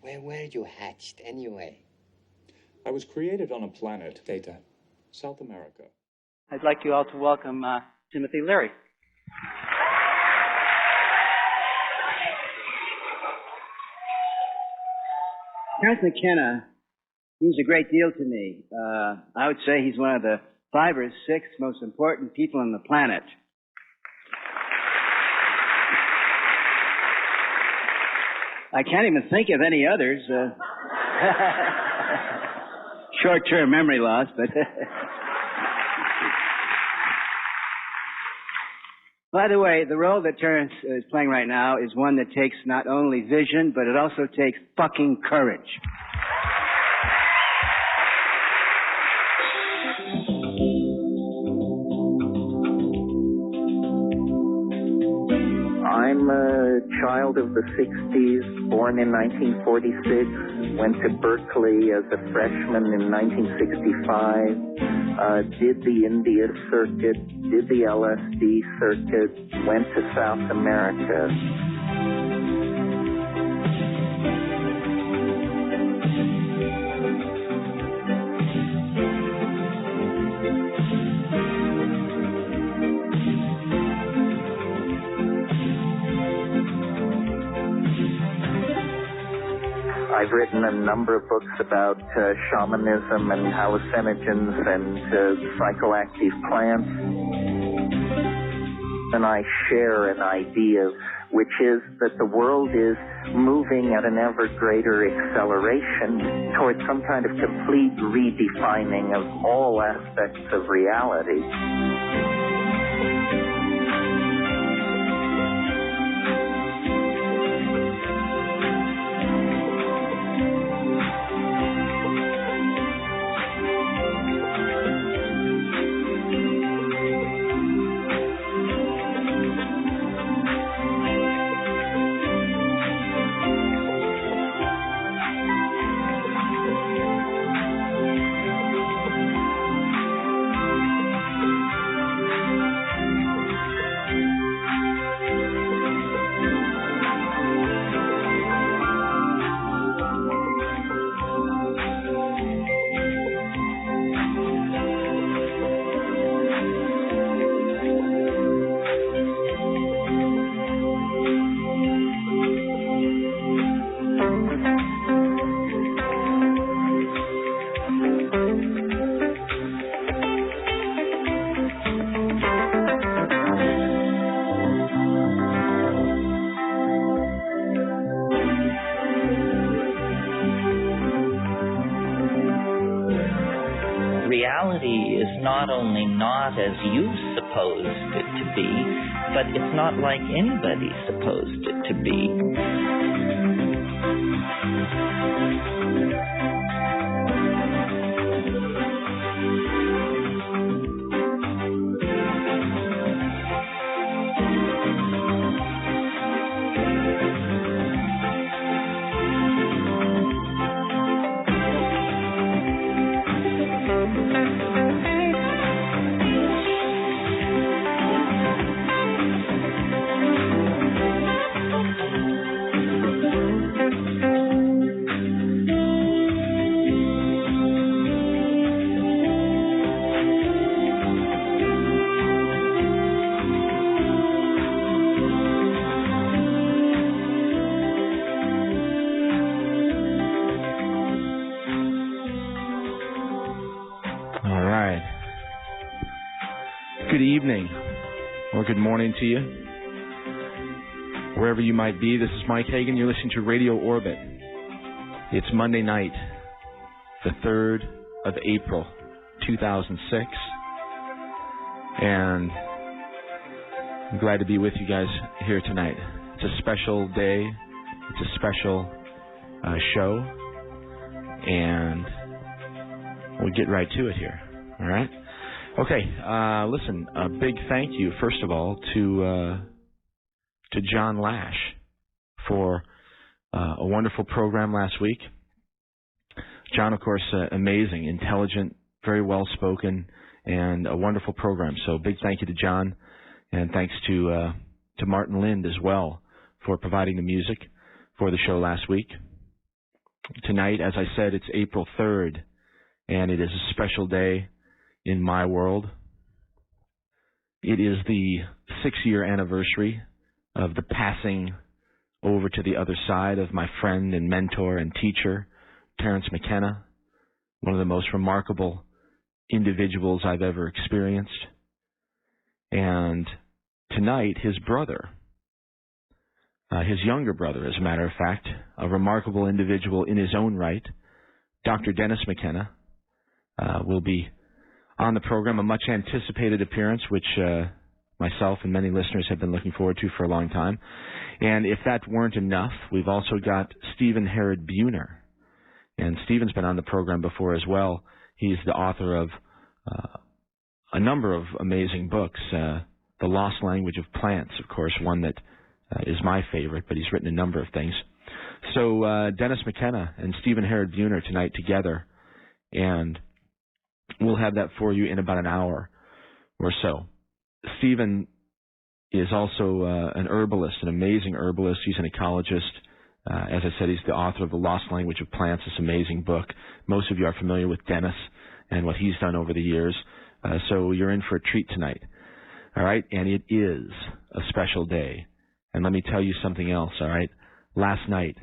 Where were you hatched, anyway? I was created on a planet, Theta, South America. I'd like you all to welcome Timothy Leary. Terence McKenna means a great deal to me. I would say he's one of the 5 or 6 most important people on the planet. I can't even think of any others. Short-term memory loss, but... By the way, the role that Terence is playing right now is one that takes not only vision, but it also takes fucking courage. I'm a child of the 60s, born in 1946, went to Berkeley as a freshman in 1965, did the India circuit, did the LSD circuit, went to South America. I've written a number of books about shamanism and hallucinogens and psychoactive plants. And I share an idea, which is that the world is moving at an ever greater acceleration towards some kind of complete redefining of all aspects of reality. Reality is not only not as you supposed it to be, but it's not like anybody supposed it to be. Good morning to you. Wherever you might be, this is Mike Hagan. You're listening to RadiOrbit. It's Monday night, the 3rd of April, 2006. And I'm glad to be with you guys here tonight. It's a special day. It's a special show. And we'll get right to it here. All right? Okay, listen, a big thank you, first of all, to John Lash for a wonderful program last week. John, of course, amazing, intelligent, very well-spoken, and a wonderful program. So big thank you to John, and thanks to Martin Lind as well for providing the music for the show last week. Tonight, as I said, it's April 3rd, and it is a special day in my world. It is the 6-year anniversary of the passing over to the other side of my friend and mentor and teacher, Terence McKenna, one of the most remarkable individuals I've ever experienced. And tonight, his brother, his younger brother, as a matter of fact, a remarkable individual in his own right, Dr. Dennis McKenna, will be on the program, a much anticipated appearance, which myself and many listeners have been looking forward to for a long time. And if that weren't enough, we've also got Stephen Herod Buhner. And Stephen's been on the program before as well. He's the author of a number of amazing books. The Lost Language of Plants, of course, one that is my favorite, but he's written a number of things. So Dennis McKenna and Stephen Herod Buhner tonight together, and we'll have that for you in about an hour or so. Stephen is also an herbalist, an amazing herbalist. He's an ecologist. As I said, he's the author of The Lost Language of Plants, this amazing book. Most of you are familiar with Dennis and what he's done over the years. So you're in for a treat tonight. All right? And it is a special day. And let me tell you something else, all right? Last night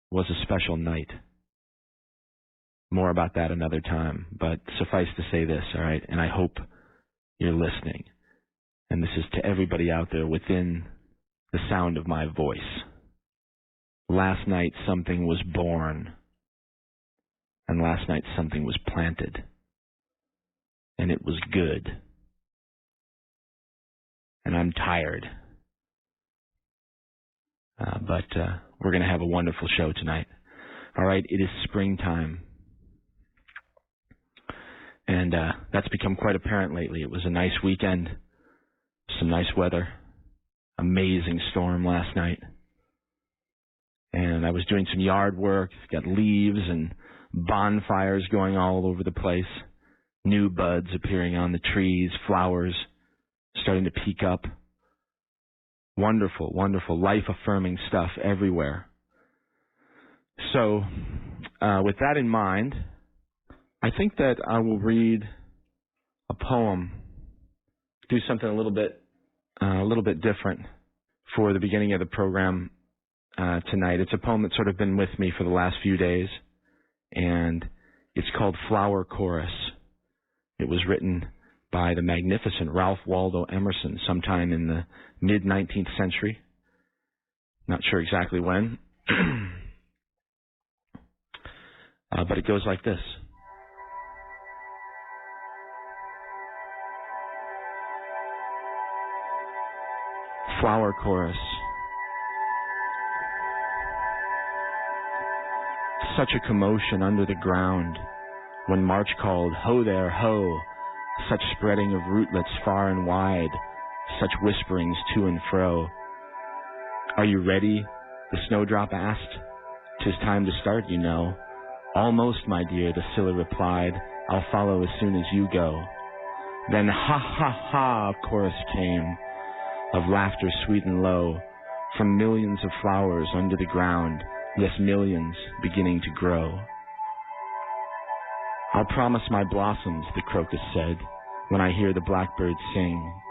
was a special night. More about that another time. But suffice to say this, all right? And I hope you're listening. And this is to everybody out there within the sound of my voice. Last night something was born. And last night something was planted. And it was good. And I'm tired. But we're going to have a wonderful show tonight. All right, it is springtime. And that's become quite apparent lately. It was a nice weekend, some nice weather, amazing storm last night. And I was doing some yard work, got leaves and bonfires going all over the place, new buds appearing on the trees, flowers starting to peak up. Wonderful, wonderful, life-affirming stuff everywhere. So, with that in mind, I think that I will read a poem, do something a little bit different for the beginning of the program tonight. It's a poem that's sort of been with me for the last few days, and it's called Flower Chorus. It was written by the magnificent Ralph Waldo Emerson sometime in the mid-19th century. Not sure exactly when. But it goes like this. Flower Chorus. Such a commotion under the ground when March called, "Ho there, ho!" Such spreading of rootlets far and wide, such whisperings to and fro. "Are you ready?" the snowdrop asked. "'Tis time to start, you know." "Almost, my dear," the scilla replied. "I'll follow as soon as you go." Then ha ha ha, a chorus came, of laughter sweet and low, from millions of flowers under the ground, yes, millions beginning to grow. "I'll promise my blossoms," the crocus said, "when I hear the blackbirds sing."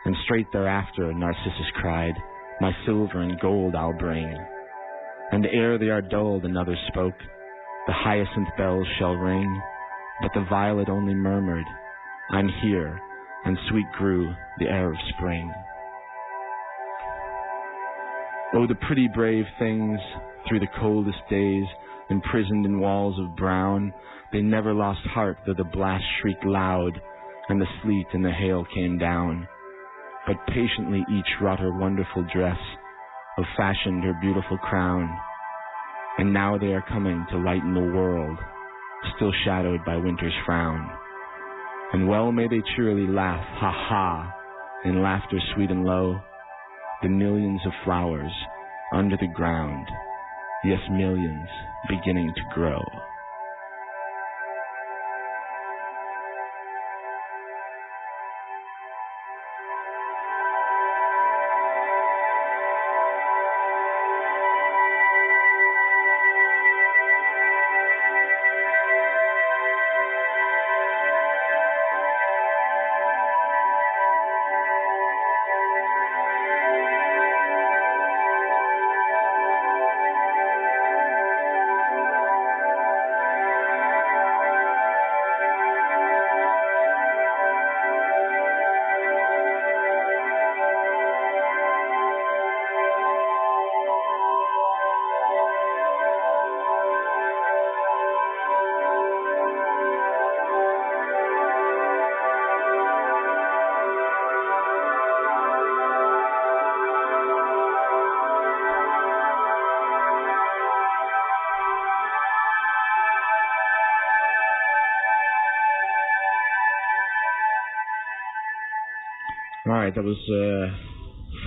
And straight thereafter Narcissus cried, "My silver and gold I'll bring." And ere they are dulled, another spoke, "The hyacinth bells shall ring." But the violet only murmured, "I'm here," and sweet grew the air of spring. Oh, the pretty brave things, through the coldest days, imprisoned in walls of brown, they never lost heart though the blast shrieked loud, and the sleet and the hail came down. But patiently each wrought her wonderful dress, or fashioned her beautiful crown. And now they are coming to lighten the world, still shadowed by winter's frown. And well may they cheerily laugh, ha ha, in laughter sweet and low, the millions of flowers under the ground, yes, millions beginning to grow. All right, that was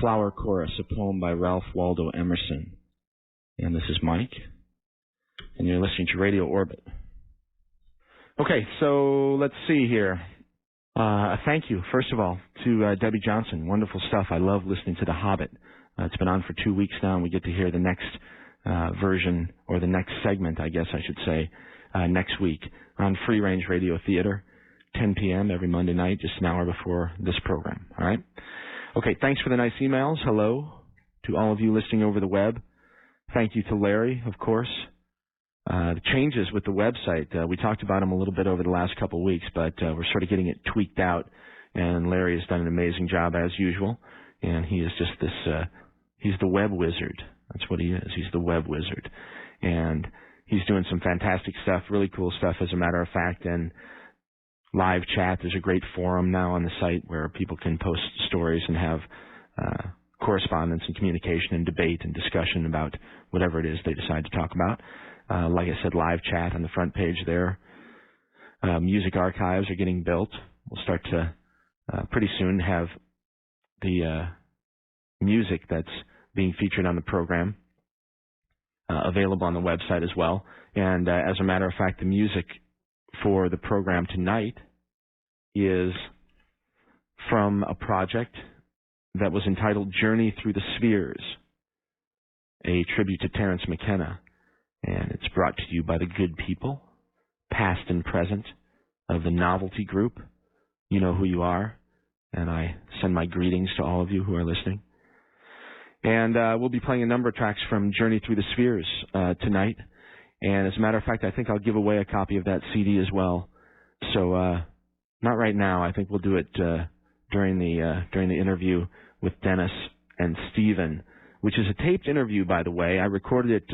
Flower Chorus, a poem by Ralph Waldo Emerson. And this is Mike, and you're listening to Radio Orbit. Okay, so let's see here. Thank you, first of all, to Debbie Johnson. Wonderful stuff. I love listening to The Hobbit. It's been on for 2 weeks now, and we get to hear the next version, or the next segment, I guess I should say, next week on Free Range Radio Theater, 10 p.m. every Monday night, just an hour before this program. All right? Okay, thanks for the nice emails. Hello to all of you listening over the web. Thank you to Larry, of course. The changes with the website, we talked about them a little bit over the last couple of weeks, but we're sort of getting it tweaked out, and Larry has done an amazing job as usual, and he is just this, he's the web wizard. That's what he is. He's the web wizard, and he's doing some fantastic stuff, really cool stuff, as a matter of fact, and live chat. There's a great forum now on the site where people can post stories and have correspondence and communication and debate and discussion about whatever it is they decide to talk about. Like I said, live chat on the front page there. Music archives are getting built. We'll start to pretty soon have the music that's being featured on the program available on the website as well. And as a matter of fact, the music for the program tonight is from a project that was entitled Journey Through the Spheres, a tribute to Terence McKenna. And it's brought to you by the good people, past and present, of the Novelty Group. You know who you are, and I send my greetings to all of you who are listening. And we'll be playing a number of tracks from Journey Through the Spheres tonight. And as a matter of fact, I think I'll give away a copy of that CD as well. So not right now. I think we'll do it during the interview with Dennis and Stephen, which is a taped interview, by the way. I recorded it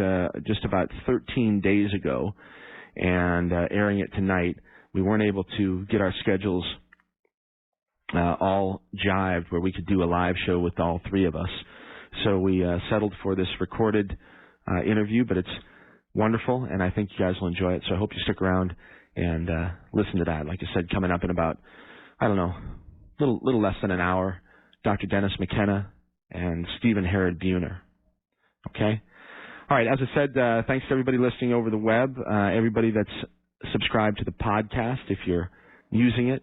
just about 13 days ago, and airing it tonight. We weren't able to get our schedules all jived where we could do a live show with all three of us. So we settled for this recorded interview, but it's wonderful, and I think you guys will enjoy it. So I hope you stick around and listen to that. Like I said, coming up in about, I don't know, little less than an hour, Dr. Dennis McKenna and Stephen Herod Buhner. Okay? All right, as I said, thanks to everybody listening over the web, everybody that's subscribed to the podcast. If you're using it,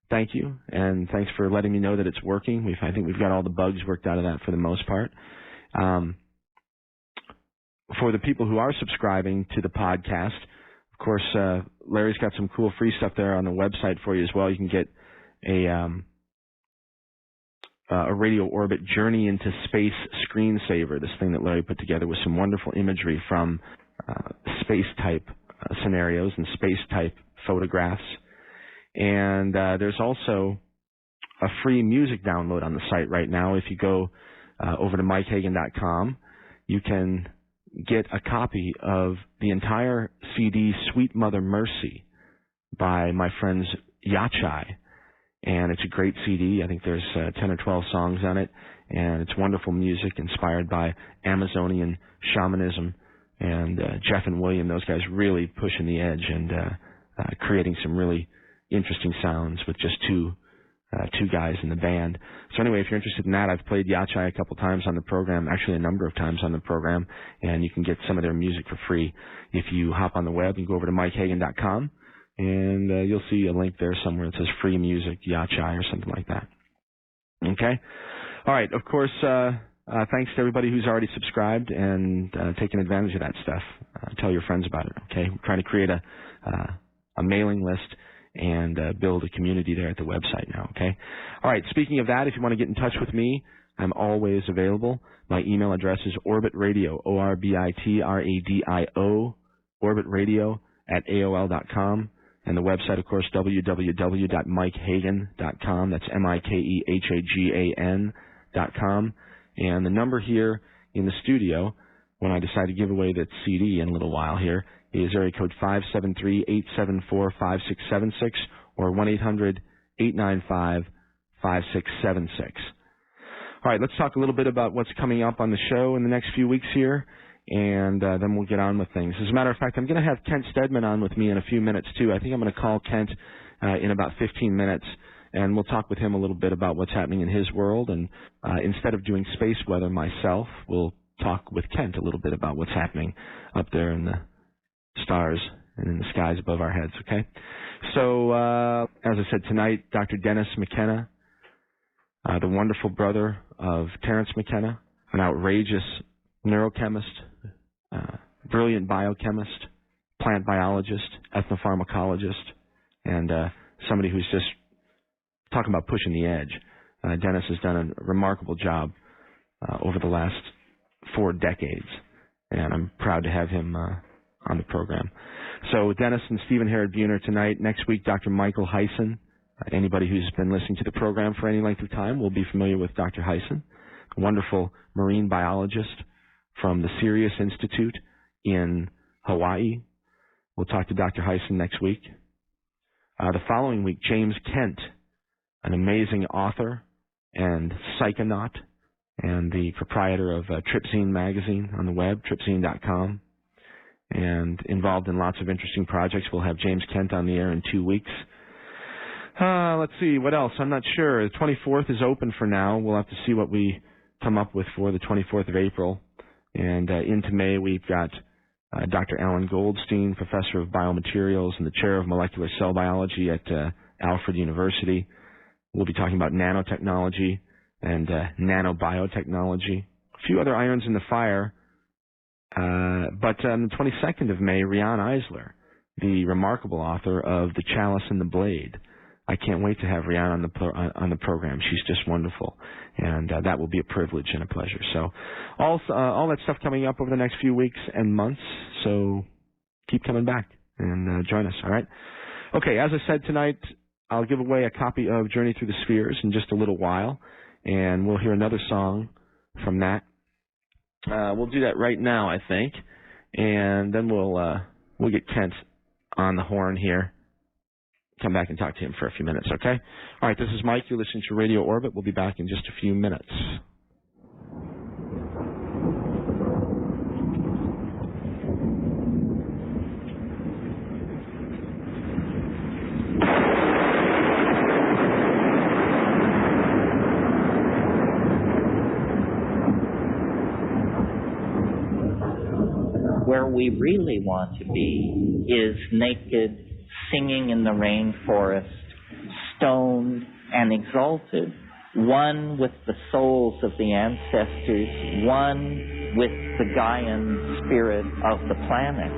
thank you, and thanks for letting me know that it's working. I think we've got all the bugs worked out of that for the most part. For the people who are subscribing to the podcast, of course, Larry's got some cool free stuff there on the website for you as well. You can get a Radio Orbit Journey into Space screensaver, this thing that Larry put together with some wonderful imagery from space-type scenarios and space-type photographs. And there's also a free music download on the site right now. If you go over to MikeHagan.com, you can get a copy of the entire CD Sweet Mother Mercy by my friends Yachai. And it's a great CD. I think there's 10 or 12 songs on it, and it's wonderful music inspired by Amazonian shamanism. And Jeff and William, those guys really pushing the edge and creating some really interesting sounds with just two guys in the band. So anyway, if you're interested in that, I've played Yachai a couple times on the program, actually a number of times on the program, and you can get some of their music for free if you hop on the web and go over to MikeHagan.com. And you'll see a link there somewhere that says free music, Yachai, or something like that. Okay? All right. Of course, thanks to everybody who's already subscribed and taken advantage of that stuff. Tell your friends about it, okay? We're trying to create a mailing list and build a community there at the website now, okay? All right. Speaking of that, if you want to get in touch with me, I'm always available. My email address is orbitradio, ORBITRADIO, orbitradio@AOL.com. And the website, of course, www.mikehagan.com. That's MikeHagan.com. And the number here in the studio, when I decide to give away that CD in a little while here, is area code 573-874-5676 or 1-800-895-5676. All right, let's talk a little bit about what's coming up on the show in the next few weeks here, and then we'll get on with things. As a matter of fact, I'm going to have Kent Stedman on with me in a few minutes, too. I think I'm going to call Kent in about 15 minutes and we'll talk with him a little bit about what's happening in his world. And instead of doing space weather myself, we'll talk with Kent a little bit about what's happening up there in the stars and in the skies above our heads, okay? So, as I said tonight, Dr. Dennis McKenna, the wonderful brother of Terence McKenna, an outrageous neurochemist, brilliant biochemist, plant biologist, ethnopharmacologist, and somebody who's just talking about pushing the edge. Dennis has done a remarkable job over the last 4 decades, and I'm proud to have him on the program. So Dennis and Stephen Herod-Buhner tonight. Next week, Dr. Michael Hyson. Anybody who's been listening to the program for any length of time will be familiar with Dr. Hyson, a wonderful marine biologist from the Sirius Institute in Hawaii. We'll talk to Dr. Hyson next week. The following week, James Kent, an amazing author and psychonaut and the proprietor of Tripzine magazine on the web, tripzine.com, and involved in lots of interesting projects. We'll have James Kent on the air in 2 weeks. Let's see, what else? I'm not sure. The 24th is open for now. We'll have to see what we come up with for the 24th of April. And into May, we've got Dr. Alan Goldstein, professor of biomaterials and the chair of molecular cell biology at Alfred University. We'll be talking about nanotechnology and nanobiotechnology. A few other irons in the fire. But on the 22nd of May, Rian Eisler, the remarkable author of The Chalice and the Blade. I can't wait to have Rian on the program. She's just wonderful, and that will be a privilege and a pleasure. So all that stuff coming up over the next few weeks and months, so keep coming back and join us, all right? Okay, as I said tonight, I'll give away a copy of Journey Through the Spheres in just a little while, and we'll hear another song from that. We'll do that right now, I think, and then we'll get Kent on the horn here. Come back and talk to him for a few minutes, okay? All right, this is Mike. You're listening to Radio Orbit. We'll be back in just a few minutes. Where we really want to be is naked, singing in the rainforest, stoned and exalted, one with the souls of the ancestors, one with the Gaian spirit of the planet.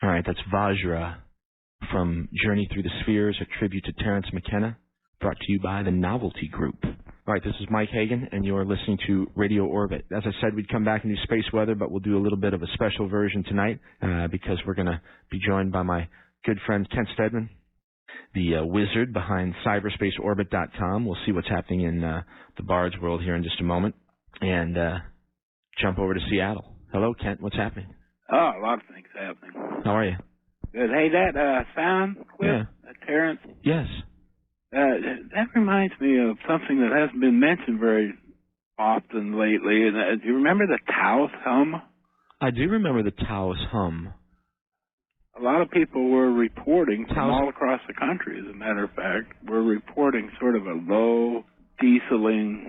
All right, that's Vajra from Journey Through the Spheres, a tribute to Terence McKenna, brought to you by the Novelty Group. All right, this is Mike Hagan, and you're listening to Radio Orbit. As I said, we'd come back and do space weather, but we'll do a little bit of a special version tonight because we're going to be joined by my good friend Kent Stedman, the wizard behind cyberspaceorbit.com. We'll see what's happening in the Bard's world here in just a moment, and jump over to Seattle. Hello, Kent. What's happening? Oh, a lot of things happening. How are you? Good. Hey, that sound clip, Terrence? Yes. That reminds me of something that hasn't been mentioned very often lately. Do you remember the Taos hum? I do remember the Taos hum. A lot of people were reporting from all across the country, as a matter of fact, were reporting sort of a low, dieseling,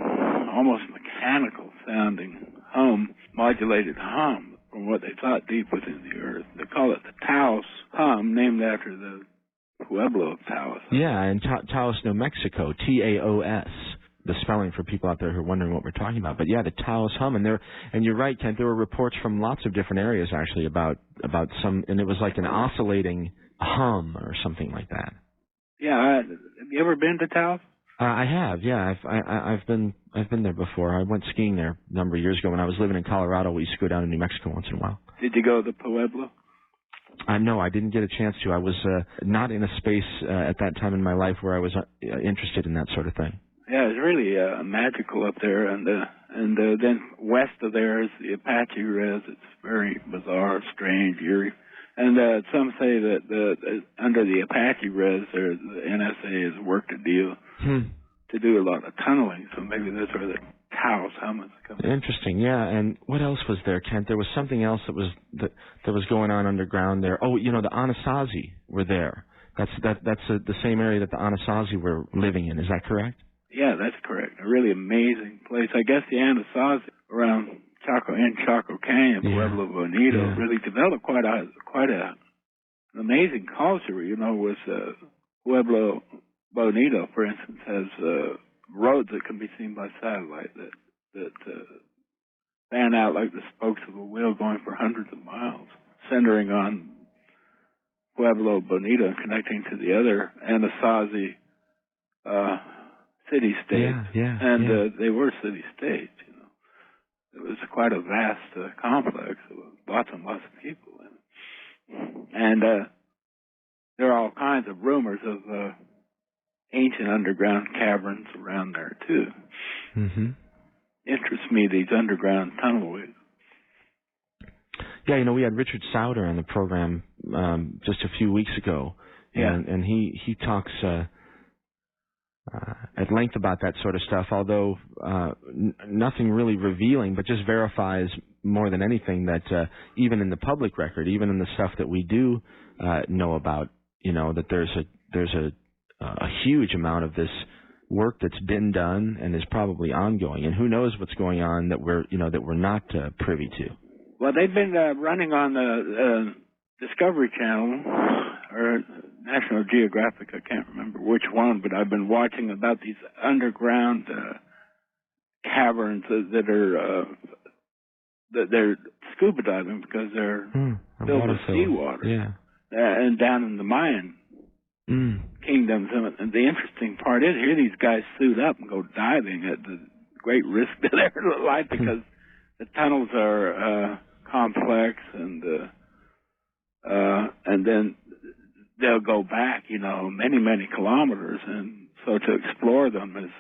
almost mechanical-sounding hum, modulated hum, from what they thought deep within the Earth. They call it the Taos hum, named after the Pueblo of Taos. Yeah, in Taos, New Mexico, Taos. The spelling for people out there who are wondering what we're talking about. But yeah, the Taos hum, and you're right, Kent. There were reports from lots of different areas actually about some, and it was like an oscillating hum or something like that. Yeah, have you ever been to Taos? I have. Yeah, I've been there before. I went skiing there a number of years ago when I was living in Colorado. We used to go down to New Mexico once in a while. Did you go to the Pueblo? No, I didn't get a chance to. I was not in a space at that time in my life where I was interested in that sort of thing. Yeah, it's really magical up there, and then west of there is the Apache Res. It's very bizarre, strange, eerie. And some say that under the Apache Res, the NSA has worked a deal to do a lot of tunneling, so maybe that's where the Taos hum is coming. Interesting, yeah. And what else was there, Kent? There was something else that was going on underground there. Oh, the Anasazi were there. That's the same area that the Anasazi were living in. Is that correct? Yeah, that's correct. A really amazing place. I guess the Anasazi around Chaco Canyon, Pueblo Bonito, really developed quite an amazing culture. With Pueblo Bonito, for instance, has roads that can be seen by satellite that fan out like the spokes of a wheel going for hundreds of miles, centering on Pueblo Bonito and connecting to the other Anasazi city-states. They were city-states, It was quite a vast complex with lots and lots of people in it. And there are all kinds of rumors of ancient underground caverns around there, too. Mm-hmm. Interests me, these underground tunnelways. Yeah, we had Richard Sauter on the program just a few weeks ago, and he talks at length about that sort of stuff, although nothing really revealing, but just verifies more than anything that even in the public record, even in the stuff that we do know about, that there's a huge amount of this work that's been done and is probably ongoing, and who knows what's going on that we're not privy to. Well, they've been running on the Discovery Channel or National Geographic, I can't remember which one, but I've been watching about these underground caverns that they're scuba diving because they're filled with seawater. Yeah. And down in the Mayan kingdoms. And the interesting part is here these guys suit up and go diving at the great risk to their life because the tunnels are complex and then they'll go back, many, many kilometers, and so to explore them is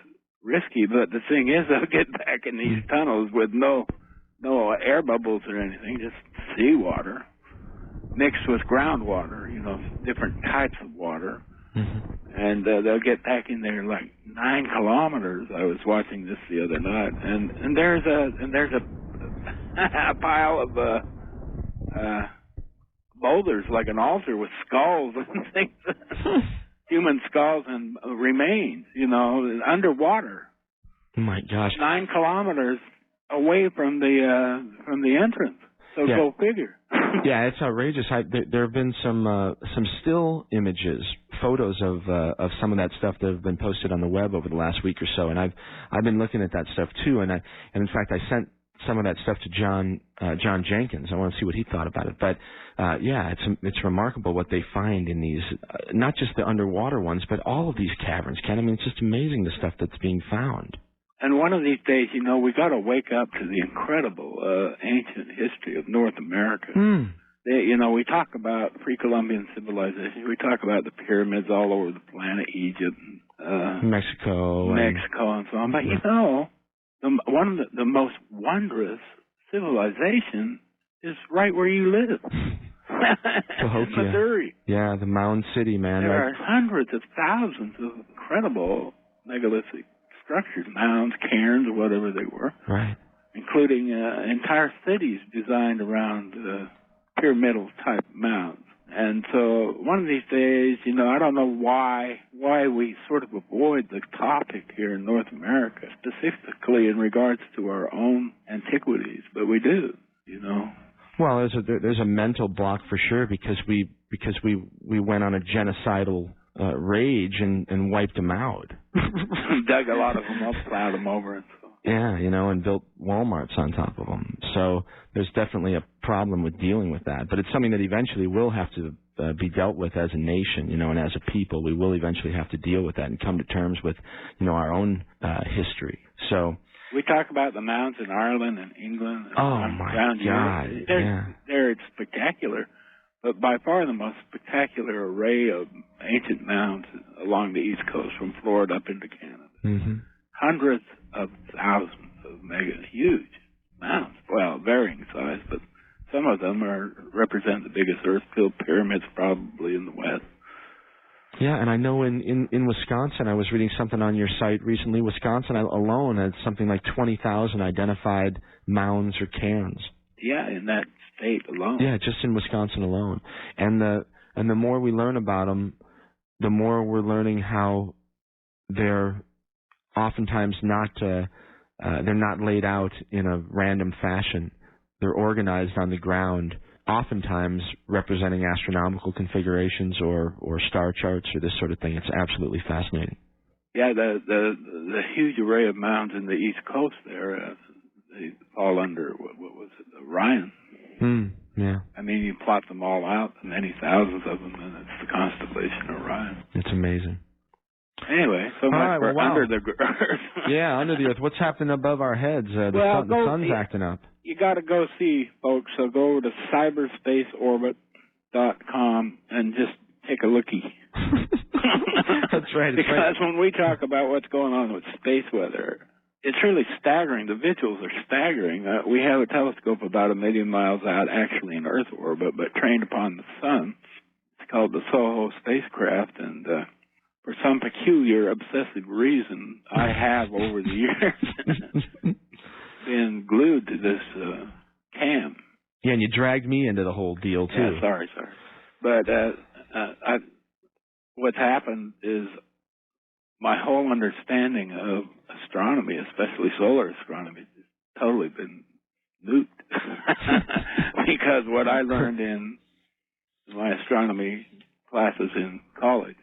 risky. But the thing is, they'll get back in these tunnels with no air bubbles or anything, just seawater mixed with groundwater, different types of water. Mm-hmm. And they'll get back in there like 9 kilometers. I was watching this the other night, and there's a pile of boulders, like an altar with skulls and things, human skulls and remains, underwater. Oh my gosh! 9 kilometers away from the entrance. So go figure. Yeah, it's outrageous. There have been some still images, photos of some of that stuff that have been posted on the web over the last week or so, and I've been looking at that stuff too. And in fact, I sent some of that stuff to John Jenkins. I want to see what he thought about it. But yeah, it's remarkable what they find in these, not just the underwater ones, but all of these caverns, Ken. I mean, it's just amazing the stuff that's being found. And one of these days, you know, we got to wake up to the incredible ancient history of North America. You know, we talk about pre-Columbian civilization. We talk about the pyramids all over the planet, Egypt, Mexico, and so on. But you know, one of the most wondrous civilization is right where you live. In Missouri. Yeah, the Mound City, man. There are hundreds of thousands of incredible megalithic structures, mounds, cairns, or whatever they were. Right. Including entire cities designed around pyramidal type mounds. And so one of these days, you know, I don't know why we sort of avoid the topic here in North America, specifically in regards to our own antiquities, but we do, you know. Well, there's a mental block for sure because we went on a genocidal rage and wiped them out. Dug a lot of them up, plowed them over, and so. Yeah, you know, and built Walmarts on top of them. So there's definitely a problem with dealing with that. But it's something that eventually will have to be dealt with as a nation, you know, and as a people. We will eventually have to deal with that and come to terms with, you know, our own history. So we talk about the mounds in Ireland and England. And around God. They're spectacular. But by far the most spectacular array of ancient mounds along the East Coast, from Florida up into Canada. Mm-hmm. Hundreds of thousands of huge mounds. Well, varying size, but some of them represent the biggest earth-filled pyramids probably in the West. Yeah, and I know in Wisconsin, I was reading something on your site recently, Wisconsin alone had something like 20,000 identified mounds or cairns. Yeah, in that state alone. Yeah, just in Wisconsin alone. And the more we learn about them, the more we're learning how they're oftentimes they're not laid out in a random fashion. They're organized on the ground, oftentimes representing astronomical configurations or star charts or this sort of thing. It's absolutely fascinating. Yeah, the huge array of mounds in the East Coast there, they fall under, what was it, Orion. Yeah. I mean, you plot them all out, many thousands of them, and it's the constellation Orion. It's amazing. Anyway, so much for under the earth. Yeah, under the earth. What's happening above our heads? The sun's acting up. You got to go see, folks. So go over to cyberspaceorbit.com and just take a lookie. That's right. Because when we talk about what's going on with space weather, it's really staggering. The visuals are staggering. We have a telescope about 1 million miles out, actually in Earth orbit, but trained upon the sun. It's called the SOHO spacecraft, and for some peculiar obsessive reason, I have over the years been glued to this cam. Yeah, and you dragged me into the whole deal too. Yeah, sorry. But what's happened is my whole understanding of astronomy, especially solar astronomy, has totally been nuked. Because what I learned in my astronomy classes in college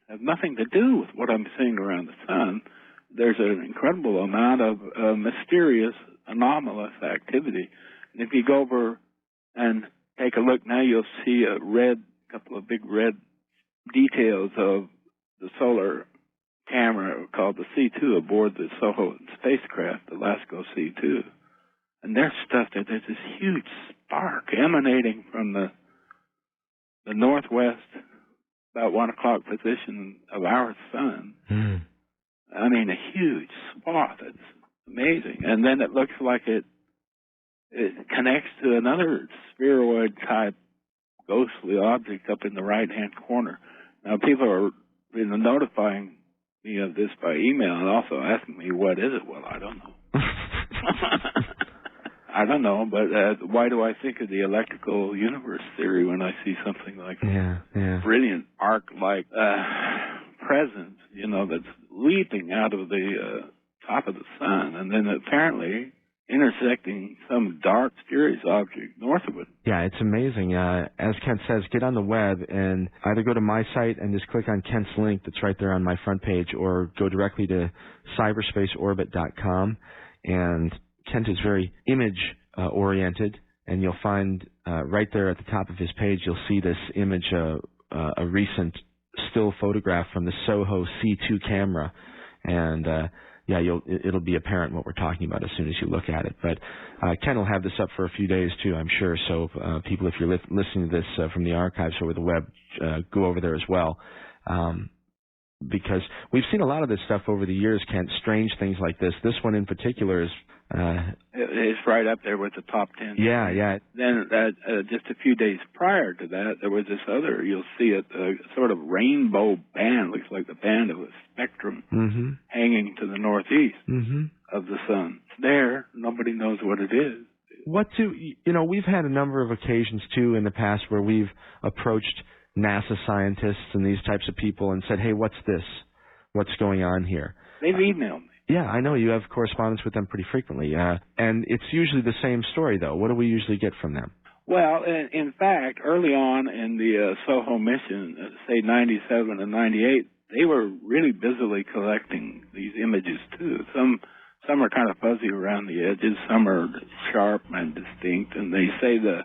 have nothing to do with what I'm seeing around the sun. There's an incredible amount of mysterious, anomalous activity. And if you go over and take a look now, you'll see a couple of big red details of the solar camera called the C2 aboard the SOHO spacecraft, the LASCO C2. And there's stuff there's this huge spark emanating from the northwest, about 1 o'clock position of our sun. I mean, a huge swath. It's amazing. And then it looks like it connects to another spheroid-type ghostly object up in the right-hand corner. Now, people are notifying me of this by email and also asking me, what is it? Well, I don't know. I don't know, but why do I think of the electrical universe theory when I see something like brilliant arc-like presence, that's leaping out of the top of the sun, and then apparently intersecting some dark, mysterious object north of it. Yeah, it's amazing. As Kent says, get on the web and either go to my site and just click on Kent's link that's right there on my front page, or go directly to cyberspaceorbit.com and Kent is very image oriented, and you'll find right there at the top of his page, you'll see this image, a recent still photograph from the Soho C2 camera, and yeah, it'll be apparent what we're talking about as soon as you look at it. But Ken will have this up for a few days too, I'm sure. So people, if you're listening to this from the archives over the web, go over there as well. Because we've seen a lot of this stuff over the years, Kent, strange things like this. This one in particular is... it's right up there with the top 10. Yeah, yeah. Then just a few days prior to that, there was this other, you'll see it, sort of rainbow band, looks like the band of a spectrum, hanging to the northeast of the sun. It's there. Nobody knows what it is. We've had a number of occasions, too, in the past where we've approached NASA scientists and these types of people and said, hey, what's this? What's going on here? They've emailed me. Yeah, I know. You have correspondence with them pretty frequently. And it's usually the same story, though. What do we usually get from them? Well, in fact, early on in the Soho mission, say 97 and 98, they were really busily collecting these images, too. Some are kind of fuzzy around the edges. Some are sharp and distinct. And they say the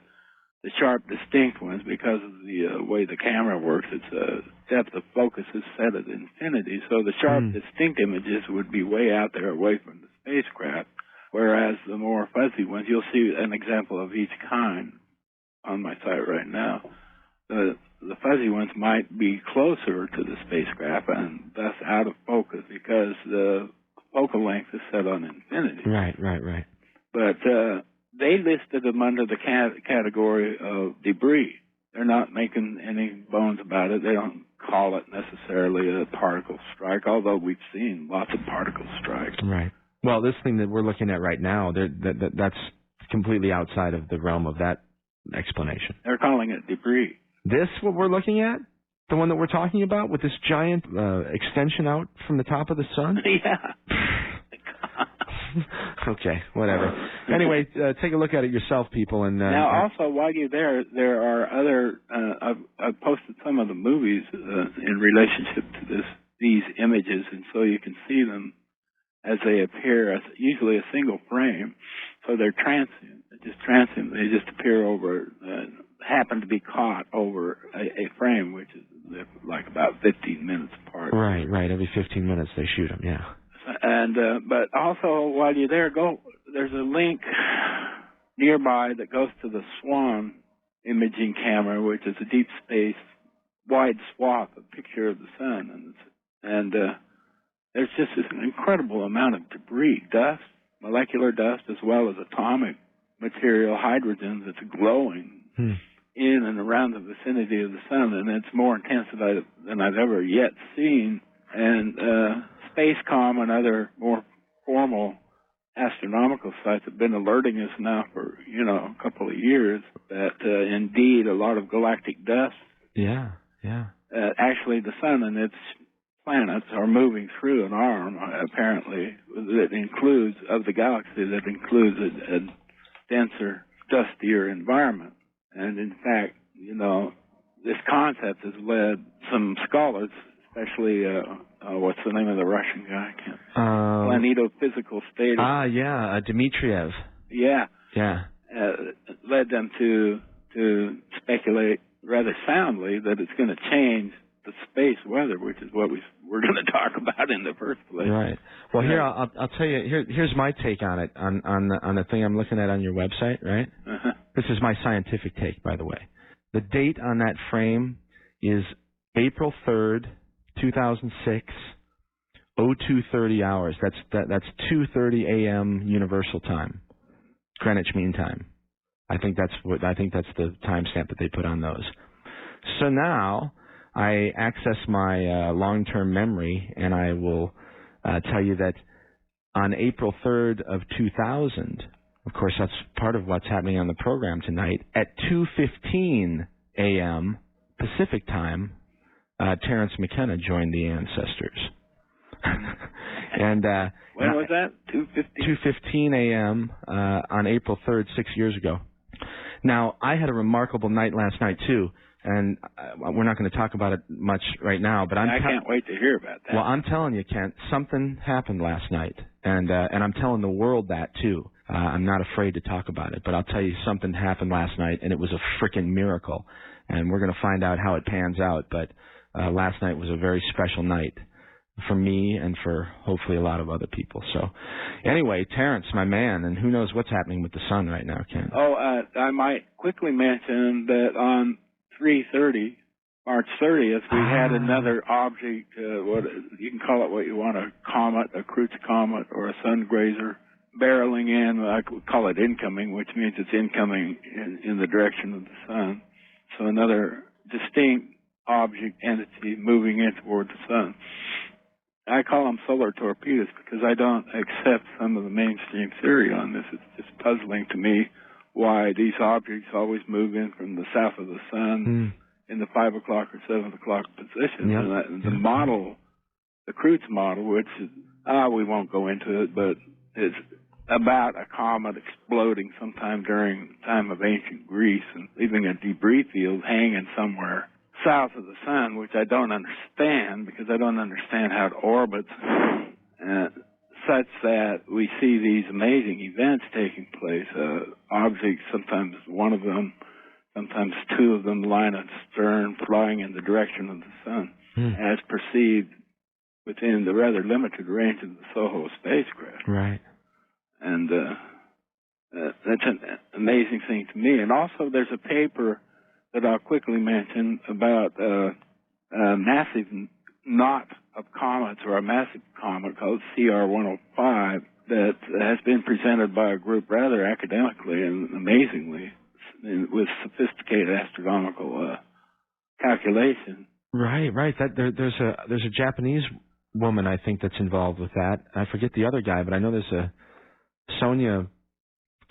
sharp, distinct ones, because of the way the camera works, its depth of focus is set at infinity. So the sharp, distinct images would be way out there away from the spacecraft, whereas the more fuzzy ones, you'll see an example of each kind on my site right now. The fuzzy ones might be closer to the spacecraft and thus out of focus because the focal length is set on infinity. Right. But they listed them under the category of debris. They're not making any bones about it. They don't call it necessarily a particle strike, although we've seen lots of particle strikes. Right. Well, this thing that we're looking at right now, that's completely outside of the realm of that explanation. They're calling it debris. This, what we're looking at? The one that we're talking about with this giant extension out from the top of the sun? Yeah. Okay, whatever. Anyway, take a look at it yourself, people. And now, also, while you're there are other. I've posted some of the movies in relationship to these images, and so you can see them as they appear. As usually a single frame, so they're transient. They're just transient. They just appear over. Happen to be caught over a frame, which is like about 15 minutes apart. Right. Every 15 minutes they shoot them. Yeah. And but also while you're there, there's a link nearby that goes to the SWAN imaging camera, which is a deep space wide swath, a picture of the sun, and there's just this incredible amount of debris, dust, molecular dust, as well as atomic material, hydrogen that's glowing in and around the vicinity of the sun, and it's more intense than I've ever yet seen. And Spacecom and other more formal astronomical sites have been alerting us now for a couple of years that indeed a lot of galactic dust. Yeah. Actually, the sun and its planets are moving through an arm, apparently, that includes of the galaxy that includes a denser, dustier environment. And in fact, this concept has led some scholars, especially what's the name of the Russian guy? Planetophysical status. Dmitriev. Yeah. Led them to speculate rather soundly that it's going to change the space weather, which is what we're going to talk about in the first place. Right. Well, here I'll tell you. Here's my take on it on the thing I'm looking at on your website. Right. This is my scientific take, by the way. The date on that frame is April 3rd, 2006, 02:30 hours. That's 2:30 a.m. Universal Time, Greenwich Mean Time. I think that's the timestamp that they put on those. So now I access my long-term memory, and I will tell you that on April 3rd of 2000, of course, that's part of what's happening on the program tonight, at 2:15 a.m. Pacific Time, Terrence McKenna joined the Ancestors. And when was that? 2:15 a.m. On April 3rd, 6 years ago. Now, I had a remarkable night last night, too, and we're not going to talk about it much right now, but I can't wait to hear about that. Well, I'm telling you, Kent, something happened last night, and I'm telling the world that, too. I'm not afraid to talk about it. But I'll tell you, something happened last night, and it was a freaking miracle. And we're going to find out how it pans out. But last night was a very special night for me and for hopefully a lot of other people. So anyway, Terrence, my man, and who knows what's happening with the sun right now, Ken? I might quickly mention that on 3/30, March 30th, we had another object, what you can call it what you want, a comet, a Kreutz comet, or a sun grazer, barreling in. I would call it incoming, which means it's incoming in the direction of the sun. So another distinct object entity moving in toward the sun. I call them solar torpedoes because I don't accept some of the mainstream theory on this. It's just puzzling to me why these objects always move in from the south of the sun in the 5 o'clock or 7 o'clock position. Yep. And the model, the Kreutz model, which is, we won't go into it, but it's about a comet exploding sometime during the time of ancient Greece and leaving a debris field hanging somewhere south of the sun, which I don't understand because I don't understand how it orbits such that we see these amazing events taking place. Objects, sometimes one of them, sometimes two of them, line of stern, flying in the direction of the sun, as perceived within the rather limited range of the SOHO spacecraft. Right. And that's an amazing thing to me. And also there's a paper that I'll quickly mention about a massive knot of comets, or a massive comet called CR105 that has been presented by a group rather academically and amazingly with sophisticated astronomical calculation. Right. There's a Japanese woman, I think, that's involved with that. I forget the other guy, but I know there's a Sonia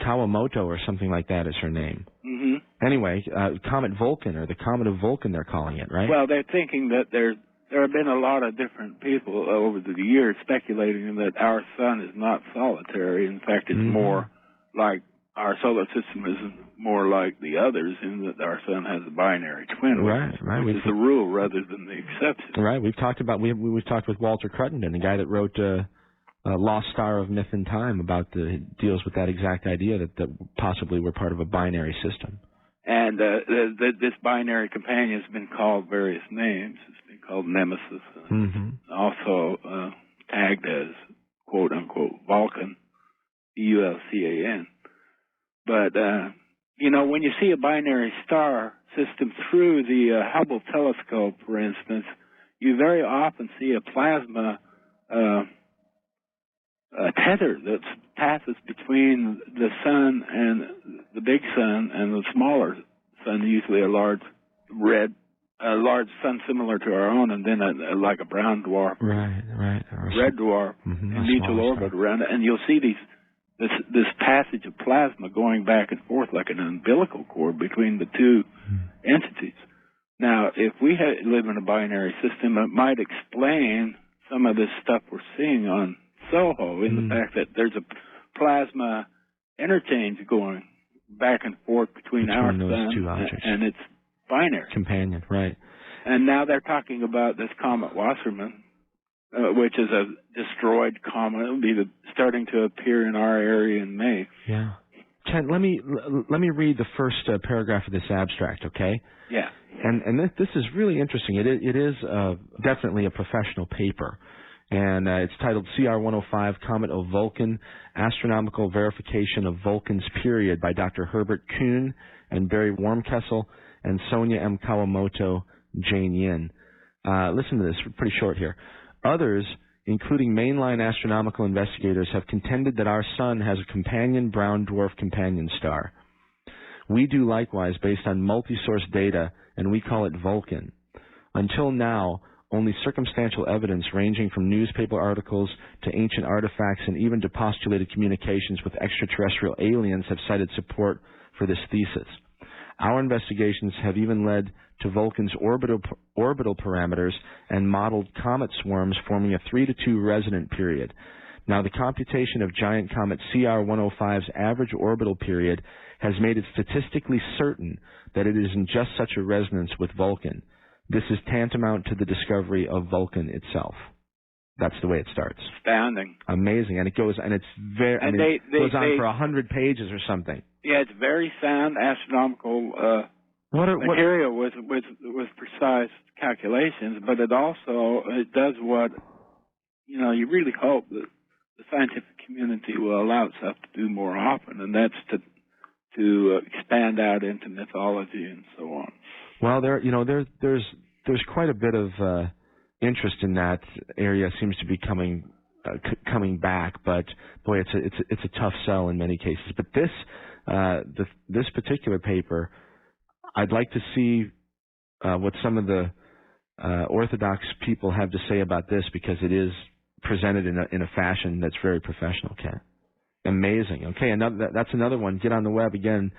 Kawamoto or something like that is her name. Mm-hmm. Anyway, Comet Vulcan, or the Comet of Vulcan, they're calling it, right? Well, they're thinking that there have been a lot of different people over the years speculating that our sun is not solitary. In fact, it's more like our solar system is more like the others in that our sun has a binary twin, which is the rule rather than the exception. Right. We've talked with Walter Cruttenden, the guy that wrote Lost Star of Myth and Time, about deals with that exact idea that possibly we're part of a binary system. And this binary companion has been called various names. It's been called Nemesis, also tagged as quote unquote Vulcan, Vulcan. But when you see a binary star system through the Hubble telescope, for instance, you very often see a plasma tether that passes between the sun and the big sun and the smaller sun, usually a large sun similar to our own, and then like a brown dwarf, right, or red dwarf, in mutual orbit around it, and you'll see this passage of plasma going back and forth like an umbilical cord between the two entities. Now, if we live in a binary system, it might explain some of this stuff we're seeing on SOHO in the fact that there's a plasma interchange going back and forth between our sun and its binary companion, right? And now they're talking about this comet Wassermann, which is a destroyed comet. It'll be starting to appear in our area in May. Yeah. Ken, let me read the first paragraph of this abstract, okay? Yeah. And this is really interesting. It is definitely a professional paper. And it's titled CR105, Comet of Vulcan, Astronomical Verification of Vulcan's Period by Dr. Herbert Kuhn and Barry Wormkessel and Sonia M. Kawamoto, Jane Yin. Listen to this, pretty short here. Others, including mainline astronomical investigators, have contended that our sun has a companion brown dwarf companion star. We do likewise based on multi-source data, and we call it Vulcan. Until now, only circumstantial evidence ranging from newspaper articles to ancient artifacts and even to postulated communications with extraterrestrial aliens have cited support for this thesis. Our investigations have even led to Vulcan's orbital parameters and modeled comet swarms forming a 3-2 resonant period. Now, the computation of giant comet CR105's average orbital period has made it statistically certain that it is in just such a resonance with Vulcan. This is tantamount to the discovery of Vulcan itself. That's the way it starts. Astounding. Amazing. And it goes, and it's very, and it goes on for 100 pages or something. Yeah, it's very sound astronomical material with precise calculations, but it does what, you really hope that the scientific community will allow itself to do more often, and that's to expand out into mythology and so on. Well, there's quite a bit of interest in that area. Seems to be coming back, but boy, it's a tough sell in many cases. But this particular paper, I'd like to see what some of the Orthodox people have to say about this, because it is presented in a fashion that's very professional, Ken. Amazing. Okay, that's another one. Get on the web again,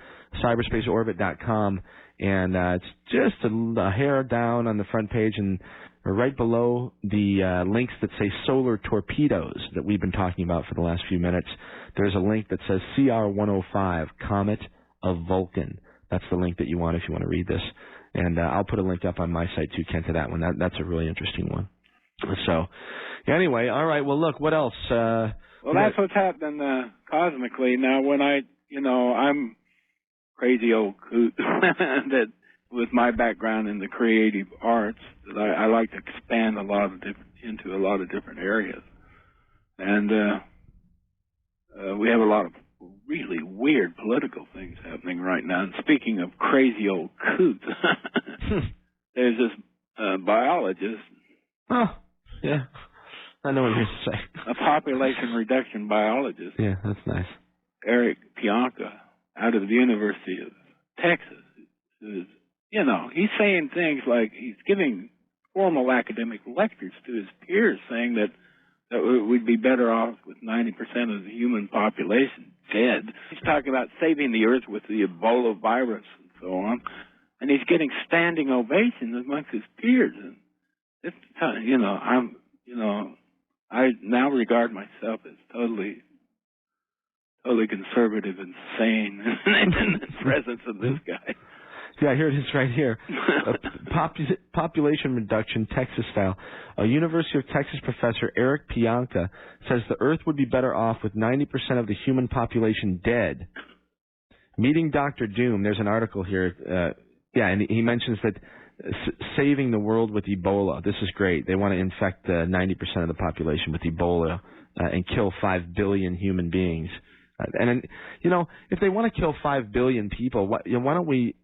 cyberspaceorbit.com, and it's just a hair down on the front page, and right below the links that say solar torpedoes that we've been talking about for the last few minutes, there's a link that says CR105, Comet of Vulcan. That's the link that you want if you want to read this. And I'll put a link up on my site too, Ken, to that one. That's a really interesting one. So, anyway, all right. Well, look, what else? Well, that's what's happening cosmically. Now, when I'm crazy old coot that with my background in the creative arts, that I like to expand into a lot of different areas. And we have a lot of really weird political things happening right now. And speaking of crazy old coots, there's this biologist. Oh, yeah. I know what you're to say. A population reduction biologist. Yeah, that's nice. Eric Pianka, out of the University of Texas, who's, he's saying things like he's giving formal academic lectures to his peers, saying that we'd be better off with 90% of the human population dead. He's talking about saving the earth with the Ebola virus and so on, and he's getting standing ovations amongst his peers. And it's, I now regard myself as totally conservative and sane in the presence of this guy. Yeah, here it is right here. Population reduction, Texas style. A University of Texas professor, Eric Pianka, says the Earth would be better off with 90% of the human population dead. Meeting Dr. Doom, there's an article here. And he mentions that saving the world with Ebola. This is great. They want to infect 90% of the population with Ebola and kill 5 billion human beings. And if they want to kill 5 billion people, why don't we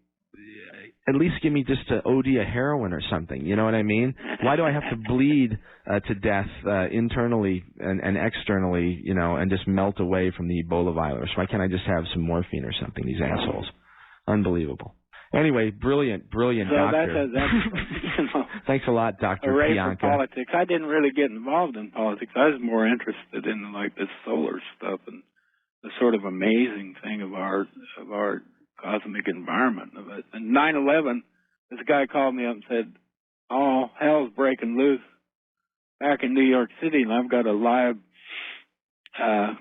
at least give me just an OD of heroin or something? You know what I mean? Why do I have to bleed to death internally and externally, and just melt away from the Ebola virus? Why can't I just have some morphine or something? These assholes. Unbelievable. Anyway, brilliant doctor. Thanks a lot, Dr. Pianka. For politics. I didn't really get involved in politics. I was more interested in this solar stuff and the sort of amazing thing of our cosmic environment. And 9/11, this guy called me up and said, "Oh, hell's breaking loose back in New York City, and I've got a live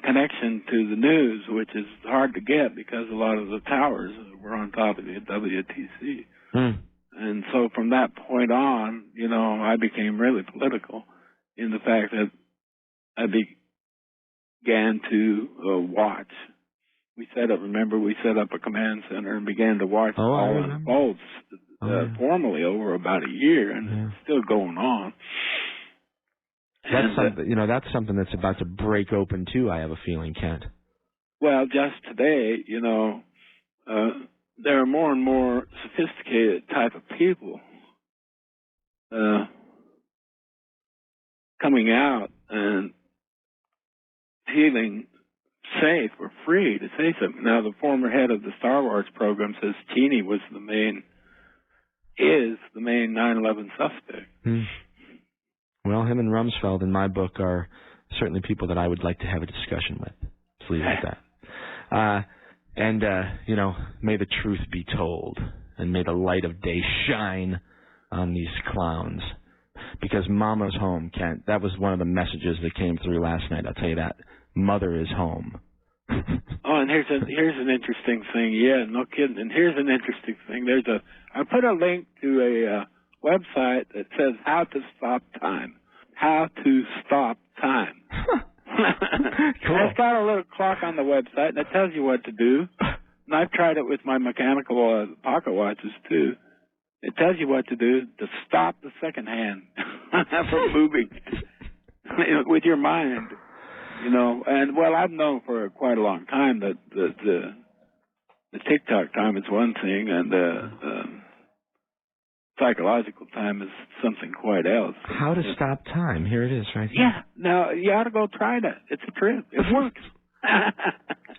connection to the news, which is hard to get because a lot of the towers were on top of the WTC." And so from that point on, I became really political in the fact that I began to watch. We set up a command center and began to watch all unfolds formally over about a year, and it's still going on. That's something, that's something that's about to break open too, I have a feeling, Kent. Well, just today, there are more and more sophisticated type of people coming out and feeling safe or free to say something. Now, the former head of the Star Wars program says Cheney was the main 9/11 suspect. Well, him and Rumsfeld in my book are certainly people that I would like to have a discussion with. Let's leave it at that. May the truth be told, and may the light of day shine on these clowns. Because Mama's home, Kent. That was one of the messages that came through last night. I'll tell you that. Mother is home. Oh, and here's an interesting thing. Yeah, no kidding. And here's an interesting thing. I put a link to a website that says how to stop time. how to stop time. Cool. It's got a little clock on the website, and it tells you what to do. And I've tried it with my mechanical pocket watches, too. It tells you what to do to stop the second hand from moving with your mind, you know. And, well, I've known for quite a long time that the tick-tock time is one thing, and psychological time is something quite else. How to stop time. Here it is right here. Yeah. Now, you ought to go try that. It's a trip. It works.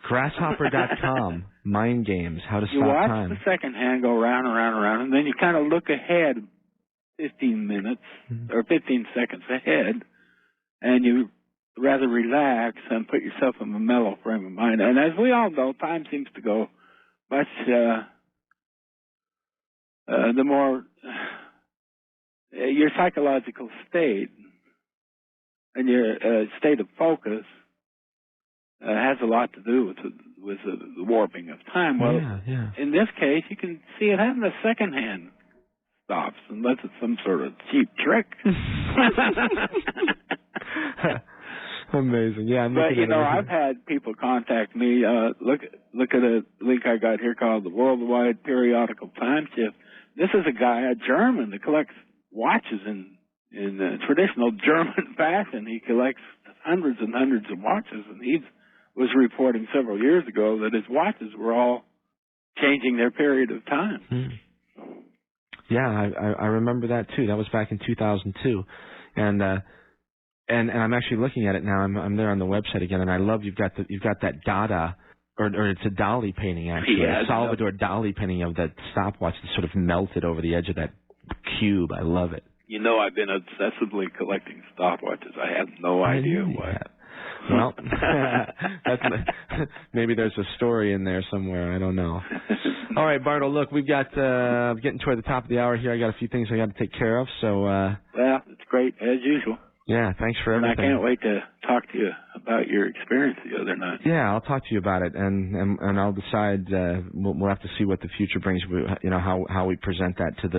Grasshopper.com. Mind games. How to You stop watch time. the second hand go round and round and round, and then you kind of look ahead 15 minutes or 15 seconds ahead, and you rather relax and put yourself in a mellow frame of mind. And as we all know, time seems to go much the more your psychological state and your state of focus has a lot to do with the warping of time. Well, yeah. in this case, you can see it having a second hand stops, unless it's some sort of cheap trick. Amazing. Yeah, I'm but looking you at know, everything. I've had people contact me. Look at a link I got here called the Worldwide Periodical Time Shift. This is a guy, a German, that collects watches in traditional German fashion. He collects hundreds and hundreds of watches, and he was reporting several years ago that his watches were all changing their period of time. Yeah, I remember that too. That was back in 2002, and I'm actually looking at it now. I'm there on the website again, and I love you've got that Dada, or it's a Dali painting actually, Yeah, a Salvador Dali painting of that stopwatch that sort of melted over the edge of that cube. I love it. You know, I've been obsessively collecting stopwatches. I have no idea why. Well, maybe there's a story in there somewhere. I don't know. All right, Bartle, look, we've got getting toward the top of the hour here. I got a few things I got to take care of. So, well, it's great as usual. Yeah, thanks for and everything. I can't wait to talk to you about your experience the other night. Yeah, I'll talk to you about it, and I'll decide. We'll have to see what the future brings. You know how we present that to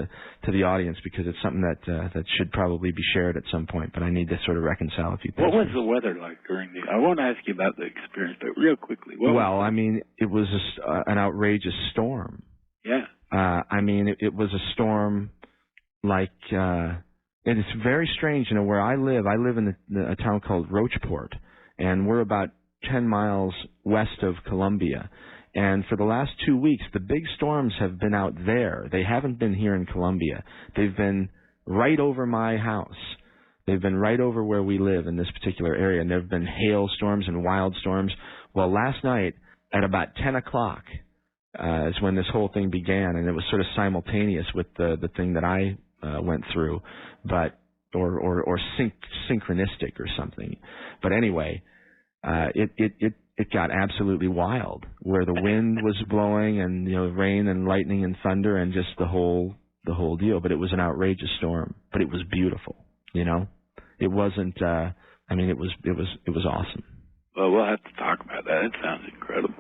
the audience, because it's something that should probably be shared at some point. But I need to sort of reconcile a few things. What was the weather like during the? I won't ask you about the experience, but real quickly. I mean, it was an outrageous storm. Yeah. I mean, it was a storm like. And it's very strange, you know, where I live in a town called Rocheport, and we're about 10 miles west of Columbia. And for the last 2 weeks, the big storms have been out there. They haven't been here in Columbia. They've been right over my house. They've been right over where we live in this particular area, and there have been hailstorms and wild storms. Well, last night at about 10 o'clock is when this whole thing began, and it was sort of simultaneous with the thing that I went through, but or synchronistic or something. But anyway, it got absolutely wild, where the wind was blowing, and rain and lightning and thunder and just the whole deal. But it was an outrageous storm. But it was beautiful. It wasn't. I mean, it was awesome. Well, we'll have to talk about that. It sounds incredible.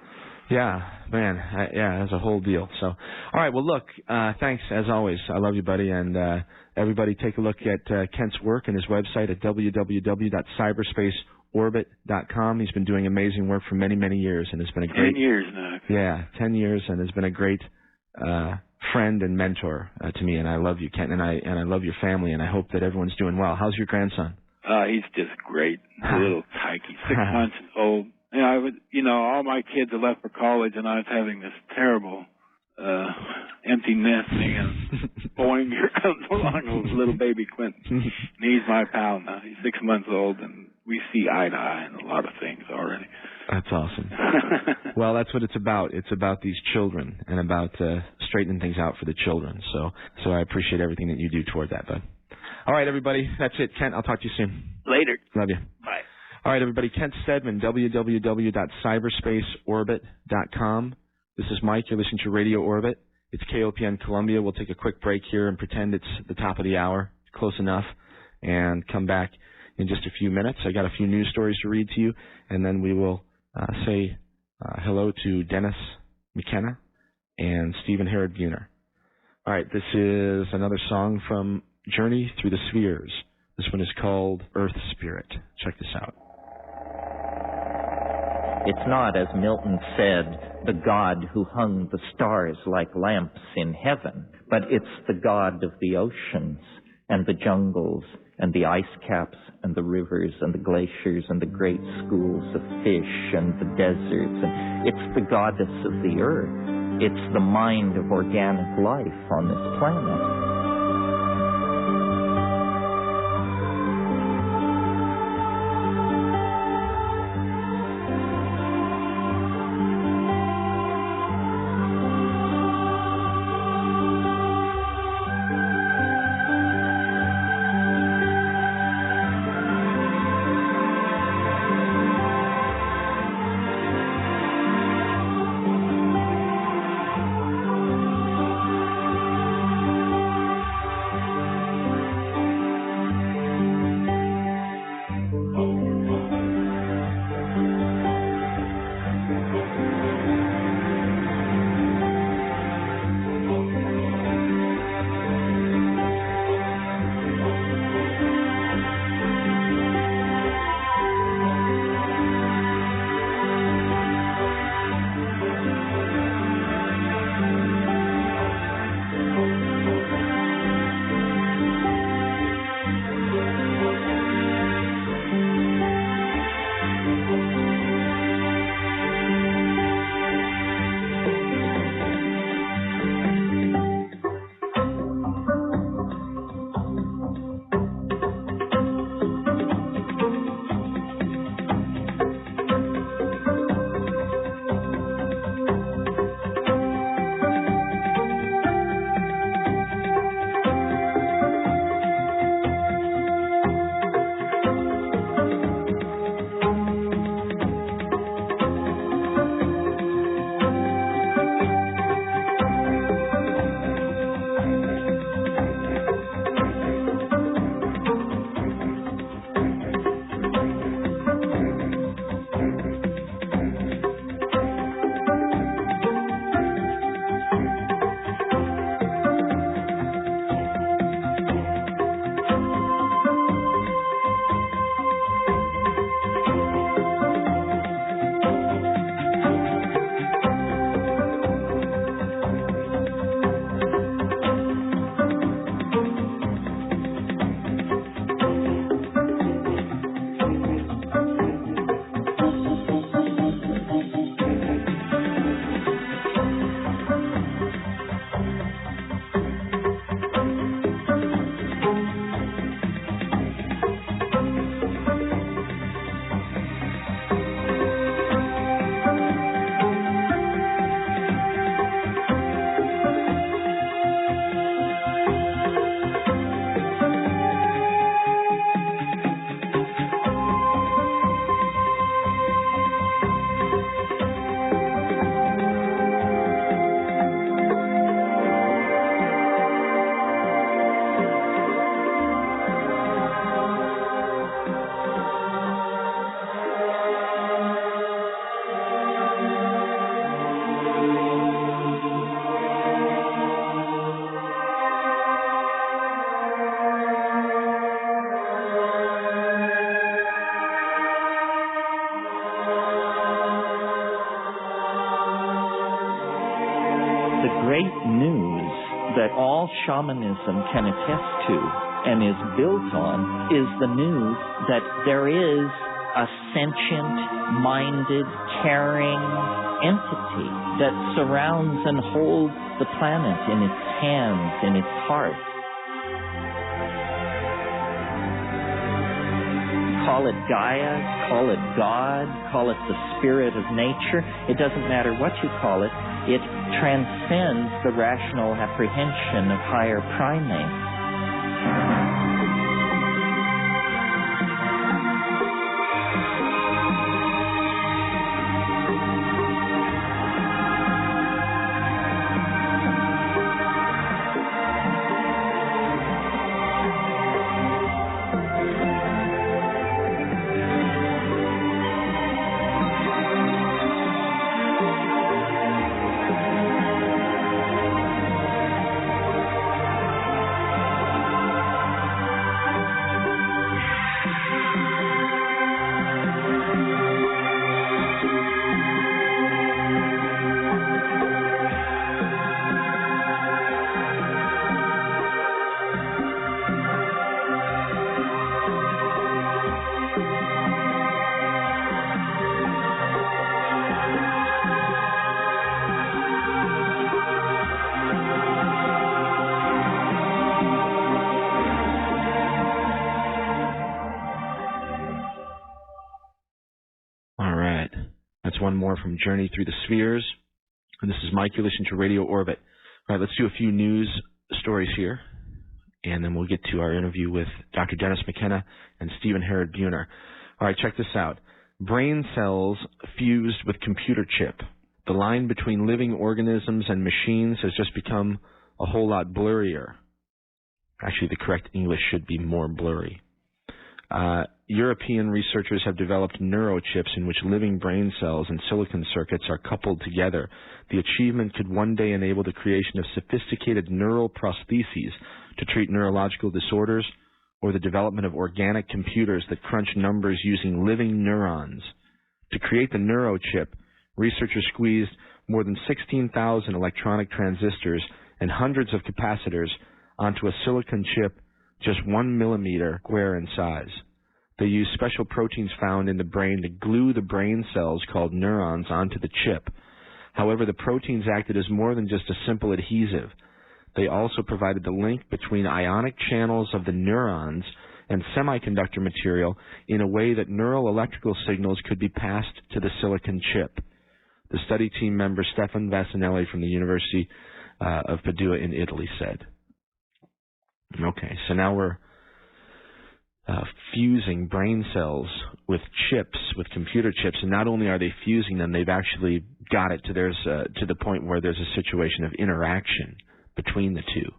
Yeah, man. It's a whole deal. So, all right. Well, look, thanks as always. I love you, buddy. And everybody take a look at Kent's work and his website at www.cyberspaceorbit.com. He's been doing amazing work for many, many years, and has been a great 10 years now. Yeah, 10 years, and has been a great friend and mentor to me. And I love you, Kent, and I love your family, and I hope that everyone's doing well. How's your grandson? He's just great. A little tykey, 6 months old. All my kids have left for college, and I was having this terrible empty nesting, and boing, here comes along little baby Quentin. And he's my pal now. He's 6 months old, and we see eye to eye in a lot of things already. That's awesome. Well, that's what it's about. It's about these children and about straightening things out for the children. So I appreciate everything that you do toward that, bud. All right, everybody. That's it. Kent, I'll talk to you soon. Later. Love you. Bye. All right, everybody. Kent Stedman, www.cyberspaceorbit.com. This is Mike. You're listening to Radio Orbit. It's KOPN Columbia. We'll take a quick break here and pretend it's the top of the hour, close enough, and come back in just a few minutes. I got a few news stories to read to you, and then we will say hello to Dennis McKenna and Stephen Herod-Buhner. All right, this is another song from Journey Through the Spheres This one is called Earth Spirit. Check this out. It's not, as Milton said, the God who hung the stars like lamps in heaven, but it's the God of the oceans and the jungles and the ice caps and the rivers and the glaciers and the great schools of fish and the deserts. And it's the goddess of the earth. It's the mind of organic life on this planet. great news that all shamanism can attest to and is built on is the news that there is a sentient, minded, caring entity that surrounds and holds the planet in its hands, in its heart. Call it Gaia, call it God, call it the spirit of nature. It doesn't matter what you call it. It transcends the rational apprehension of higher primates. one more from Journey Through the Spheres. And this is Mike. You're listening to Radio Orbit. All right, let's do a few news stories here, and then we'll get to our interview with Dr. Dennis McKenna and Stephen Herod Buhner. All right, check this out. Brain cells fused with computer chip. The line between living organisms and machines has just become a whole lot blurrier. Actually, the correct English should be more blurry. European researchers have developed neurochips in which living brain cells and silicon circuits are coupled together. The achievement could one day enable the creation of sophisticated neural prostheses to treat neurological disorders, or the development of organic computers that crunch numbers using living neurons. To create the neurochip, researchers squeezed more than 16,000 electronic transistors and hundreds of capacitors onto a silicon chip just 1 millimeter square in size. They used special proteins found in the brain to glue the brain cells called neurons onto the chip. However, the proteins acted as more than just a simple adhesive. They also provided the link between ionic channels of the neurons and semiconductor material in a way that neural electrical signals could be passed to the silicon chip. The study team member Stefan Vassanelli from the University of Padua in Italy said. Okay, so now we're fusing brain cells with chips, with computer chips, and not only are they fusing them, they've actually got it to the point where there's a situation of interaction between the two.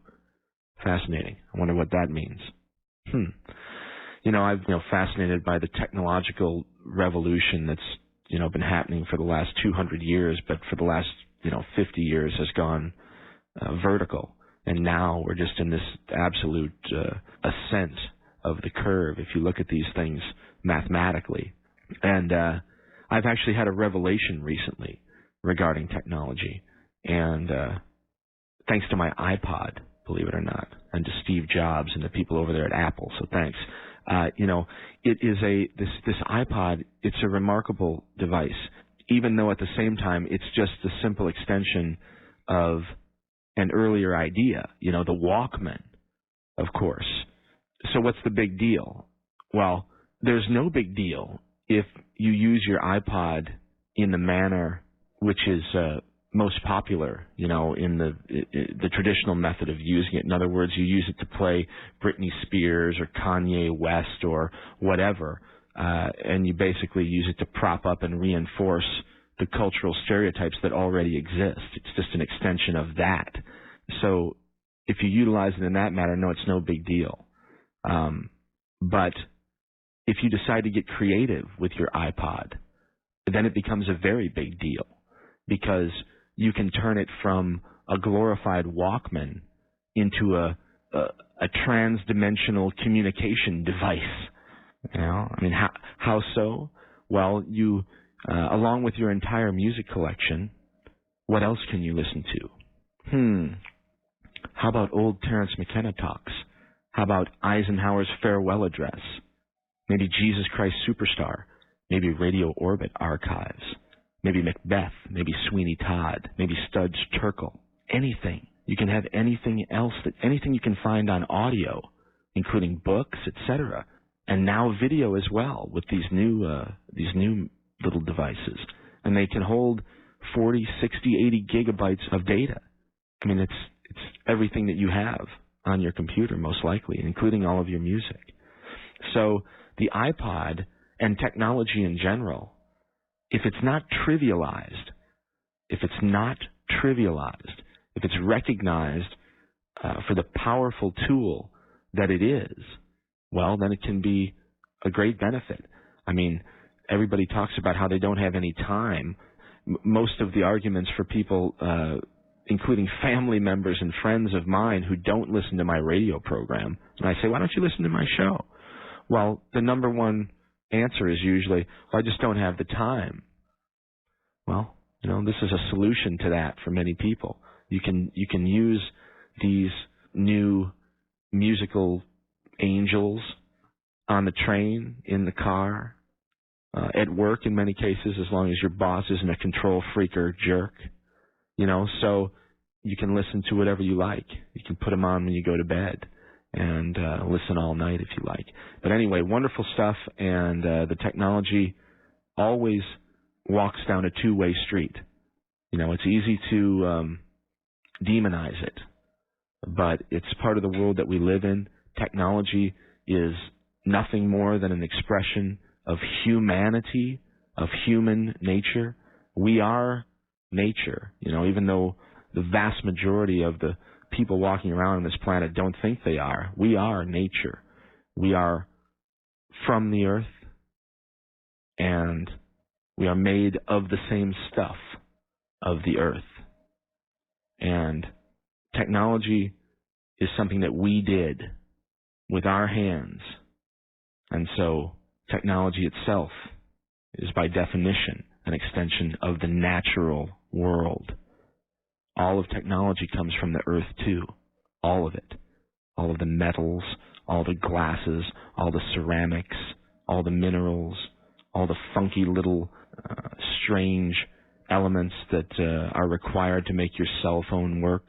Fascinating. I wonder what that means. I've fascinated by the technological revolution that's been happening for the last 200 years, but for the last 50 years has gone vertical. And now we're just in this absolute ascent of the curve, if you look at these things mathematically. And I've actually had a revelation recently regarding technology. And thanks to my iPod, believe it or not, and to Steve Jobs and the people over there at Apple, so thanks. It is this iPod, it's a remarkable device, even though at the same time it's just a simple extension of an earlier idea, the Walkman, of course. So what's the big deal? Well, there's no big deal if you use your iPod in the manner which is most popular, in the traditional method of using it. In other words, you use it to play Britney Spears or Kanye West or whatever, and you basically use it to prop up and reinforce the cultural stereotypes that already exist. It's just an extension of that. So if you utilize it in that manner, no, it's no big deal. But if you decide to get creative with your iPod, then it becomes a very big deal, because you can turn it from a glorified Walkman into a trans-dimensional communication device. How so? Well, you, along with your entire music collection, what else can you listen to? How about old Terence McKenna talks? How about Eisenhower's farewell address? Maybe Jesus Christ Superstar? Maybe Radio Orbit archives? Maybe Macbeth? Maybe Sweeney Todd? Maybe Studs Terkel? Anything. You can have anything else, anything you can find on audio, including books, etc. And now video as well with these new little devices. And they can hold 40, 60, 80 gigabytes of data. It's everything that you have on your computer, most likely, including all of your music. So the iPod and technology in general, if it's not trivialized, if it's recognized for the powerful tool that it is, well, then it can be a great benefit. Everybody talks about how they don't have any time. Most of the arguments for people, including family members and friends of mine who don't listen to my radio program, and I say, why don't you listen to my show? Well, the number one answer is usually, well, I just don't have the time. Well, this is a solution to that for many people. You can use these new musical angels on the train, in the car, at work in many cases, as long as your boss isn't a control freak or jerk. So you can listen to whatever you like. You can put them on when you go to bed and listen all night if you like. But anyway, wonderful stuff, and the technology always walks down a two-way street. You know, it's easy to demonize it, but it's part of the world that we live in. Technology is nothing more than an expression of humanity, of human nature. We are nature, you know, even though the vast majority of the people walking around on this planet don't think they are. We are nature. We are from the earth, and we are made of the same stuff of the earth. And technology is something that we did with our hands. And so technology itself is by definition an extension of the natural world. All of technology comes from the earth too. All of it. All of the metals, all the glasses, all the ceramics, all the minerals, all the funky little strange elements that are required to make your cell phone work.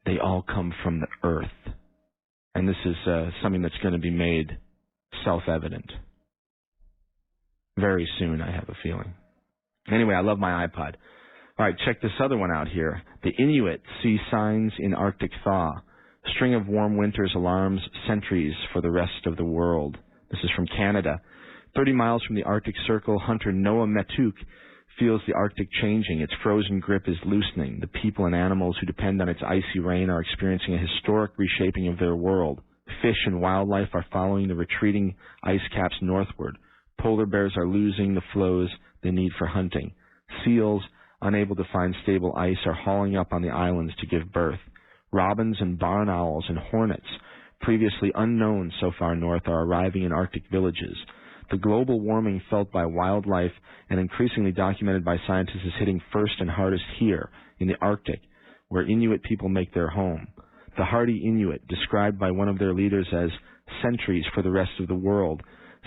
They all come from the earth. And this is something that's going to be made self-evident very soon, I have a feeling. Anyway, I love my iPod. All right, check this other one out here. The Inuit see signs in Arctic thaw. String of warm winters alarms sentries for the rest of the world. This is from Canada. 30 miles from the Arctic Circle, hunter Noah Metuk feels the Arctic changing. Its frozen grip is loosening. The people and animals who depend on its icy rain are experiencing a historic reshaping of their world. Fish and wildlife are following the retreating ice caps northward. Polar bears are losing the flows they need for hunting. Seals, unable to find stable ice, are hauling up on the islands to give birth. Robins and barn owls and hornets, previously unknown so far north, are arriving in Arctic villages. The global warming felt by wildlife and increasingly documented by scientists is hitting first and hardest here, in the Arctic, where Inuit people make their home. The hardy Inuit, described by one of their leaders as sentries for the rest of the world,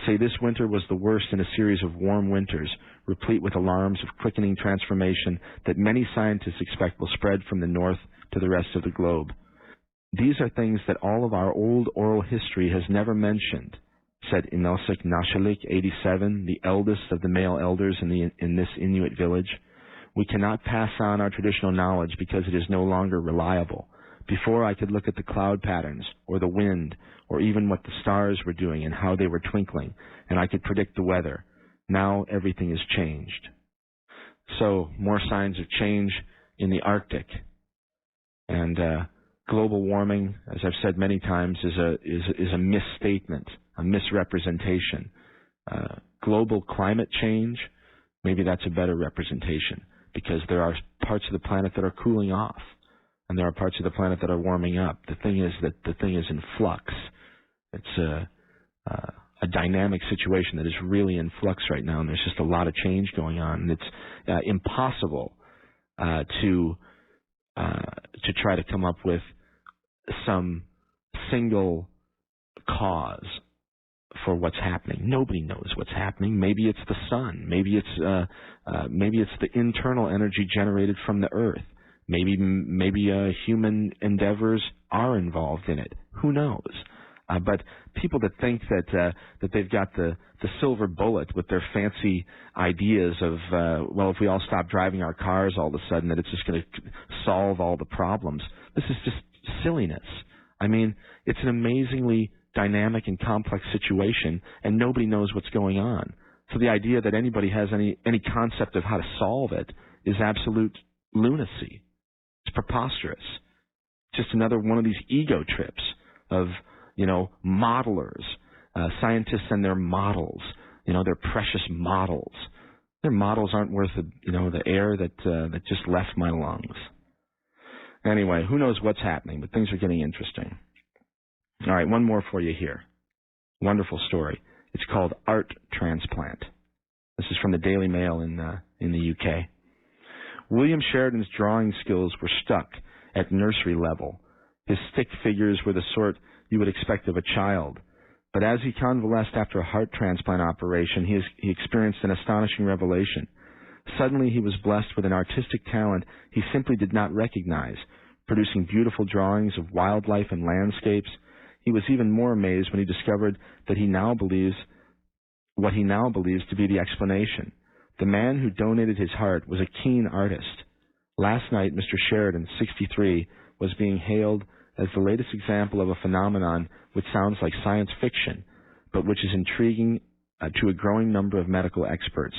say this winter was the worst in a series of warm winters, replete with alarms of quickening transformation that many scientists expect will spread from the north to the rest of the globe. These are things that all of our old oral history has never mentioned, said Inelsik Nashelik, 87, the eldest of the male elders in this Inuit village. We cannot pass on our traditional knowledge because it is no longer reliable. Before, I could look at the cloud patterns, or the wind, or even what the stars were doing and how they were twinkling, and I could predict the weather. Now everything has changed. So, more signs of change in the Arctic. And global warming, as I've said many times, is a misstatement, a misrepresentation. Global climate change, maybe that's a better representation, because there are parts of the planet that are cooling off, and there are parts of the planet that are warming up. The thing is that the thing is in flux. It's a dynamic situation that is really in flux right now, and there's just a lot of change going on. And it's impossible to try to come up with some single cause for what's happening. Nobody knows what's happening. Maybe it's the sun. Maybe it's the internal energy generated from the earth. Maybe human endeavors are involved in it. Who knows? But people that think that they've got the silver bullet with their fancy ideas of if we all stop driving our cars all of a sudden that it's just going to solve all the problems. This is just silliness. I mean, it's an amazingly dynamic and complex situation, and nobody knows what's going on. So the idea that anybody has any concept of how to solve it is absolute lunacy. It's preposterous. Just another one of these ego trips of, modelers, scientists and their models, their precious models. Their models aren't worth the air that just left my lungs. Anyway, who knows what's happening, but things are getting interesting. All right, one more for you here. Wonderful story. It's called Art Transplant. This is from the Daily Mail in the UK. William Sheridan's drawing skills were stuck at nursery level. His stick figures were the sort you would expect of a child. But as he convalesced after a heart transplant operation, he experienced an astonishing revelation. Suddenly he was blessed with an artistic talent he simply did not recognize, producing beautiful drawings of wildlife and landscapes. He was even more amazed when he discovered that what he now believes to be the explanation. The man who donated his heart was a keen artist. Last night, Mr. Sheridan, 63, was being hailed as the latest example of a phenomenon which sounds like science fiction, but which is intriguing to a growing number of medical experts.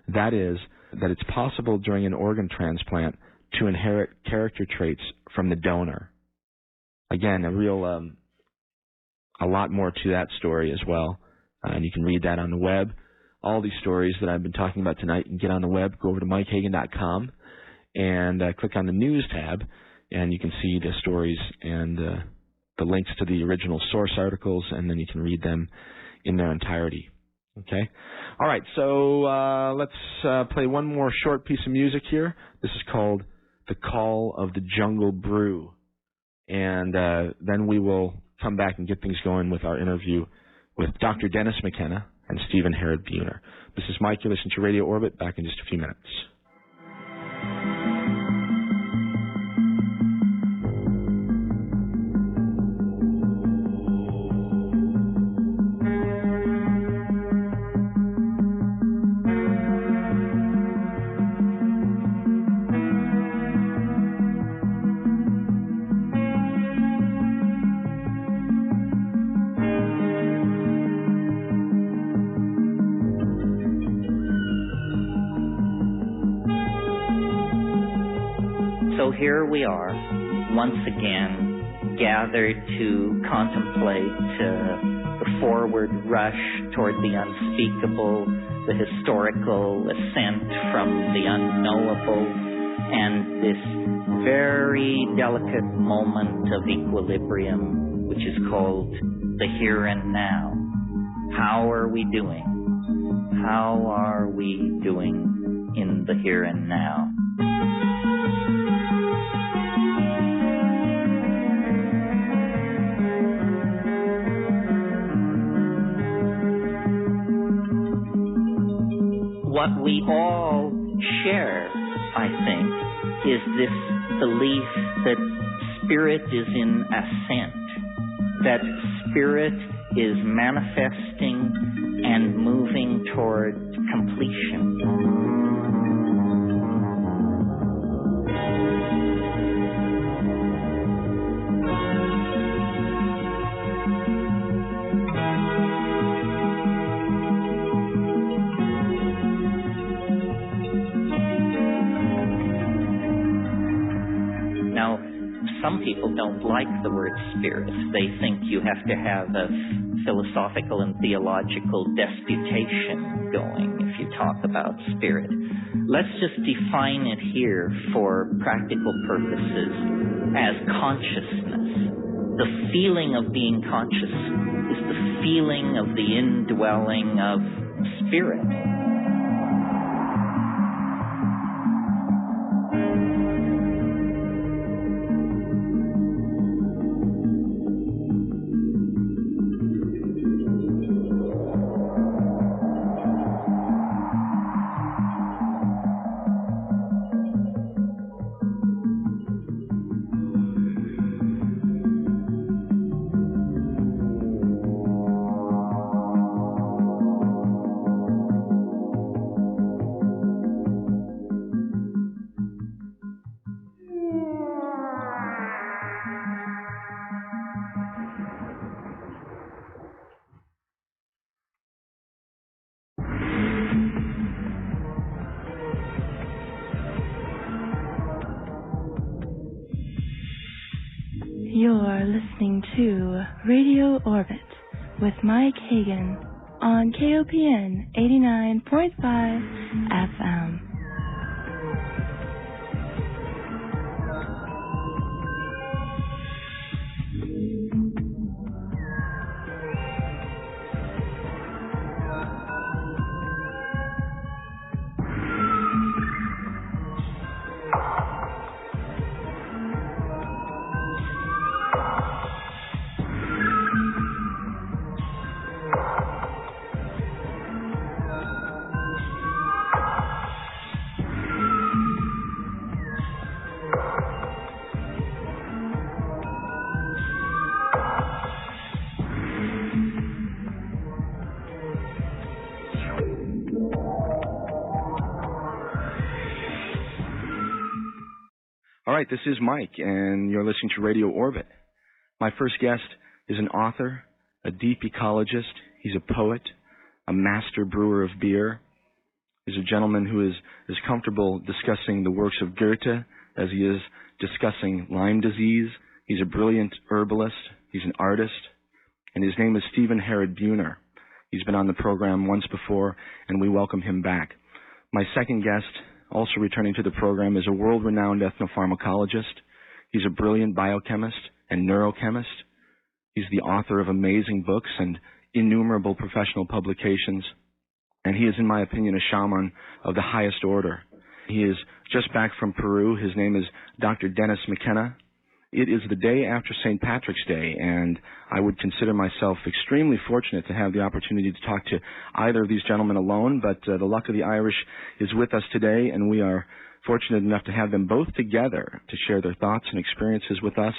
That is, that it's possible during an organ transplant to inherit character traits from the donor. Again, a lot more to that story as well, and you can read that on the web. All these stories that I've been talking about tonight, you can get on the web, go over to MikeHagan.com, and click on the News tab, and you can see the stories and the links to the original source articles, and then you can read them in their entirety. Okay? All right, so let's play one more short piece of music here. This is called The Call of the Jungle Brew. And then we will come back and get things going with our interview with Dr. Dennis McKenna and Stephen Herod Buhner. This is Mike. You're listening to Radio Orbit. Back in just a few minutes. Here we are, once again, gathered to contemplate the forward rush toward the unspeakable, the historical ascent from the unknowable, and this very delicate moment of equilibrium, which is called the here and now. How are we doing? How are we doing in the here and now? What we all share, I think, is this belief that spirit is in ascent, that spirit is manifesting and moving toward completion. Some people don't like the word spirit. They think you have to have a philosophical and theological disputation going if you talk about spirit. Let's just define it here for practical purposes as consciousness. The feeling of being conscious is the feeling of the indwelling of spirit. You're listening to Radio Orbit with Mike Hagan on KOPN 89.5 FM. All right, this is Mike, and you're listening to Radio Orbit. My first guest is an author, a deep ecologist. He's a poet, a master brewer of beer. He's a gentleman who is as comfortable discussing the works of Goethe as he is discussing Lyme disease. He's a brilliant herbalist. He's an artist. And his name is Stephen Herod Buhner. He's been on the program once before, and we welcome him back. My second guest, also returning to the program, is a world-renowned ethnopharmacologist. He's a brilliant biochemist and neurochemist. He's the author of amazing books and innumerable professional publications. And he is, in my opinion, a shaman of the highest order. He is just back from Peru. His name is Dr. Dennis McKenna. It is the day after St. Patrick's Day, and I would consider myself extremely fortunate to have the opportunity to talk to either of these gentlemen alone, but the luck of the Irish is with us today, and we are fortunate enough to have them both together to share their thoughts and experiences with us,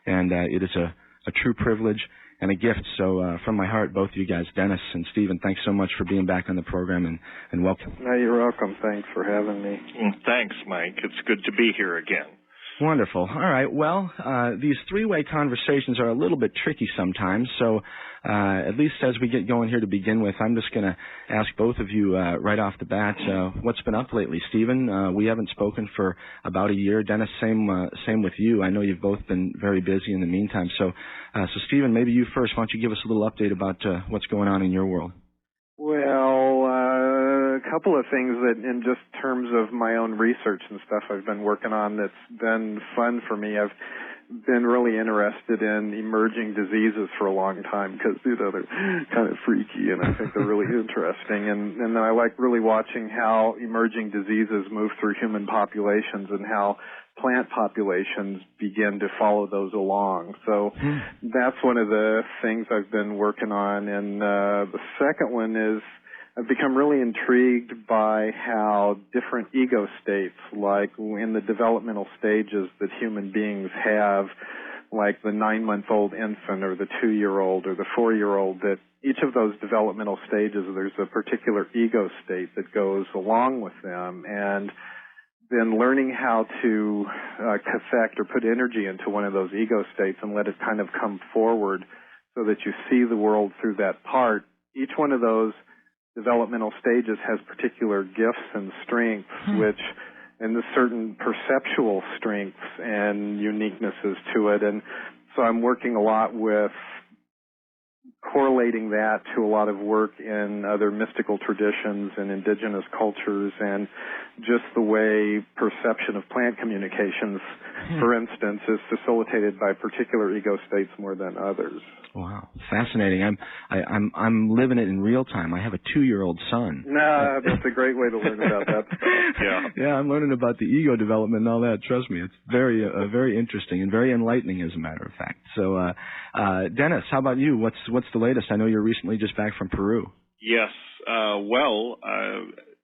and it is a true privilege and a gift. So from my heart, both of you guys, Dennis and Stephen, thanks so much for being back on the program, and welcome. No, you're welcome. Thanks for having me. Thanks, Mike. It's good to be here again. Wonderful. All right. Well, these three-way conversations are a little bit tricky sometimes, so at least as we get going here to begin with, I'm just going to ask both of you right off the bat, what's been up lately? Stephen, we haven't spoken for about a year. Dennis, same with you. I know you've both been very busy in the meantime. So Stephen, maybe you first. Why don't you give us a little update about what's going on in your world? Well, a couple of things that in just terms of my own research and stuff I've been working on that's been fun for me. I've been really interested in emerging diseases for a long time because, they're kind of freaky and I think they're really interesting. And I like really watching how emerging diseases move through human populations and how plant populations begin to follow those along. So that's one of the things I've been working on. And the second one is I've become really intrigued by how different ego states, like in the developmental stages that human beings have, like the 9-month-old infant or the 2-year-old or the 4-year-old, that each of those developmental stages, there's a particular ego state that goes along with them. And then learning how to cathect or put energy into one of those ego states and let it kind of come forward so that you see the world through that part. Each one of those developmental stages has particular gifts and strengths, and the certain perceptual strengths and uniquenesses to it. And so I'm working a lot with correlating that to a lot of work in other mystical traditions and indigenous cultures, and just the way perception of plant communications, for instance, is facilitated by particular ego states more than others. Wow, fascinating. I'm living it in real time. I have a 2-year-old son. No, that's a great way to learn about that. Yeah, I'm learning about the ego development and all that. Trust me, it's very interesting and very enlightening, as a matter of fact. So, Dennis, how about you? What's the latest? I know you're recently just back from Peru. Yes.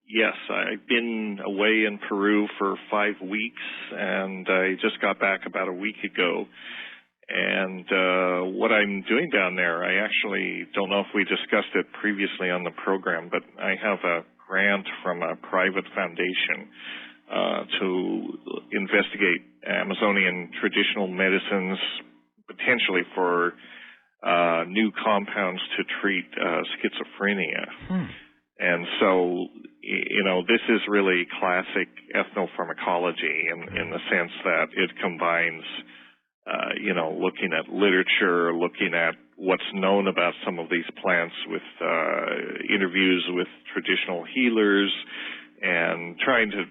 Yes, I've been away in Peru for 5 weeks, and I just got back about a week ago. And what I'm doing down there, I actually don't know if we discussed it previously on the program, but I have a grant from a private foundation to investigate Amazonian traditional medicines, potentially for new compounds to treat schizophrenia. And so, this is really classic ethnopharmacology in the sense that it combines looking at literature, looking at what's known about some of these plants with interviews with traditional healers, and trying to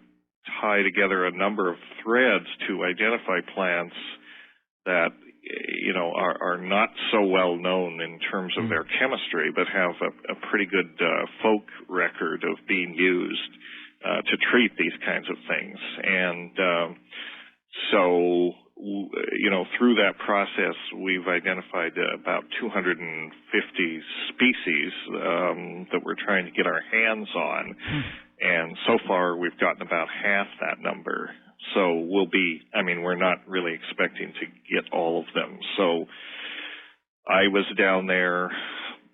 tie together a number of threads to identify plants that are not so well known in terms of their chemistry, but have a pretty good folk record of being used to treat these kinds of things. And so through that process, we've identified about 250 species that we're trying to get our hands on. And so far, we've gotten about half that number. So we're not really expecting to get all of them. So I was down there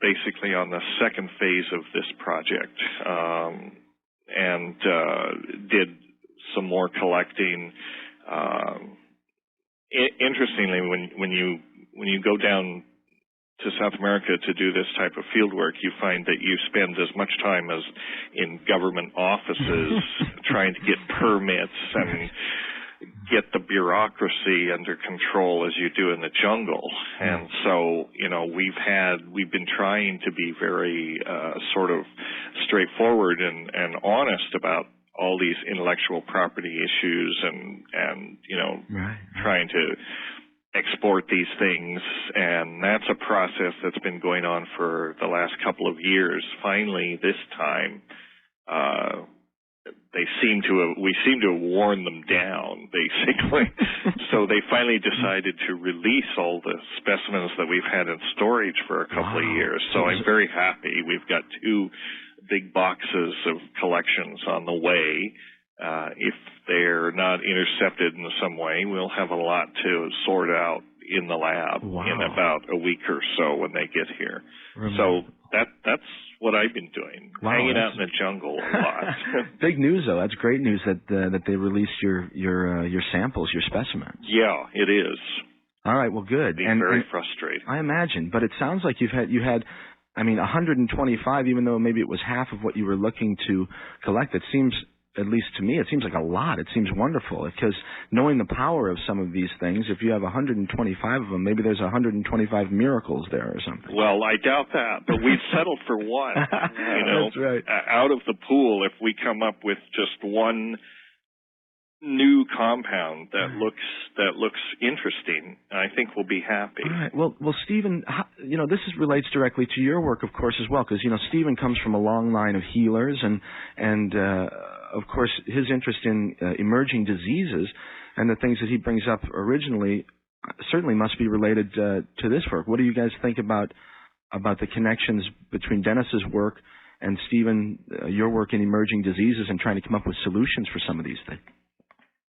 basically on the second phase of this project, and did some more collecting, Interestingly, when you go down to South America to do this type of field work, you find that you spend as much time as in government offices trying to get permits and get the bureaucracy under control as you do in the jungle. And so, we've been trying to be very sort of straightforward and honest about all these intellectual property issues and trying to export these things, and that's a process that's been going on for the last couple of years. Finally, this time, we seem to have worn them down, basically. So they finally decided to release all the specimens that we've had in storage for a couple of years. So I'm very happy. We've got 2 big boxes of collections on the way. If they're not intercepted in some way, we'll have a lot to sort out in the lab in about a week or so when they get here. So that's what I've been doing, hanging out in the jungle a lot. Big news, though. That's great news that they released your samples, your specimens. Yeah, it is. All right, well, good. And very frustrating. I imagine, but it sounds like you had. 125, even though maybe it was half of what you were looking to collect. It seems, at least to me, it seems like a lot. It seems wonderful because knowing the power of some of these things, if you have 125 of them, maybe there's 125 miracles there or something. Well, I doubt that, but we've settled for one. That's right. Out of the pool, if we come up with just one new compound that looks interesting, I think we'll be happy. All right. Well, Stephen, this relates directly to your work, of course, as well, because Stephen comes from a long line of healers, and of course, his interest in emerging diseases and the things that he brings up originally certainly must be related to this work. What do you guys think about the connections between Dennis's work and Stephen, your work in emerging diseases and trying to come up with solutions for some of these things?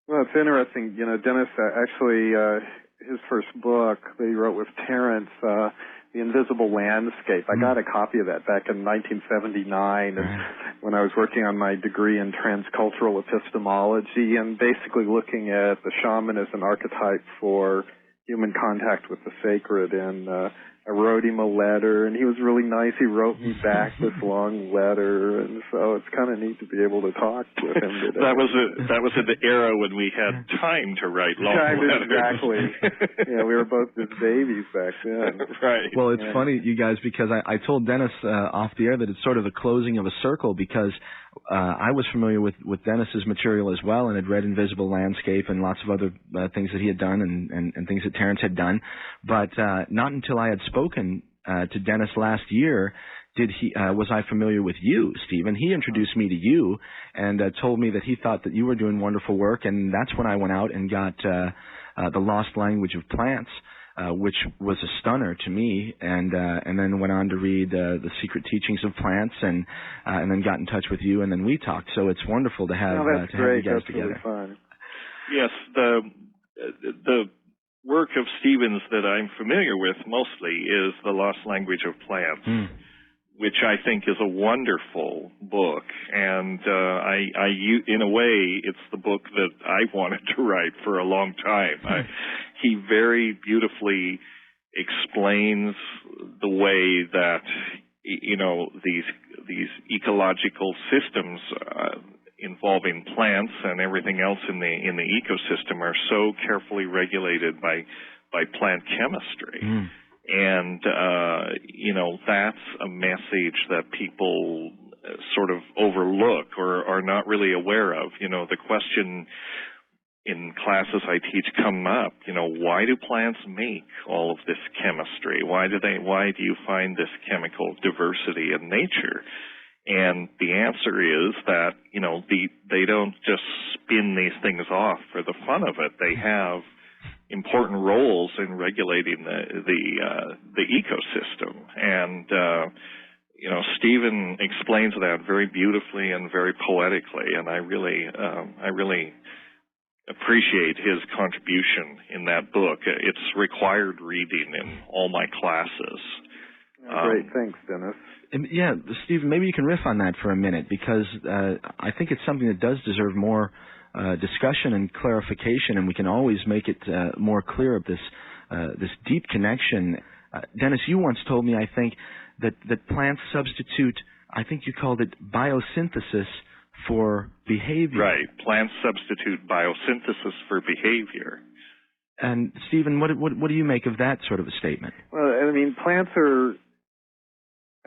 Well, it's interesting. Dennis actually, his first book that he wrote with Terrence, The Invisible Landscape. I got a copy of that back in 1979 and when I was working on my degree in transcultural epistemology and basically looking at the shaman as an archetype for human contact with the sacred. And I wrote him a letter, and he was really nice. He wrote me back this long letter, and so it's kind of neat to be able to talk with him today. That was in the era when we had time to write long letters. Exactly. Yeah, we were both just babies back then. Right. Well, it's funny, you guys, because I told Dennis off the air that it's sort of the closing of a circle because I was familiar with Dennis's material as well and had read Invisible Landscape and lots of other things that he had done and things that Terrence had done. But not until I had spoken to Dennis last year was I familiar with you, Stephen. He introduced me to you and told me that he thought that you were doing wonderful work, and that's when I went out and got The Lost Language of Plants, which was a stunner to me, and then went on to read The Secret Teachings of Plants, and then got in touch with you, and then we talked. So it's wonderful to have have you guys together. Really fun. Yes, the work of Stephen's that I'm familiar with mostly is The Lost Language of Plants, which I think is a wonderful book, and in a way, it's the book that I wanted to write for a long time. He very beautifully explains the way that these ecological systems involving plants and everything else in the ecosystem are so carefully regulated by plant chemistry. And, that's a message that people sort of overlook or are not really aware of. The question in classes I teach come up, why do plants make all of this chemistry? Why do you find this chemical diversity in nature? And the answer is that, they don't just spin these things off for the fun of it. They have important roles in regulating the ecosystem, and Stephen explains that very beautifully and very poetically, and I really appreciate his contribution in that book. It's required reading in all my classes. Great, thanks, Dennis. Yeah, Stephen, maybe you can riff on that for a minute because I think it's something that does deserve more discussion and clarification, and we can always make it more clear of this deep connection. Dennis, you once told me, I think, that plants substitute, I think you called it biosynthesis for behavior. Right. Plants substitute biosynthesis for behavior. And Stephen, what do you make of that sort of a statement? Well, I mean, plants are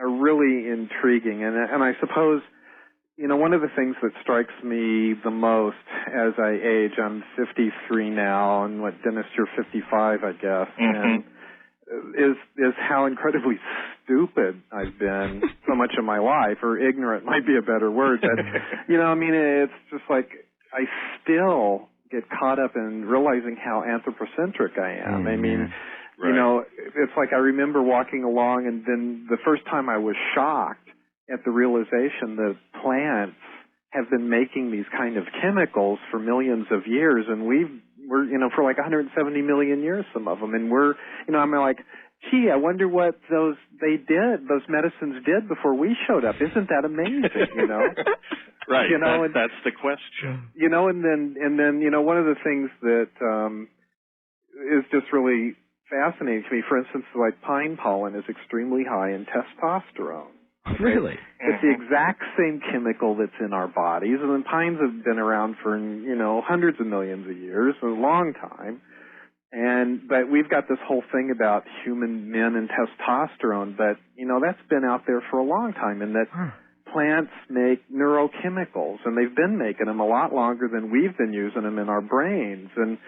really intriguing, and I suppose, you know, one of the things that strikes me the most as I age, I'm 53 now, and Dennis, you're 55, I guess, and is how incredibly stupid I've been so much of my life, or ignorant might be a better word. But, you know, I mean, it's just like I still get caught up in realizing how anthropocentric I am. I mean, you know, it's like I remember walking along, and then the first time I was shocked at the realization that plants have been making these kind of chemicals for millions of years, and we're, you know, for like 170 million years, some of them, and we're, you know, I'm like, gee, I wonder what those medicines did before we showed up. Isn't that amazing, you know? Right, you know, that's the question. You know, and then, you know, one of the things that is just really fascinating to me, for instance, like pine pollen is extremely high in testosterone. Okay? Really? It's the exact same chemical that's in our bodies, and then pines have been around for, you know, hundreds of millions of years, a long time. But we've got this whole thing about human men and testosterone, but, you know, that's been out there for a long time, and that plants make neurochemicals, and they've been making them a lot longer than we've been using them in our brains. And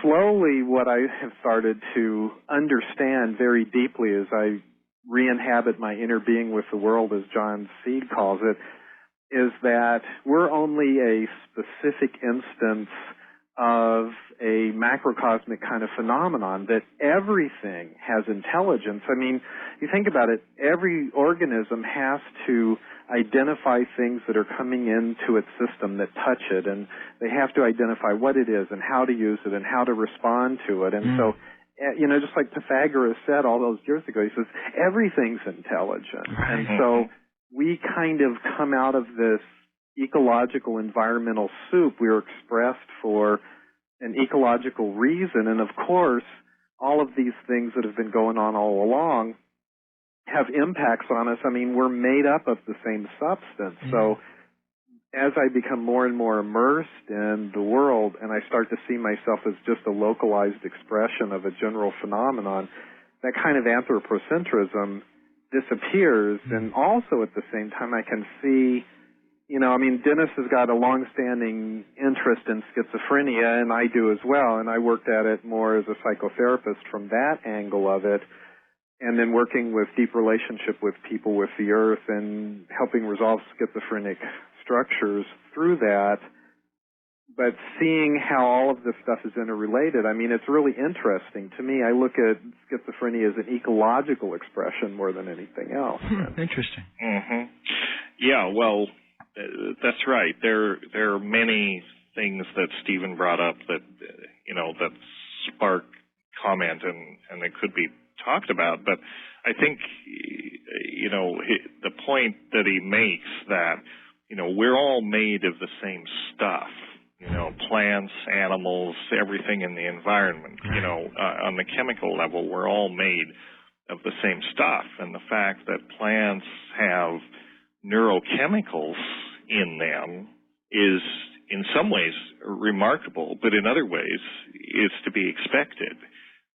slowly what I have started to understand very deeply as I re-inhabit my inner being with the world, as John Seed calls it, is that we're only a specific instance of a macrocosmic kind of phenomenon, that everything has intelligence. I mean, you think about it, every organism has to identify things that are coming into its system that touch it, and they have to identify what it is and how to use it and how to respond to it. And so, you know, just like Pythagoras said all those years ago, he says, everything's intelligent. And so we kind of come out of this ecological environmental soup. We were expressed for an ecological reason, and of course, all of these things that have been going on all along have impacts on us. I mean, we're made up of the same substance. So as I become more and more immersed in the world, and I start to see myself as just a localized expression of a general phenomenon, that kind of anthropocentrism disappears. And also at the same time, I can see, you know, I mean, Dennis has got a long-standing interest in schizophrenia, and I do as well, and I worked at it more as a psychotherapist from that angle of it, and then working with deep relationship with people with the earth and helping resolve schizophrenic structures through that. But seeing how all of this stuff is interrelated, I mean, it's really interesting to me. I look at schizophrenia as an ecological expression more than anything else. Interesting. Yeah, well, that's right. There are many things that Stephen brought up that, you know, that spark comment and it could be talked about. But I think, you know, the point that he makes that, you know, we're all made of the same stuff. You know, plants, animals, everything in the environment. You know, on the chemical level, we're all made of the same stuff. And the fact that plants have neurochemicals in them is in some ways remarkable, but in other ways is to be expected.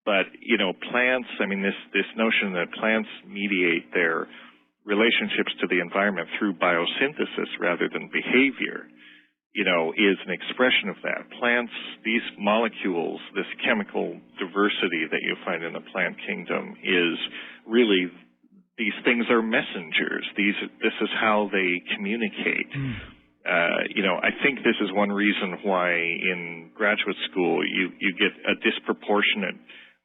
But, you know, plants, I mean, this notion that plants mediate their relationships to the environment through biosynthesis rather than behavior, you know, is an expression of that. Plants, these molecules, this chemical diversity that you find in the plant kingdom is really, these things are messengers. This is how they communicate. You know, I think this is one reason why in graduate school you get a disproportionate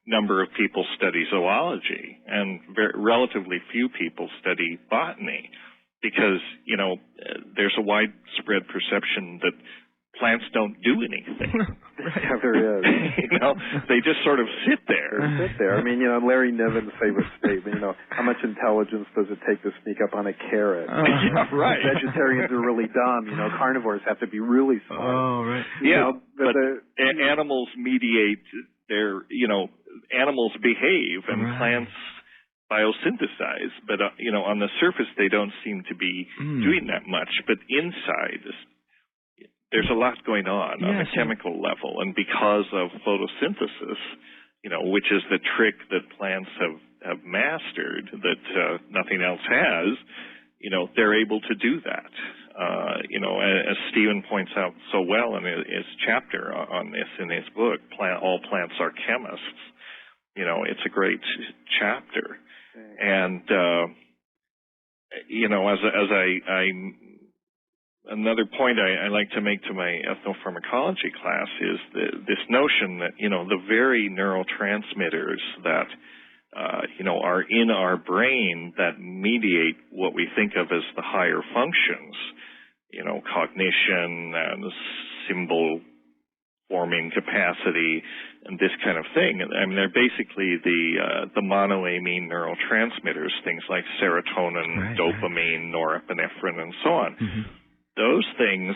number of people study zoology and relatively few people study botany, because, you know, there's a widespread perception that plants don't do anything. Yeah, there is. They just sort of sit there. I mean, Larry Niven's favorite statement, how much intelligence does it take to sneak up on a carrot? Yeah, right. Vegetarians are really dumb. Carnivores have to be really smart. Oh, right. Yeah, but animals mediate their, animals behave and plants biosynthesize, but, on the surface they don't seem to be doing that much. But inside, there's a lot going on a chemical level, and because of photosynthesis, which is the trick that plants have mastered that nothing else has, they're able to do that. As Stephen points out so well in his chapter on this in his book, All Plants Are Chemists. It's a great chapter, and another point I like to make to my ethnopharmacology class is this notion that, the very neurotransmitters that, are in our brain that mediate what we think of as the higher functions, cognition and symbol forming capacity and this kind of thing. I mean, they're basically the monoamine neurotransmitters, things like serotonin, dopamine, norepinephrine, and so on. Mm-hmm. Those things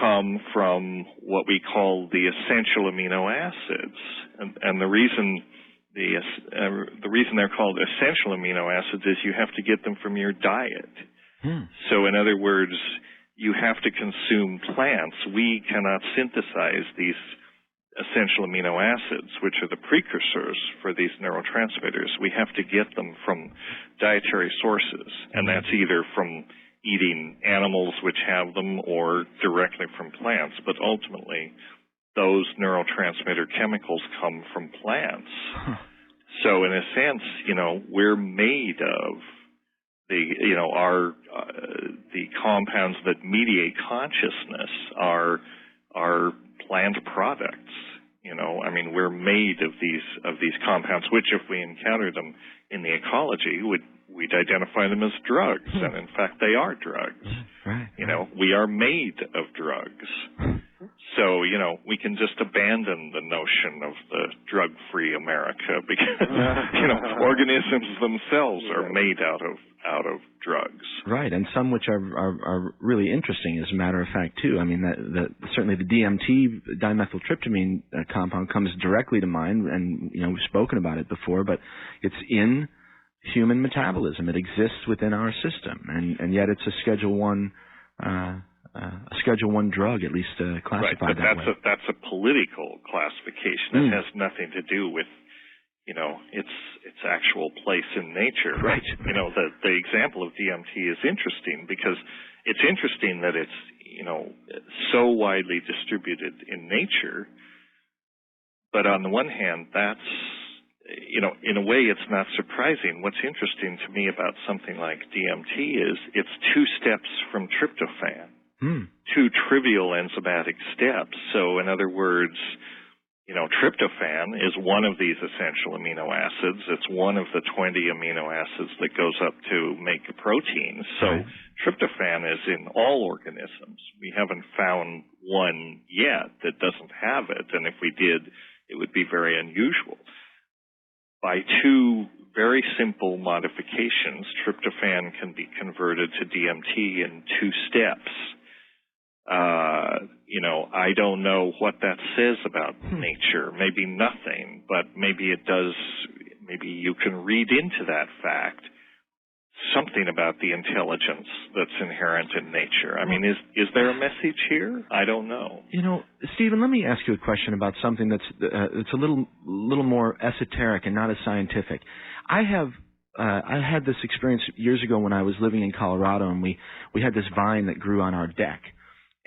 come from what we call the essential amino acids, and the reason they're called essential amino acids is you have to get them from your diet. So, in other words, you have to consume plants. We cannot synthesize these essential amino acids, which are the precursors for these neurotransmitters. We have to get them from dietary sources, and that's either from eating animals which have them or directly from plants. But ultimately, those neurotransmitter chemicals come from plants. So in a sense, we're made of the compounds that mediate consciousness are plant products. I mean, we're made of these compounds, which if we encounter them in the ecology, we'd identify them as drugs, and in fact, they are drugs. Right. We are made of drugs. So, we can just abandon the notion of the drug-free America because, organisms themselves are made out of drugs. Right, and some which are really interesting, as a matter of fact, too. I mean, certainly the DMT, dimethyltryptamine compound, comes directly to mind, and, we've spoken about it before, but it's in human metabolism. It exists within our system, and yet it's a Schedule I drug, at least classified that way. That's a political classification. It has nothing to do with, its actual place in nature. Right. The example of DMT is interesting because it's interesting that it's, so widely distributed in nature, but on the one hand, that's, in a way, it's not surprising. What's interesting to me about something like DMT is it's 2 steps from tryptophan, 2 trivial enzymatic steps. So, in other words, tryptophan is one of these essential amino acids. It's one of the 20 amino acids that goes up to make a protein. So, tryptophan is in all organisms. We haven't found one yet that doesn't have it, and if we did, it would be very unusual. By 2 very simple modifications, tryptophan can be converted to DMT in 2 steps. I don't know what that says about nature. Maybe nothing, but maybe it does. Maybe you can read into that fact something about the intelligence that's inherent in nature. I mean, is there a message here? I don't know. Stephen, let me ask you a question about something that's a little more esoteric and not as scientific. I had this experience years ago when I was living in Colorado, and we had this vine that grew on our deck,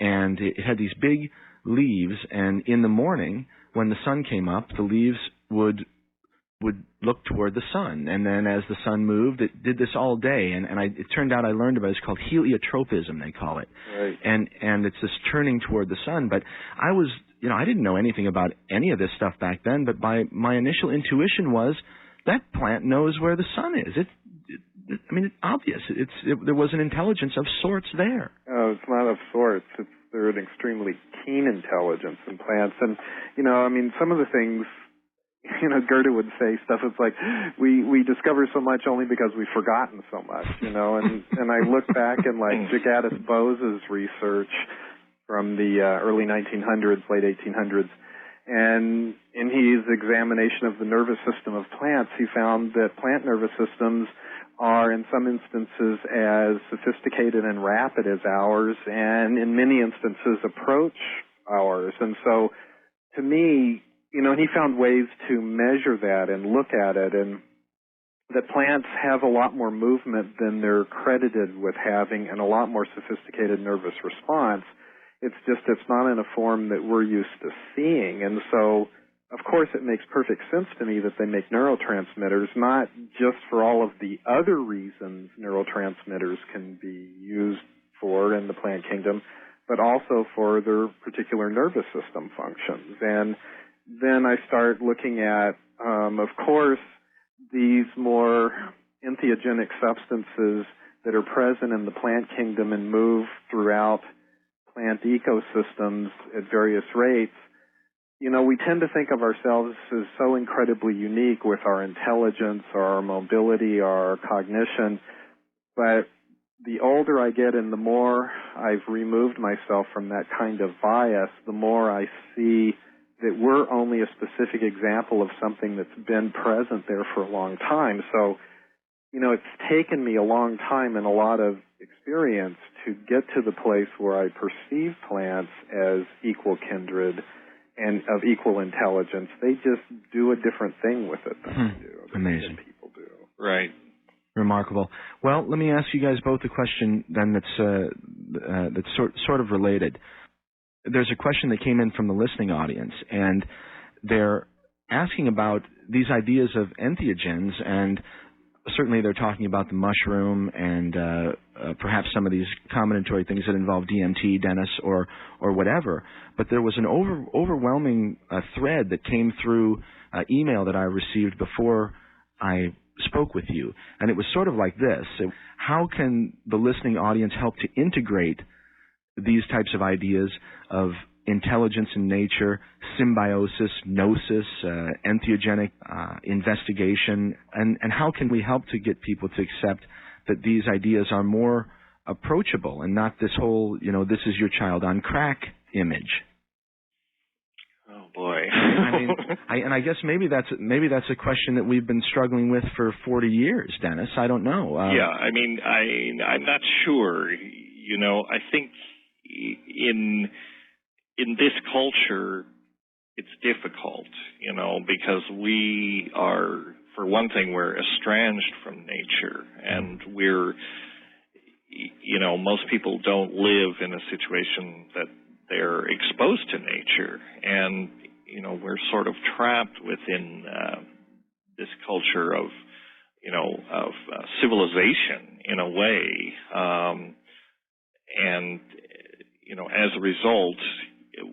and it had these big leaves, and in the morning when the sun came up, the leaves would look toward the sun, and then as the sun moved, it did this all day, and it turned out I learned about it. It's called heliotropism, they call it, right. And it's this turning toward the sun. But I didn't know anything about any of this stuff back then, but my initial intuition was that plant knows where the sun is. It's obvious. There was an intelligence of sorts there. Oh, it's not of sorts. They're an extremely keen intelligence in plants. And, you know, I mean, some of the things, you know, Goethe would say stuff. It's like we discover so much only because we've forgotten so much, you know. And I look back in like Jagatis Bose's research from the early 1900s, late 1800s, and in his examination of the nervous system of plants, he found that plant nervous systems are in some instances as sophisticated and rapid as ours, and in many instances approach ours. And so, to me, you know, he found ways to measure that and look at it, and that plants have a lot more movement than they're credited with having, and a lot more sophisticated nervous response. It's just it's not in a form that we're used to seeing. And so, of course, it makes perfect sense to me that they make neurotransmitters, not just for all of the other reasons neurotransmitters can be used for in the plant kingdom, but also for their particular nervous system functions. And then I start looking at, of course, these more entheogenic substances that are present in the plant kingdom and move throughout plant ecosystems at various rates. You know, we tend to think of ourselves as so incredibly unique with our intelligence, our mobility, our cognition, but the older I get and the more I've removed myself from that kind of bias, the more I see that we're only a specific example of something that's been present there for a long time. So, you know, it's taken me a long time and a lot of experience to get to the place where I perceive plants as equal kindred and of equal intelligence. They just do a different thing with it than we do. Amazing. Than people do. Right. Remarkable. Well, let me ask you guys both a question then that's sort of related. There's a question that came in from the listening audience, and they're asking about these ideas of entheogens, and certainly they're talking about the mushroom and perhaps some of these combinatory things that involve DMT, Dennis, or whatever. But there was an overwhelming thread that came through email that I received before I spoke with you, and it was sort of like this. How can the listening audience help to integrate these types of ideas of intelligence in nature, symbiosis, gnosis, entheogenic investigation, and how can we help to get people to accept that these ideas are more approachable and not this whole, you know, this is your child on crack image? Oh boy. I mean, I guess maybe that's a question that we've been struggling with for 40 years, Dennis. I don't know. Yeah, I mean, I'm not sure. You know, I think in this culture, it's difficult, you know, because we are, for one thing, we're estranged from nature, and we're, you know, most people don't live in a situation that they're exposed to nature, and, you know, we're sort of trapped within this culture of, you know, of civilization in a way, and, you know, as a result,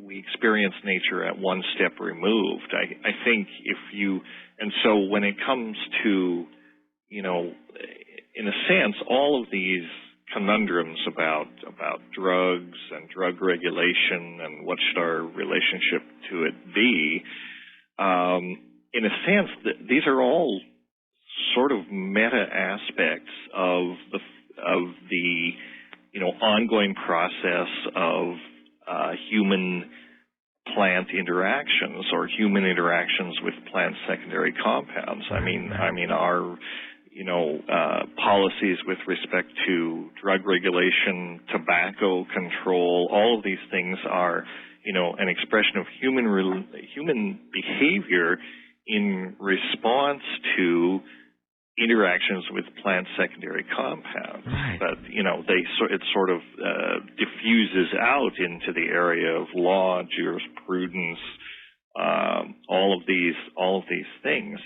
we experience nature at one step removed. I think and so when it comes to, you know, in a sense, all of these conundrums about drugs and drug regulation and what should our relationship to it be, in a sense, these are all sort of meta aspects of the you know, ongoing process of human-plant interactions or human interactions with plant secondary compounds. I mean, our, you know, policies with respect to drug regulation, tobacco control, all of these things are, you know, an expression of human behavior in response to interactions with plant secondary compounds. Right. But, you know, it sort of diffuses out into the area of law, jurisprudence, all of these things.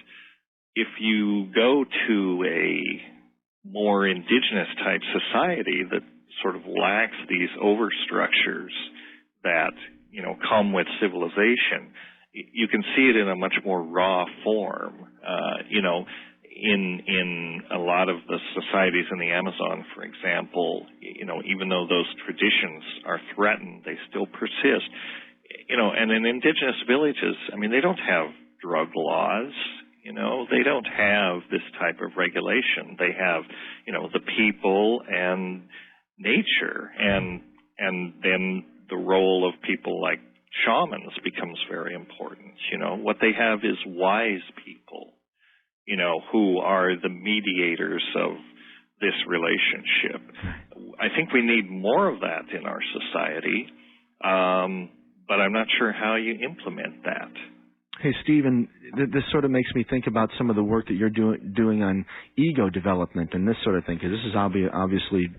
If you go to a more indigenous type society that sort of lacks these overstructures that, you know, come with civilization, you can see it in a much more raw form. You know, in a lot of the societies in the Amazon, for example, even though those traditions are threatened, they still persist. And in indigenous villages, they don't have drug laws. They don't have this type of regulation. They have, the people and nature, and then the role of people like shamans becomes very important. What they have is wise people, who are the mediators of this relationship. I think we need more of that in our society, but I'm not sure how you implement that. Hey, Stephen, this sort of makes me think about some of the work that you're doing on ego development and this sort of thing, because this is obviously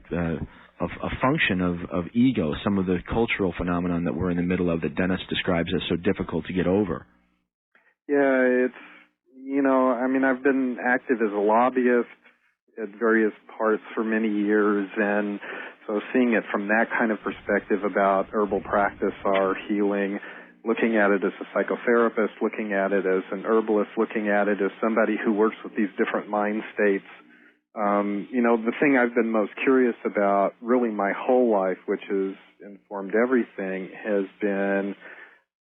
a function of ego, some of the cultural phenomenon that we're in the middle of that Dennis describes as so difficult to get over. Yeah, it's, I've been active as a lobbyist at various parts for many years, and so seeing it from that kind of perspective about herbal practice, our healing, looking at it as a psychotherapist, looking at it as an herbalist, looking at it as somebody who works with these different mind states. The thing I've been most curious about really my whole life, which has informed everything, has been,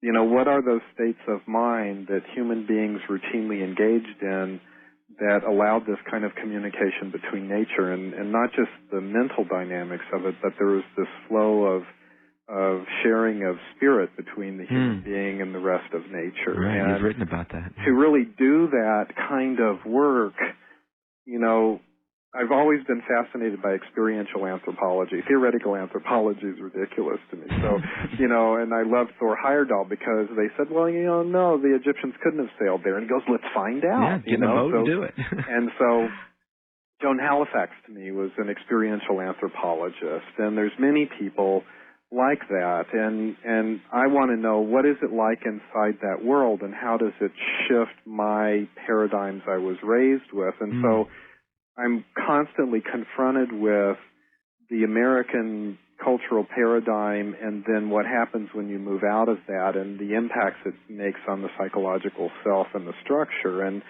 what are those states of mind that human beings routinely engaged in that allowed this kind of communication between nature, and not just the mental dynamics of it, but there was this flow of sharing of spirit between the human being and the rest of nature. Right, and you've written about that. To really do that kind of work, I've always been fascinated by experiential anthropology. Theoretical anthropology is ridiculous to me. So, and I love Thor Heyerdahl because they said, well, no, the Egyptians couldn't have sailed there. And he goes, let's find out. Yeah, get in a boat and do it. And so Joan Halifax, to me, was an experiential anthropologist. And there's many people like that. And I want to know, what is it like inside that world, and how does it shift my paradigms I was raised with? And so I'm constantly confronted with the American cultural paradigm, and then what happens when you move out of that, and the impacts it makes on the psychological self and the structure. And,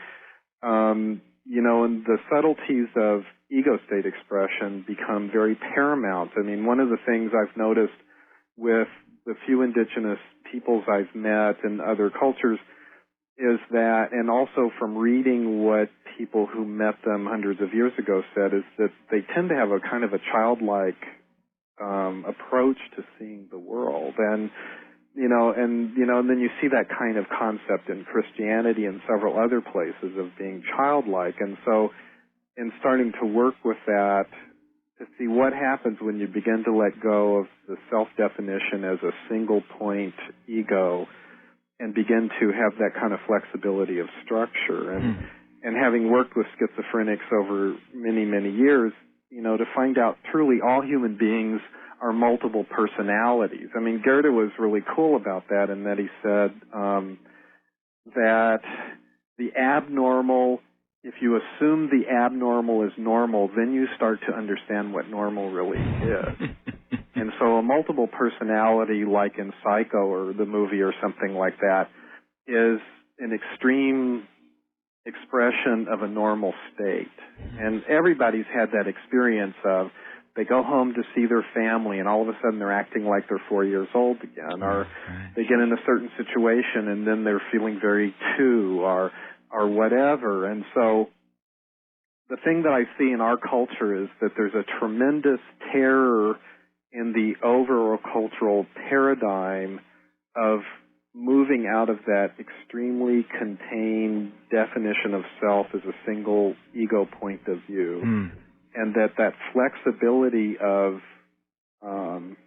and the subtleties of ego state expression become very paramount. One of the things I've noticed with the few indigenous peoples I've met and other cultures is that, and also from reading what people who met them hundreds of years ago said, is that they tend to have a kind of a childlike approach to seeing the world. And then you see that kind of concept in Christianity and several other places of being childlike. And so in starting to work with that, to see what happens when you begin to let go of the self-definition as a single-point ego and begin to have that kind of flexibility of structure. And having worked with schizophrenics over many, many years, to find out truly all human beings are multiple personalities. Goethe was really cool about that, in that he said that the abnormal, if you assume the abnormal is normal, then you start to understand what normal really is. And so a multiple personality, like in Psycho or the movie or something like that, is an extreme expression of a normal state. And everybody's had that experience of they go home to see their family and all of a sudden they're acting like they're 4 years old again, or they get in a certain situation and then they're feeling very two, or whatever. And so the thing that I see in our culture is that there's a tremendous terror in the overall cultural paradigm of moving out of that extremely contained definition of self as a single ego point of view, and that flexibility of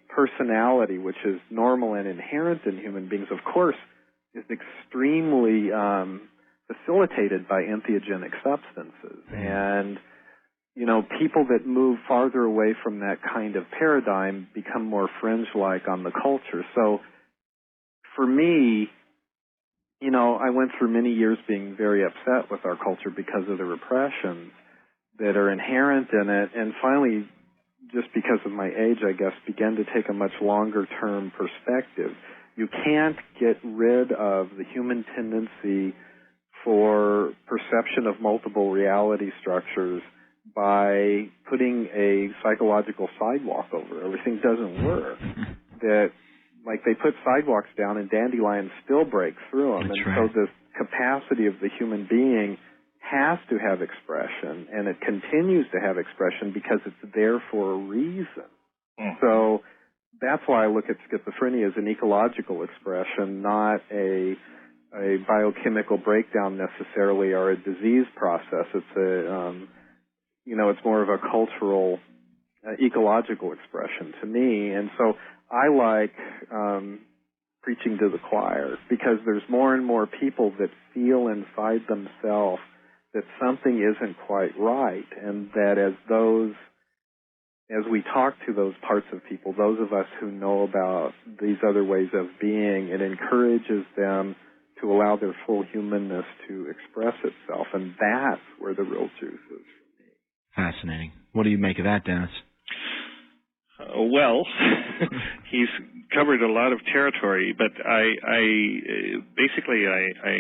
personality, which is normal and inherent in human beings, of course, is extremely facilitated by entheogenic substances. And people that move farther away from that kind of paradigm become more fringe-like on the culture. So for me, I went through many years being very upset with our culture because of the repressions that are inherent in it, and finally, just because of my age, I guess, began to take a much longer-term perspective. You can't get rid of the human tendency for perception of multiple reality structures by putting a psychological sidewalk over. Everything doesn't work. That, like, they put sidewalks down and dandelions still break through them. That's and right. so the capacity of the human being has to have expression, and it continues to have expression because it's there for a reason. So that's why I look at schizophrenia as an ecological expression, not a biochemical breakdown necessarily, or a disease process. It's it's more of a cultural, ecological expression to me. And so I like preaching to the choir, because there's more and more people that feel inside themselves that something isn't quite right, and that as we talk to those parts of people, those of us who know about these other ways of being, it encourages them to allow their full humanness to express itself, and that's where the real juice is. Fascinating. What do you make of that, Dennis? Well, he's covered a lot of territory, but I basically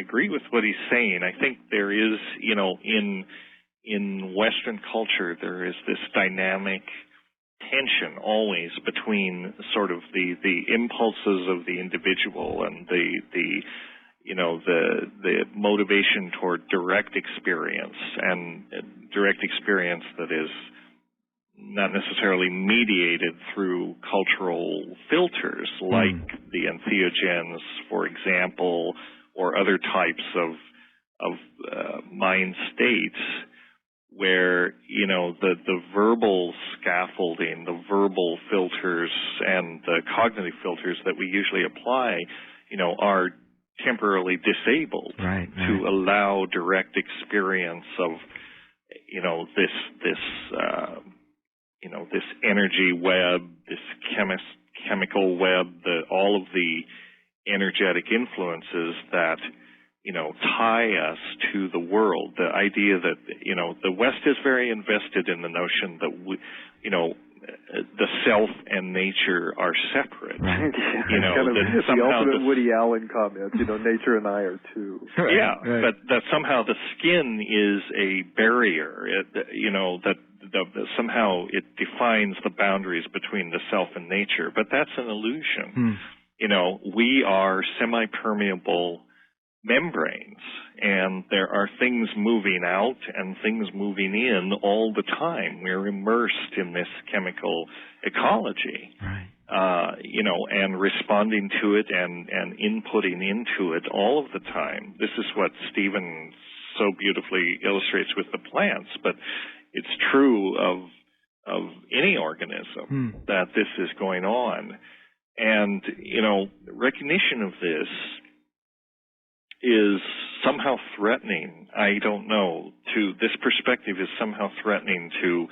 agree with what he's saying. I think there is, in Western culture, there is this dynamic tension always between sort of the impulses of the individual and the motivation toward direct experience, and direct experience that is not necessarily mediated through cultural filters like the entheogens, for example, or other types of mind states where, the verbal scaffolding, the verbal filters, and the cognitive filters that we usually apply, are temporarily disabled to allow direct experience of, this energy web, this chemical web, all of the energetic influences that, tie us to the world. The idea that, the West is very invested in the notion that the self and nature are separate. Right. That the ultimate Woody Allen comment, nature and I are two. Yeah, but that somehow the skin is a barrier, that somehow it defines the boundaries between the self and nature, but that's an illusion. We are semi-permeable membranes, and there are things moving out and things moving in all the time. We're immersed in this chemical ecology, and responding to it and inputting into it all of the time. This is what Stephen so beautifully illustrates with the plants, but it's true of any organism that this is going on. And, recognition of this is somehow threatening, I don't know, this perspective is somehow threatening to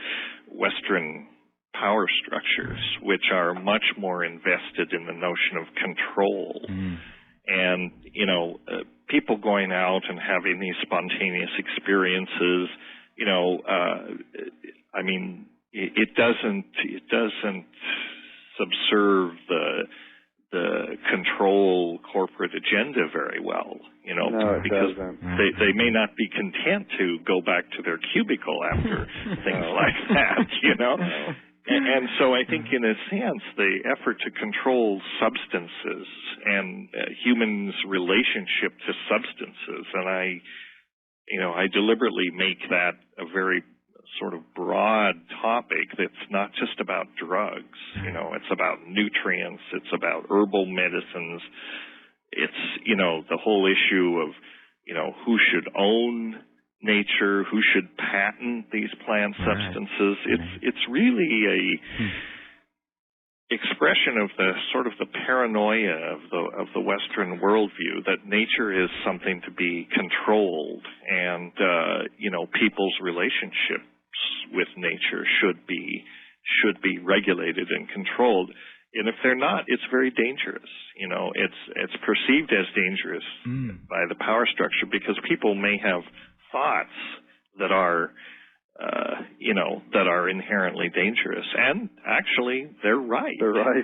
Western power structures, which are much more invested in the notion of control. And, people going out and having these spontaneous experiences, it doesn't subserve the control corporate agenda very well, because they may not be content to go back to their cubicle after things like that, And so I think in a sense the effort to control substances and humans' relationship to substances, and I deliberately make that a very sort of broad topic that's not just about drugs. It's about nutrients, it's about herbal medicines, it's, the whole issue of, who should own nature, who should patent these plant substances. It's really a expression of the sort of the paranoia of the Western worldview that nature is something to be controlled, and people's relationships with nature should be regulated and controlled. And if they're not, it's very dangerous. It's perceived as dangerous by the power structure because people may have thoughts that are inherently dangerous, and actually they're right. They're right.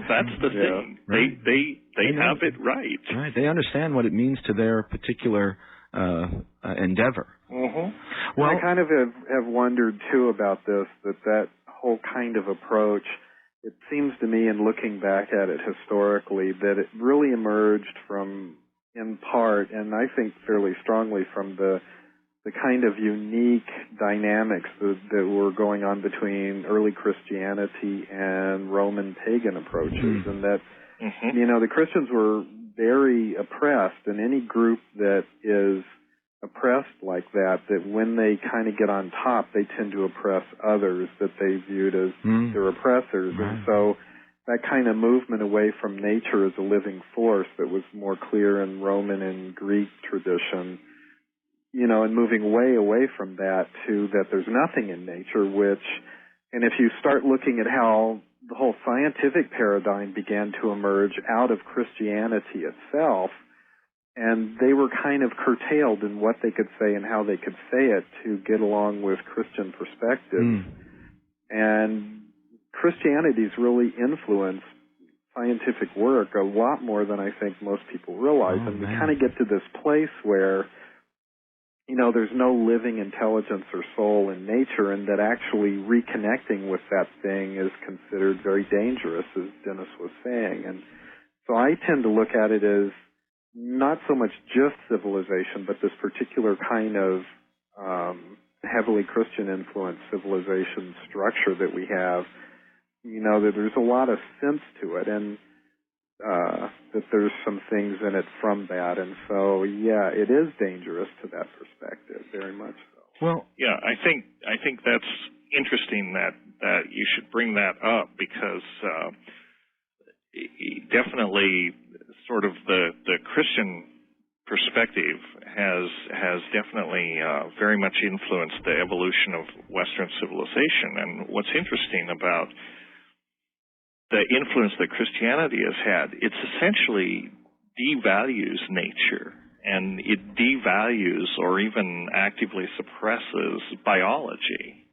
That's the thing. They have it right. Right. They understand what it means to their particular endeavor. Well, I kind of have wondered too about this, that whole kind of approach. It seems to me, in looking back at it historically, that it really emerged from, in part, and I think fairly strongly, from the kind of unique dynamics that were going on between early Christianity and Roman pagan approaches, and that the Christians were very oppressed, and any group that is oppressed like that when they kind of get on top, they tend to oppress others that they viewed as their oppressors. And so that kind of movement away from nature as a living force that was more clear in Roman and Greek tradition, and moving way away from that to that there's nothing in nature, and if you start looking at how the whole scientific paradigm began to emerge out of Christianity itself, and they were kind of curtailed in what they could say and how they could say it to get along with Christian perspectives. And Christianity's really influenced scientific work a lot more than I think most people realize. And we kind of get to this place where, there's no living intelligence or soul in nature, and that actually reconnecting with that thing is considered very dangerous, as Dennis was saying. And so I tend to look at it as not so much just civilization, but this particular kind of heavily Christian-influenced civilization structure that we have, that there's a lot of sense to it, and that there's some things in it from that. And so, yeah, it is dangerous to that perspective, very much so. Well, yeah, I think that's interesting that you should bring that up, because definitely sort of the Christian perspective has definitely very much influenced the evolution of Western civilization. And what's interesting about the influence that Christianity has had, it's essentially devalues nature, and it devalues or even actively suppresses biology.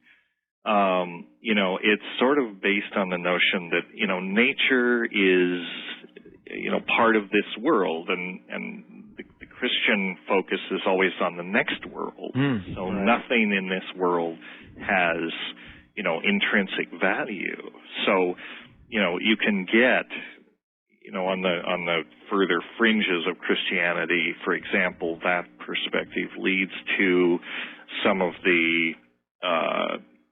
It's sort of based on the notion that, nature is, part of this world, and the Christian focus is always on the next world. So nothing in this world has, intrinsic value. So, you can get, on the further fringes of Christianity, for example, that perspective leads to some of the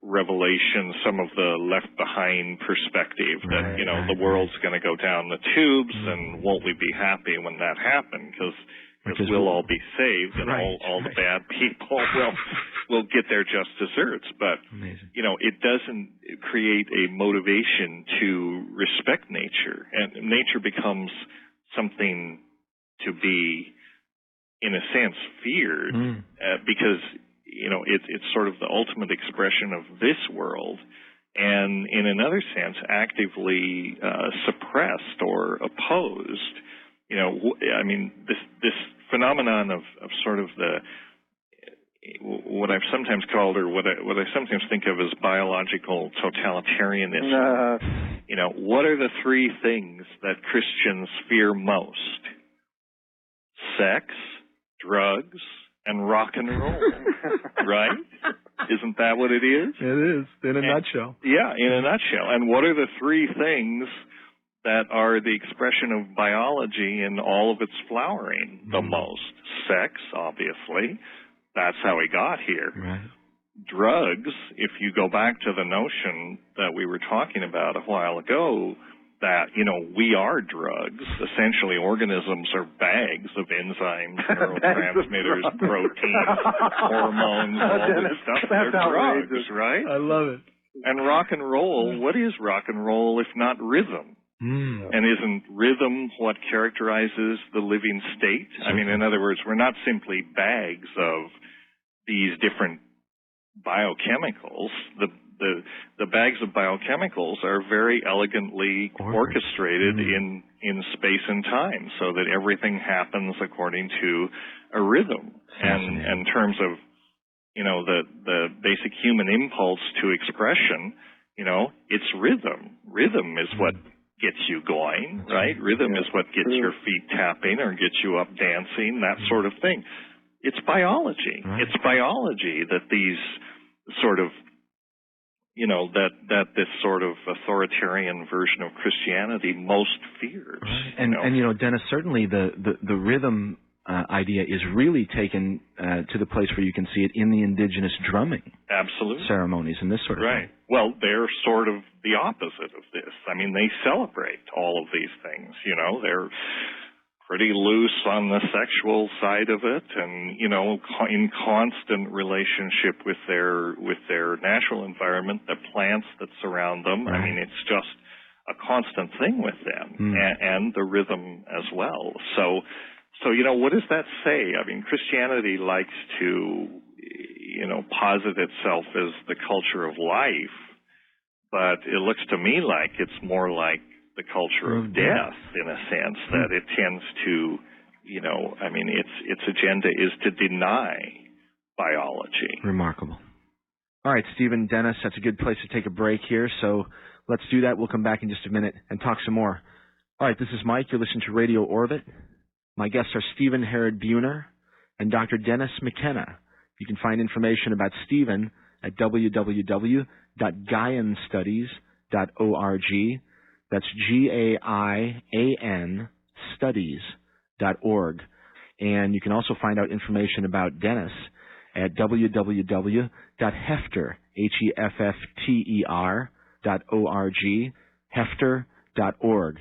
revelation, some of the left behind perspective that, the world's going to go down the tubes, and won't we be happy when that happens? Because we'll all be saved, and all the bad people will get their just desserts. But, it doesn't create a motivation to respect nature. And nature becomes something to be, in a sense, feared, because, it's sort of the ultimate expression of this world, and in another sense, actively suppressed or opposed. This phenomenon of sort of what I've sometimes called, or what I sometimes think of as biological totalitarianism. What are the three things that Christians fear most? Sex, drugs, and rock and roll. Right? Isn't that what it is? It is, in a nutshell. Yeah, in a nutshell. And what are the three things that are the expression of biology in all of its flowering the most? Sex, obviously. That's how we got here. Right. Drugs, if you go back to the notion that we were talking about a while ago, that, we are drugs. Essentially, organisms are bags of enzymes, neurotransmitters, proteins, hormones, all this stuff. They're drugs, right? I love it. And rock and roll, what is rock and roll if not rhythm? And isn't rhythm what characterizes the living state? In other words, we're not simply bags of these different biochemicals. The bags of biochemicals are very elegantly orchestrated in space and time, so that everything happens according to a rhythm. And in terms of, the basic human impulse to expression, it's rhythm. Rhythm is what gets you going, right? Rhythm is what gets your feet tapping or gets you up dancing, that sort of thing. It's biology. Right. It's biology that these sort of, that this sort of authoritarian version of Christianity most fears. Right. And Dennis, certainly the rhythm idea is really taken to the place where you can see it in the indigenous drumming ceremonies and this sort of thing. Well, they're sort of the opposite of this. I mean, they celebrate all of these things. They're pretty loose on the sexual side of it, and in constant relationship with their natural environment, the plants that surround them. Right. I mean, it's just a constant thing with them, and the rhythm as well. So what does that say? I mean, Christianity likes to posit itself as the culture of life, but it looks to me like it's more like the culture of death, in a sense, that it tends to, its agenda is to deny biology. Remarkable. All right, Stephen, Dennis, that's a good place to take a break here, so let's do that. We'll come back in just a minute and talk some more. All right, this is Mike. You're listening to Radio Orbit. My guests are Stephen Herod Buhner and Dr. Dennis McKenna. You can find information about Stephen at www.gaianstudies.org. That's GAIAN studies.org. And you can also find out information about Dennis at www.hefter, HEFFTER.org, hefter.org.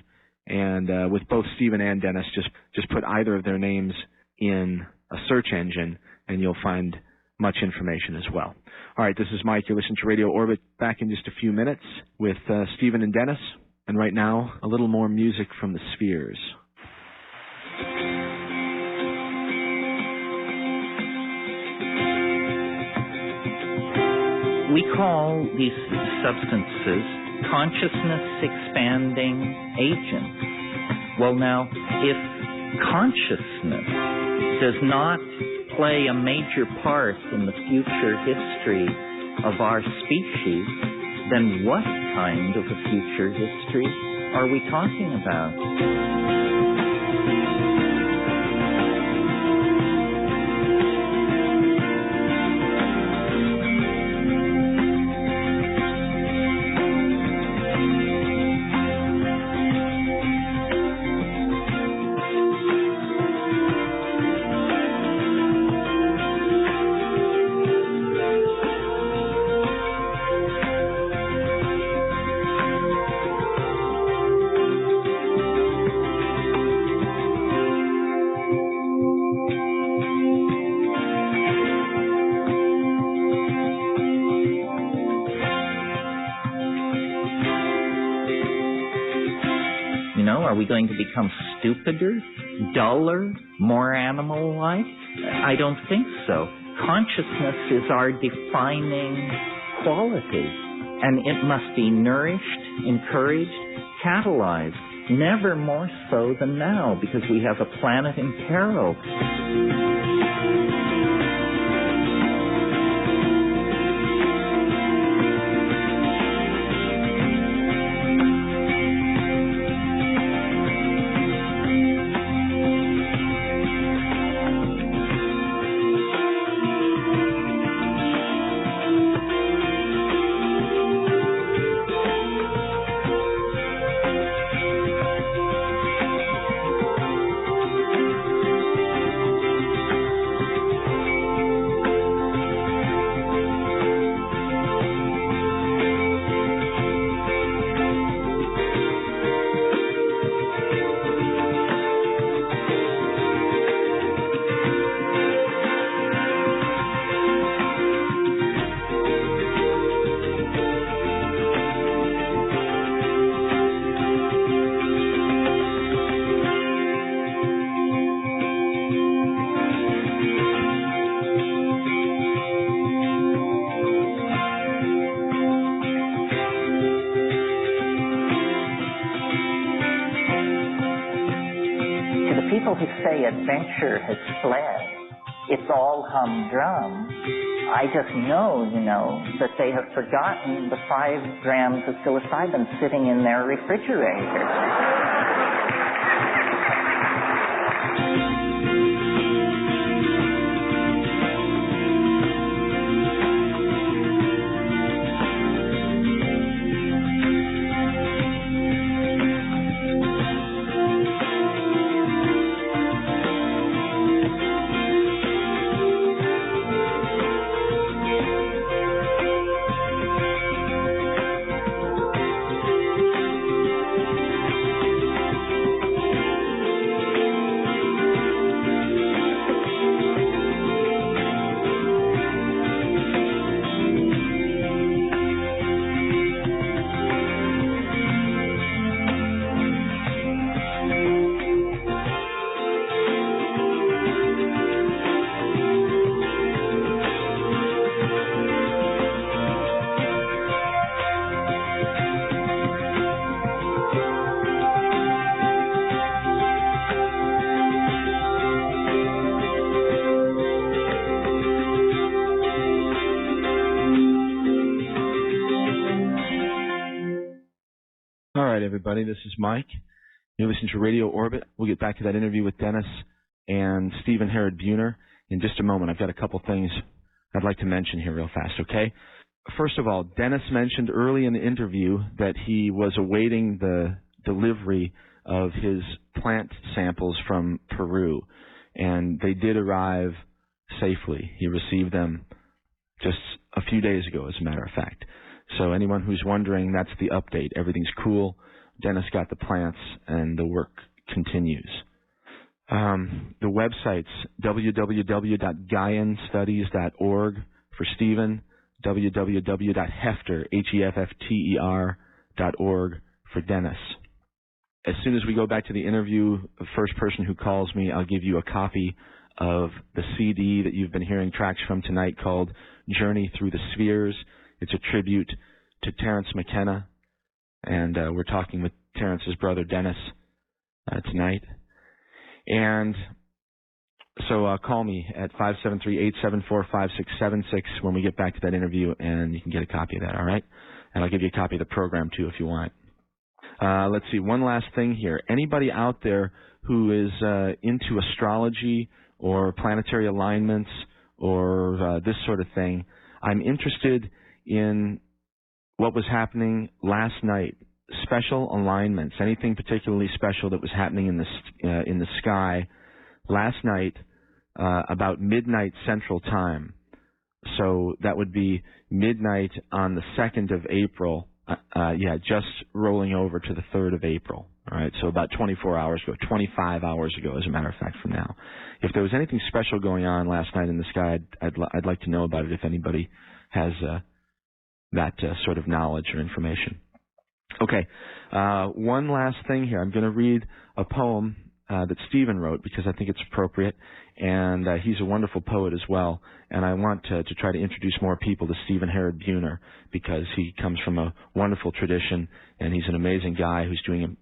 And with both Stephen and Dennis, just put either of their names in a search engine, and you'll find much information as well. All right, this is Mike. You're listening to Radio Orbit. Back in just a few minutes with Stephen and Dennis. And right now, a little more music from the spheres. We call these substances consciousness-expanding agents. Well, now, if consciousness does not play a major part in the future history of our species, then what kind of a future history are we talking about? Are we going to become stupider, duller, more animal-like? I don't think so. Consciousness is our defining quality, and it must be nourished, encouraged, catalyzed, never more so than now, because we have a planet in peril. Who say adventure has fled, it's all humdrum. I just know, that they have forgotten the 5 grams of psilocybin sitting in their refrigerator. everybody. This is Mike. You're listening to Radio Orbit. We'll get back to that interview with Dennis and Stephen Herod Buhner in just a moment. I've got a couple things I'd like to mention here real fast, okay? First of all, Dennis mentioned early in the interview that he was awaiting the delivery of his plant samples from Peru, and they did arrive safely. He received them just a few days ago, as a matter of fact. So anyone who's wondering, that's the update. Everything's cool. Dennis got the plants, and the work continues. The websites, www.gaianstudies.org for Stephen, www.hefter.org for Dennis. As soon as we go back to the interview, the first person who calls me, I'll give you a copy of the CD that you've been hearing tracks from tonight called Journey Through the Spheres. It's a tribute to Terence McKenna, and we're talking with Terence's brother Dennis tonight. And so call me at 573-874-5676 when we get back to that interview, and you can get a copy of that, all right? And I'll give you a copy of the program, too, if you want. Let's see, one last thing here. Anybody out there who is into astrology or planetary alignments or this sort of thing, I'm interested in what was happening last night. Special alignments, anything particularly special that was happening in the sky last night about midnight Central Time. So that would be midnight on the 2nd of April. Just rolling over to the 3rd of April. All right, so about 24 hours ago, 25 hours ago, as a matter of fact, from now. If there was anything special going on last night in the sky, I'd like to know about it if anybody has that sort of knowledge or information. Okay, one last thing here. I'm going to read a poem that Stephen wrote because I think it's appropriate, and he's a wonderful poet as well, and I want to try to introduce more people to Stephen Herod Buhner because he comes from a wonderful tradition, and he's an amazing guy who's doing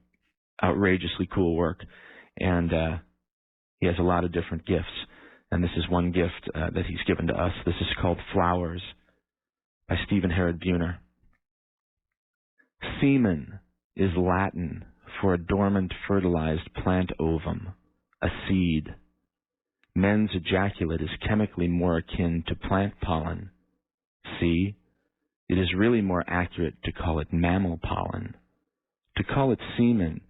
outrageously cool work, and he has a lot of different gifts, and this is one gift that he's given to us. This is called Flowers by Stephen Herod Buhner. Semen is Latin for a dormant fertilized plant ovum, a seed. Men's ejaculate is chemically more akin to plant pollen. See, it is really more accurate to call it mammal pollen. To call it semen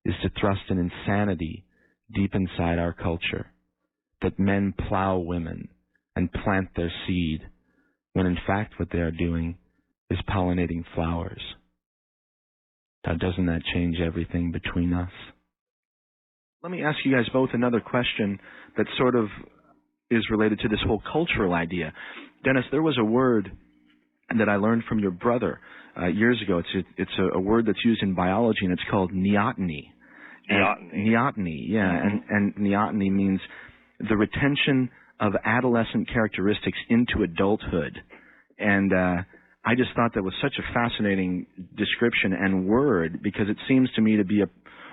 is to thrust an insanity deep inside our culture, that men plow women and plant their seed, when in fact what they are doing is pollinating flowers. Now, doesn't that change everything between us? Let me ask you guys both another question that sort of is related to this whole cultural idea. Dennis, there was a word that I learned from your brother years ago. It's a word that's used in biology, and it's called neoteny. Neoteny, yeah. And neoteny means the retention of adolescent characteristics into adulthood. And I just thought that was such a fascinating description and word because it seems to me to be a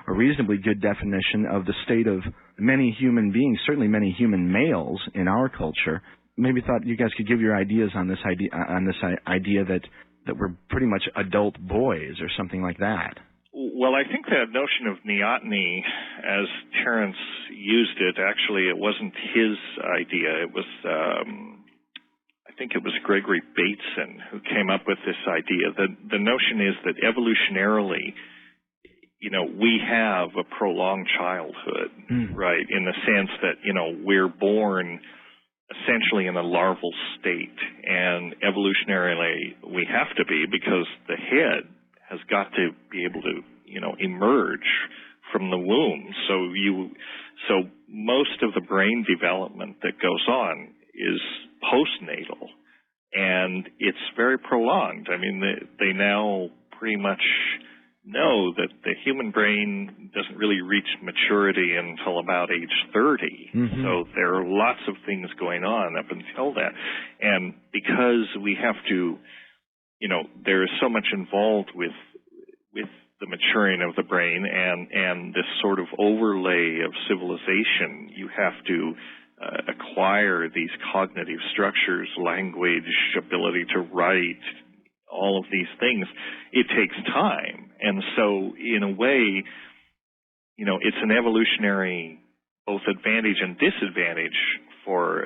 reasonably good definition of the state of many human beings, certainly many human males in our culture. Maybe thought you guys could give your ideas on this idea that we're pretty much adult boys or something like that. Well, I think that notion of neoteny, as Terence used it, actually it wasn't his idea. It was I think it was Gregory Bateson who came up with this idea. The notion is that evolutionarily, we have a prolonged childhood, right, in the sense that, we're born essentially in a larval state, and evolutionarily we have to be because the head has got to be able to, emerge from the womb. So most of the brain development that goes on is postnatal, and it's very prolonged. I mean, they now pretty much know that the human brain doesn't really reach maturity until about age 30. Mm-hmm. So there are lots of things going on up until that. And because we have to, there is so much involved with the maturing of the brain and this sort of overlay of civilization, you have to acquire these cognitive structures, language, ability to write, all of these things, it takes time. And so, in a way, it's an evolutionary both advantage and disadvantage for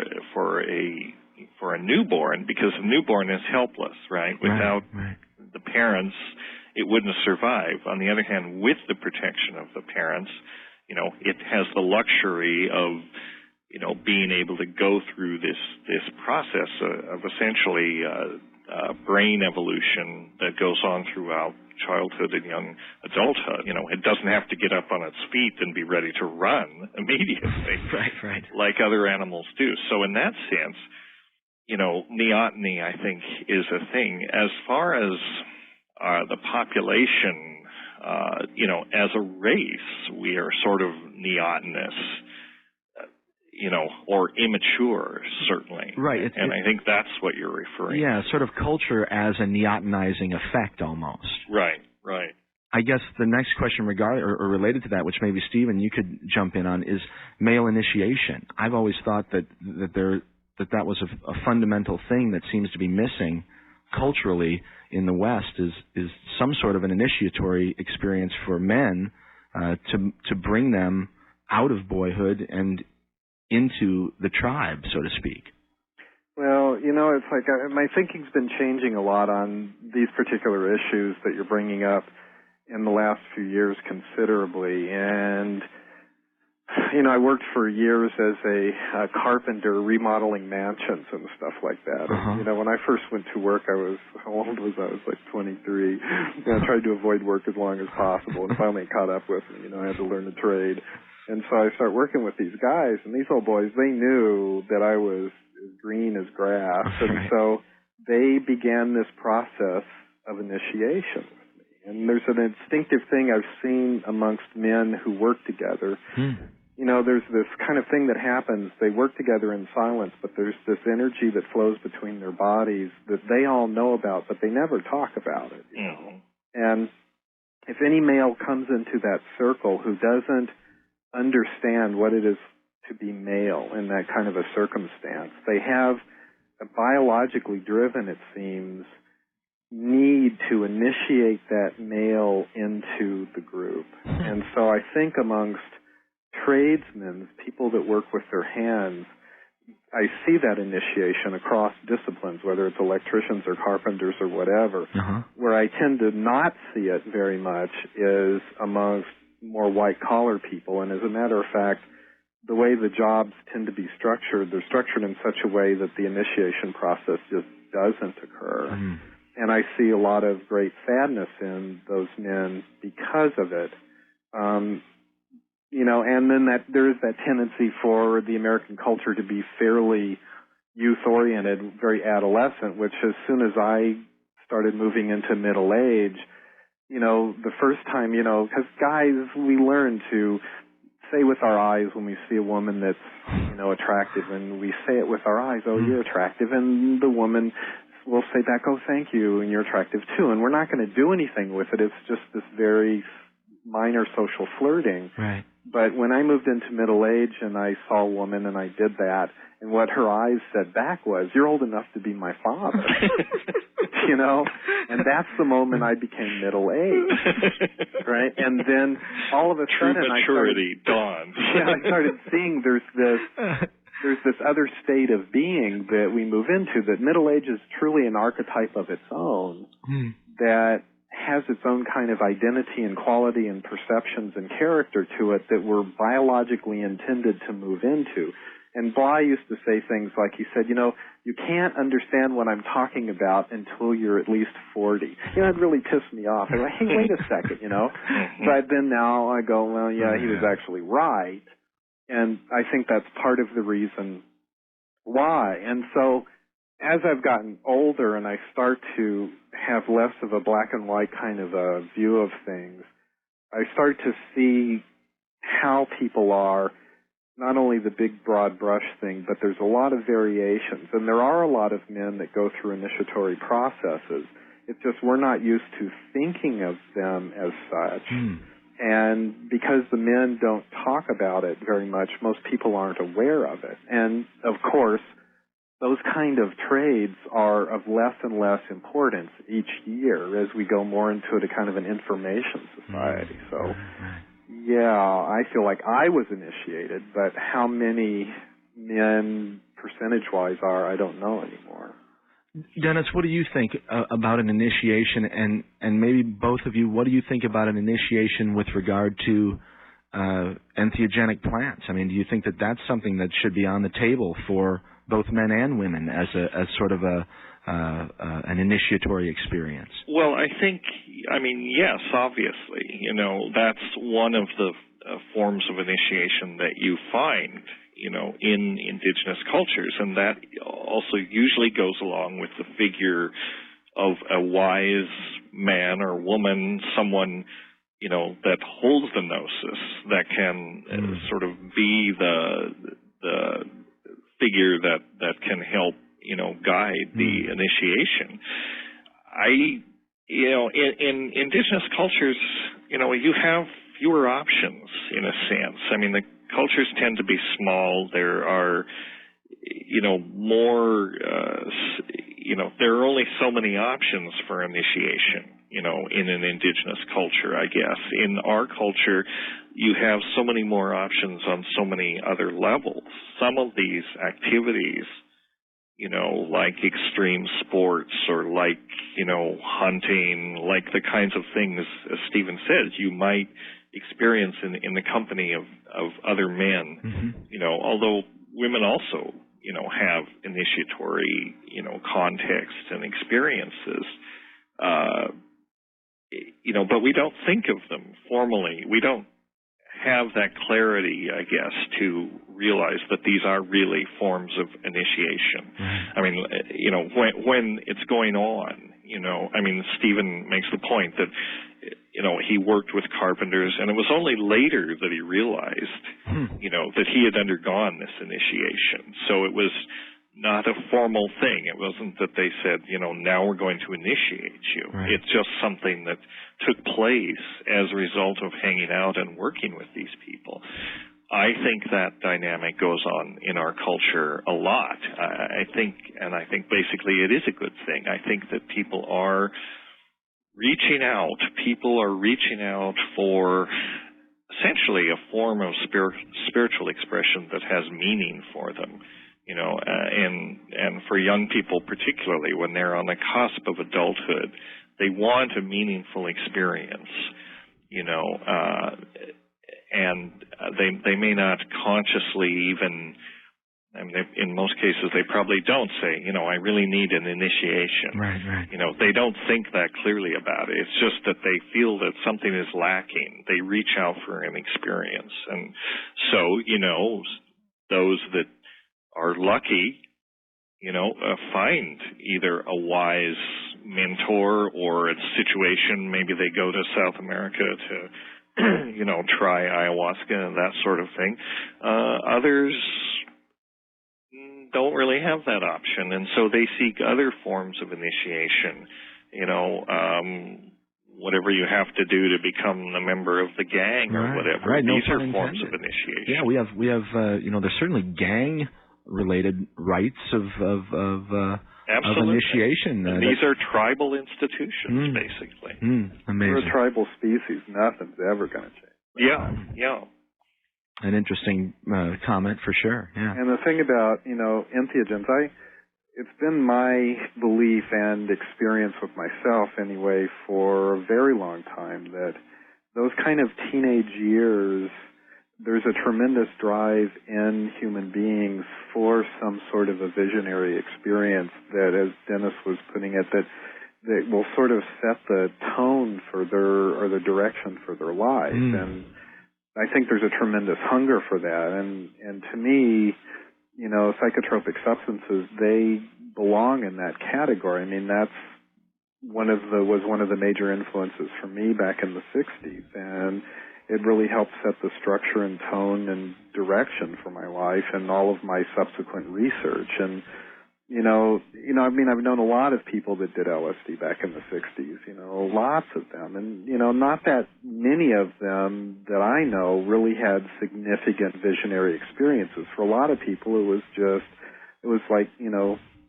a newborn, because a newborn is helpless, right? Without the parents, it wouldn't survive. On the other hand, with the protection of the parents, it has the luxury of being able to go through this process of essentially brain evolution that goes on throughout childhood and young adulthood. It doesn't have to get up on its feet and be ready to run immediately, right, like other animals do. So in that sense, neoteny, I think, is a thing. As far as the population, as a race, we are sort of neotenous, or immature, certainly. Right. And I think that's what you're referring to. Yeah, sort of culture as a neotenizing effect almost. Right. I guess the next question or related to that, which maybe Stephen, you could jump in on, is male initiation. I've always thought that was a fundamental thing that seems to be missing culturally in the West is some sort of an initiatory experience for men to bring them out of boyhood and into the tribe, so to speak. Well, it's like my thinking's been changing a lot on these particular issues that you're bringing up in the last few years considerably. And, I worked for years as a carpenter remodeling mansions and stuff like that. And, when I first went to work, how old was I? I was like 23. I tried to avoid work as long as possible, and finally it caught up with me. I had to learn a trade. And so I started working with these guys, and these old boys, they knew that I was as green as grass. And so they began this process of initiation with me. And there's an instinctive thing I've seen amongst men who work together. There's this kind of thing that happens. They work together in silence, but there's this energy that flows between their bodies that they all know about, but they never talk about it. And if any male comes into that circle who doesn't understand what it is to be male in that kind of a circumstance, they have a biologically driven, it seems, need to initiate that male into the group. And so I think amongst tradesmen, people that work with their hands, I see that initiation across disciplines, whether it's electricians or carpenters or whatever. Where I tend to not see it very much is amongst more white-collar people. And as a matter of fact, the way the jobs tend to be structured, they're structured in such a way that the initiation process just doesn't occur. And I see a lot of great sadness in those men because of it. And then there is that tendency for the American culture to be fairly youth-oriented, very adolescent, which as soon as I started moving into middle age, the first time, because guys, we learn to say with our eyes when we see a woman that's, attractive, and we say it with our eyes, oh, you're attractive, and the woman will say back, oh, thank you, and you're attractive too, and we're not going to do anything with it. It's just this very minor social flirting. Right. But when I moved into middle age and I saw a woman and I did that, and what her eyes said back was, you're old enough to be my father. And that's the moment I became middle aged. Right? And then all of a sudden maturity dawned. I started seeing there's this other state of being that we move into, that middle age is truly an archetype of its own that has its own kind of identity and quality and perceptions and character to it that we're biologically intended to move into. And Bly used to say things like, he said, you can't understand what I'm talking about until you're at least 40. It really pissed me off. I go, hey, wait a second, But then now I go, well, yeah, he was actually right. And I think that's part of the reason why. And so as I've gotten older and I start to have less of a black and white kind of a view of things, I start to see how people are, not only the big broad brush thing, but there's a lot of variations. And there are a lot of men that go through initiatory processes. It's just we're not used to thinking of them as such. And because the men don't talk about it very much, most people aren't aware of it. And, of course, those kind of trades are of less and less importance each year as we go more into a kind of an information society. So, yeah, I feel like I was initiated, but how many men percentage-wise are, I don't know anymore. Dennis, what do you think about an initiation, and maybe both of you, what do you think about an initiation with regard to entheogenic plants? I mean, do you think that that's something that should be on the table for both men and women as sort of an initiatory experience? Well, I mean, yes, obviously. You know, that's one of the forms of initiation that you find, you know, in indigenous cultures, and that also usually goes along with the figure of a wise man or woman, someone, you know, that holds the gnosis, that can sort of be the figure that can help, you know, guide the initiation. You know, in indigenous cultures, you know, you have fewer options in a sense. I mean, the cultures tend to be small. There are, you know, more, you know, there are only so many options for initiation, you know, in an indigenous culture, I guess. In our culture, you have so many more options on so many other levels. Some of these activities, you know, like extreme sports or like, you know, hunting, like the kinds of things, as Stephen says, you might experience in the company of other men, you know, although women also, you know, have initiatory, you know, context and experiences, you know, but we don't think of them formally. We don't have that clarity, I guess, to realize that these are really forms of initiation. I mean, you know, when it's going on, you know, I mean, Stephen makes the point that, you know, he worked with carpenters, and it was only later that he realized, you know, that he had undergone this initiation. So it was not a formal thing. It wasn't that they said, you know, now we're going to initiate you. It's just something that took place as a result of hanging out and working with these people. I think that dynamic goes on in our culture a lot. I think basically it is a good thing. I think that people are reaching out. People are reaching out for essentially a form of spiritual expression that has meaning for them. You know, and for young people particularly, when they're on the cusp of adulthood, they want a meaningful experience, you know, and they may not consciously even, I mean, in most cases, they probably don't say, you know, I really need an initiation. Right. You know, they don't think that clearly about it. It's just that they feel that something is lacking. They reach out for an experience. And so, you know, those that are lucky, you know, find either a wise mentor or a situation. Maybe they go to South America to, you know, try ayahuasca and that sort of thing. Others don't really have that option, and so they seek other forms of initiation. You know, whatever you have to do to become a member of the gang or whatever. Right. These are forms of initiation. Yeah, we have you know, there's certainly gang-related rites of initiation. And these are tribal institutions, basically. Amazing. We're a tribal species. Nothing's ever going to change. Yeah. An interesting comment for sure. Yeah. And the thing about, you know, entheogens, it's been my belief and experience with myself anyway for a very long time that those kind of teenage years, there's a tremendous drive in human beings for some sort of a visionary experience that, as Dennis was putting it, that will sort of set the tone for the direction for their life. And I think there's a tremendous hunger for that. And to me, you know, psychotropic substances, they belong in that category. I mean, that's was one of the major influences for me back in the 60s. And it really helped set the structure and tone and direction for my life and all of my subsequent research. And, you know, I mean, I've known a lot of people that did LSD back in the 60s, you know, lots of them. And, you know, not that many of them that I know really had significant visionary experiences. For a lot of people, it was just it was like,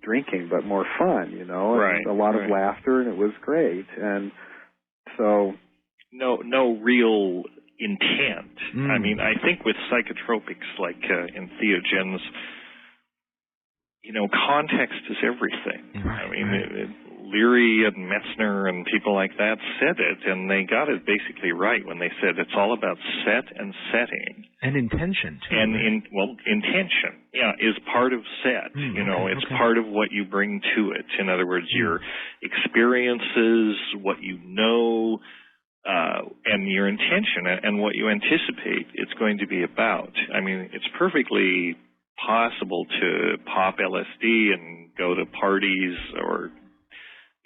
drinking, but more fun, and Right, a lot of right. laughter, and it was great. And so, no real intent. I mean, I think with psychotropics like entheogens, context is everything. Right, I mean, Leary and Metzner and people like that said it, and they got it basically right when they said it's all about set and setting. And intention, too. And, intention, is part of set. It's part of what you bring to it. In other words, your experiences, what you know, and your intention and what you anticipate it's going to be about. I mean, it's perfectly possible to pop LSD and go to parties or,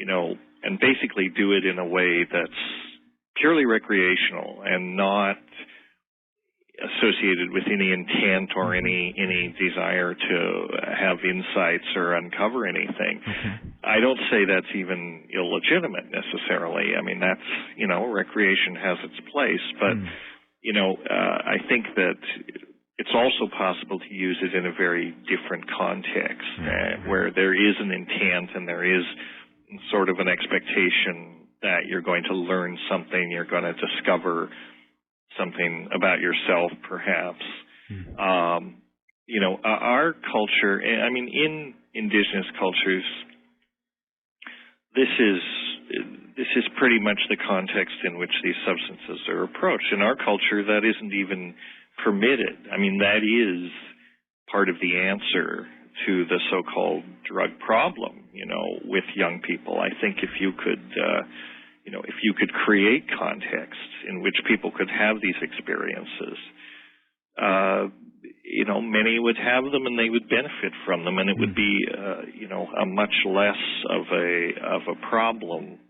and basically do it in a way that's purely recreational and not associated with any intent or any desire to have insights or uncover anything. I don't say that's even illegitimate necessarily. I mean, that's, recreation has its place, but, I think that it's also possible to use it in a very different context where there is an intent and there is sort of an expectation that you're going to learn something, you're going to discover something about yourself, perhaps. Our culture, I mean, in indigenous cultures, this is pretty much the context in which these substances are approached. In our culture, that isn't even permitted. I mean, that is part of the answer to the so-called drug problem, with young people. I think if you could, if you could create contexts in which people could have these experiences, many would have them and they would benefit from them, and it would be, a much less of a problem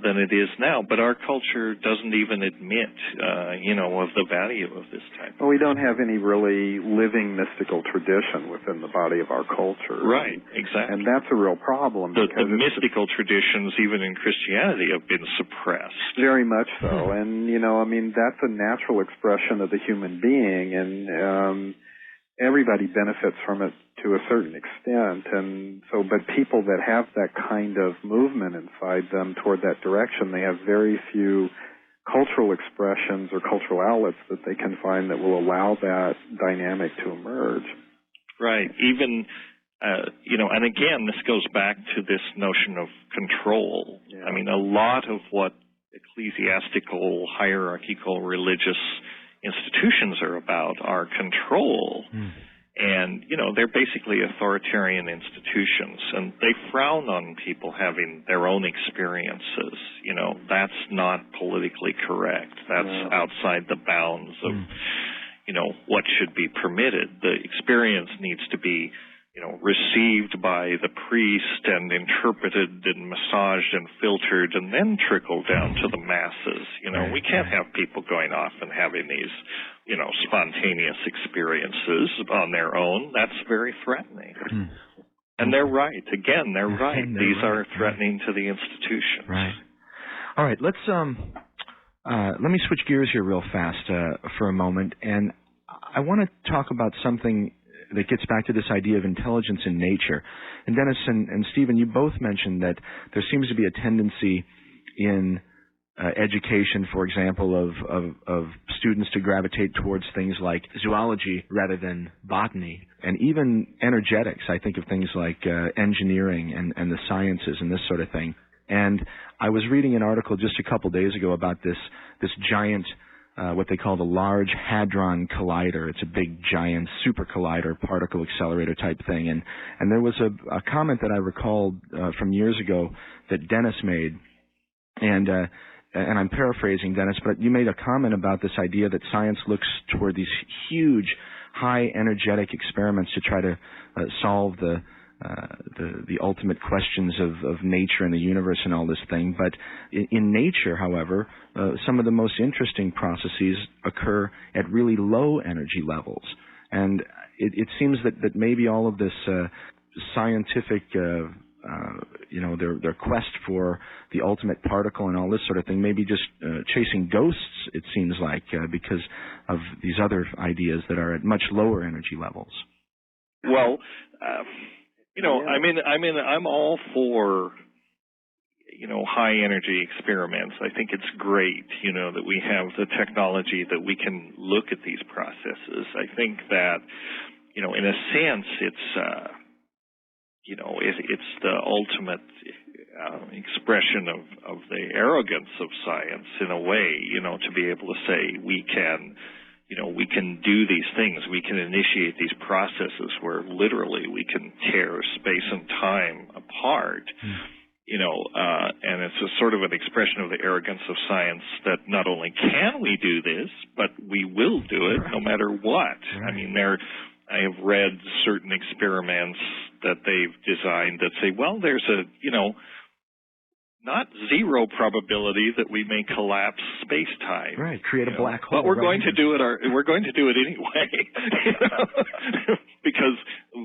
than it is now. But our culture doesn't even admit, of the value of this type. Well, we don't have any really living mystical tradition within the body of our culture. Right, exactly. And that's a real problem. The mystical traditions, even in Christianity, have been suppressed. Very much so. And, that's a natural expression of the human being, and everybody benefits from it to a certain extent. And so, but people that have that kind of movement inside them toward that direction, they have very few cultural expressions or cultural outlets that they can find that will allow that dynamic to emerge. Right. Even, and again, this goes back to this notion of control. Yeah. I mean, a lot of what ecclesiastical, hierarchical, religious institutions are about are control. And, they're basically authoritarian institutions, and they frown on people having their own experiences. That's not politically correct. That's outside the bounds of, what should be permitted. The experience needs to be, received by the priest and interpreted and massaged and filtered and then trickled down to the masses. We can't have people going off and having these, spontaneous experiences on their own. That's very threatening. And they're right. Again, they're right. These are threatening to the institutions. Right. All right. Let's let me switch gears here real fast for a moment, and I want to talk about something that gets back to this idea of intelligence in nature. And Dennis and Stephen, you both mentioned that there seems to be a tendency in education, for example, of students to gravitate towards things like zoology rather than botany, and even energetics. I think of things like engineering and the sciences and this sort of thing. And I was reading an article just a couple days ago about this giant, what they call the Large Hadron Collider. It's a big, giant super collider, particle accelerator type thing. And there was a comment that I recalled from years ago that Dennis made, and I'm paraphrasing, Dennis, but you made a comment about this idea that science looks toward these huge, high energetic experiments to try to solve the ultimate questions of nature and the universe and all this thing. But in nature, however, some of the most interesting processes occur at really low energy levels. And it seems that maybe all of this scientific their quest for the ultimate particle and all this sort of thing, maybe just chasing ghosts, it seems like, because of these other ideas that are at much lower energy levels. Well, I'm all for, high energy experiments. I think it's great, that we have the technology that we can look at these processes. I think that, in a sense, it's, it's the ultimate expression of the arrogance of science in a way, to be able to say we can do these things. We can initiate these processes where literally we can tear space and time apart. And it's a sort of an expression of the arrogance of science that not only can we do this, but we will do it no matter what. I mean, I have read certain experiments that they've designed that say, well, there's a, not zero probability that we may collapse space-time. Right, create a black hole. But we're going to do it. We're going to do it anyway, because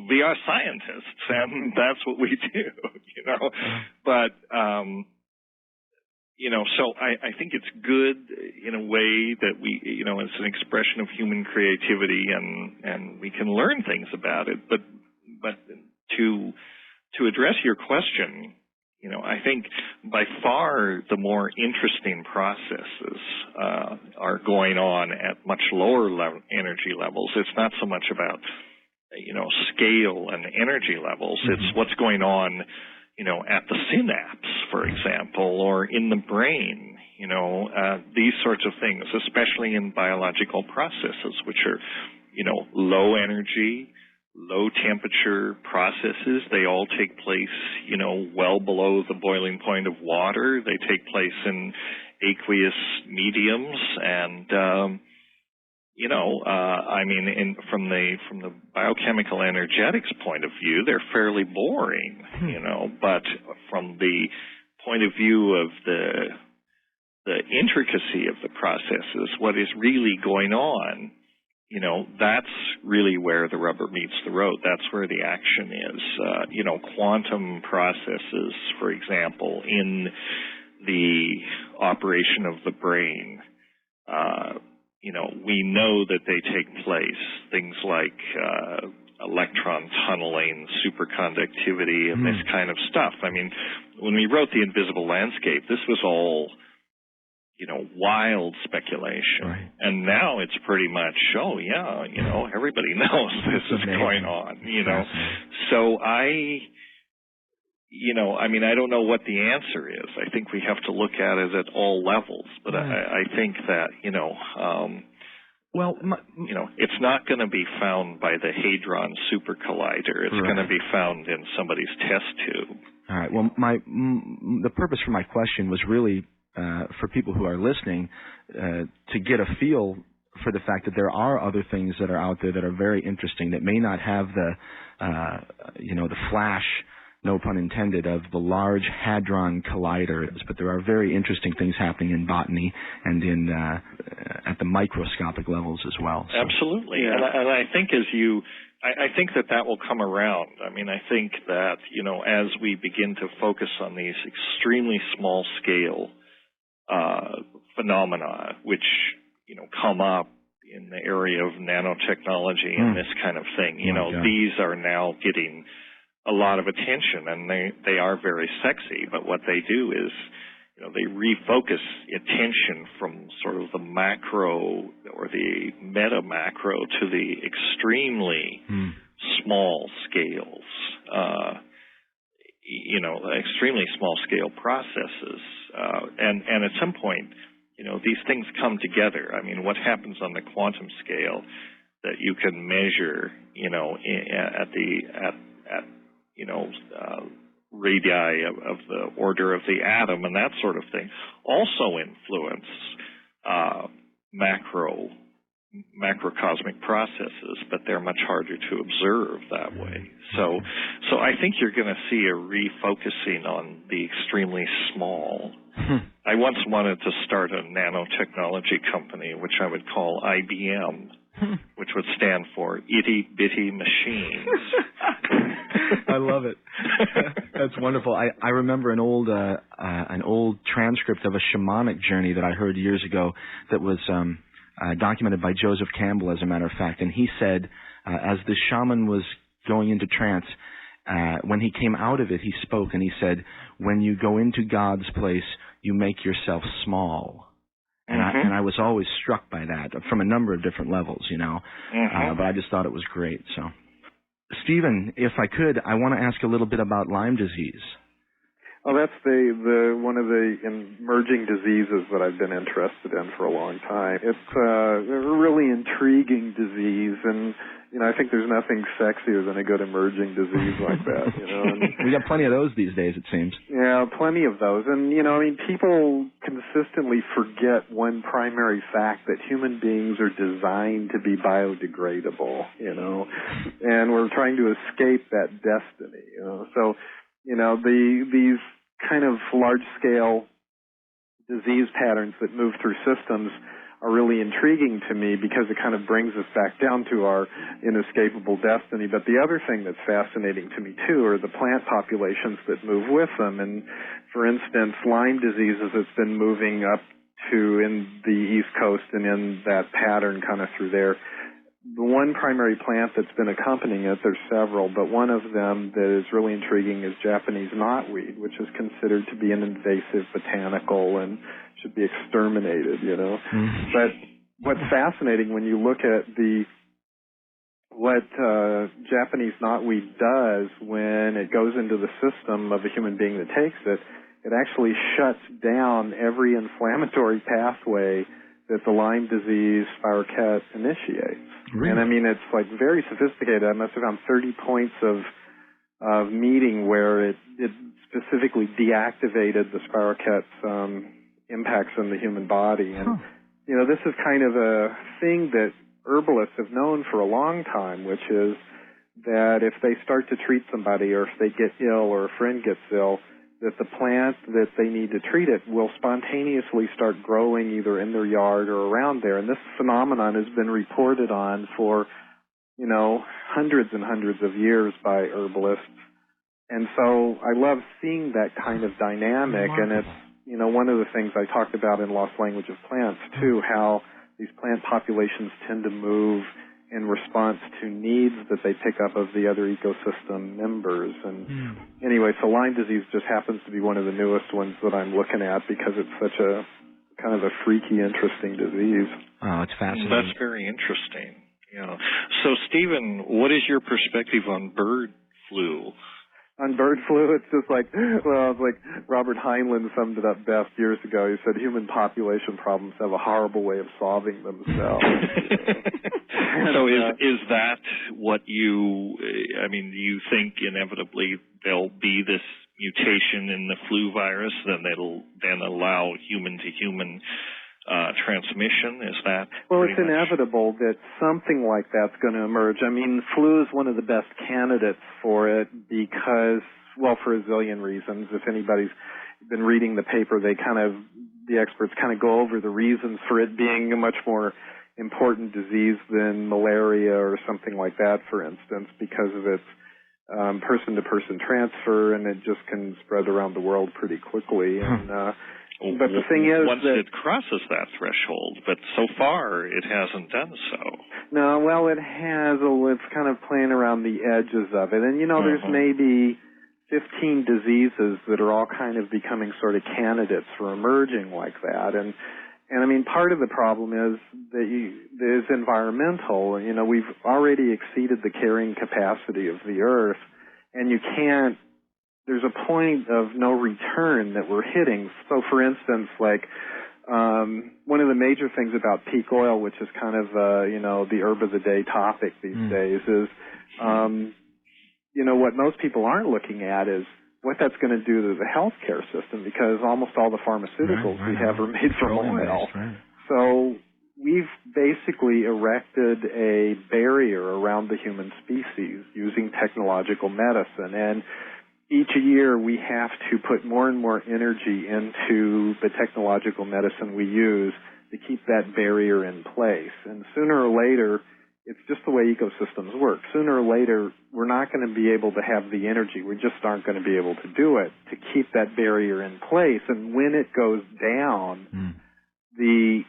we are scientists, and that's what we do. But so I think it's good in a way that we, it's an expression of human creativity, and we can learn things about it. But to address your question. I think by far the more interesting processes are going on at much lower energy levels. It's not so much about, scale and energy levels. Mm-hmm. It's what's going on, at the synapse, for example, or in the brain, these sorts of things, especially in biological processes, which are, low energy, low temperature processes. They all take place, well below the boiling point of water. They take place in aqueous mediums, and from the biochemical energetics point of view, they're fairly boring, but from the point of view of the intricacy of the processes, what is really going on, that's really where the rubber meets the road. That's where the action is. Quantum processes, for example, in the operation of the brain, we know that they take place. Things like electron tunneling, superconductivity, and this kind of stuff. I mean, when we wrote The Invisible Landscape, this was all wild speculation. Right. And now it's pretty much, everybody knows this is going on, So I don't know what the answer is. I think we have to look at it at all levels. But I think that, it's not going to be found by the Hadron Super Collider. It's going to be found in somebody's test tube. All right. Well, the purpose for my question was really for people who are listening, to get a feel for the fact that there are other things that are out there that are very interesting that may not have the flash, no pun intended, of the Large Hadron Collider, but there are very interesting things happening in botany and in at the microscopic levels as well. So. Absolutely, and I think I think that will come around. I mean, I think that as we begin to focus on these extremely small scale phenomena, which come up in the area of nanotechnology and this kind of thing. These are now getting a lot of attention, and they are very sexy. But what they do is, they refocus attention from sort of the macro or the meta macro to the extremely small scales. Extremely small scale processes. And at some point, these things come together. I mean, what happens on the quantum scale that you can measure, radii of the order of the atom and that sort of thing, also influence macrocosmic processes, but they're much harder to observe that way. So I think you're going to see a refocusing on the extremely small. I once wanted to start a nanotechnology company, which I would call IBM, which would stand for Itty Bitty Machines. I love it. That's wonderful. I remember an old transcript of a shamanic journey that I heard years ago that was documented by Joseph Campbell, as a matter of fact. And he said, as the shaman was going into trance, when he came out of it, he spoke and he said, when you go into God's place, you make yourself small. And I was always struck by that from a number of different levels, you know. But I just thought it was great. So, Stephen, if I could, I want to ask a little bit about Lyme disease. Oh, that's the one of the emerging diseases that I've been interested in for a long time. It's a really intriguing disease, and you know, I think there's nothing sexier than a good emerging disease like that. You know, and, we got plenty of those these days, it seems. Yeah, plenty of those, and you know, I mean, people consistently forget one primary fact, that human beings are designed to be biodegradable. You know, and we're trying to escape that destiny. You know, so. You know, these kind of large-scale disease patterns that move through systems are really intriguing to me because it kind of brings us back down to our inescapable destiny. But the other thing that's fascinating to me, too, are the plant populations that move with them. And, for instance, Lyme disease, as it's been moving up to in the East Coast and in that pattern kind of through there, the one primary plant that's been accompanying it, there's several, but one of them that is really intriguing is Japanese knotweed, which is considered to be an invasive botanical and should be exterminated, you know. But what's fascinating when you look at what Japanese knotweed does when it goes into the system of a human being that takes it, it actually shuts down every inflammatory pathway that the Lyme disease spirochete initiates. Really? And I mean, it's like very sophisticated. I must have found 30 points of meeting where it specifically deactivated the spirochete's impacts on the human body. And, you know, this is kind of a thing that herbalists have known for a long time, which is that if they start to treat somebody or if they get ill or a friend gets ill, that the plant that they need to treat it will spontaneously start growing either in their yard or around there. And this phenomenon has been reported on for, you know, hundreds and hundreds of years by herbalists. And so I love seeing that kind of dynamic. And it's, you know, one of the things I talked about in Lost Language of Plants, too, how these plant populations tend to move in response to needs that they pick up of the other ecosystem members. And anyway, so Lyme disease just happens to be one of the newest ones that I'm looking at because it's such a kind of a freaky, interesting disease. Oh, it's fascinating. That's very interesting. Yeah. So, Stephen, what is your perspective on bird flu? On bird flu, it's just like, well, it's like Robert Heinlein summed it up best years ago. He said human population problems have a horrible way of solving themselves. So is that what you, I mean, do you think inevitably there'll be this mutation in the flu virus, then that'll then allow human-to-human transmission? Is that? Well, it's inevitable that something like that's going to emerge. I mean, flu is one of the best candidates for it because, well, for a zillion reasons. If anybody's been reading the paper, the experts kind of go over the reasons for it being a much more important disease than malaria or something like that, for instance, because of its person-to-person transfer, and it just can spread around the world pretty quickly. And but the thing is, once it crosses that threshold, but so far it hasn't done so. No, well, it has. It's kind of playing around the edges of it, and you know, there's maybe 15 diseases that are all kind of becoming sort of candidates for emerging like that, and I mean, part of the problem is that is environmental. You know, we've already exceeded the carrying capacity of the Earth, and you can't. There's a point of no return that we're hitting. So, for instance, like one of the major things about peak oil, which is kind of you know, the herb of the day topic these days, is you know, what most people aren't looking at is what that's going to do to the healthcare system, because almost all the pharmaceuticals we have are made from oil. So we've basically erected a barrier around the human species using technological medicine, and each year we have to put more and more energy into the technological medicine we use to keep that barrier in place. And sooner or later, it's just the way ecosystems work. Sooner or later, we're not going to be able to have the energy. We just aren't going to be able to do it to keep that barrier in place. And when it goes down, the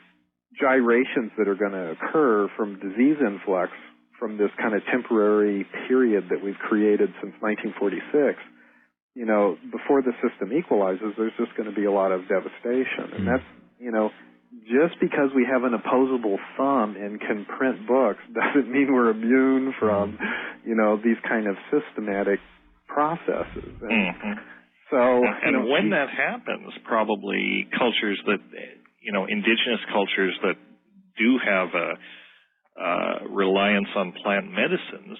gyrations that are going to occur from disease influx from this kind of temporary period that we've created since 1946, before the system equalizes, there's just going to be a lot of devastation. And that's, just because we have an opposable thumb and can print books doesn't mean we're immune from, these kind of systematic processes. And so, and when that happens, probably cultures that, indigenous cultures that do have a reliance on plant medicines,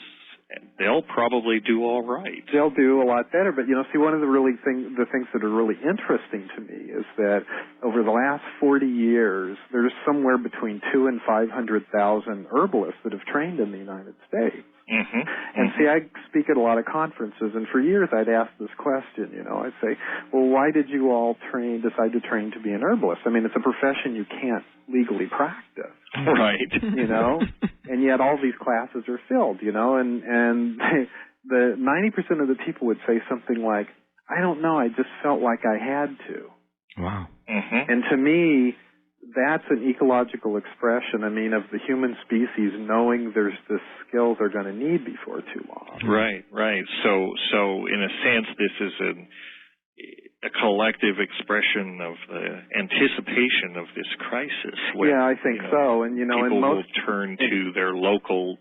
they'll probably do all right. They'll do a lot better. But, see, one of the things that are really interesting to me is that over the last 40 years, there's somewhere between 200,000 and 500,000 herbalists that have trained in the United States. And see, I speak at a lot of conferences, and for years I'd ask this question, I'd say, well, why did you all decide to train to be an herbalist? I mean, it's a profession you can't legally practice. Right. And yet all these classes are filled, and the 90% of the people would say something like, I don't know, I just felt like I had to. Wow. And to me, that's an ecological expression, of the human species knowing there's this skill they're going to need before too long. Right. So in a sense, this is a collective expression of the anticipation of this crisis. Where, I think so. And, people and most will turn to their local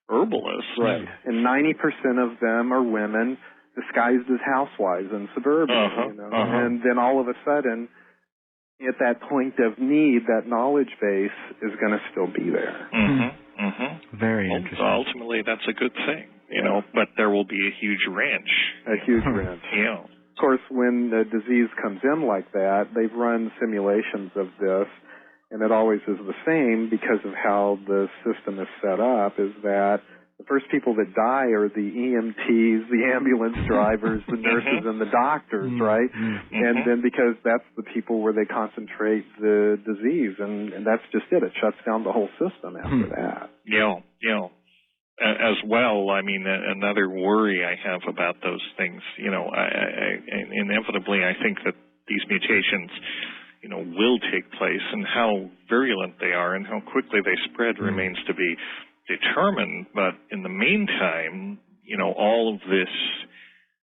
herbalists. Right. And 90% of them are women disguised as housewives in suburbia. And then all of a sudden, at that point of need, that knowledge base is going to still be there. Very interesting. Ultimately, that's a good thing, but there will be a huge wrench. A huge wrench. Of course, when the disease comes in like that, they've run simulations of this, and it always is the same because of how the system is set up, is that the first people that die are the EMTs, the ambulance drivers, the nurses, and the doctors, right? And then because that's the people where they concentrate the disease, and that's just it. It shuts down the whole system after that. As well, another worry I have about those things, inevitably I think that these mutations, will take place, and how virulent they are and how quickly they spread remains to be determined. But in the meantime, all of this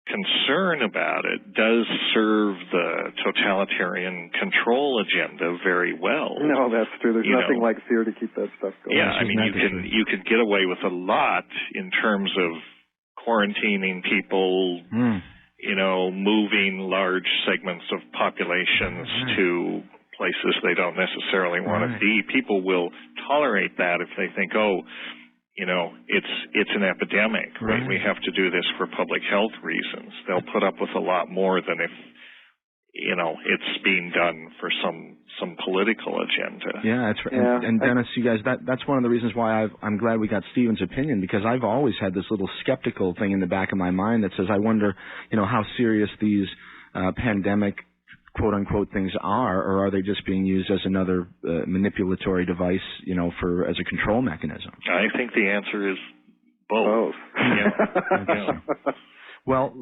concern about it does serve the totalitarian control agenda very well. No, that's true. There's nothing like fear to keep that stuff going. Yeah, you could get away with a lot in terms of quarantining people, moving large segments of populations to places they don't necessarily want to be. People will tolerate that if they think, it's an epidemic, right? We have to do this for public health reasons. They'll put up with a lot more than if, it's being done for some political agenda. Yeah, that's right. And Dennis, you guys, that's one of the reasons why I'm glad we got Stephen's opinion, because I've always had this little skeptical thing in the back of my mind that says, I wonder, how serious these pandemic quote-unquote things are, or are they just being used as another manipulatory device, as a control mechanism? I think the answer is both. Well,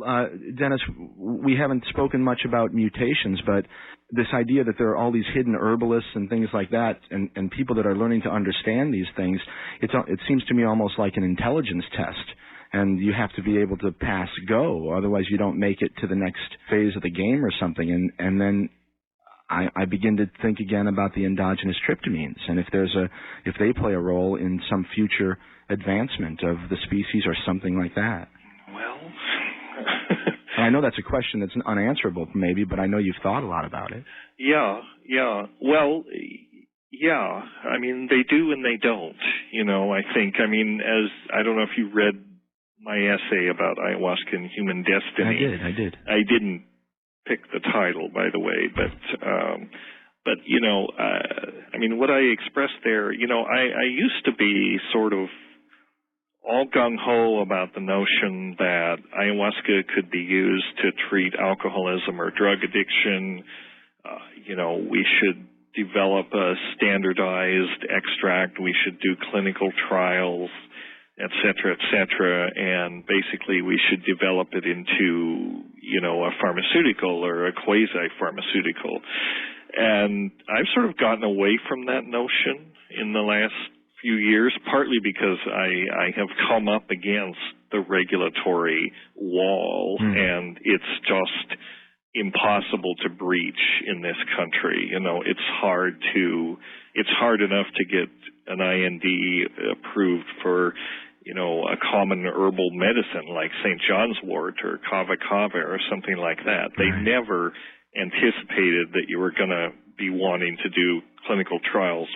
Dennis, we haven't spoken much about mutations, but this idea that there are all these hidden herbalists and things like that, and people that are learning to understand these things, it seems to me almost like an intelligence test. And you have to be able to pass go, otherwise you don't make it to the next phase of the game or something. And then I begin to think again about the endogenous tryptamines, and if they play a role in some future advancement of the species or something like that. Well, I know that's a question that's unanswerable maybe, but I know you've thought a lot about it. Yeah. Well, yeah. They do and they don't. I think. I don't know if you read my essay about ayahuasca and human destiny. I did. I didn't pick the title, by the way, but what I expressed there, I used to be sort of all gung-ho about the notion that ayahuasca could be used to treat alcoholism or drug addiction. We should develop a standardized extract. We should do clinical trials, et cetera, and basically we should develop it into, a pharmaceutical or a quasi-pharmaceutical. And I've sort of gotten away from that notion in the last few years, partly because I have come up against the regulatory wall, and it's just impossible to breach in this country. You know, it's hard enough to get an IND approved for, you know, a common herbal medicine like St. John's wort or kava kava or something like that. They never anticipated that you were going to be wanting to do clinical trials.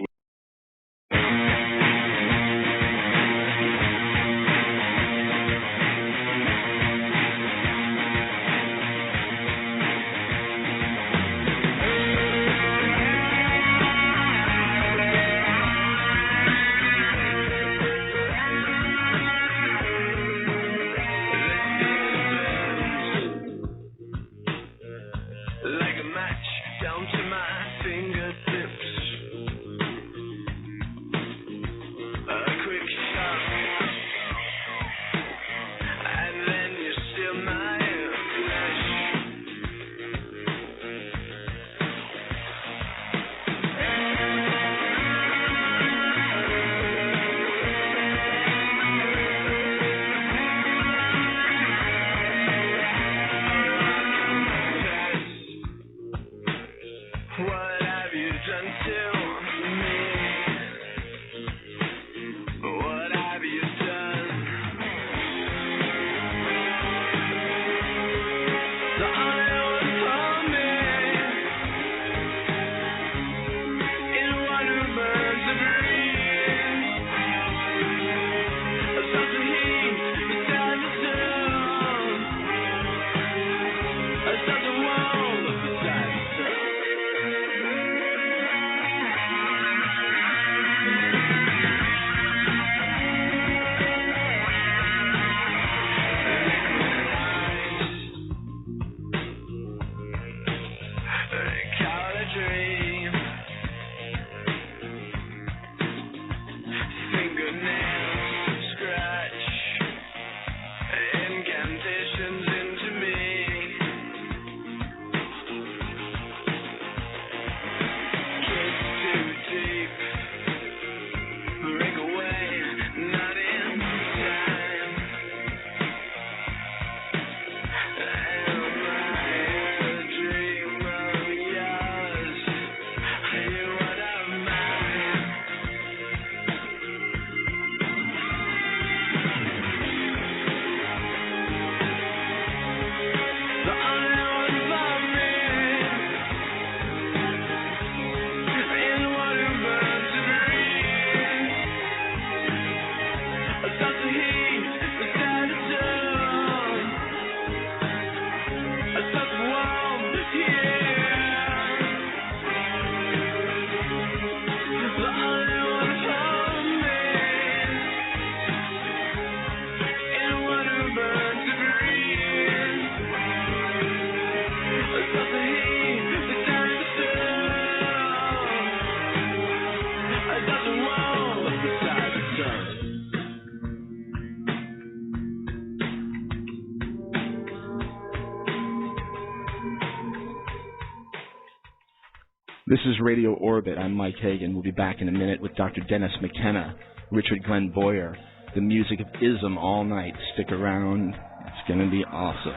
This is Radio Orbit. I'm Mike Hagan. We'll be back in a minute with Dr. Dennis McKenna, Richard Glenn Boyer, the music of ISM all night. Stick around. It's going to be awesome.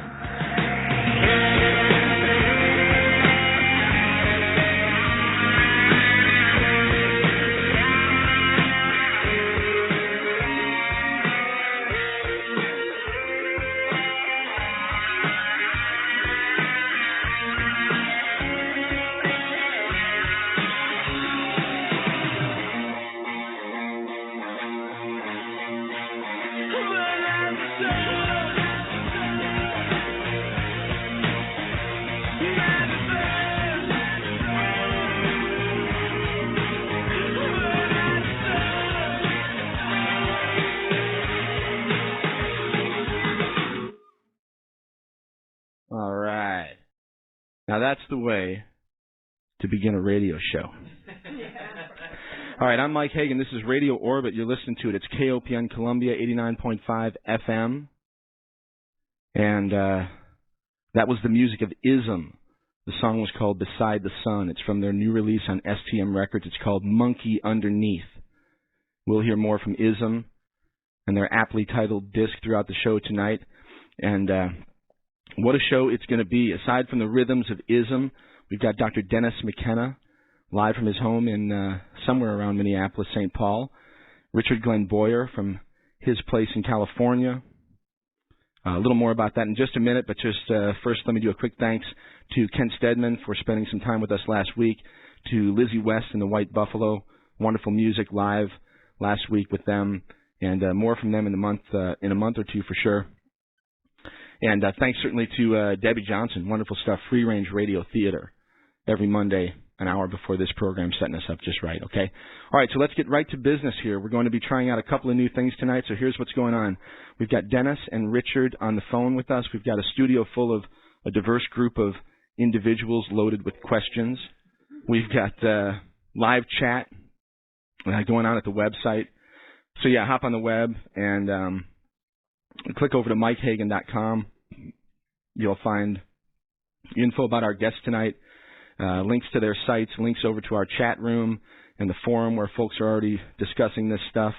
Now that's the way to begin a radio show. All right, I'm Mike Hagan. This is Radio Orbit. You're listening to it. It's KOPN Columbia, 89.5 FM. And that was the music of ISM. The song was called Beside the Sun. It's from their new release on STM Records. It's called Monkey Underneath. We'll hear more from ISM and their aptly titled disc throughout the show tonight. And what a show it's going to be. Aside from the rhythms of ISM, we've got Dr. Dennis McKenna, live from his home in somewhere around Minneapolis, St. Paul. Richard Glenn Boyer from his place in California. A little more about that in just a minute, but just first let me do a quick thanks to Ken Stedman for spending some time with us last week, to Lizzie West and the White Buffalo. Wonderful music live last week with them, and more from them in a month or two for sure. And thanks certainly to Debbie Johnson. Wonderful stuff. Free Range Radio Theater every Monday, an hour before this program, setting us up just right, okay? All right, so let's get right to business here. We're going to be trying out a couple of new things tonight, so here's what's going on. We've got Dennis and Richard on the phone with us. We've got a studio full of a diverse group of individuals loaded with questions. We've got live chat going on at the website. So, yeah, hop on the web and click over to MikeHagan.com. You'll find info about our guests tonight, links to their sites, links over to our chat room and the forum where folks are already discussing this stuff.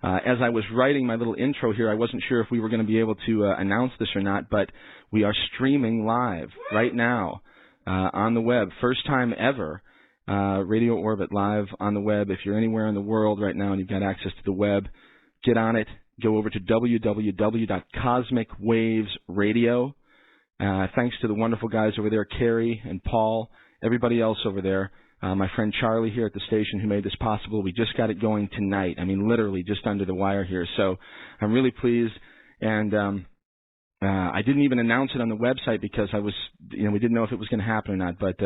As I was writing my little intro here, I wasn't sure if we were going to be able to announce this or not, but we are streaming live right now on the web. First time ever, Radio Orbit live on the web. If you're anywhere in the world right now and you've got access to the web, get on it. Go over to www.cosmicwavesradio. Thanks to the wonderful guys over there, Carrie and Paul, everybody else over there. My friend Charlie here at the station who made this possible. We just got it going tonight. I mean, literally just under the wire here. So I'm really pleased. And I didn't even announce it on the website because we didn't know if it was going to happen or not. But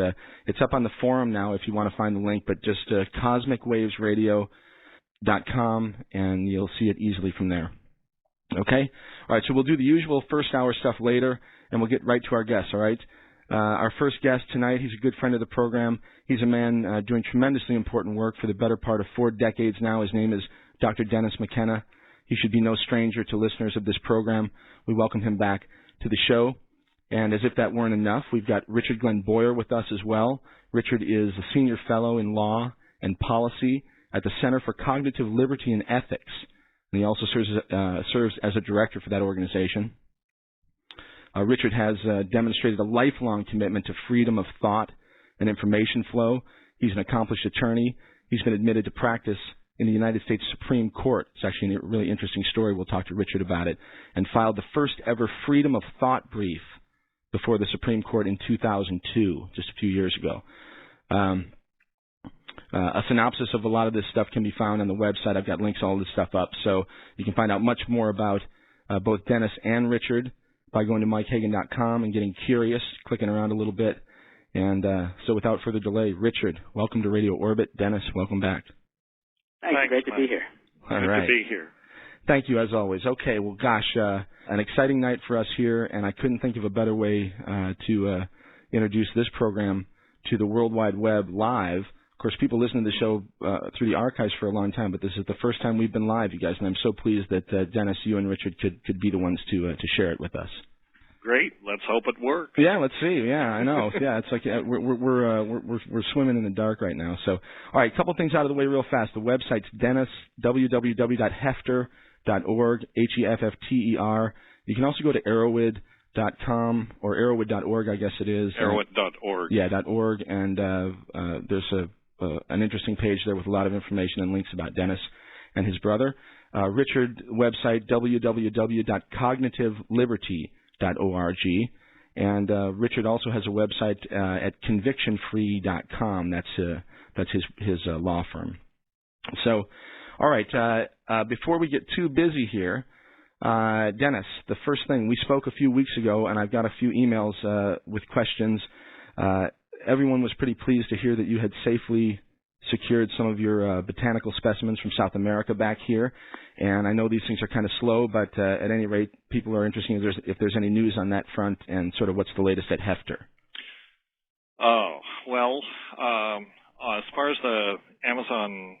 it's up on the forum now if you want to find the link. But just cosmicwavesradio.com and you'll see it easily from there. Okay? All right, so we'll do the usual first hour stuff later, and we'll get right to our guests, all right? Our first guest tonight, he's a good friend of the program. He's a man doing tremendously important work for the better part of 4 decades now. His name is Dr. Dennis McKenna. He should be no stranger to listeners of this program. We welcome him back to the show. And as if that weren't enough, we've got Richard Glenn Boyer with us as well. Richard is a senior fellow in law and policy at the Center for Cognitive Liberty and Ethics. And he also serves as a director for that organization. Richard has demonstrated a lifelong commitment to freedom of thought and information flow. He's an accomplished attorney. He's been admitted to practice in the United States Supreme Court. It's actually a really interesting story. We'll talk to Richard about it. And filed the first ever freedom of thought brief before the Supreme Court in 2002, just a few years ago. A synopsis of a lot of this stuff can be found on the website. I've got links to all this stuff up. So you can find out much more about both Dennis and Richard by going to MikeHagan.com and getting curious, clicking around a little bit. And so without further delay, Richard, welcome to Radio Orbit. Dennis, welcome back. Thanks. Great to be here. All right. Good to be here. Thank you, as always. Okay, well, gosh, an exciting night for us here, and I couldn't think of a better way to introduce this program to the World Wide Web live. Of course, people listen to the show through the archives for a long time, but this is the first time we've been live, you guys, and I'm so pleased that Dennis, you and Richard could be the ones to share it with us. Great. Let's hope it works. Yeah, let's see. Yeah, I know. Yeah, it's like we're swimming in the dark right now. So, all right, a couple things out of the way real fast. The website's Dennis, www.hefter.org, HEFFTER. You can also go to arrowid.com or arrowid.org, I guess it is. Arrowid.org. Yeah, .org, and there's an interesting page there with a lot of information and links about Dennis and his brother. Richard website, www.cognitiveliberty.org. And Richard also has a website at convictionfree.com. That's his law firm. So, all right, before we get too busy here, Dennis, the first thing, we spoke a few weeks ago, and I've got a few emails with questions. Everyone was pretty pleased to hear that you had safely secured some of your botanical specimens from South America back here. And I know these things are kind of slow, but at any rate, people are interested if there's any news on that front and sort of what's the latest at Hefter. Oh, well, as far as the Amazon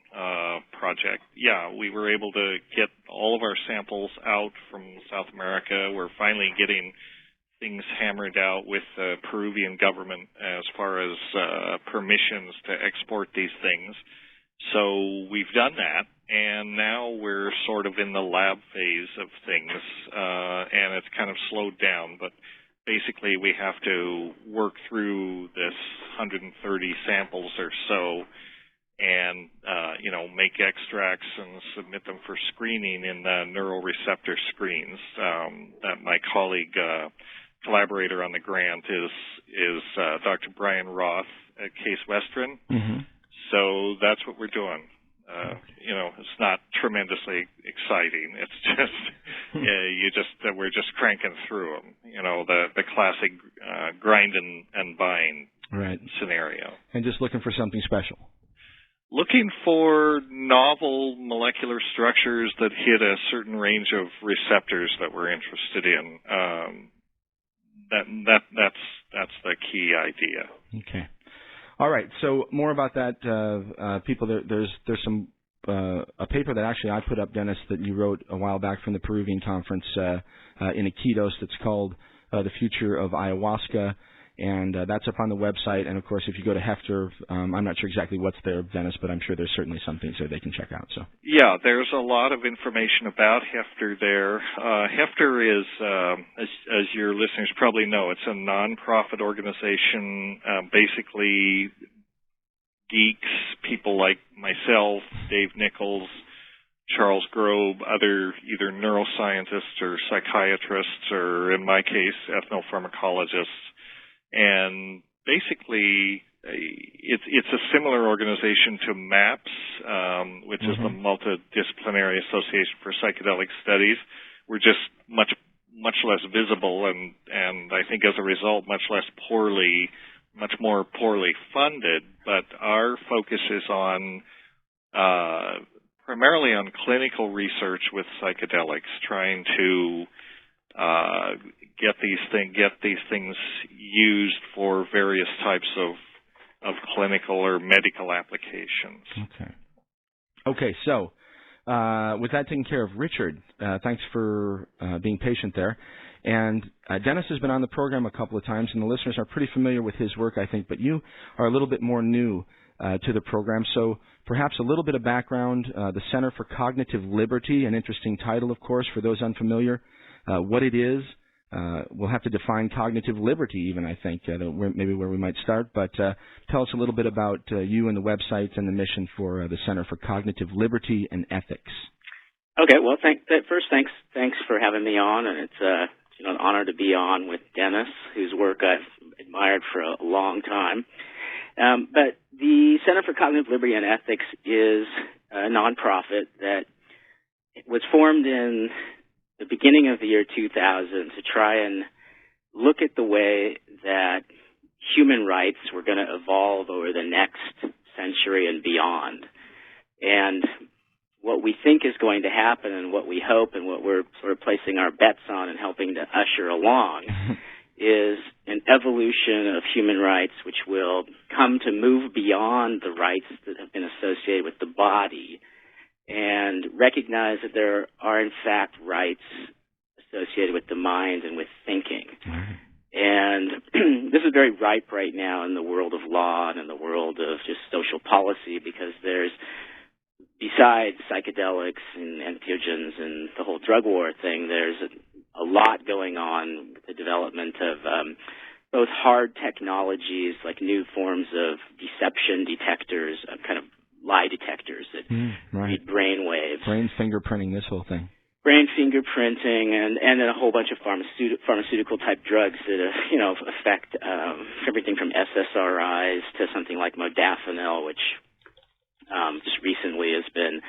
project, yeah, we were able to get all of our samples out from South America. We're finally getting things hammered out with the Peruvian government as far as permissions to export these things. So we've done that, and now we're sort of in the lab phase of things, and it's kind of slowed down, but basically we have to work through this 130 samples or so and, make extracts and submit them for screening in the neuroreceptor screens. That my colleague, collaborator on the grant is Dr. Brian Roth at Case Western. Mm-hmm. So that's what we're doing. It's not tremendously exciting. It's just, we're just cranking through them. The classic grind and bind scenario. And just looking for something special. Looking for novel molecular structures that hit a certain range of receptors that we're interested in. That's the key idea. Okay. All right. So more about that, people. There's some a paper that actually I put up, Dennis, that you wrote a while back from the Peruvian conference in Iquitos that's called "The Future of Ayahuasca," and that's up on the website. And of course, if you go to Hefter, I'm not sure exactly what's there, Dennis, but I'm sure there's certainly some things there they can check out. So yeah, there's a lot of information about Hefter there. Hefter is, as your listeners probably know, it's a nonprofit organization. Basically, geeks, people like myself, Dave Nichols, Charles Grobe, other either neuroscientists or psychiatrists, or in my case, ethnopharmacologists. And basically, it's a similar organization to MAPS, which is the Multidisciplinary Association for Psychedelic Studies. We're just much less visible, and I think as a result, much more poorly funded. But our focus is on primarily on clinical research with psychedelics, trying to get these things used for various types of clinical or medical applications. Okay. So with that taken care of, Richard, thanks for being patient there. And Dennis has been on the program a couple of times, and the listeners are pretty familiar with his work, I think, but you are a little bit more new to the program. So perhaps a little bit of background, the Center for Cognitive Liberty, an interesting title, of course, for those unfamiliar. What it is, we'll have to define cognitive liberty even, I think, maybe where we might start. But tell us a little bit about you and the website and the mission for the Center for Cognitive Liberty and Ethics. Okay, well, first, thanks for having me on, and it's an honor to be on with Dennis, whose work I've admired for a long time. But the Center for Cognitive Liberty and Ethics is a nonprofit that was formed in the beginning of the year 2000 to try and look at the way that human rights were going to evolve over the next century and beyond. And what we think is going to happen, and what we hope, and what we're sort of placing our bets on and helping to usher along is an evolution of human rights which will come to move beyond the rights that have been associated with the body and recognize that there are, in fact, rights associated with the mind and with thinking. And this is very ripe right now in the world of law and in the world of just social policy, because there's, besides psychedelics and entheogens and the whole drug war thing, there's a lot going on with the development of both hard technologies like new forms of deception detectors, kind of lie detectors that read brain waves. Brain fingerprinting, this whole thing. Brain fingerprinting and then a whole bunch of pharmaceutical type drugs that affect everything from SSRIs to something like modafinil, which just recently has been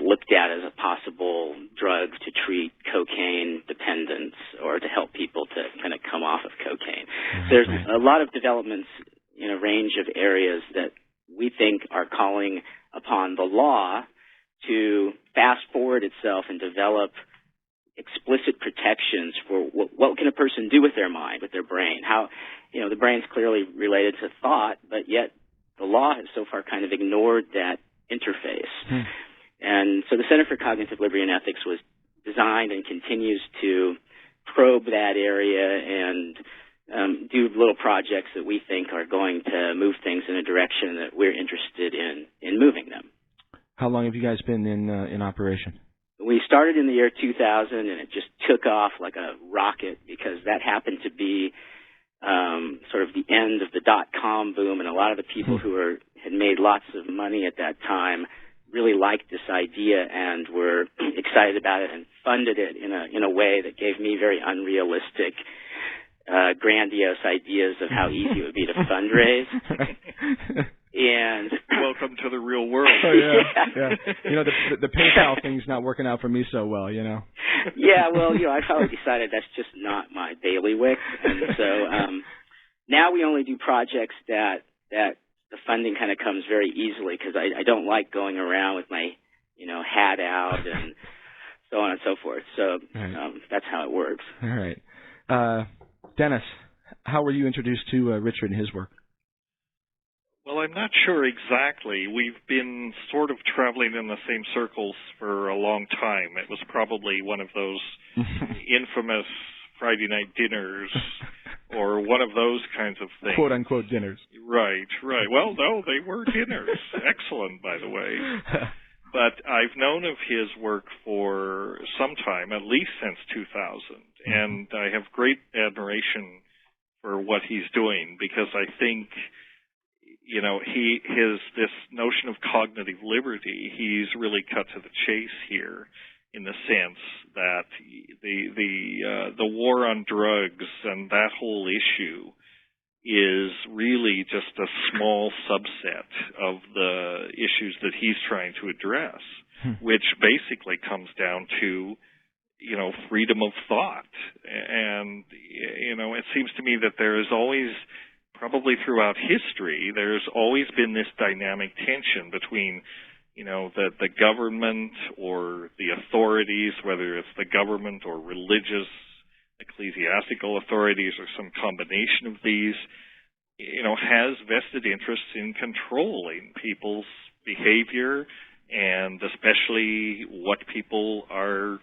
looked at as a possible drug to treat cocaine dependence or to help people to kind of come off of cocaine. There's a lot of developments in a range of areas that we think are calling upon the law to fast forward itself and develop explicit protections for what can a person do with their mind, with their brain. How, the brain's clearly related to thought, but yet the law has so far kind of ignored that interface. And so the Center for Cognitive Liberty and Ethics was designed and continues to probe that area and do little projects that we think are going to move things in a direction that we're interested in moving them. How long have you guys been in operation? We started in the year 2000, and it just took off like a rocket because that happened to be sort of the end of the dot-com boom, and a lot of the people who had made lots of money at that time really liked this idea and were excited about it and funded it in a way that gave me very unrealistic, grandiose ideas of how easy it would be to fundraise. And welcome to the real world. Oh, yeah. You know, the PayPal thing's not working out for me so well, you know. Yeah, well, you know, I probably decided that's just not my bailiwick, and so now we only do projects that the funding kind of comes very easily because I don't like going around with my, you know, hat out and so on and so forth. So that's how it works. All right. Dennis, how were you introduced to Richard and his work? Well, I'm not sure exactly. We've been sort of traveling in the same circles for a long time. It was probably one of those infamous Friday night dinners or one of those kinds of things. Quote-unquote dinners. Right. Well, no, they were dinners. Excellent, by the way. But I've known of his work for some time, at least since 2000, and I have great admiration for what he's doing because I think, you know, this notion of cognitive liberty, he's really cut to the chase here in the sense that the war on drugs and that whole issue is really just a small subset of the issues that he's trying to address, which basically comes down to, you know, freedom of thought. And, you know, it seems to me that there is always, probably throughout history, there's always been this dynamic tension between, you know, the government or the authorities, whether it's the government or religious, ecclesiastical authorities or some combination of these, you know, has vested interests in controlling people's behavior and especially what people are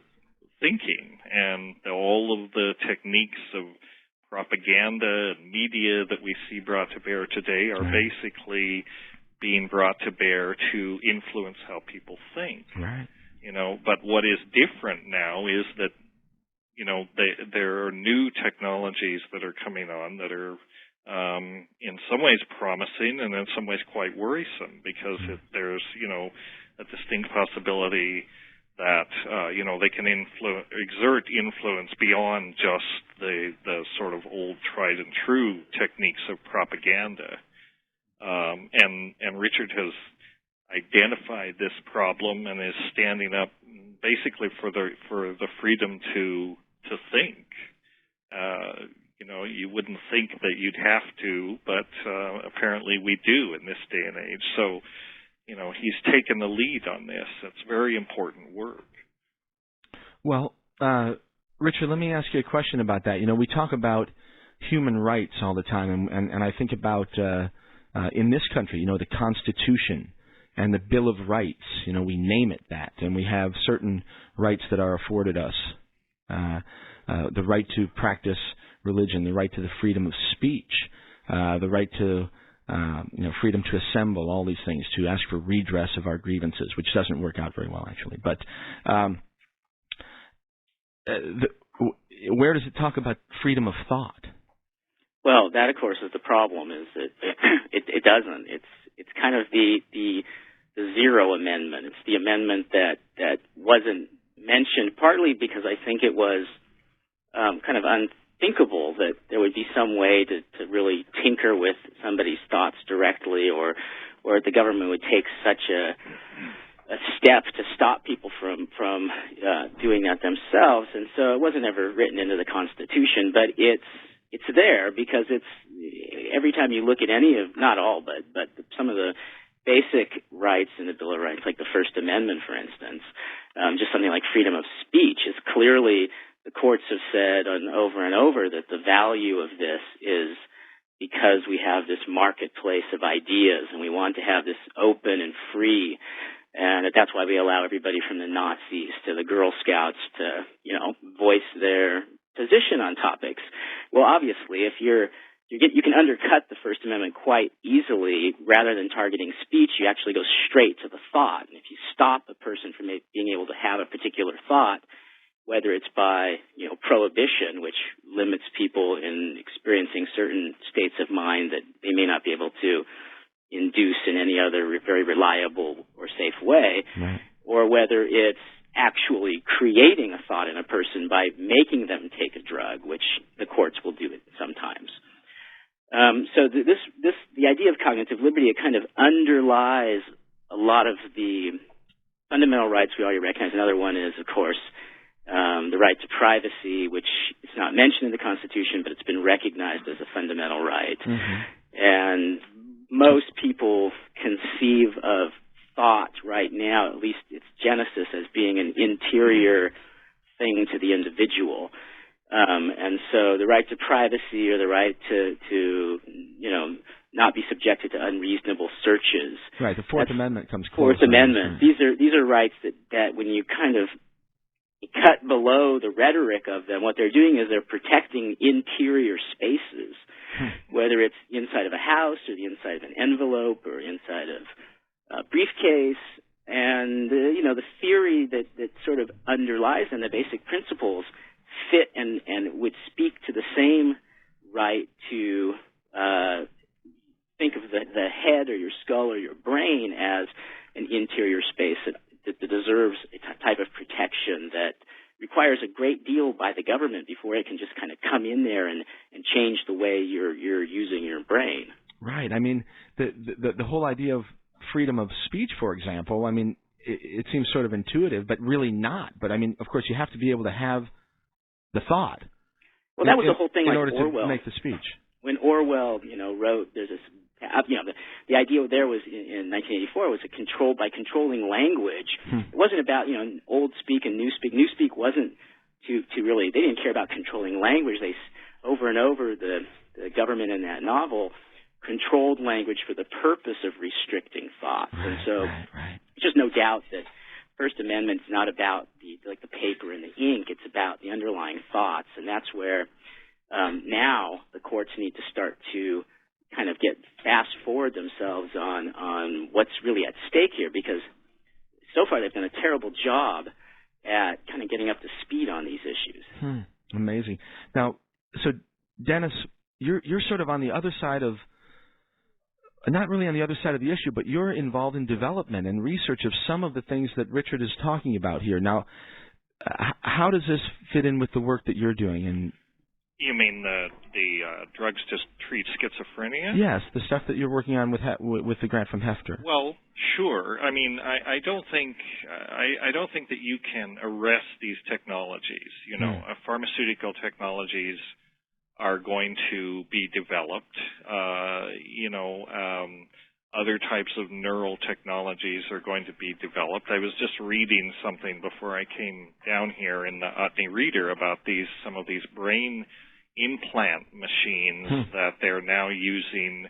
thinking. And all of the techniques of propaganda and media that we see brought to bear today are basically being brought to bear to influence how people think. Right. You know, but what is different now is that, you know, there are new technologies that are coming on that are in some ways promising and in some ways quite worrisome because there's, you know, a distinct possibility that, you know, they can exert influence beyond just the sort of old tried and true techniques of propaganda. And Richard has identified this problem and is standing up basically for the freedom to think. You know, you wouldn't think that you'd have to, but apparently we do in this day and age. So, you know, he's taken the lead on this. It's very important work. Well, Richard, let me ask you a question about that. You know, we talk about human rights all the time, and I think about in this country, you know, the Constitution and the Bill of Rights. You know, we name it that, and we have certain rights that are afforded us. The right to practice religion, the right to the freedom of speech, the right to you know, freedom to assemble, all these things, to ask for redress of our grievances, which doesn't work out very well, actually. But where does it talk about freedom of thought? Well, that, of course, is the problem, is that it doesn't. It's kind of the Zero Amendment. It's the amendment that wasn't mentioned, partly because I think it was kind of unthinkable that there would be some way to really tinker with somebody's thoughts directly, or the government would take such a step to stop people from doing that themselves. And so it wasn't ever written into the Constitution, but it's there because it's every time you look at any of, not all, but some of the basic rights in the Bill of Rights, like the First Amendment, for instance, just something like freedom of speech is clearly, the courts have said over and over that the value of this is because we have this marketplace of ideas and we want to have this open and free, and that's why we allow everybody from the Nazis to the Girl Scouts to, you know, voice their position on topics. Well, obviously, if you can undercut the First Amendment quite easily. Rather than targeting speech, you actually go straight to the thought. And if you stop a person from being able to have a particular thought, whether it's by prohibition, which limits people in experiencing certain states of mind that they may not be able to induce in any other very reliable or safe way, right. or whether it's actually creating a thought in a person by making them take a drug, which the courts will do it sometimes. So the idea of cognitive liberty, it kind of underlies a lot of the fundamental rights we already recognize. Another one is, of course, the right to privacy, which is not mentioned in the Constitution, but it's been recognized as a fundamental right. Mm-hmm. And most people conceive of thought right now, at least its genesis, as being an interior thing to the individual. And so the right to privacy or the right to not be subjected to unreasonable searches. Right, the Fourth Amendment comes close. Fourth Amendment. These are rights that when you kind of cut below the rhetoric of them, what they're doing is they're protecting interior spaces, whether it's inside of a house or the inside of an envelope or inside of a briefcase. And, the theory that sort of underlies them, the basic principles, fit and would speak to the same right to think of the head or your skull or your brain as an interior space that deserves a type of protection that requires a great deal by the government before it can just kind of come in there and change the way you're using your brain. Right. I mean, the whole idea of freedom of speech, for example, I mean, it seems sort of intuitive, but really not. But, I mean, of course, you have to be able to have the thought. Well, that was the whole thing in like order Orwell. to make the speech. When Orwell, wrote, there's this, the idea there was in 1984 was by controlling language. It wasn't about, old speak and new speak. New speak wasn't to really, they didn't care about controlling language. They, over and over, the government in that novel controlled language for the purpose of restricting thought. Right, and so there's just no doubt that First Amendment's not about the paper and the ink. It's about the underlying thoughts, and that's where now the courts need to start to kind of get fast forward themselves on what's really at stake here, because so far they've done a terrible job at kind of getting up to speed on these issues. Amazing. Now, so Dennis, you're sort of on the other side of. Not really on the other side of the issue, but you're involved in development and research of some of the things that Richard is talking about here. Now, how does this fit in with the work that you're doing? And you mean the drugs to treat schizophrenia? Yes, the stuff that you're working on with the grant from Hefter. Well, sure. I mean, I don't think that you can arrest these technologies. Pharmaceutical technologies are going to be developed. Other types of neural technologies are going to be developed. I was just reading something before I came down here in the Otney Reader about some of these brain implant machines that they're now using.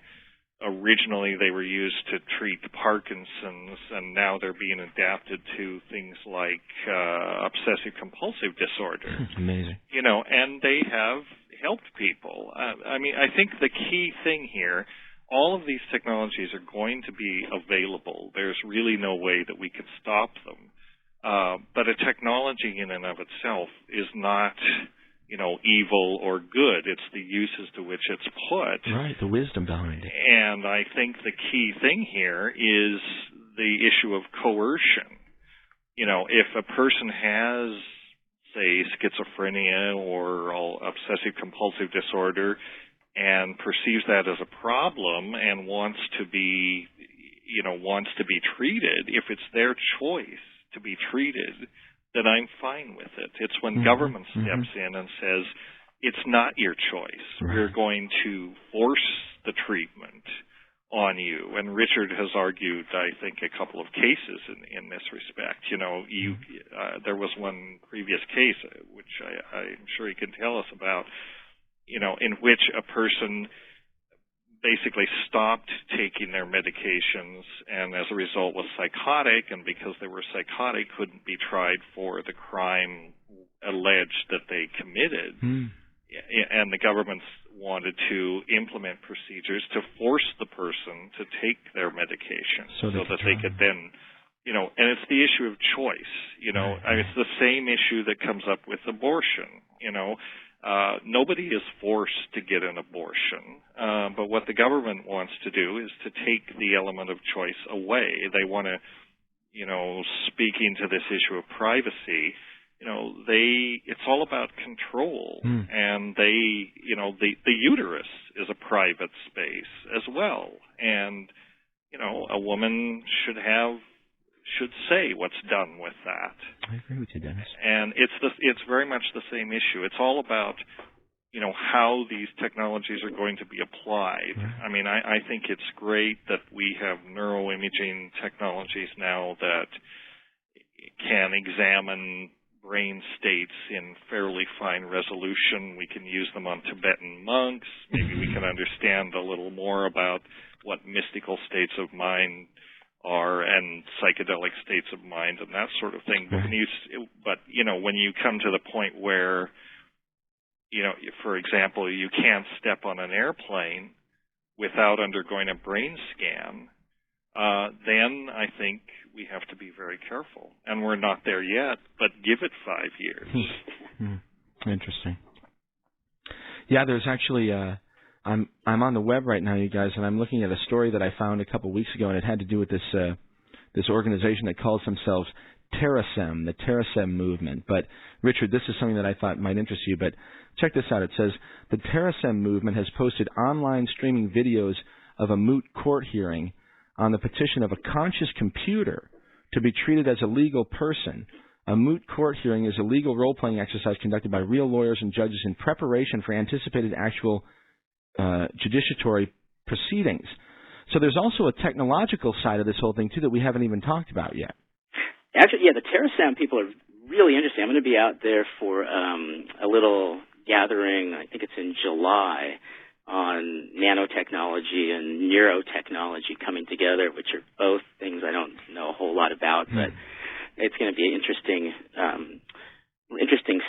Originally, they were used to treat Parkinson's, and now they're being adapted to things like obsessive-compulsive disorder. Amazing. And they have helped people. I think the key thing here, all of these technologies are going to be available. There's really no way that we could stop them. But a technology in and of itself is not, evil or good. It's the uses to which it's put. Right, the wisdom behind it. And I think the key thing here is the issue of coercion. If a person has, say, schizophrenia or obsessive-compulsive disorder and perceives that as a problem and wants to be treated, if it's their choice to be treated, then I'm fine with it. It's when government steps in and says, it's not your choice. Right. We're going to force the treatment on you. And Richard has argued, I think, a couple of cases in this respect. There was one previous case, which I'm sure he can tell us about, in which a person basically stopped taking their medications and as a result was psychotic, and because they were psychotic couldn't be tried for the crime alleged that they committed. and the governments wanted to implement procedures to force the person to take their medication so that they could then, and it's the issue of choice, it's the same issue that comes up with abortion, nobody is forced to get an abortion, but what the government wants to do is to take the element of choice away. They want to, speaking to this issue of privacy, it's all about control, and the uterus is a private space as well, and a woman should say what's done with that. I agree with you, Dennis. And it's very much the same issue. It's all about how these technologies are going to be applied. Right. I mean, I think it's great that we have neuroimaging technologies now that can examine brain states in fairly fine resolution. We can use them on Tibetan monks. Maybe we can understand a little more about what mystical states of mind are and psychedelic states of mind and that sort of thing. But when you come to the point where, for example, you can't step on an airplane without undergoing a brain scan, then I think we have to be very careful. And we're not there yet, but give it 5 years. Interesting. Yeah, there's actually, I'm on the web right now, you guys, and I'm looking at a story that I found a couple weeks ago, and it had to do with this organization that calls themselves TerraSem, the TerraSem movement. But, Richard, this is something that I thought might interest you, but check this out. It says, the TerraSem movement has posted online streaming videos of a moot court hearing on the petition of a conscious computer to be treated as a legal person. A moot court hearing is a legal role-playing exercise conducted by real lawyers and judges in preparation for anticipated actual judiciatory proceedings. So there's also a technological side of this whole thing, too, that we haven't even talked about yet. Actually, yeah, the TerraSam people are really interesting. I'm going to be out there for a little gathering, I think it's in July, on nanotechnology and neurotechnology coming together, which are both things I don't know a whole lot about, but it's going to be an interesting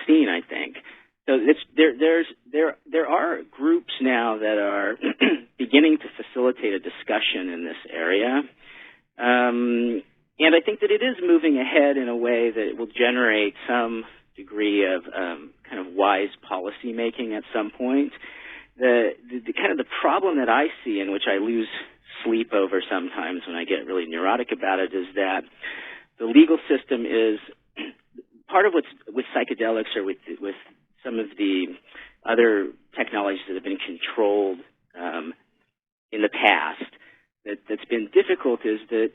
scene, I think. So there are groups now that are beginning to facilitate a discussion in this area, and I think that it is moving ahead in a way that it will generate some degree of kind of wise policy making at some point. The kind of the problem that I see, and which I lose sleep over sometimes when I get really neurotic about it, is that the legal system is part of what's with psychedelics or with some of the other technologies that have been controlled in the past. That's been difficult is that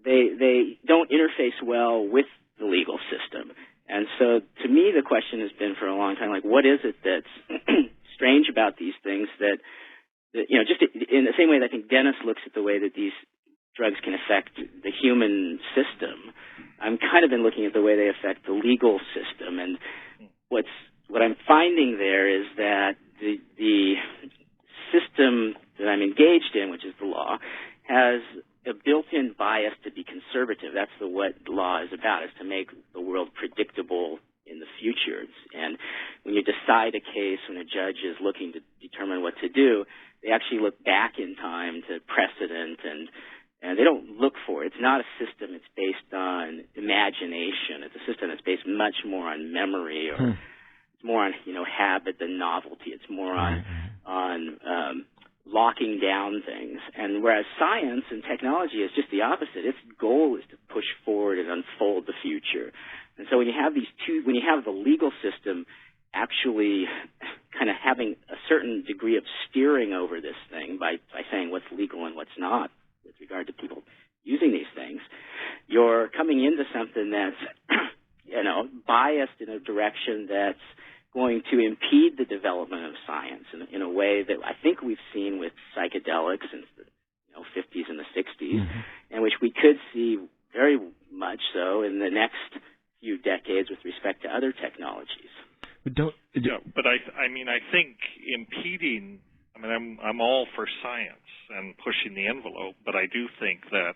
they don't interface well with the legal system. And so, to me, the question has been for a long time, like, what is it that's strange about these things that, just in the same way that I think Dennis looks at the way that these drugs can affect the human system, I'm kind of been looking at the way they affect the legal system. And what I'm finding there is that the system that I'm engaged in, which is the law, has a built-in bias to be conservative. That's what law is about, is to make the world predictable in the future. And when you decide a case, when a judge is looking to determine what to do, they actually look back in time to precedent, and they don't look for it. It's not a system that's based on imagination. It's a system that's based much more on memory, or it's more on habit than novelty. It's more on locking down things. And whereas science and technology is just the opposite. Its goal is to push forward and unfold the future. And so when you have when you have the legal system actually kind of having a certain degree of steering over this thing by saying what's legal and what's not with regard to people using these things, you're coming into something that's, biased in a direction that's going to impede the development of science in a way that I think we've seen with psychedelics since the 50s and the 60s, and which we could see very much so in the next few decades with respect to other technologies. But I think impeding. I'm all for science and pushing the envelope, but I do think that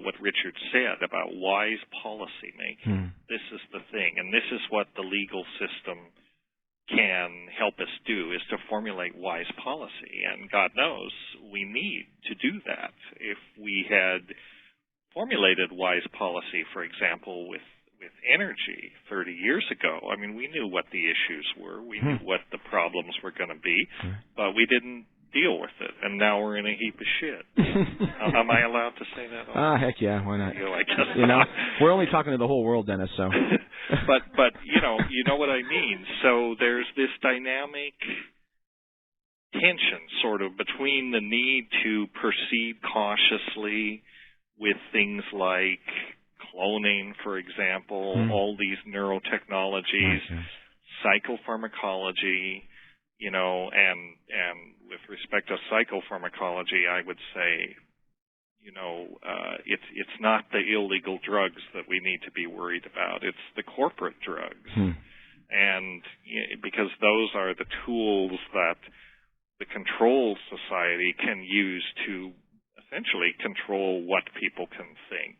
what Richard said about wise policy making. This is the thing, and this is what the legal system can help us do is to formulate wise policy. And God knows we need to do that. If we had formulated wise policy, for example, with energy 30 years ago, I mean, we knew what the issues were. We knew what the problems were going to be, but we didn't deal with it. And now we're in a heap of shit. Am I allowed to say that? Heck yeah, why not? I guess you know, we're only talking to the whole world, Dennis, so. but you know what I mean. So there's this dynamic tension sort of between the need to proceed cautiously with things like cloning, for example, all these neurotechnologies, psychopharmacology, you know, and with respect to psychopharmacology, I would say, you know, it's not the illegal drugs that we need to be worried about. It's the corporate drugs. And because those are the tools that the control society can use to essentially control what people can think.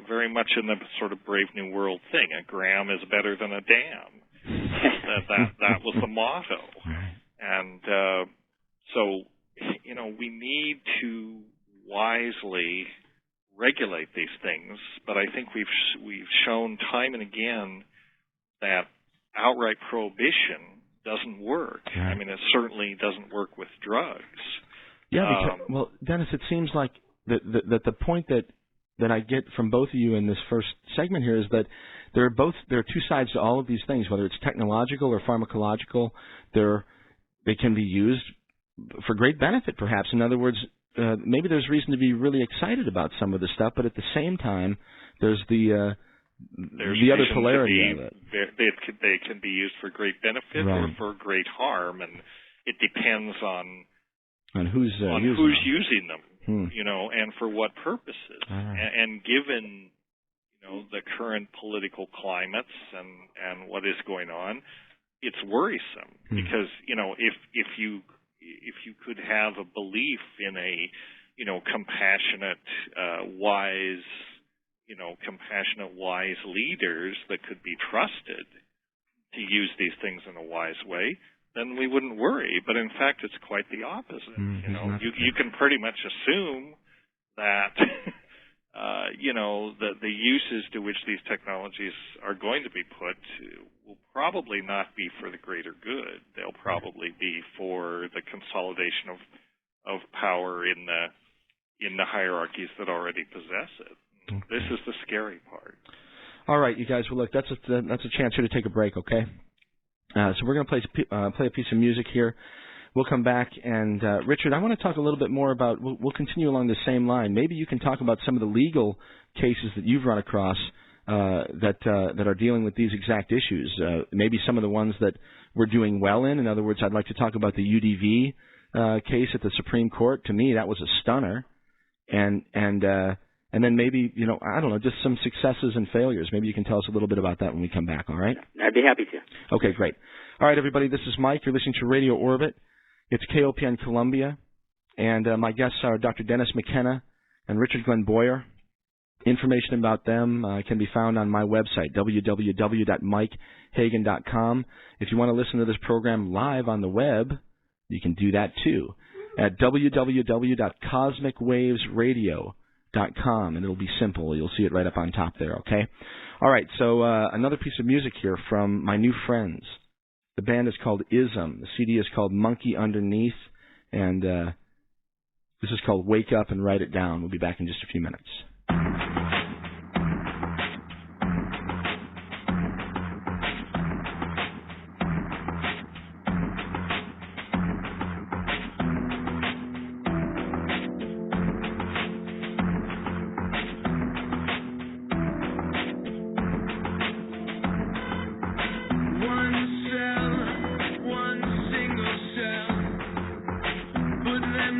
Very much in the sort of Brave New World thing, a gram is better than a dam. That was the motto. And so, you know, we need to wisely regulate these things, but I think we've shown time and again that outright prohibition doesn't work. I mean, it certainly doesn't work with drugs. Yeah, because, well, Dennis, it seems like that the point that I get from both of you in this first segment here is that there are two sides to all of these things, whether it's technological or pharmacological. They can be used for great benefit, perhaps. In other words, maybe there's reason to be really excited about some of the stuff, but at the same time, there's the other polarity of it. They can be used for great benefit or for great harm, and it depends on who's using them, you know, and for what purposes. And given, you know, the current political climates and what is going on, it's worrisome because, you know, if you could have a belief in a, you know, compassionate, wise leaders that could be trusted to use these things in a wise way, then we wouldn't worry. But in fact, it's quite the opposite. You know, you can pretty much assume that, you know, the uses to which these technologies are going to be put will probably not be for the greater good. They'll probably be for the consolidation of power in the hierarchies that already possess it. This is the scary part. All right, you guys. Well, look, that's a chance here to take a break, okay? So we're going to play a piece of music here. We'll come back, and Richard, I want to talk a little bit more about. We'll continue along the same line. Maybe you can talk about some of the legal cases that you've run across that are dealing with these exact issues. Maybe some of the ones that we're doing well in. In other words, I'd like to talk about the UDV case at the Supreme Court. To me, that was a stunner, and then maybe, you know, I don't know, just some successes and failures. Maybe you can tell us a little bit about that when we come back, all right? I'd be happy to. Okay, great. All right, everybody, this is Mike. You're listening to Radio Orbit. It's KOPN Columbia, and my guests are Dr. Dennis McKenna and Richard Glenn Boyer. Information about them can be found on my website, www.mikehagan.com. If you want to listen to this program live on the web, you can do that too at www.cosmicwavesradio.com, and it'll be simple. You'll see it right up on top there, okay? All right, so another piece of music here from my new friends. The band is called Ism. The CD is called Monkey Underneath, and this is called Wake Up and Write It Down. We'll be back in just a few minutes.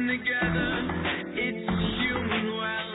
Together, it's human well.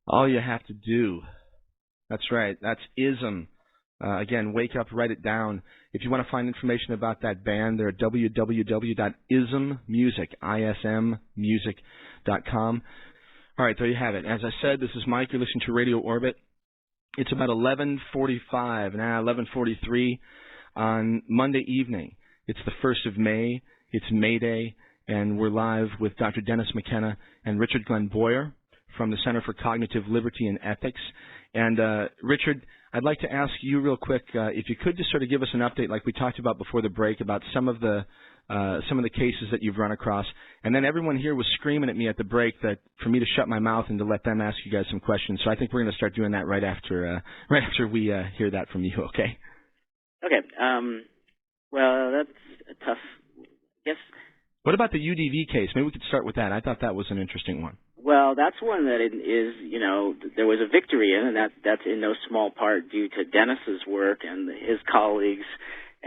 All you have to do. That's right. That's ISM. Again, wake up, write it down. If you want to find information about that band, they're at www.ismmusic.com. All right, there you have it. As I said, this is Mike. You're listening to Radio Orbit. It's about 11:43 on Monday evening. It's the 1st of May. It's May Day, and we're live with Dr. Dennis McKenna and Richard Glenn Boyer from the Center for Cognitive Liberty and Ethics. And Richard, I'd like to ask you real quick if you could just sort of give us an update, like we talked about before the break, about some of the cases that you've run across. And then everyone here was screaming at me at the break that for me to shut my mouth and to let them ask you guys some questions. So I think we're going to start doing that right after we hear that from you. Okay. Okay. Well, that's a tough. Guess. What about the UDV case? Maybe we could start with that. I thought that was an interesting one. Well, that's one that is, there was a victory in, and that's in no small part due to Dennis's work and his colleagues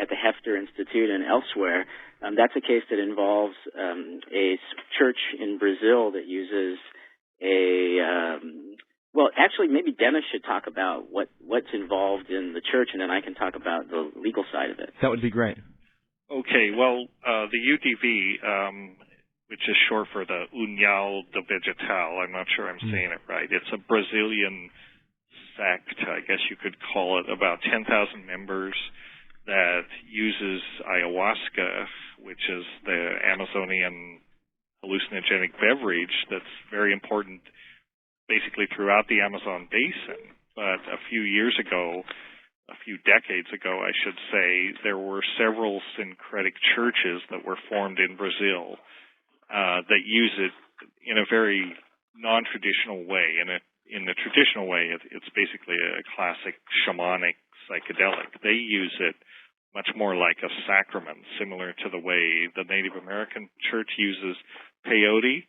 at the Hefter Institute and elsewhere. That's a case that involves a church in Brazil that uses actually, maybe Dennis should talk about what's involved in the church, and then I can talk about the legal side of it. That would be great. Okay, well, the UDV, which is short for the União do Vegetal, I'm not sure I'm saying it right. It's a Brazilian sect, I guess you could call it, about 10,000 members that uses ayahuasca, which is the Amazonian hallucinogenic beverage that's very important basically throughout the Amazon basin. But a few decades ago, I should say, there were several syncretic churches that were formed in Brazil that use it in a very non-traditional way. In the traditional way, it's basically a classic shamanic psychedelic. They use it much more like a sacrament, similar to the way the Native American church uses peyote.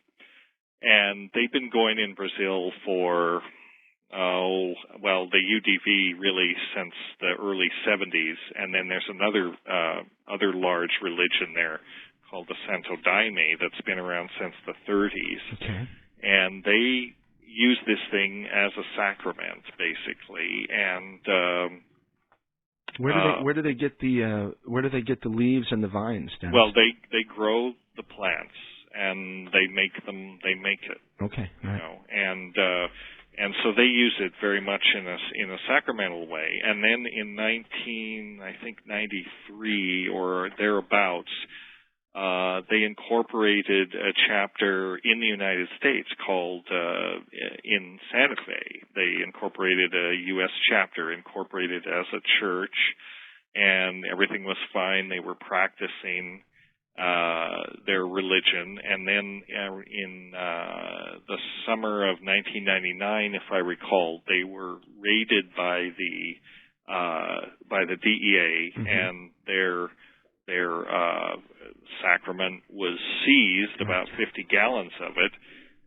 And they've been going in Brazil for, the UDV really since the early 70s. And then there's another other large religion there called the Santo Daime that's been around since the 30s. Okay. And they use this thing as a sacrament, basically. And where do they get the leaves and the vines, Dennis? Well, they grow the plants and they make it. Okay. Right. And so they use it very much in a sacramental way. And then in 1993 or thereabouts, they incorporated a chapter in the United States called in Santa Fe. They incorporated a U.S. chapter, incorporated as a church, and everything was fine. They were practicing their religion. And then in the summer of 1999, if I recall, they were raided by the DEA, and their sacrament was seized, about 50 gallons of it.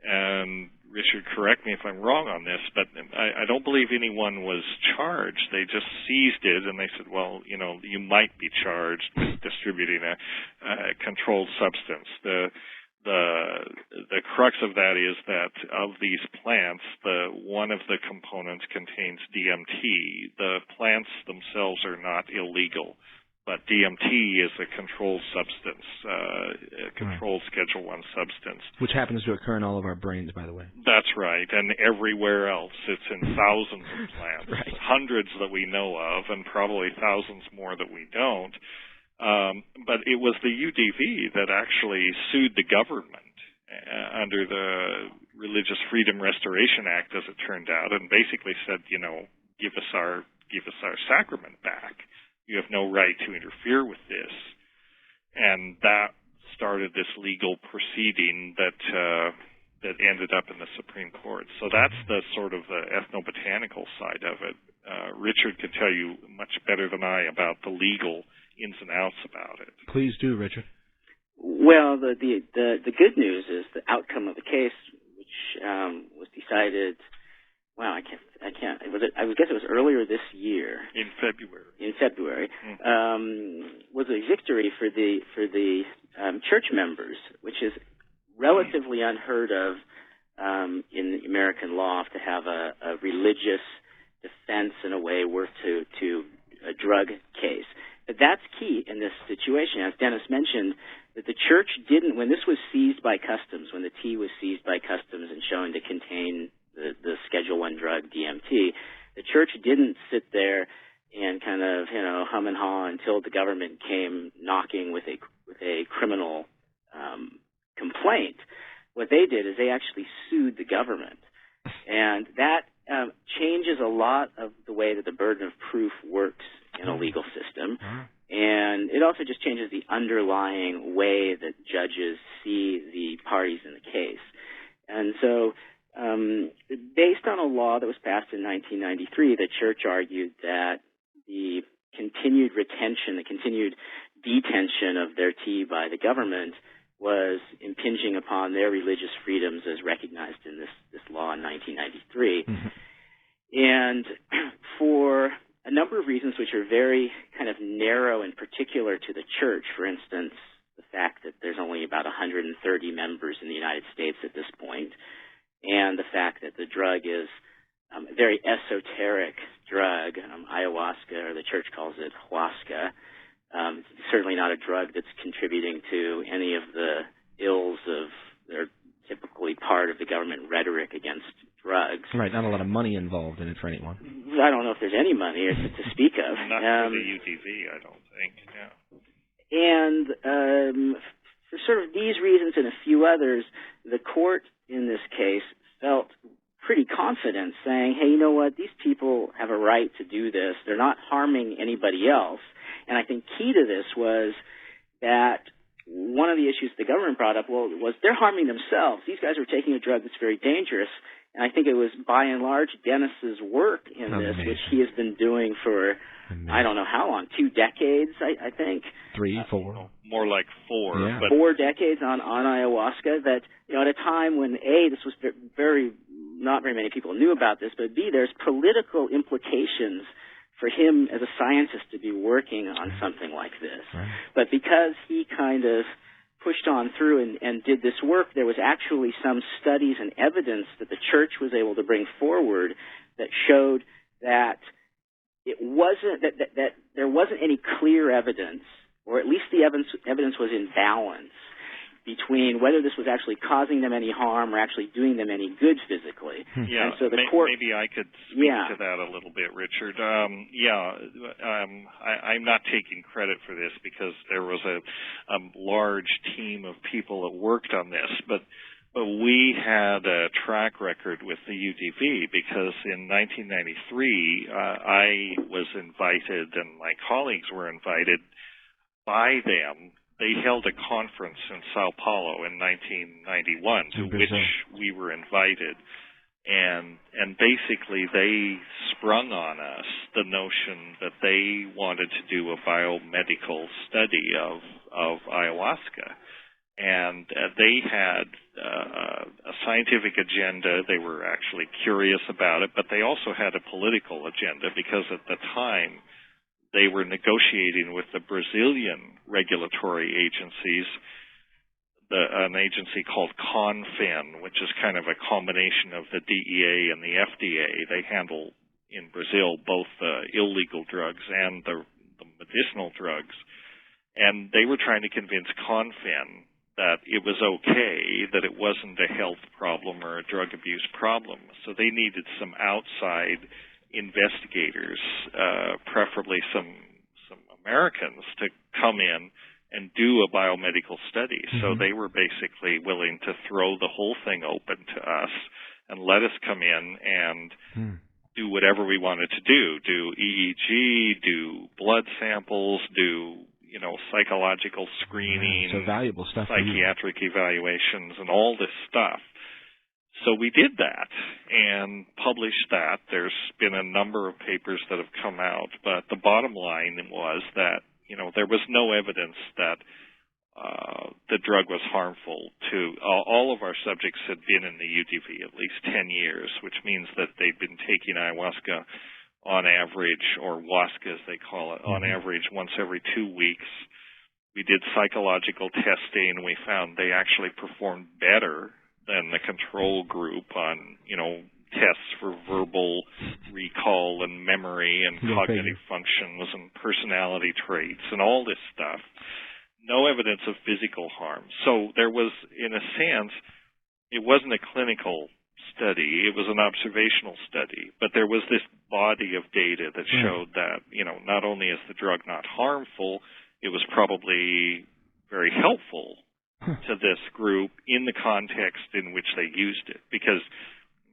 And Richard, correct me if I'm wrong on this, but I don't believe anyone was charged. They just seized it, and they said, well, you might be charged with distributing a controlled substance. The crux of that is that of these plants, one of the components contains DMT. The plants themselves are not illegal, but DMT is a controlled substance, a controlled Schedule I substance. Which happens to occur in all of our brains, by the way. That's right, and everywhere else. It's in thousands of plants, right. Hundreds that we know of, and probably thousands more that we don't. But it was the UDV that actually sued the government under the Religious Freedom Restoration Act, as it turned out, and basically said, give us our sacrament back. You have no right to interfere with this. And that started this legal proceeding that ended up in the Supreme Court. So that's the sort of the ethnobotanical side of it. Richard can tell you much better than I about the legal ins and outs about it. Please do, Richard. Well, the good news is the outcome of the case, which was decided. Wow, I can't. I guess it was earlier this year. In February. Was a victory for the church members, which is relatively unheard of in American law to have a religious defense in a way worth to a drug case. But that's key in this situation. As Dennis mentioned, that the church didn't, when this was seized by customs, when the tea was seized by customs and shown to contain the Schedule I drug DMT, the church didn't sit there and kind of, hum and haw until the government came knocking with a criminal complaint. What they did is they actually sued the government. And that changes a lot of the way that the burden of proof works in a legal system. And it also just changes the underlying way that judges see the parties in the case. And so based on a law that was passed in 1993, the church argued that the continued retention, the continued detention of their tea by the government was impinging upon their religious freedoms as recognized in this law in 1993. And for a number of reasons which are very kind of narrow and particular to the church, for instance, the fact that there's only about 130 members in the United States at this point, and the fact that the drug is a very esoteric drug, ayahuasca, or the church calls it huasca. It's certainly not a drug that's contributing to any of the ills that are typically part of the government rhetoric against drugs. Right, not a lot of money involved in it for anyone. I don't know if there's any money to speak of. Not for the UTV, I don't think. Yeah. And for sort of these reasons and a few others, the court in this case felt pretty confident, saying, hey, you know what, these people have a right to do this. They're not harming anybody else. And I think key to this was that one of the issues the government brought up was they're harming themselves. These guys are taking a drug that's very dangerous. And I think it was, by and large, Dennis's work in this, which he has been doing for, I don't know how long, 2 decades, I think. 3, 4. More like 4. Yeah. But 4 decades on ayahuasca, that, at a time when, A, this was not very many people knew about this, but B, there's political implications for him as a scientist to be working on something like this. Right. But because he kind of pushed on through and did this work, there was actually some studies and evidence that the church was able to bring forward that showed that it wasn't that there wasn't any clear evidence, or at least the evidence was in balance between whether this was actually causing them any harm or actually doing them any good physically. Yeah, and so the court, maybe I could speak to that a little bit, Richard. I'm not taking credit for this because there was a large team of people that worked on this, but we had a track record with the UTV because in 1993 I was invited and my colleagues were invited by them. They held a conference in Sao Paulo in 1991 to which we were invited. And basically they sprung on us the notion that they wanted to do a biomedical study of ayahuasca. And they had a scientific agenda. They were actually curious about it, but they also had a political agenda because at the time they were negotiating with the Brazilian regulatory agencies, an agency called CONFIN, which is kind of a combination of the DEA and the FDA. They handle in Brazil both the illegal drugs and the medicinal drugs. And they were trying to convince CONFIN that it was okay, that it wasn't a health problem or a drug abuse problem. So they needed some outside investigators, preferably some Americans, to come in and do a biomedical study. So they were basically willing to throw the whole thing open to us and let us come in and do whatever we wanted to do EEG, do blood samples, do psychological screening, so valuable stuff, psychiatric evaluations, and all this stuff. So we did that and published that. There's been a number of papers that have come out, but the bottom line was that, there was no evidence that the drug was harmful to all of our subjects had been in the UTV at least 10 years, which means that they'd been taking ayahuasca on average, or huasca as they call it, on average once every 2 weeks. We did psychological testing. We found they actually performed better than the control group on, tests for verbal recall and memory and cognitive functions and personality traits and all this stuff. No evidence of physical harm. So there was, in a sense, it wasn't a clinical study, it was an observational study, but there was this body of data that showed that, not only is the drug not harmful, it was probably very helpful to this group in the context in which they used it. Because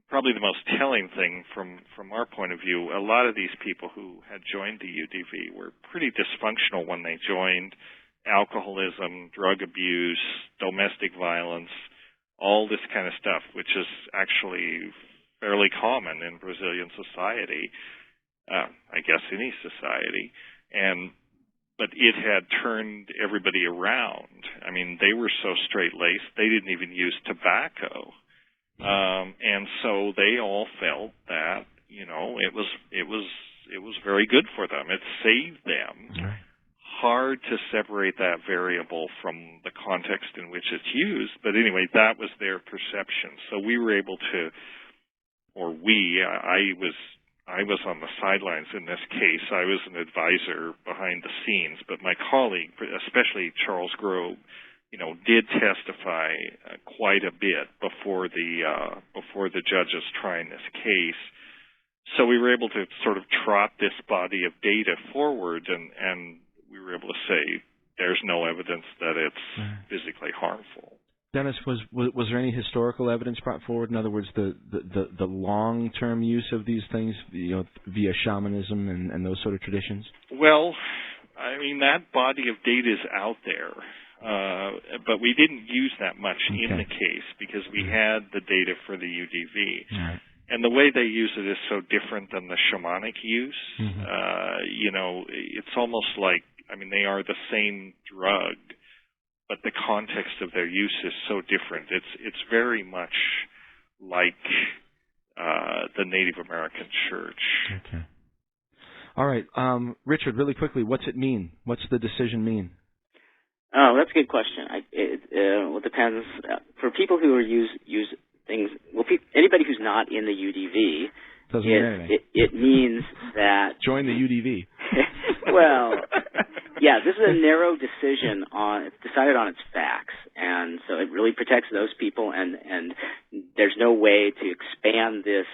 probably the most telling thing from our point of view, a lot of these people who had joined the UDV were pretty dysfunctional when they joined. Alcoholism, drug abuse, domestic violence, all this kind of stuff, which is actually fairly common in Brazilian society, I guess any society. But it had turned everybody around. I mean, they were so straight-laced, they didn't even use tobacco. And so they all felt that, it was very good for them. It saved them. Right. Hard to separate that variable from the context in which it's used. But anyway, that was their perception. So we were able to, I was on the sidelines in this case. I was an advisor behind the scenes, but my colleague, especially Charles Grove, did testify quite a bit before the judges trying this case. So we were able to sort of trot this body of data forward, and we were able to say there's no evidence that it's physically harmful. Dennis, was there any historical evidence brought forward? In other words, the long-term use of these things, via shamanism and those sort of traditions? Well, I mean, that body of data is out there. But we didn't use that much in the case because we had the data for the UDV. Right. And the way they use it is so different than the shamanic use. It's almost like, they are the same drug, but the context of their use is so different. It's very much like the Native American church. Okay. All right. Richard, really quickly, what's it mean? What's the decision mean? Oh, that's a good question. It depends. For people who are use things, anybody who's not in the UDV, doesn't mean anything. It means that join the UDV. Well, yeah, this is a narrow decision it's decided on its facts, and so it really protects those people. And there's no way to expand this.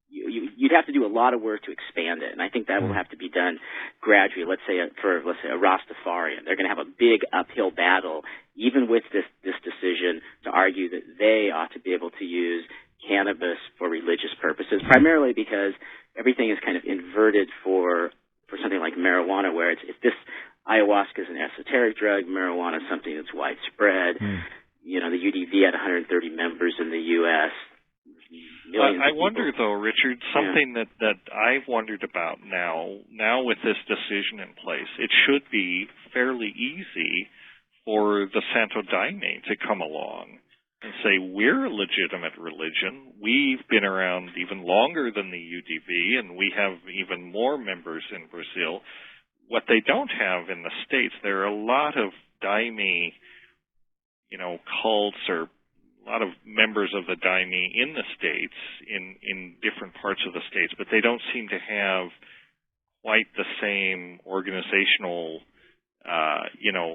You'd have to do a lot of work to expand it, and I think that will have to be done gradually. Let's say a Rastafarian, they're going to have a big uphill battle, even with this decision, to argue that they ought to be able to use cannabis for religious purposes, primarily because everything is kind of inverted for something like marijuana, where if this ayahuasca is an esoteric drug, marijuana is something that's widespread. The UDV had 130 members in the U.S. I wonder, though, Richard, something that I've wondered about now with this decision in place, it should be fairly easy for the Santo Daime to come along and say, we're a legitimate religion. We've been around even longer than the UDV, and we have even more members in Brazil. What they don't have in the States, there are a lot of Daime, cults or a lot of members of the Daime in the States, in different parts of the States, but they don't seem to have quite the same organizational,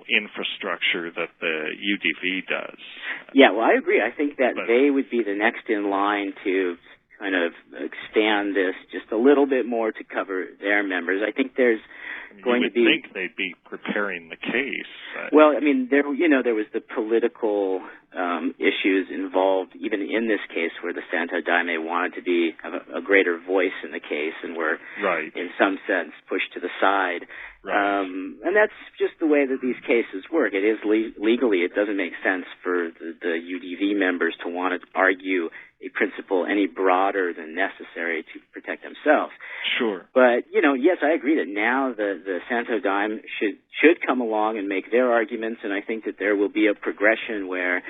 infrastructure that the UDV does. Yeah, well, I agree. I think that they would be the next in line to kind of expand this just a little bit more to cover their members. I think there's going to be... You would think they'd be preparing the case. Well, there was the political issues involved, even in this case, where the Santo Daime wanted to have a greater voice in the case and were, in some sense, pushed to the side. Right. And that's just the way that these cases work. It is legally, it doesn't make sense for the UDV members to want to argue a principle any broader than necessary to protect themselves. Sure. But, yes, I agree that now the Santo Daime should come along and make their arguments, and I think that there will be a progression where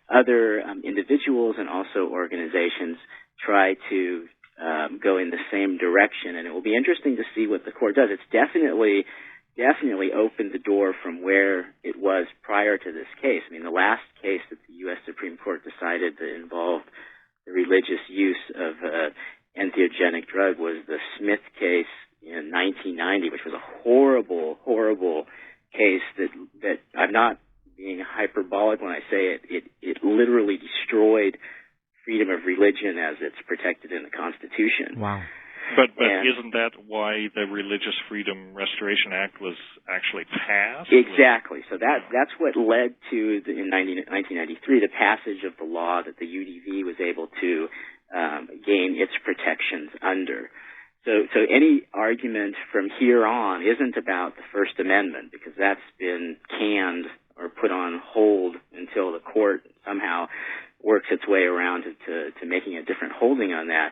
other individuals and also organizations try to go in the same direction, and it will be interesting to see what the court does. It's definitely definitely opened the door from where it was prior to this case. I mean, the last case that the U.S. Supreme Court decided that involved the religious use of entheogenic drug was the Smith case in 1990, which was a horrible, horrible case that I'm not being hyperbolic when I say it literally destroyed freedom of religion as it's protected in the Constitution. Wow. But isn't that why the Religious Freedom Restoration Act was actually passed? Exactly. So that's what led to, in 1993, the passage of the law that the UDV was able to gain its protections under. So any argument from here on isn't about the First Amendment, because that's been canned or put on hold until the court somehow works its way around to making a different holding on that.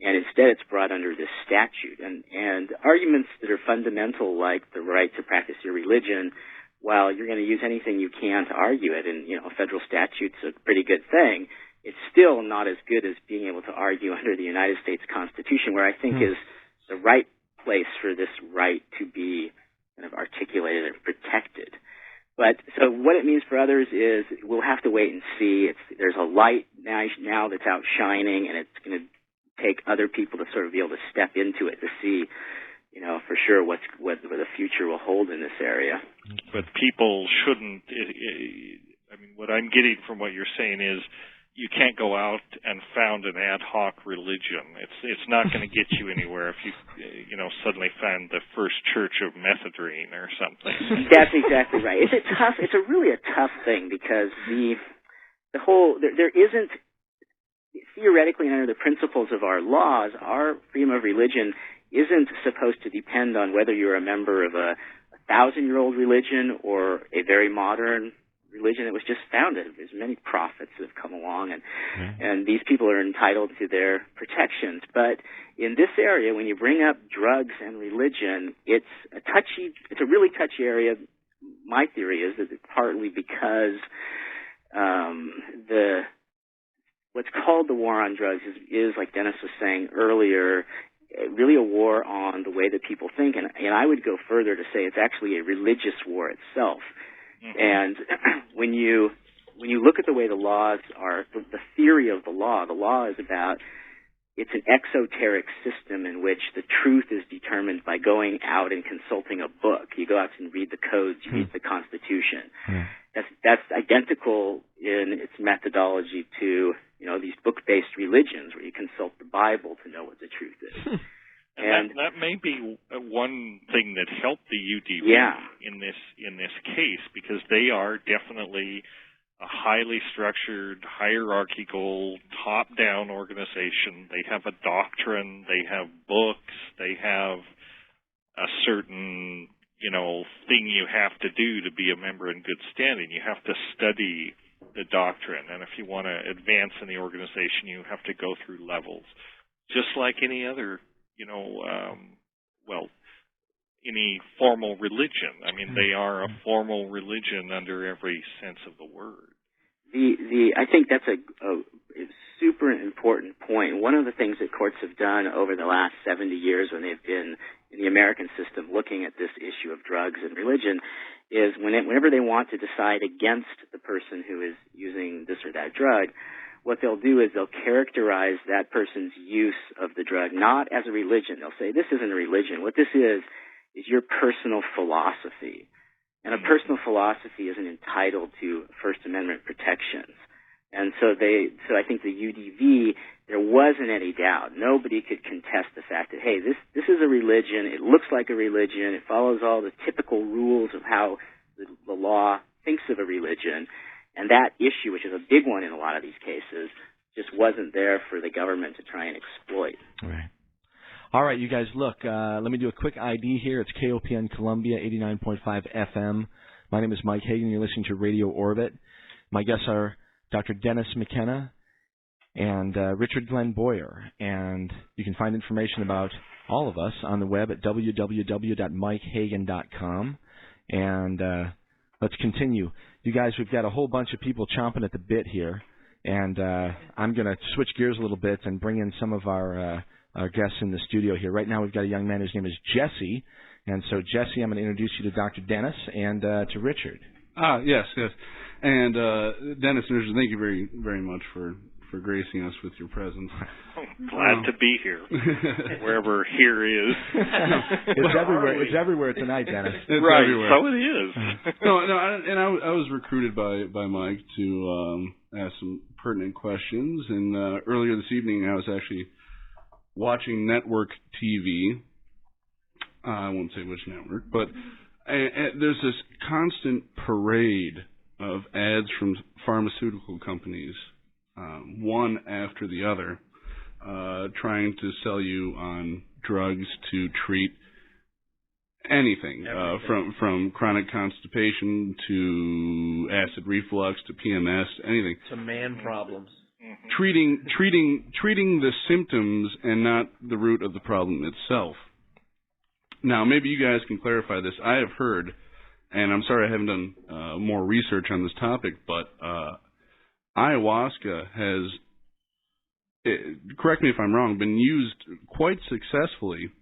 And instead it's brought under this statute. And arguments that are fundamental, like the right to practice your religion, while you're going to use anything you can to argue it, and, a federal statute's a pretty good thing, it's still not as good as being able to argue under the United States Constitution, where I think is the right place for this right to be kind of articulated and protected. But so what it means for others is we'll have to wait and see. There's a light now that's out shining, and it's going to take other people to sort of be able to step into it to see, for sure what the future will hold in this area. But people shouldn't. What I'm getting from what you're saying is you can't go out and found an ad hoc religion. It's not going to get you anywhere if you suddenly find the first church of methadone or something. That's exactly right. It's really a tough thing, because the whole there isn't. Theoretically, and under the principles of our laws, our freedom of religion isn't supposed to depend on whether you're a member of a 1,000-year-old religion or a very modern religion that was just founded. There's many prophets that have come along, and these people are entitled to their protections. But in this area, when you bring up drugs and religion, it's a really touchy area. My theory is that it's partly because what's called the war on drugs is, like Dennis was saying earlier, really a war on the way that people think. And I would go further to say it's actually a religious war itself. Mm-hmm. And when you look at the way the laws are, the theory of the law is about, it's an exoteric system in which the truth is determined by going out and consulting a book. You go out and read the codes, you read the Constitution. That's identical in its methodology to, these book-based religions where you consult the Bible to know what the truth is. And that may be one thing that helped the UDV in this case, because they are definitely a highly structured, hierarchical, top-down organization. They have a doctrine, they have books, they have a certain, thing you have to do to be a member in good standing. You have to study the doctrine, and if you want to advance in the organization, you have to go through levels, just like any other, any formal religion. They are a formal religion under every sense of the word. I think that's a super important point. One of the things that courts have done over the last 70 years when they've been in the American system looking at this issue of drugs and religion is whenever they want to decide against the person who is using this or that drug, what they'll do is they'll characterize that person's use of the drug not as a religion. They'll say, this isn't a religion. What this is your personal philosophy. And a personal philosophy isn't entitled to First Amendment protections. And so I think the UDV, there wasn't any doubt. Nobody could contest the fact that, hey, this is a religion. It looks like a religion. It follows all the typical rules of how the law thinks of a religion. And that issue, which is a big one in a lot of these cases, just wasn't there for the government to try and exploit. Right. All right, you guys, look, let me do a quick ID here. It's KOPN Columbia, 89.5 FM. My name is Mike Hagan. You're listening to Radio Orbit. My guests are Dr. Dennis McKenna and Richard Glenn Boyer. And you can find information about all of us on the web at www.mikehagan.com. And let's continue. You guys, we've got a whole bunch of people chomping at the bit here. And I'm going to switch gears a little bit and bring in some of our guests in the studio here. Right now we've got a young man whose name is Jesse. And so, Jesse, I'm going to introduce you to Dr. Dennis and to Richard. Yes. And Dennis and Richard, thank you very, very much for gracing us with your presence. Glad to be here, wherever here is. It's everywhere. It's everywhere tonight, Dennis. It's right, everywhere. So it is. I was recruited by Mike to ask some pertinent questions, and earlier this evening I was actually watching network TV. I won't say which network, but there's this constant parade of ads from pharmaceutical companies, one after the other, trying to sell you on drugs to treat anything, from chronic constipation to acid reflux to PMS, anything. To man problems. Treating the symptoms and not the root of the problem itself. Now, maybe you guys can clarify this. I have heard, and I'm sorry I haven't done more research on this topic, but ayahuasca has, correct me if I'm wrong, been used quite successfully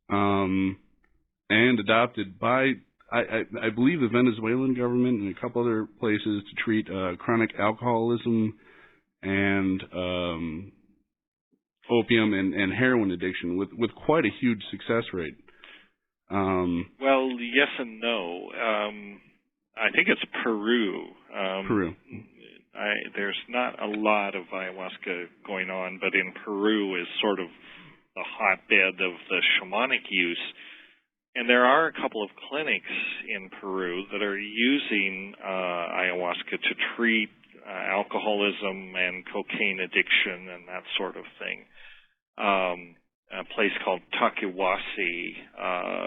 and adopted by, I believe, the Venezuelan government and a couple other places to treat chronic alcoholism and opium and heroin addiction with quite a huge success rate. Well, yes and no. I think it's Peru. Peru. There's not a lot of ayahuasca going on, but in Peru is sort of the hotbed of the shamanic use. And there are a couple of clinics in Peru that are using ayahuasca to treat alcoholism and cocaine addiction and that sort of thing. A place called Takiwasi,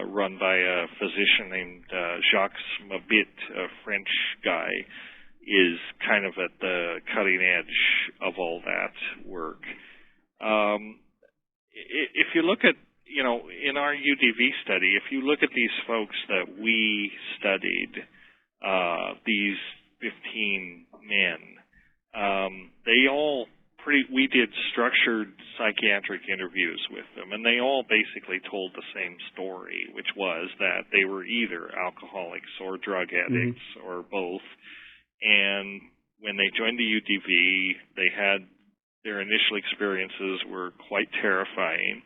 run by a physician named Jacques Mabit, a French guy, is kind of at the cutting edge of all that work. If you look at, in our UDV study, if you look at these folks that we studied, these 15 men, they all we did structured psychiatric interviews with them, and they all basically told the same story, which was that they were either alcoholics or drug addicts or both. And when they joined the UDV, they had their initial experiences were quite terrifying,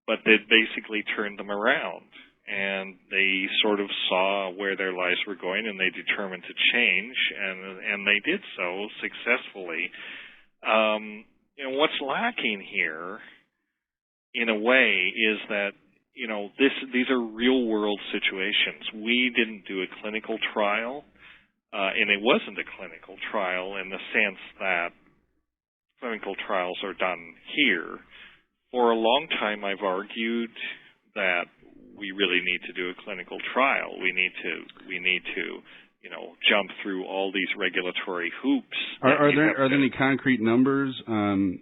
but they basically turned them around. And they sort of saw where their lives were going, and they determined to change, and they did so successfully. What's lacking here, in a way, is that these are real world situations. We didn't do a clinical trial, and it wasn't a clinical trial in the sense that clinical trials are done here. For a long time, I've argued that we really need to do a clinical trial. We need to jump through all these regulatory hoops. Are there any concrete numbers on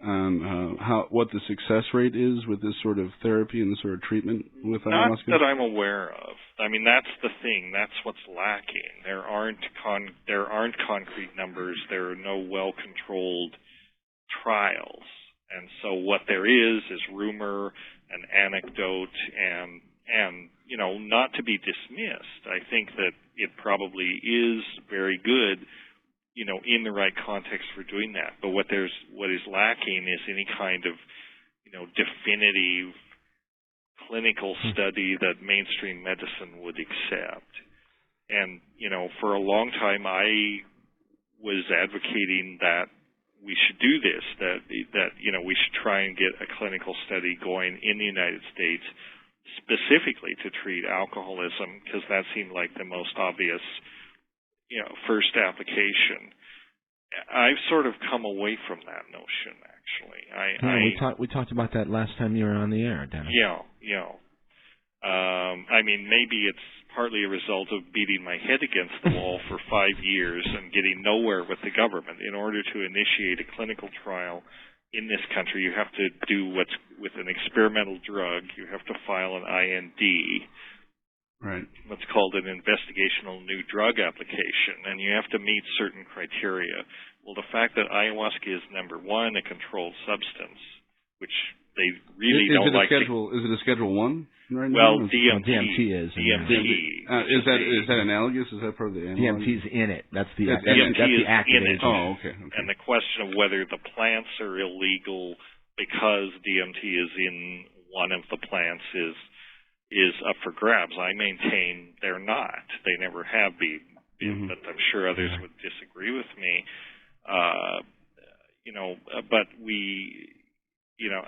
what the success rate is with this sort of therapy and this sort of treatment with ayahuasca? Not that I'm aware of. I mean, that's the thing. That's what's lacking. There aren't concrete numbers. There are no well-controlled trials. And so what there is rumor and anecdote and not to be dismissed. I think that it probably is very good, in the right context for doing that. But what is lacking is any kind of, definitive clinical study that mainstream medicine would accept. And, for a long time I was advocating that we should do this, that we should try and get a clinical study going in the United States specifically to treat alcoholism, because that seemed like the most obvious, first application. I've sort of come away from that notion, actually. We talked about that last time you were on the air, Dennis. Yeah. I mean, maybe it's partly a result of beating my head against the wall for 5 years and getting nowhere with the government. In order to initiate a clinical trial in this country, you have to do what's with an experimental drug. You have to file an IND, right? What's called an investigational new drug application, and you have to meet certain criteria. Well, the fact that ayahuasca is, number one, a controlled substance, which they really don't like. Is it a Schedule 1? right well, now? DMT is. Is that analogous? Is that part of the analog? DMT's in it. That's the DMT that's is the active in it. agent. Oh, okay. And the question of whether the plants are illegal because DMT is in one of the plants is up for grabs. I maintain they're not. They never have been, but I'm sure others would disagree with me. But we,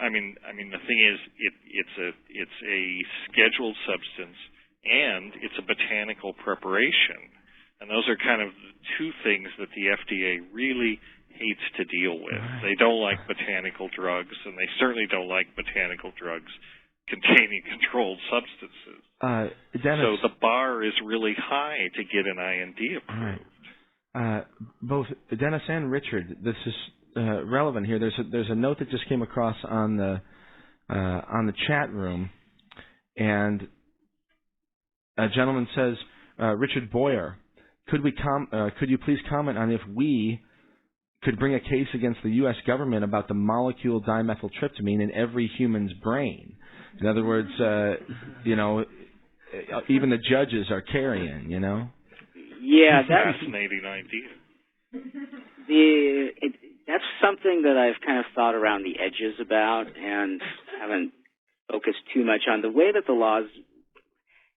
I mean, the thing is, it's a scheduled substance and it's a botanical preparation, and those are kind of the two things that the FDA really hates to deal with. They don't like botanical drugs, and they certainly don't like botanical drugs containing controlled substances. Dennis, so the bar is really high to get an IND approved. Both Dennis and Richard, this is relevant here. There's a note that just came across on the chat room, and a gentleman says, Richard Boyer, could you please comment on if we could bring a case against the U.S. government about the molecule dimethyltryptamine in every human's brain? In other words, even the judges are carrying, Yeah, that's a fascinating idea. That's something that I've kind of thought around the edges about and haven't focused too much on. The way that the laws,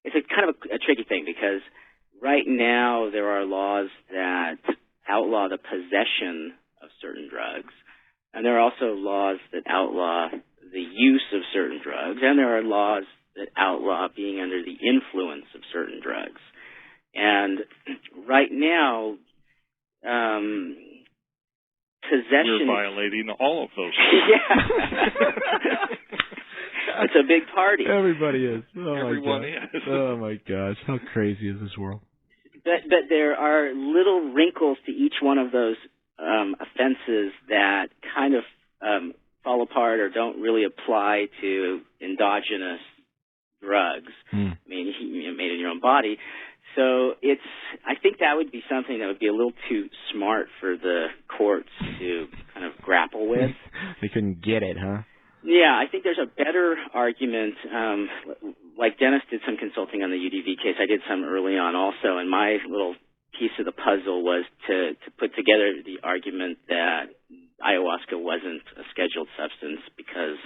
it's a kind of a tricky thing because right now there are laws that outlaw the possession of certain drugs, and there are also laws that outlaw the use of certain drugs, and there are laws that outlaw being under the influence of certain drugs. And right now, possession... We're violating all of those. Yeah. It's a big party. Everybody is. Everyone is. Oh, my gosh. How crazy is this world? But there are little wrinkles to each one of those offenses that kind of fall apart or don't really apply to endogenous drugs. I mean, you made in your own body. So I think that would be something that would be a little too smart for the courts to kind of grapple with. They couldn't get it, huh? Yeah, I think there's a better argument. Like Dennis did some consulting on the UDV case. I did some early on also, and my little piece of the puzzle was to put together the argument that ayahuasca wasn't a scheduled substance because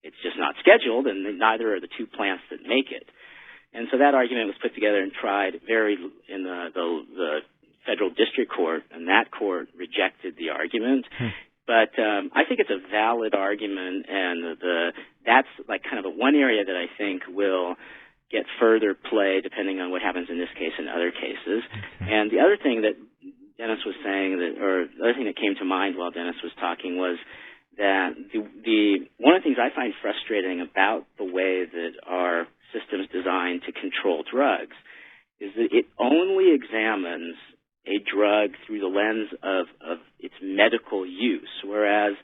it's just not scheduled, and neither are the two plants that make it. And so that argument was put together and tried in the federal district court, and that court rejected the argument. But I think it's a valid argument, and that's like kind of one area that I think will get further play depending on what happens in this case and other cases. And the other thing that Dennis was saying, or the other thing that came to mind while Dennis was talking was that one of the things I find frustrating about the way that our system's designed to control drugs is that it only examines a drug through the lens of its medical use, whereas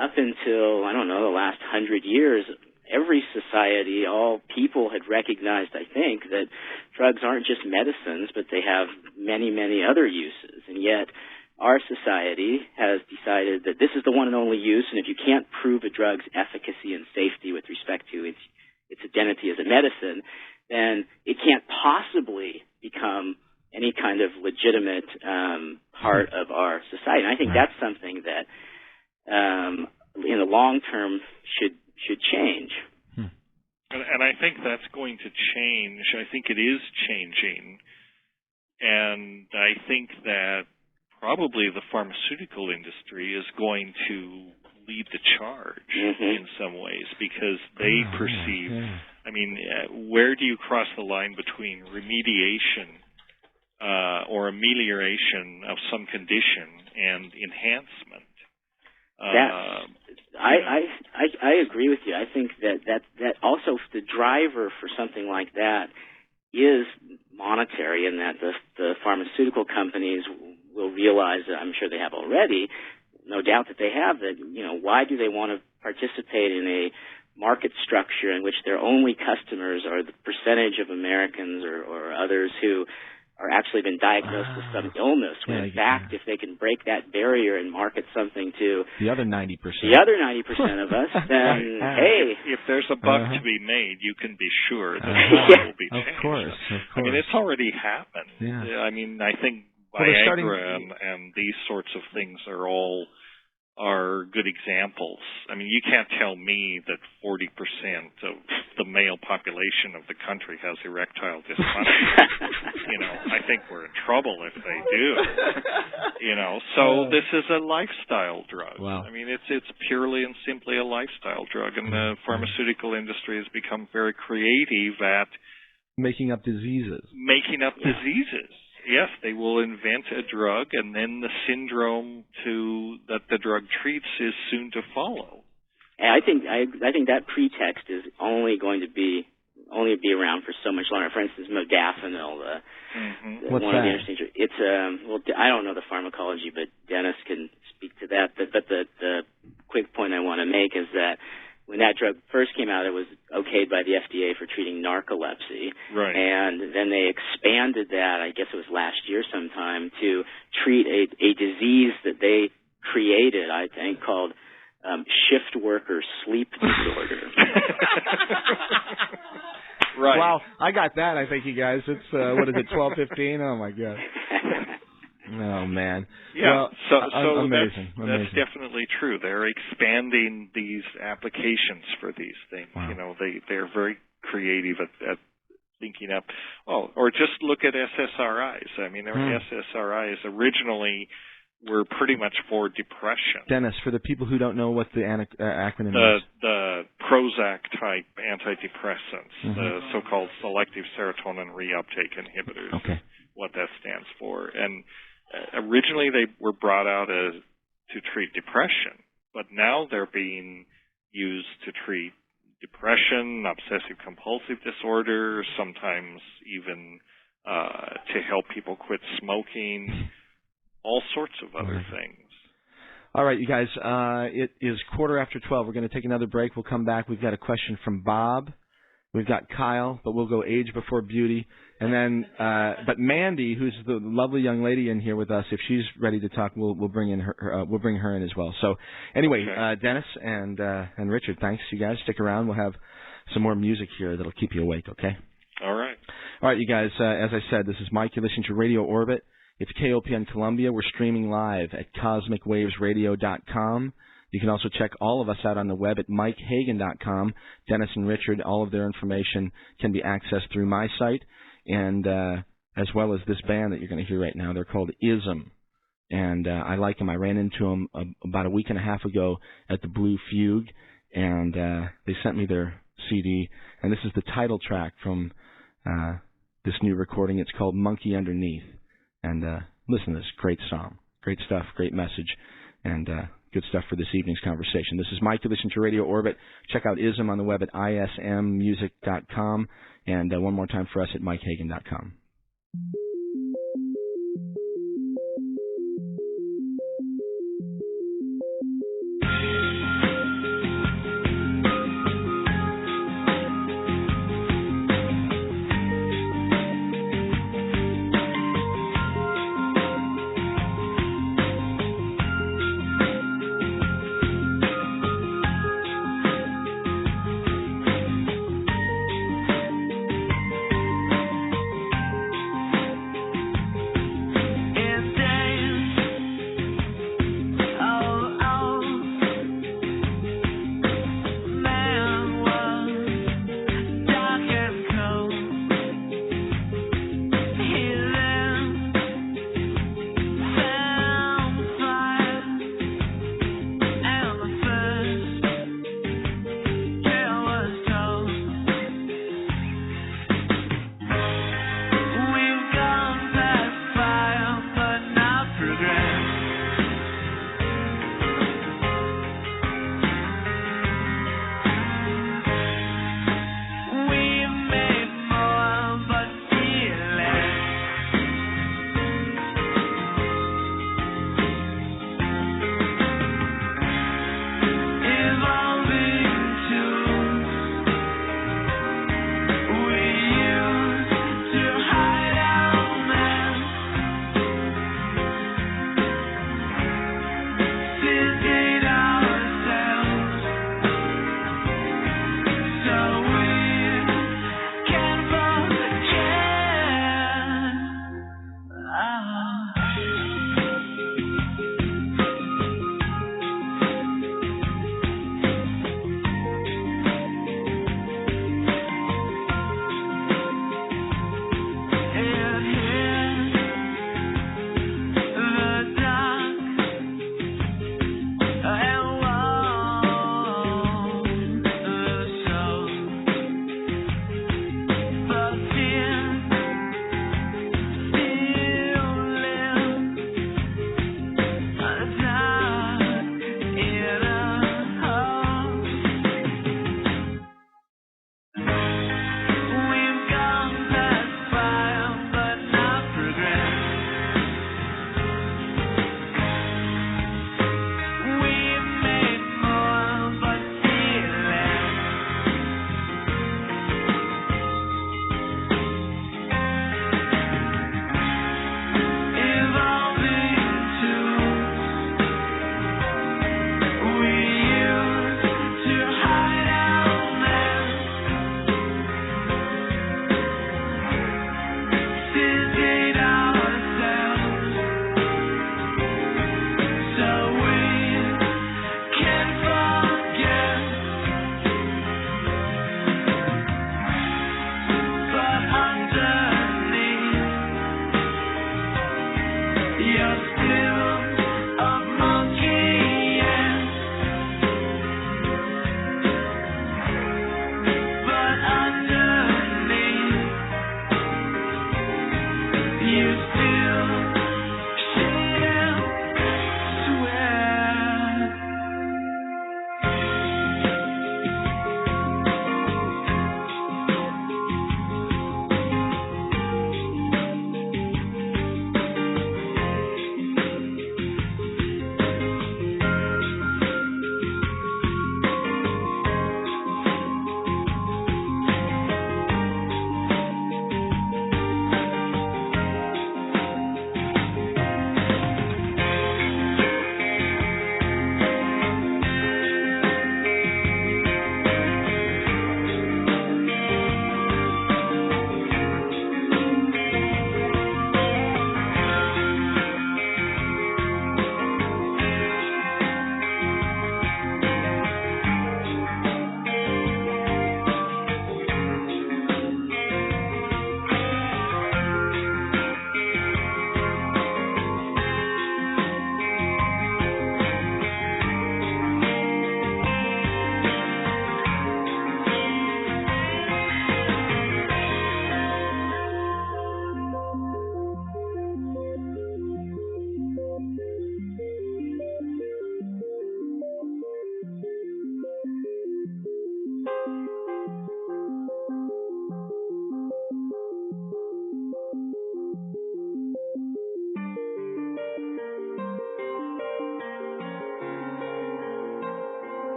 up until, the last 100 years, every society, all people had recognized, I think, that drugs aren't just medicines, but they have many, many other uses. And yet our society has decided that this is the one and only use, and if you can't prove a drug's efficacy and safety with respect to its identity as a medicine, then it can't possibly become any kind of legitimate part of our society. And I think that's something that in the long term should change. And I think that's going to change. I think it is changing. And I think that probably the pharmaceutical industry is going to lead the charge in some ways because they perceive, where do you cross the line between remediation or amelioration of some condition and enhancement? I agree with you. I think that also the driver for something like that is monetary, and that the pharmaceutical companies will realize that, I'm sure they have already, no doubt that they have, that, why do they want to participate in a market structure in which their only customers are the percentage of Americans or others who are actually been diagnosed with some illness. When in fact, if they can break that barrier and market something to the other 90%, of us, then hey, if there's a buck to be made, you can be sure that it will be changed. Of course. I mean, it's already happened. Yeah. I mean, I think Viagra and these sorts of things are good examples. I mean, you can't tell me that 40% of the male population of the country has erectile dysfunction. I think we're in trouble if they do. So this is a lifestyle drug. Wow. I mean, it's purely and simply a lifestyle drug, and the pharmaceutical industry has become very creative at making up diseases. Yes, they will invent a drug, and then the syndrome that the drug treats is soon to follow. And I think that pretext is only going to be around for so much longer. For instance, modafinil, What's one that? of the interesting. It's I don't know the pharmacology, but Dennis can speak to that. But the quick point I want to make is that when that drug first came out, it was okayed by the FDA for treating narcolepsy. Right. And then they expanded that, I guess it was last year sometime, to treat a disease that they created, I think, called shift worker sleep disorder. Right. Wow, I got that, I think, you guys. It's, what is it, 12:15? Oh, my God. Oh, man. Yeah, well, so amazing. That's definitely true. They're expanding these applications for these things. Wow. They're very creative at thinking up. Oh, or just look at SSRIs. I mean, SSRIs originally were pretty much for depression. Dennis, for the people who don't know what the acronym is. The Prozac-type antidepressants, the so-called selective serotonin reuptake inhibitors. Okay. What that stands for. And originally they were brought out to treat depression, but now they're being used to treat depression, obsessive-compulsive disorder, sometimes even to help people quit smoking, all sorts of other things. All right, you guys, it is 12:15. We're going to take another break. We'll come back. We've got a question from Bob. We've got Kyle, but we'll go age before beauty. And then, but Mandy, who's the lovely young lady in here with us, if she's ready to talk, we'll bring in her. We'll bring her in as well. So, anyway, Dennis and Richard, thanks, you guys. Stick around. We'll have some more music here that'll keep you awake. Okay. All right. All right, you guys. As I said, this is Mike. You're listening to Radio Orbit. It's KOPN Columbia. We're streaming live at CosmicWavesRadio.com. You can also check all of us out on the web at MikeHagan.com. Dennis and Richard, all of their information can be accessed through my site, and as well as this band that you're going to hear right now. They're called ISM, and I like them. I ran into them about a week and a half ago at the Blue Fugue, and they sent me their CD, and this is the title track from this new recording. It's called Monkey Underneath, and listen to this great song, great stuff, great message, and good stuff for this evening's conversation. This is Mike. You listen to Radio Orbit. Check out ISM on the web at ismmusic.com, and one more time for us at MikeHagan.com.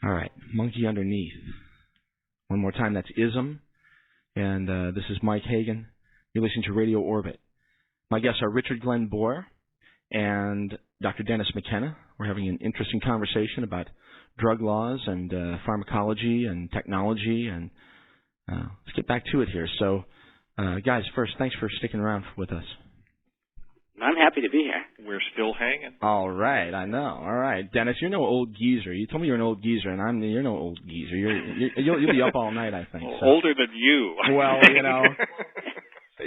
All right, Monkey Underneath. One more time, that's ISM. And this is Mike Hagan. You're listening to Radio Orbit. My guests are Richard Glenn Bohr and Dr. Dennis McKenna. We're having an interesting conversation about drug laws and pharmacology and technology. And let's get back to it here. So, guys, first, thanks for sticking around with us. I'm happy to be here. We're still hanging. All right, I know. All right, Dennis, you're no old geezer. You told me you're an old geezer, and you're no old geezer. You'll be up all night, I think. So. Older than you. Well, you know,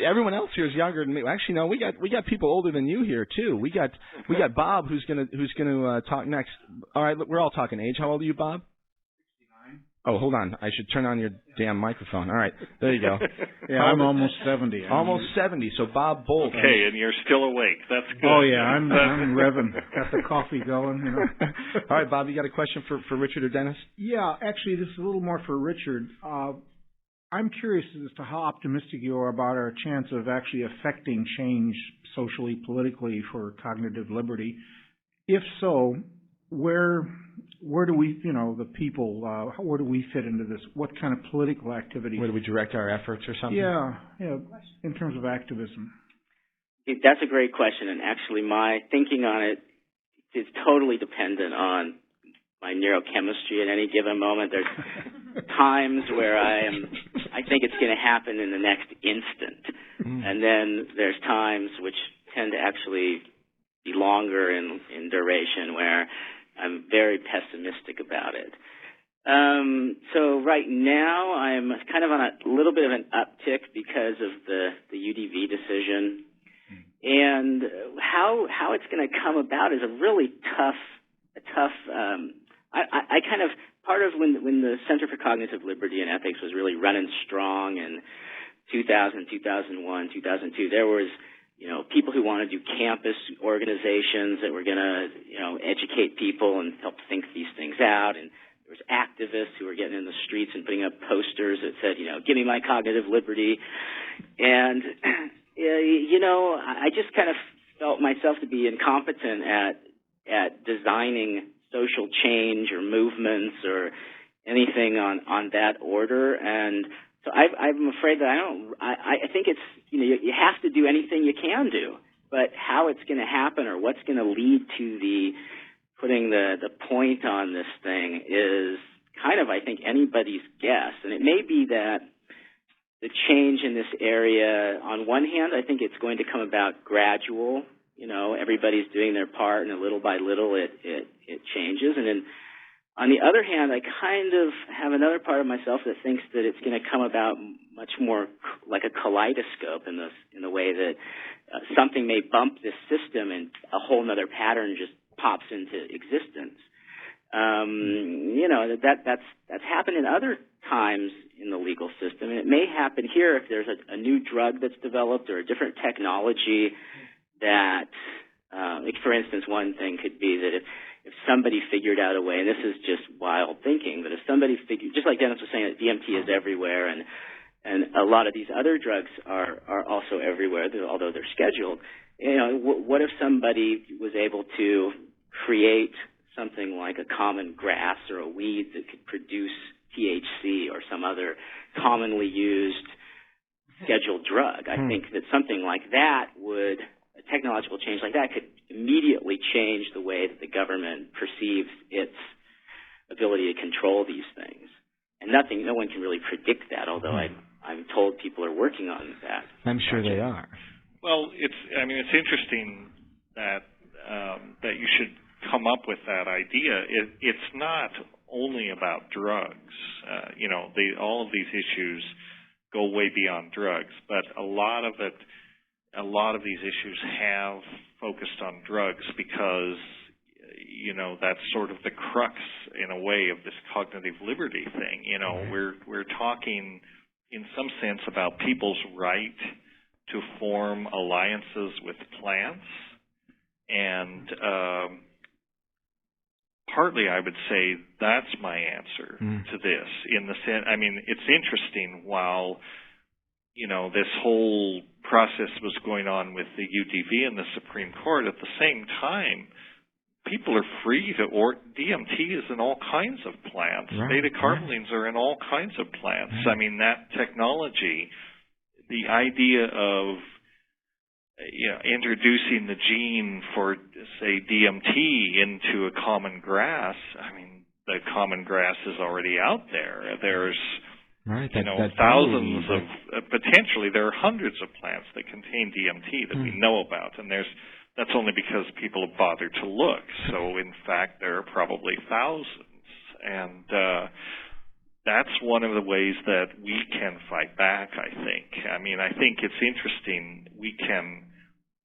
everyone else here is younger than me. Actually, no, we got people older than you here too. We got Bob who's gonna talk next. All right, look, we're all talking age. How old are you, Bob? Oh, hold on. I should turn on your damn microphone. All right. There you go. Yeah, I'm almost 70. Almost 70. So Bob Bolt. Okay, and you're still awake. That's good. Oh, yeah. I'm revving. Got the coffee going, you know. All right, Bob, you got a question for Richard or Dennis? Yeah, actually, this is a little more for Richard. I'm curious as to how optimistic you are about our chance of actually affecting change socially, politically for cognitive liberty. If so, where do we, the people, where do we fit into this? What kind of political activity? Where do we direct our efforts or something? Yeah, in terms of activism. That's a great question, and actually my thinking on it is totally dependent on my neurochemistry at any given moment. There's times where I think it's going to happen in the next instant, and then there's times which tend to actually be longer in duration where I'm very pessimistic about it. So right now I'm kind of on a little bit of an uptick because of the UDV decision. And how it's going to come about is a really tough, I kind of, part of when the Center for Cognitive Liberty and Ethics was really running strong in 2000, 2001, 2002, there was people who want to do campus organizations that were going to, educate people and help think these things out. And there was activists who were getting in the streets and putting up posters that said, give me my cognitive liberty. And, I just kind of felt myself to be incompetent at designing social change or movements or anything on that order. And so I'm afraid that I think it's, you have to do anything you can do, but how it's going to happen or what's going to lead to putting the point on this thing is kind of, I think, anybody's guess. And it may be that the change in this area, on one hand, I think it's going to come about gradual. Everybody's doing their part, and little by little it changes. And then on the other hand, I kind of have another part of myself that thinks that it's going to come about much more like a kaleidoscope in the way that something may bump this system and a whole other pattern just pops into existence. That's happened in other times in the legal system. And it may happen here if there's a new drug that's developed or a different technology that, like for instance, one thing could be that if somebody figured out a way, and this is just wild thinking, but if somebody figured, just like Dennis was saying, that DMT is everywhere, and a lot of these other drugs are also everywhere, although they're scheduled. You know, what if somebody was able to create something like a common grass or a weed that could produce THC or some other commonly used scheduled drug? I think that something like that would, a technological change like that could immediately change the way that the government perceives its ability to control these things. And no one can really predict that, although I'm told people are working on that. I'm sure they are. Well, it's interesting that that you should come up with that idea. It's not only about drugs. You know, all of these issues go way beyond drugs, but a lot of these issues have focused on drugs because, you know, that's sort of the crux in a way of this cognitive liberty thing. You know, we're talking in some sense about people's right to form alliances with plants, and partly I would say that's my answer to this. In the sense, I mean, it's interesting, while, you know, this whole process was going on with the UDV and the Supreme Court, at the same time, people are free to, or DMT is in all kinds of plants. Beta-carbolines are in all kinds of plants. I mean, that technology, the idea of, you know, introducing the gene for, say, DMT into a common grass, I mean, the common grass is already out there. There's, you know, thousands of, potentially there are hundreds of plants that contain DMT that we know about, and that's only because people have bothered to look. So, in fact, there are probably thousands. And that's one of the ways that we can fight back, I think. I mean, I think it's interesting. We can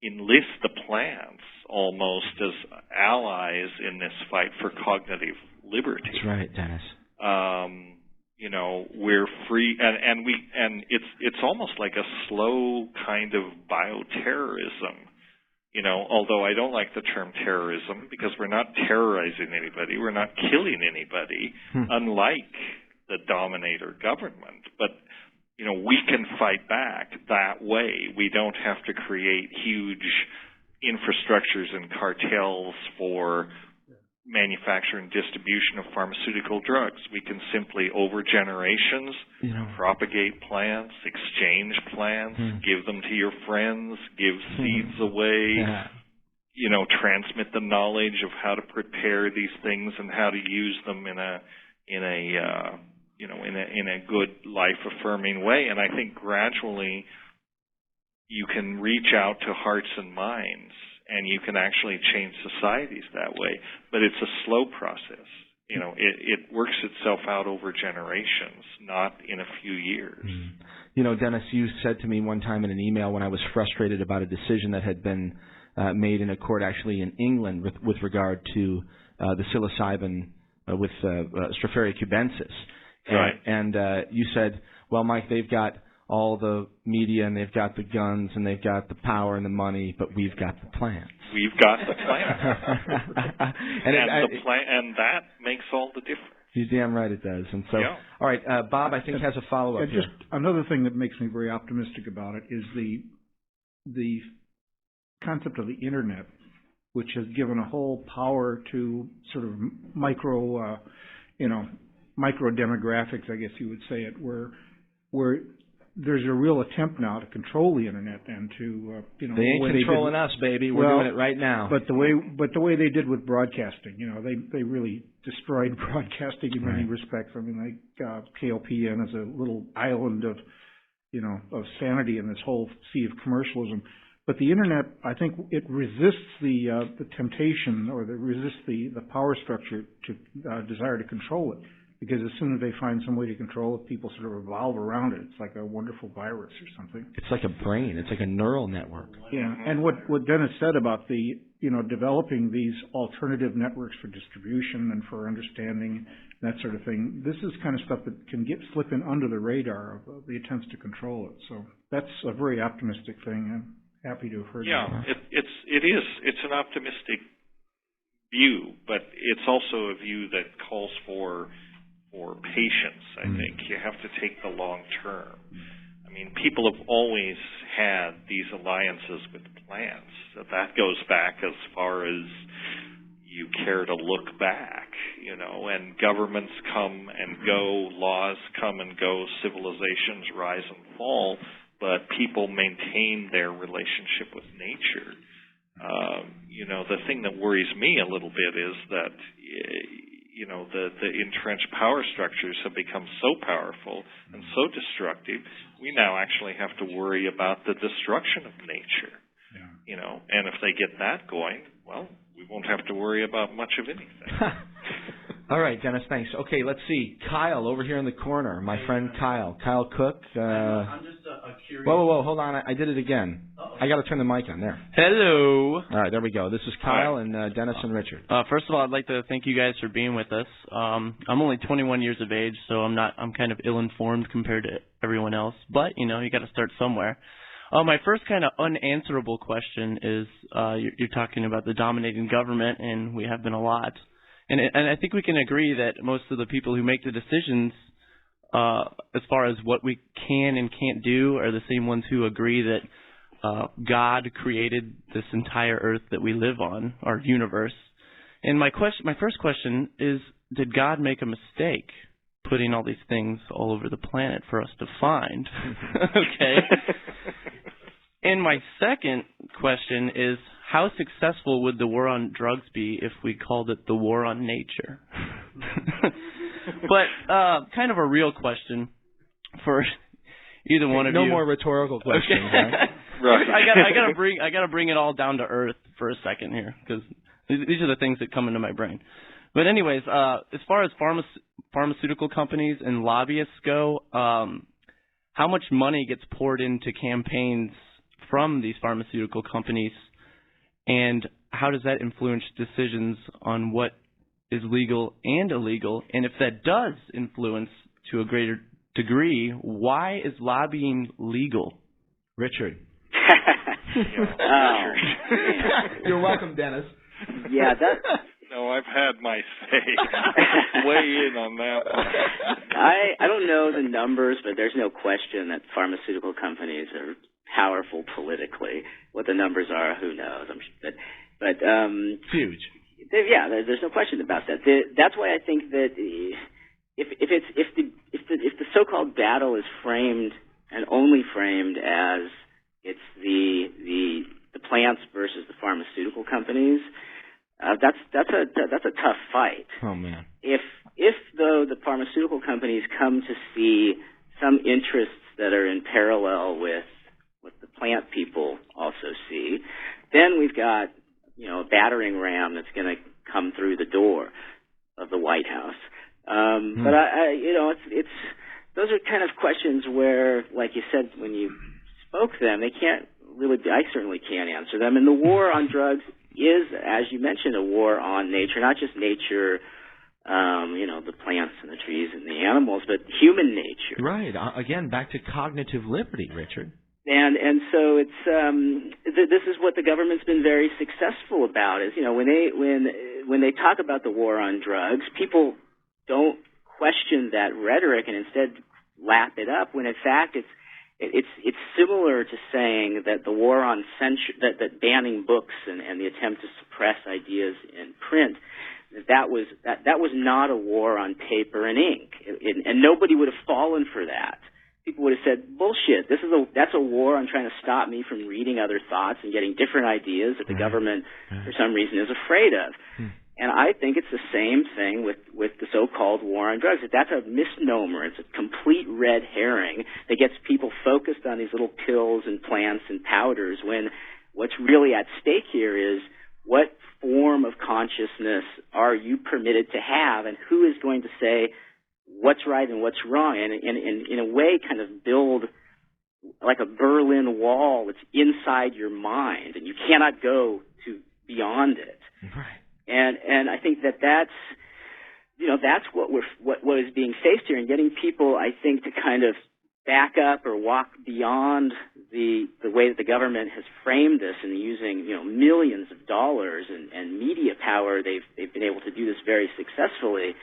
enlist the plants almost as allies in this fight for cognitive liberty. That's right, Dennis. You know, we're free, and it's almost like a slow kind of bioterrorism. You know, although I don't like the term terrorism, because we're not terrorizing anybody, we're not killing anybody, unlike the dominator government. But, you know, we can fight back that way. We don't have to create huge infrastructures and cartels for manufacture and distribution of pharmaceutical drugs. We can simply, over generations, propagate plants, exchange plants, give them to your friends, give seeds away, you know, transmit the knowledge of how to prepare these things and how to use them in a good life-affirming way. And I think gradually you can reach out to hearts and minds, and you can actually change societies that way. But it's a slow process. You know, it works itself out over generations, not in a few years. You know, Dennis, you said to me one time in an email when I was frustrated about a decision that had been made in a court actually in England with regard to the psilocybin with Stropharia cubensis. Right. And you said, well, Mike, they've got all the media and they've got the guns and they've got the power and the money, but we've got the plants. We've got the plants. and that makes all the difference. You're damn right it does. And so, all right, Bob, I think has a follow-up here. Just another thing that makes me very optimistic about it is the concept of the Internet, which has given a whole power to sort of micro demographics, I guess you would say it, where there's a real attempt now to control the Internet and to they ain't controlling us, baby. We're doing it right now. But the way they did with broadcasting, you know, they really destroyed broadcasting in many respects. I mean, like KOPN is a little island of sanity in this whole sea of commercialism. But the Internet, I think, it resists the temptation, or resists the power structure to desire to control it. because as soon as they find some way to control it, people sort of revolve around it. It's like a wonderful virus or something. It's like a brain. It's like a neural network. Yeah, and what Dennis said about the, developing these alternative networks for distribution and for understanding, that sort of thing, this is kind of stuff that can slip in under the radar of the attempts to control it. So that's a very optimistic thing. I'm happy to have heard that. Yeah, it is. It's an optimistic view, but it's also a view that calls for patience, I think. You have to take the long term. I mean, people have always had these alliances with plants. That goes back as far as you care to look back, and governments come and go, laws come and go, civilizations rise and fall, but people maintain their relationship with nature. The thing that worries me a little bit is that, the entrenched power structures have become so powerful and so destructive, we now actually have to worry about the destruction of nature. And if they get that going, well, we won't have to worry about much of anything. All right, Dennis, thanks. Okay, let's see. Kyle, over here in the corner. My friend Kyle. Kyle Cook. I'm just curious. Whoa, hold on. I did it again. I got to turn the mic on there. Hello. All right, there we go. This is Kyle and Dennis and Richard. First of all, I'd like to thank you guys for being with us. I'm only 21 years of age, so I'm kind of ill-informed compared to everyone else. But, you got to start somewhere. My first kind of unanswerable question is you're talking about the dominating government, and we have been a lot. And I think we can agree that most of the people who make the decisions as far as what we can and can't do are the same ones who agree that God created this entire earth that we live on, our universe. And my first question is, did God make a mistake putting all these things all over the planet for us to find? Okay. And my second question is, how successful would the war on drugs be if we called it the war on nature? But kind of a real question for either one of you. No more rhetorical questions, okay. Right? I gotta bring it all down to earth for a second here, because these are the things that come into my brain. But anyways, as far as pharmaceutical companies and lobbyists go, how much money gets poured into campaigns from these pharmaceutical companies, and how does that influence decisions on what is legal and illegal? And if that does influence to a greater degree, why is lobbying legal? Richard. Oh. You're welcome, Dennis. Yeah, No, I've had my say. Weigh in on that one. I don't know the numbers, but there's no question that pharmaceutical companies are powerful politically. What the numbers are, who knows? But huge. There's no question about that. That's why I think that if the so-called battle is framed and only framed as it's the plants versus the pharmaceutical companies, that's a tough fight. Oh man. If though the pharmaceutical companies come to see some interests that are in parallel with what the plant people also see, then we've got a battering ram that's going to come through the door of the White House. But it's those are kind of questions where, like you said when you spoke them, they can't really. I certainly can't answer them. And the war on drugs is, as you mentioned, a war on nature, not just nature, the plants and the trees and the animals, but human nature. Right. Again, back to cognitive liberty, Richard. And so it's this is what the government's been very successful about is when they talk about the war on drugs, people don't question that rhetoric and instead lap it up when in fact it's similar to saying that the war on that banning books and the attempt to suppress ideas in print that was not a war on paper and ink, and nobody would have fallen for that. People would have said, bullshit, that's a war on trying to stop me from reading other thoughts and getting different ideas that the government, for some reason, is afraid of. And I think it's the same thing with the so-called war on drugs. That's a misnomer. It's a complete red herring that gets people focused on these little pills and plants and powders when what's really at stake here is what form of consciousness are you permitted to have, and who is going to say, what's right and what's wrong, and in a way kind of build like a Berlin Wall that's inside your mind, and you cannot go to beyond it. Right. And I think that's what is being faced here, and getting people, I think, to kind of back up or walk beyond the way that the government has framed this, and using millions of dollars and media power, they've been able to do this very successfully.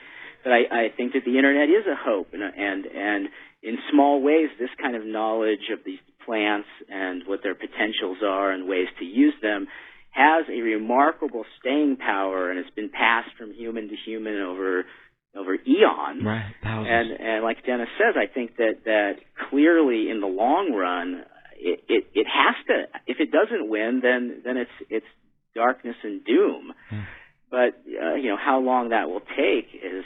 But I think that the internet is a hope, and in small ways, this kind of knowledge of these plants and what their potentials are and ways to use them has a remarkable staying power, and it's been passed from human to human over eons. Right. Thousands. And like Dennis says, I think that clearly in the long run, it has to. If it doesn't win, then it's darkness and doom. But how long that will take is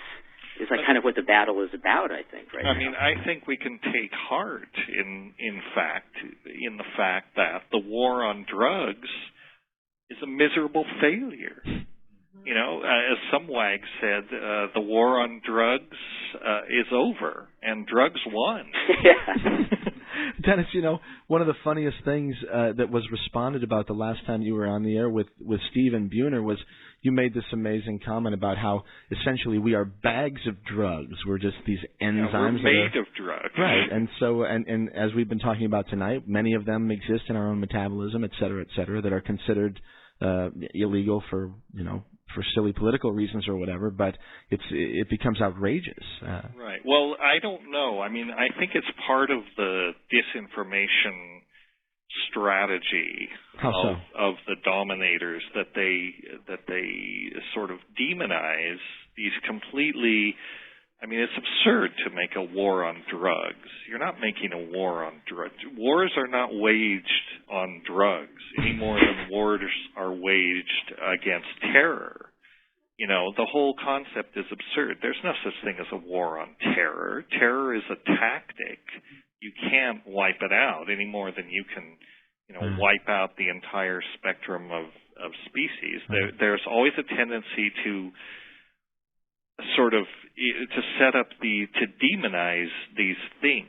like kind of what the battle is about, I think, right now. I mean, I think we can take heart in the fact that the war on drugs is a miserable failure. As some wags said, the war on drugs is over, and drugs won. Dennis, one of the funniest things that was responded about the last time you were on the air with Stephen Buhner was you made this amazing comment about how essentially we are bags of drugs. We're just these enzymes. We're made of drugs. Right. And so, and as we've been talking about tonight, many of them exist in our own metabolism, et cetera, that are considered illegal for silly political reasons or whatever, but it becomes outrageous. Right. Well, I don't know. I mean, I think it's part of the disinformation strategy of the dominators that they sort of demonize these completely. I mean, it's absurd to make a war on drugs. You're not making a war on drugs. Wars are not waged on drugs any more than wars are waged against terror. The whole concept is absurd. There's no such thing as a war on terror. Terror is a tactic. You can't wipe it out any more than you can, wipe out the entire spectrum of species. There's always a tendency to sort of to set up to demonize these things,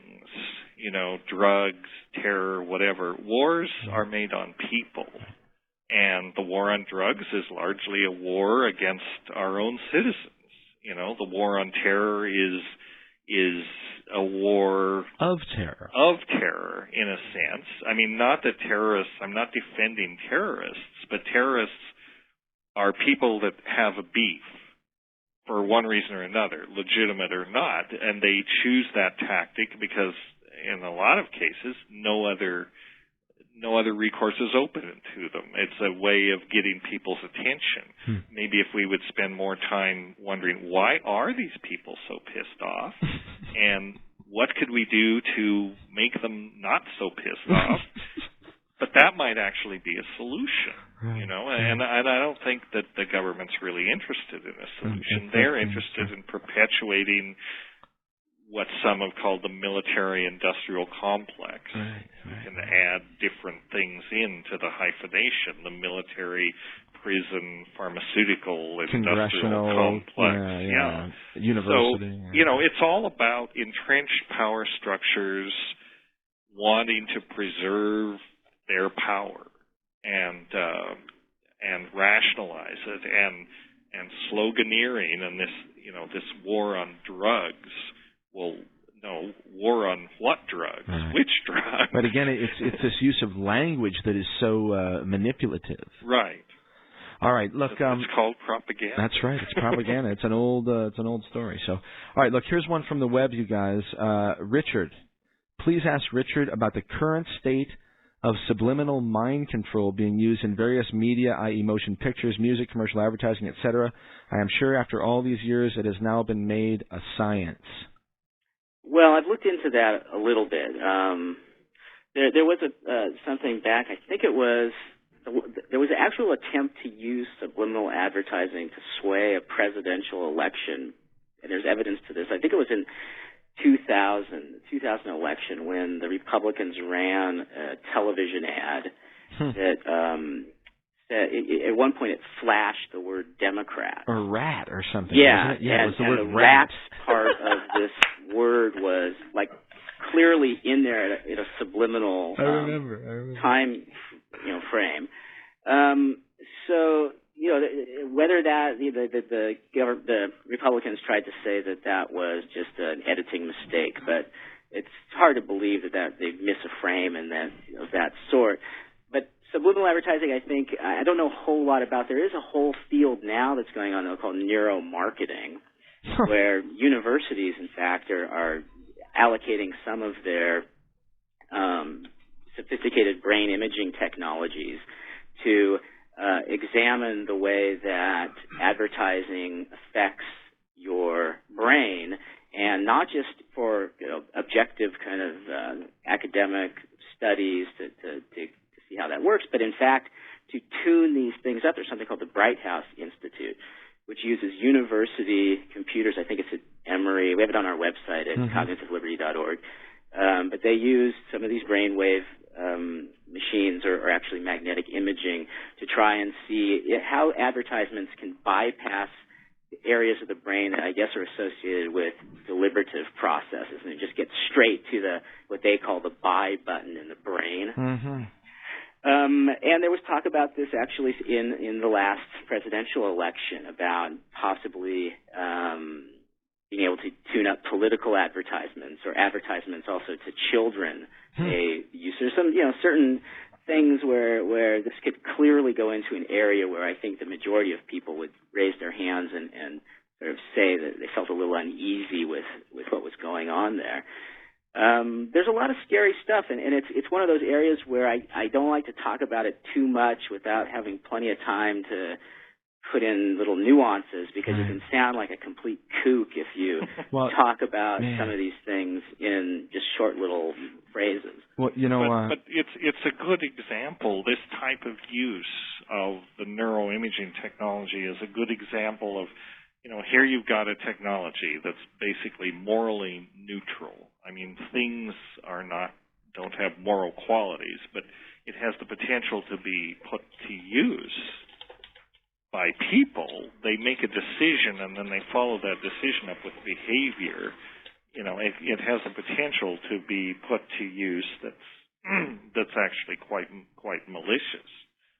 drugs, terror, whatever. Wars are made on people, and the war on drugs is largely a war against our own citizens. The war on terror is a war of terror. Of terror, in a sense. I mean, not that terrorists. I'm not defending terrorists, but terrorists are people that have a beef for one reason or another, legitimate or not, and they choose that tactic because, in a lot of cases, no other recourse is open to them. It's a way of getting people's attention. Maybe if we would spend more time wondering, why are these people so pissed off, and what could we do to make them not so pissed off? But that might actually be a solution, and I don't think that the government's really interested in a solution. They're interested in perpetuating what some have called the military-industrial complex. You can add different things into the hyphenation, the military, prison, pharmaceutical, industrial complex. University. So, it's all about entrenched power structures wanting to preserve their power and rationalize it, and sloganeering, and this war on drugs. Well, no, war on what drugs? Right. Which drugs? But again, it's this use of language that is so manipulative. Right. All right, look. It's called propaganda. That's right. It's propaganda. It's an old story. So, all right, look. Here's one from the web, you guys. Richard, please ask Richard about the current state of subliminal mind control being used in various media, i.e. motion pictures, music, commercial advertising, etc. I am sure after all these years it has now been made a science. Well, I've looked into that a little bit. There was something back, I think it was, there was an actual attempt to use subliminal advertising to sway a presidential election, and there's evidence to this. I think it was in 2000 election, when the Republicans ran a television ad that at one point it flashed the word Democrat or rat or something. Yeah, wasn't it? Yeah, and, it was the and word the rat. part of this word was like clearly in there in a subliminal I remember. time, frame. So whether that the Republicans tried to say that was just an editing mistake, but it's hard to believe that they miss a frame and of that sort. But subliminal advertising, I think, I don't know a whole lot about. There is a whole field now that's going on called neuromarketing, where universities, in fact, are allocating some of their sophisticated brain imaging technologies to examine the way that advertising affects your brain, and not just for objective kind of academic studies to see how that works, but in fact to tune these things up. There's something called the Bright House Institute, which uses university computers. I think it's at Emory. We have it on our website at cognitiveliberty.org. But they use some of these brainwave machines or actually magnetic imaging to try and see how advertisements can bypass areas of the brain that I guess are associated with deliberative processes, and just get straight to what they call the buy button in the brain. And there was talk about this actually in the last presidential election about possibly being able to tune up political advertisements or advertisements also to children. They use some certain things where this could clearly go into an area where I think the majority of people would raise their hands and sort of say that they felt a little uneasy with what was going on there. There's a lot of scary stuff, and it's one of those areas where I don't like to talk about it too much without having plenty of time to put in little nuances, because you can sound like a complete kook if you talk about some of these things in just short little phrases. Well, but it's a good example. This type of use of the neuroimaging technology is a good example of, here you've got a technology that's basically morally neutral. I mean, things don't have moral qualities, but it has the potential to be put to use by people. They make a decision and then they follow that decision up with behavior. It has the potential to be put to use that's actually quite malicious.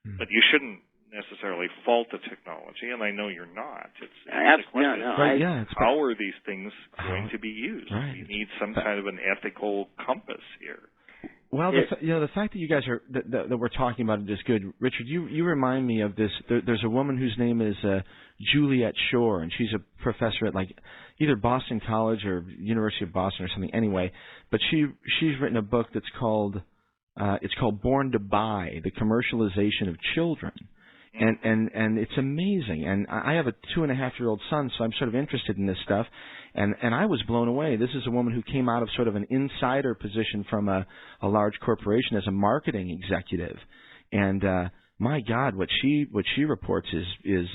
But you shouldn't necessarily fault the technology, and I know you're not. How are these things going to be used? Right. You need some kind of an ethical compass here. Well, the fact that you guys are that we're talking about it is good. Richard, you remind me of this. There's a woman whose name is Juliet Shore, and she's a professor at either Boston College or University of Boston or something. Anyway, but she's written a book that's called Born to Buy: The Commercialization of Children. And it's amazing. And I have a 2.5-year-old son, so I'm sort of interested in this stuff. And I was blown away. This is a woman who came out of sort of an insider position from a large corporation as a marketing executive. And my God, what she reports is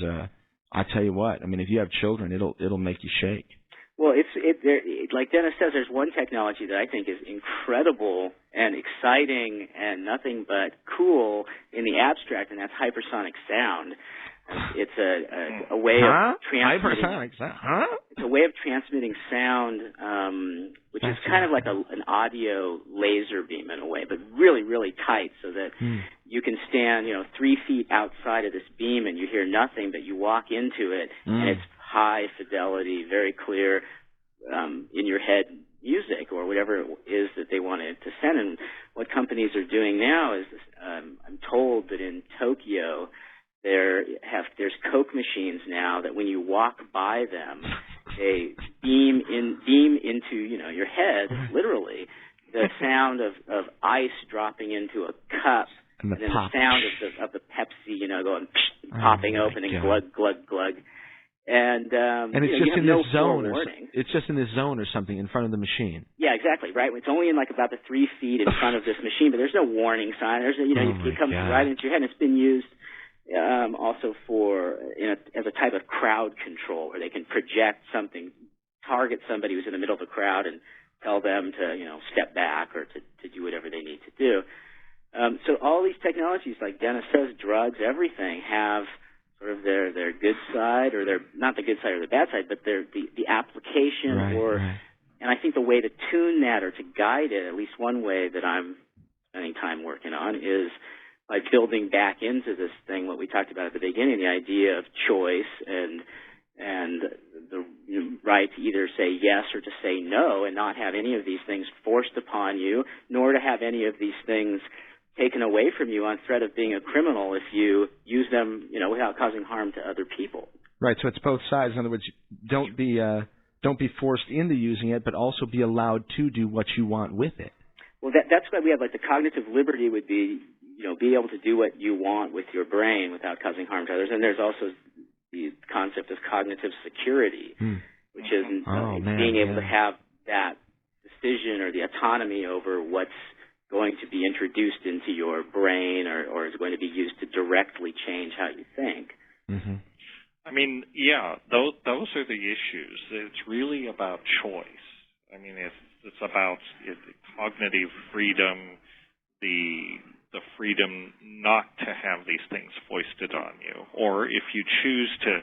I tell you what. I mean, if you have children, it'll make you shake. Well, like Dennis says, there's one technology that I think is incredible and exciting and nothing but cool in the abstract, and that's hypersonic sound. It's a way of transmitting. Hypersonic sound? It's a way of transmitting sound, which is kind of like an audio laser beam in a way, but really, really tight, so that you can stand, 3 feet outside of this beam and you hear nothing, but you walk into it and it's high fidelity, very clear, in your head music or whatever it is that they wanted to send. And what companies are doing now is, I'm told that in Tokyo there's Coke machines now that when you walk by them, they beam into your head, literally, the sound of ice dropping into a cup, and then the sound of the Pepsi, going popping open and glug glug glug. And it's just in this zone, it's just in this zone or something in front of the machine. Yeah, exactly, right. It's only in about the 3 feet in front of this machine, but there's no warning sign. There's it comes right into your head. And it's been used also as a type of crowd control, where they can project something, target somebody who's in the middle of a crowd, and tell them to step back or to do whatever they need to do. So all these technologies, like Dennis says, drugs, everything have sort of their good side, or their not the good side or the bad side, but the application And I think the way to tune that or to guide it, at least one way that I'm spending time working on, is by building back into this thing what we talked about at the beginning, the idea of choice and the right to either say yes or to say no, and not have any of these things forced upon you, nor to have any of these things taken away from you on threat of being a criminal if you use them, without causing harm to other people. Right. So it's both sides. In other words, don't be forced into using it, but also be allowed to do what you want with it. Well, that's why we have the cognitive liberty would be, be able to do what you want with your brain without causing harm to others. And there's also the concept of cognitive security, which is being able to have that decision or the autonomy over what's going to be introduced into your brain or is going to be used to directly change how you think. Mm-hmm. I mean, yeah, those are the issues. It's really about choice. I mean, it's about cognitive freedom, the freedom not to have these things foisted on you, or if you choose to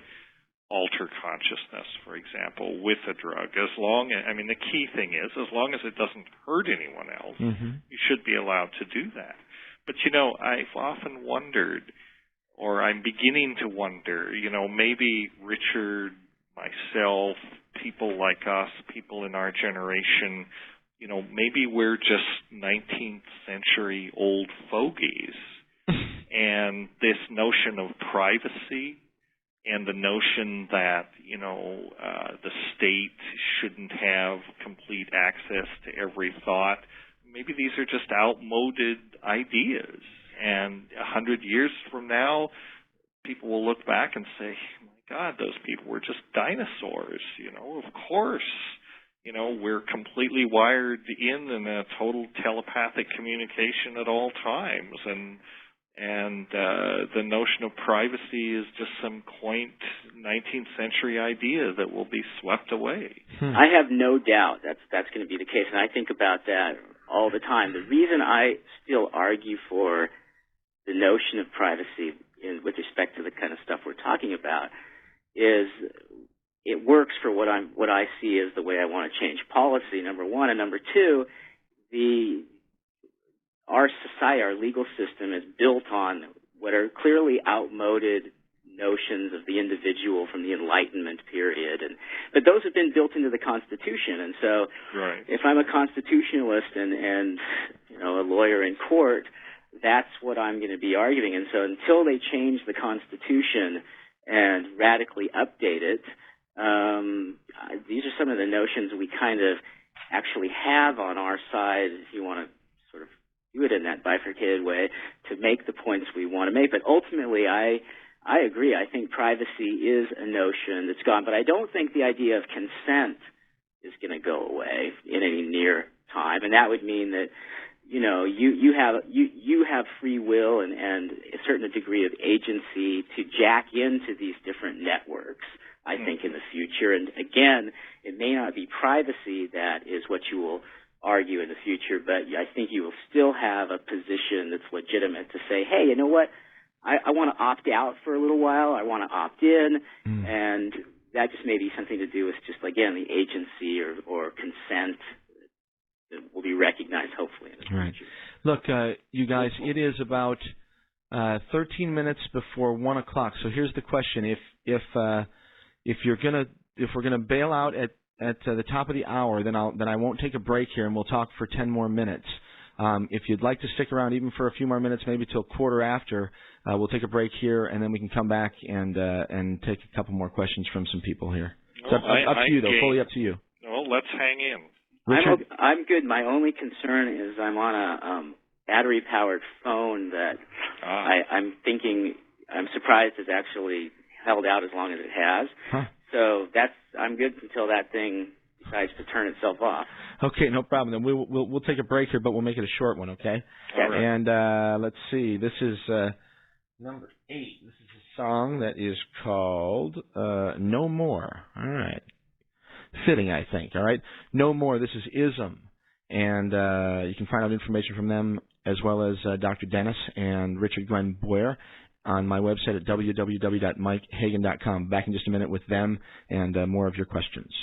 alter consciousness, for example, with a drug, the key thing is, as long as it doesn't hurt anyone else, you should be allowed to do that. But, I've often wondered, or I'm beginning to wonder, maybe Richard, myself, people like us, people in our generation, maybe we're just 19th century old fogies. And this notion of privacy and the notion that, the state shouldn't have complete access to every thought, maybe these are just outmoded ideas. And 100 years from now, people will look back and say, my God, those people were just dinosaurs. Of course, we're completely wired in a total telepathic communication at all times. And the notion of privacy is just some quaint 19th century idea that will be swept away. I have no doubt that's going to be the case, and I think about that all the time. The reason I still argue for the notion of privacy with respect to the kind of stuff we're talking about is it works for what I see as the way I want to change policy, number one. And number two, our society, our legal system is built on what are clearly outmoded notions of the individual from the Enlightenment period. But those have been built into the Constitution. And so if I'm a constitutionalist and a lawyer in court, that's what I'm going to be arguing. And so until they change the Constitution and radically update it, these are some of the notions we kind of actually have on our side, if you want to sort of do it in that bifurcated way, to make the points we want to make. But ultimately, I agree. I think privacy is a notion that's gone. But I don't think the idea of consent is going to go away in any near time. And that would mean that you have free will and a certain degree of agency to jack into these different networks, I think, in the future. And again, it may not be privacy that is what you will argue in the future, but I think you will still have a position that's legitimate to say, hey, you know what? I want to opt out for a little while. I want to opt in. And that just may be something to do with just, again, the agency or consent that will be recognized, hopefully, in the future. Look, you guys, it is about 13 minutes before 1 o'clock. So here's the question: if we're gonna bail out at the top of the hour, then I won't take a break here, and we'll talk for 10 more minutes. If you'd like to stick around even for a few more minutes, maybe till quarter after, we'll take a break here, and then we can come back and take a couple more questions from some people here. So up to you, though. Fully up to you. Well, let's hang in. I'm good. My only concern is I'm on a battery-powered phone that I'm surprised has actually held out as long as it has. So I'm good until that thing decides to turn itself off. Okay, no problem. Then we'll take a break here, but we'll make it a short one, okay? All right. And let's see. This is number 8. This is a song that is called No More. All right. Fitting, I think. All right. No More. This is ISM. And you can find out information from them as well as Dr. Dennis and Richard Glenn Boyer on my website at www.mikehagan.com. Back in just a minute with them and more of your questions.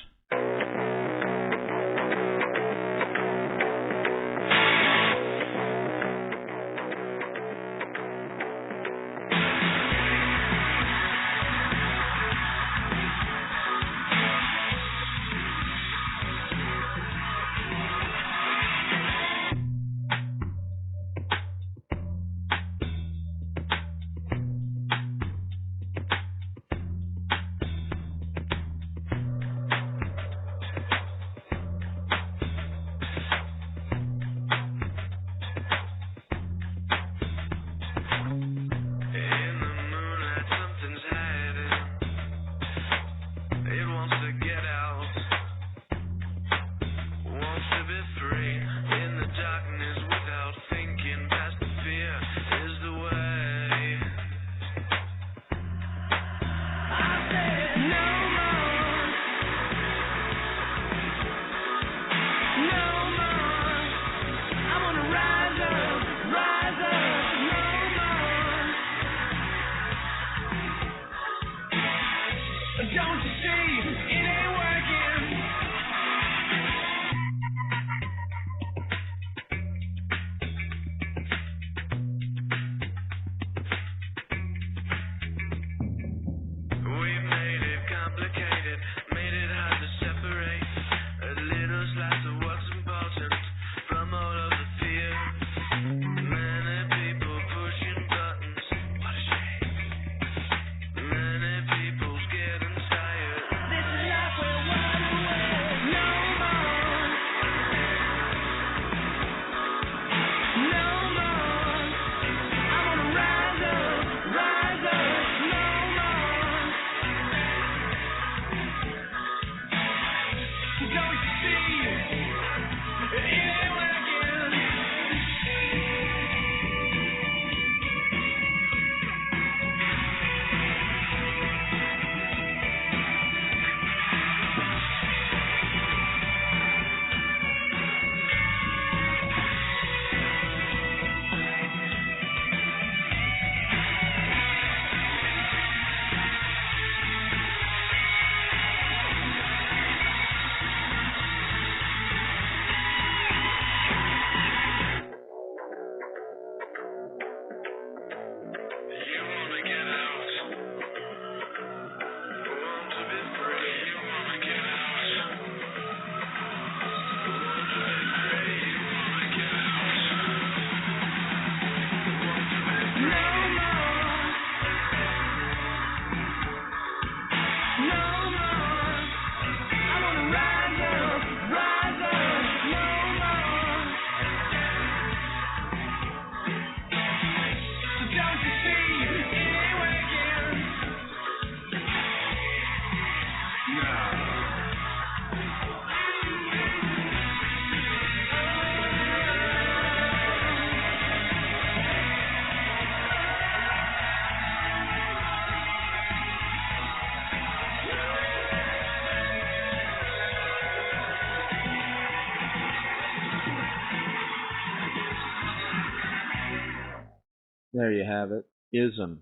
There you have it. Ism.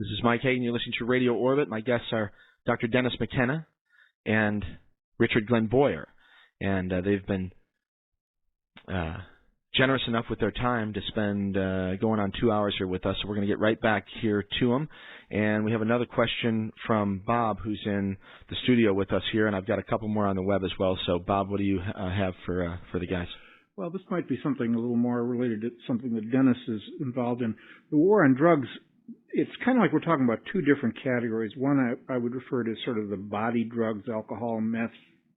This is Mike Hagan. You're listening to Radio Orbit. My guests are Dr. Dennis McKenna and Richard Glenn Boyer. And they've been generous enough with their time to spend going on 2 hours here with us. So we're going to get right back here to them. And we have another question from Bob, who's in the studio with us here. And I've got a couple more on the web as well. So, Bob, what do you have for the guys? Well, this might be something a little more related to something that Dennis is involved in. The war on drugs, it's kind of like we're talking about two different categories. One I would refer to as sort of the body drugs, alcohol, meth,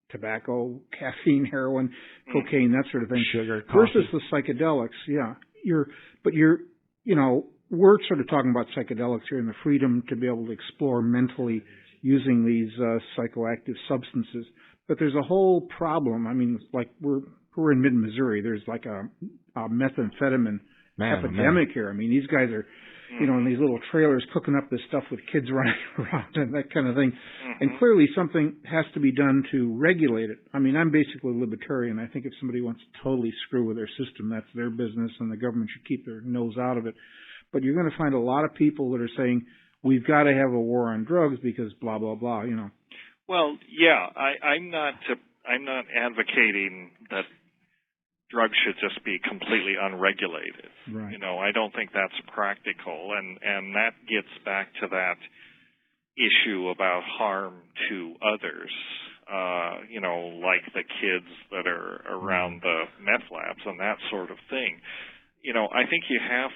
tobacco, caffeine, heroin, cocaine, that sort of thing. Sugar, versus coffee. the psychedelics, yeah. We're sort of talking about psychedelics here and the freedom to be able to explore mentally using these psychoactive substances. But there's a whole problem. I mean, like we're in mid-Missouri. There's like a methamphetamine epidemic here. I mean, these guys are, in these little trailers cooking up this stuff with kids running around and that kind of thing. And clearly something has to be done to regulate it. I mean, I'm basically libertarian. I think if somebody wants to totally screw with their system, that's their business and the government should keep their nose out of it. But you're going to find a lot of people that are saying, we've got to have a war on drugs because blah, blah, blah, Well, yeah, I'm not advocating that drugs should just be completely unregulated. Right. I don't think that's practical, and that gets back to that issue about harm to others. Like the kids that are around the meth labs and that sort of thing. I think you have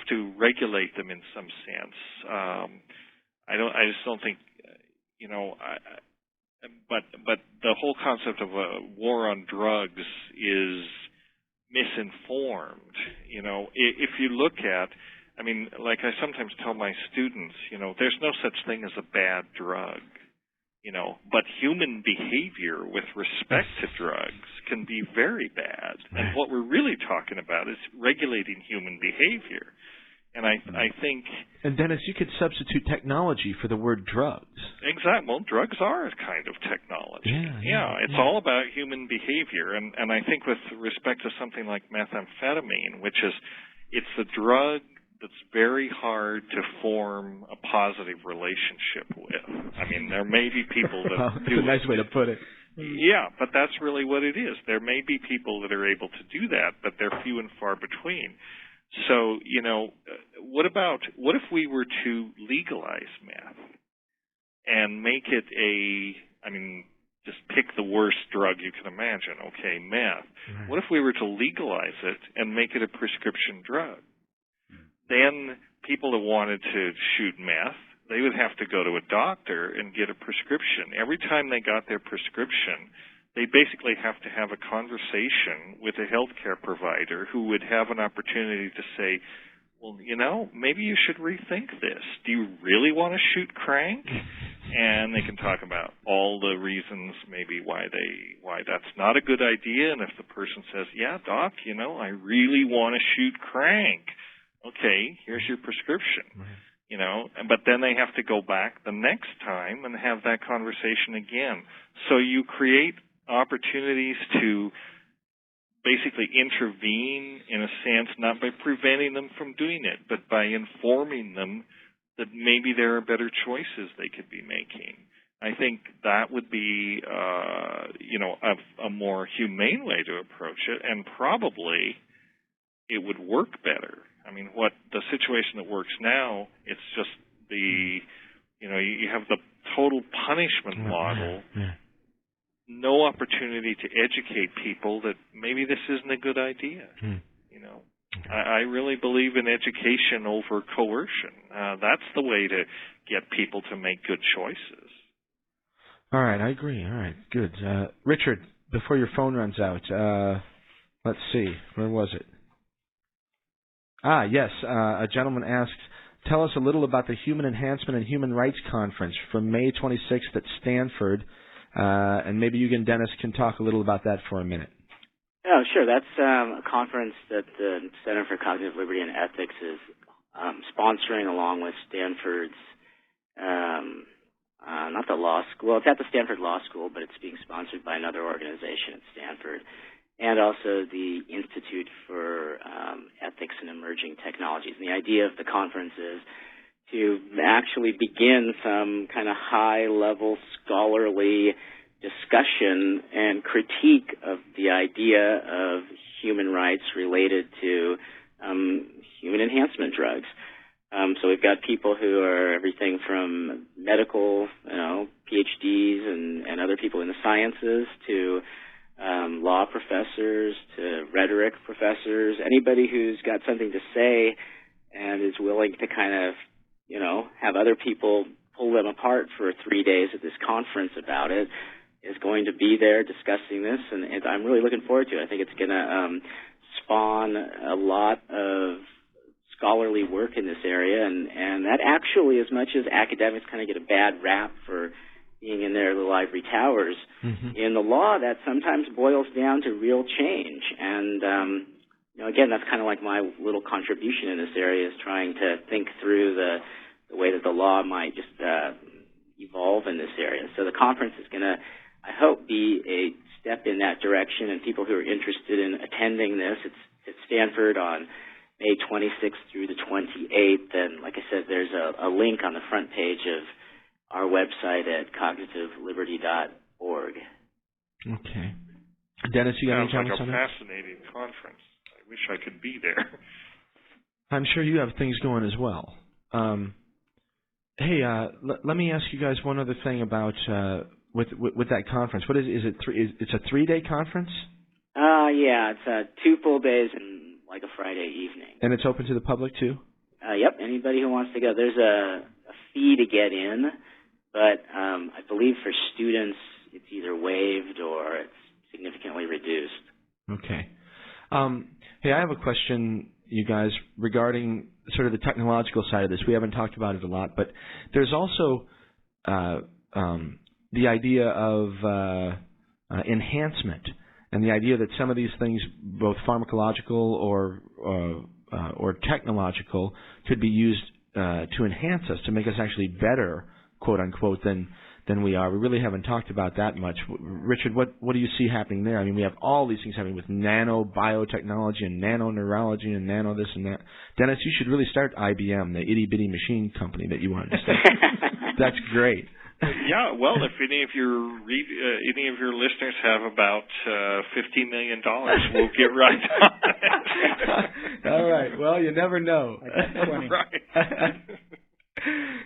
to regulate them in some sense. I just don't think, but the whole concept of a war on drugs is misinformed. If you look at, like I sometimes tell my students, there's no such thing as a bad drug. But human behavior with respect to drugs can be very bad. And what we're really talking about is regulating human behavior. And I think... And Dennis, you could substitute technology for the word drugs. Exactly. Well, drugs are a kind of technology. It's all about human behavior. And I think with respect to something like methamphetamine, which is, it's a drug that's very hard to form a positive relationship with. There may be people that do it. That's a nice way to put it. Yeah, but that's really what it is. There may be people that are able to do that, but they're few and far between. So, what if we were to legalize meth and make it just pick the worst drug you can imagine, okay, meth. Right. What if we were to legalize it and make it a prescription drug? Then people that wanted to shoot meth, they would have to go to a doctor and get a prescription. Every time they got their prescription, they basically have to have a conversation with a healthcare provider who would have an opportunity to say, well, maybe you should rethink this. Do you really want to shoot crank? And they can talk about all the reasons maybe why that's not a good idea. And if the person says, yeah, doc, I really want to shoot crank. Okay, here's your prescription. Right. But then they have to go back the next time and have that conversation again. So you create opportunities to basically intervene in a sense, not by preventing them from doing it, but by informing them that maybe there are better choices they could be making. I think that would be, a more humane way to approach it, and probably it would work better. What the situation that works now, it's just you have the total punishment model. Yeah. No opportunity to educate people that maybe this isn't a good idea. Okay. I really believe in education over coercion. That's the way to get people to make good choices. All right, I agree. All right, good. Richard, before your phone runs out, let's see, where was it? Yes, a gentleman asked, tell us a little about the Human Enhancement and Human Rights Conference from May 26th at Stanford. And maybe you and Dennis can talk a little about that for a minute. Oh, sure. That's a conference that the Center for Cognitive Liberty and Ethics is sponsoring along with Stanford's, not the law school. Well, it's at the Stanford Law School, but it's being sponsored by another organization at Stanford. and also the Institute for Ethics and Emerging Technologies. And the idea of the conference is to actually begin some kind of high-level scholarly discussion and critique of the idea of human rights related to human enhancement drugs. So we've got people who are everything from medical, PhDs and other people in the sciences to law professors to rhetoric professors, anybody who's got something to say and is willing to kind of, have other people pull them apart for 3 days at this conference about it is going to be there discussing this, and I'm really looking forward to it. I think it's going to spawn a lot of scholarly work in this area, and that actually, as much as academics kind of get a bad rap for being in their little ivory towers, in the law, that sometimes boils down to real change. And, again, that's kind of like my little contribution in this area, is trying to think through the way that the law might just evolve in this area. So the conference is going to, I hope, be a step in that direction, and people who are interested in attending this, it's at Stanford on May 26th through the 28th, and like I said, there's a link on the front page of our website at cognitiveliberty.org. Okay. Dennis, you got any comments on that? Sounds like a fascinating conference. I wish I could be there. I'm sure you have things going as well. Hey, let me ask you guys one other thing about with that conference. What is it? It's a 3-day conference? Yeah, it's 2 full days and like a Friday evening. And it's open to the public too? Yep, anybody who wants to go. There's a fee to get in, but I believe for students it's either waived or it's significantly reduced. Okay. Hey, I have a question, you guys, regarding sort of the technological side of this. We haven't talked about it a lot, but there's also the idea of enhancement, and the idea that some of these things, both pharmacological or technological, could be used to enhance us, to make us actually better, quote unquote, than we are. We really haven't talked about that much. Richard, what do you see happening there? I mean, we have all these things happening with nano-biotechnology and nano-neurology and nano this and that. Dennis, you should really start IBM, the itty-bitty machine company that you wanted to start. That's great. Yeah, well, if any of your listeners have about $15 million, we'll get right on it. All right. Well, you never know. Right.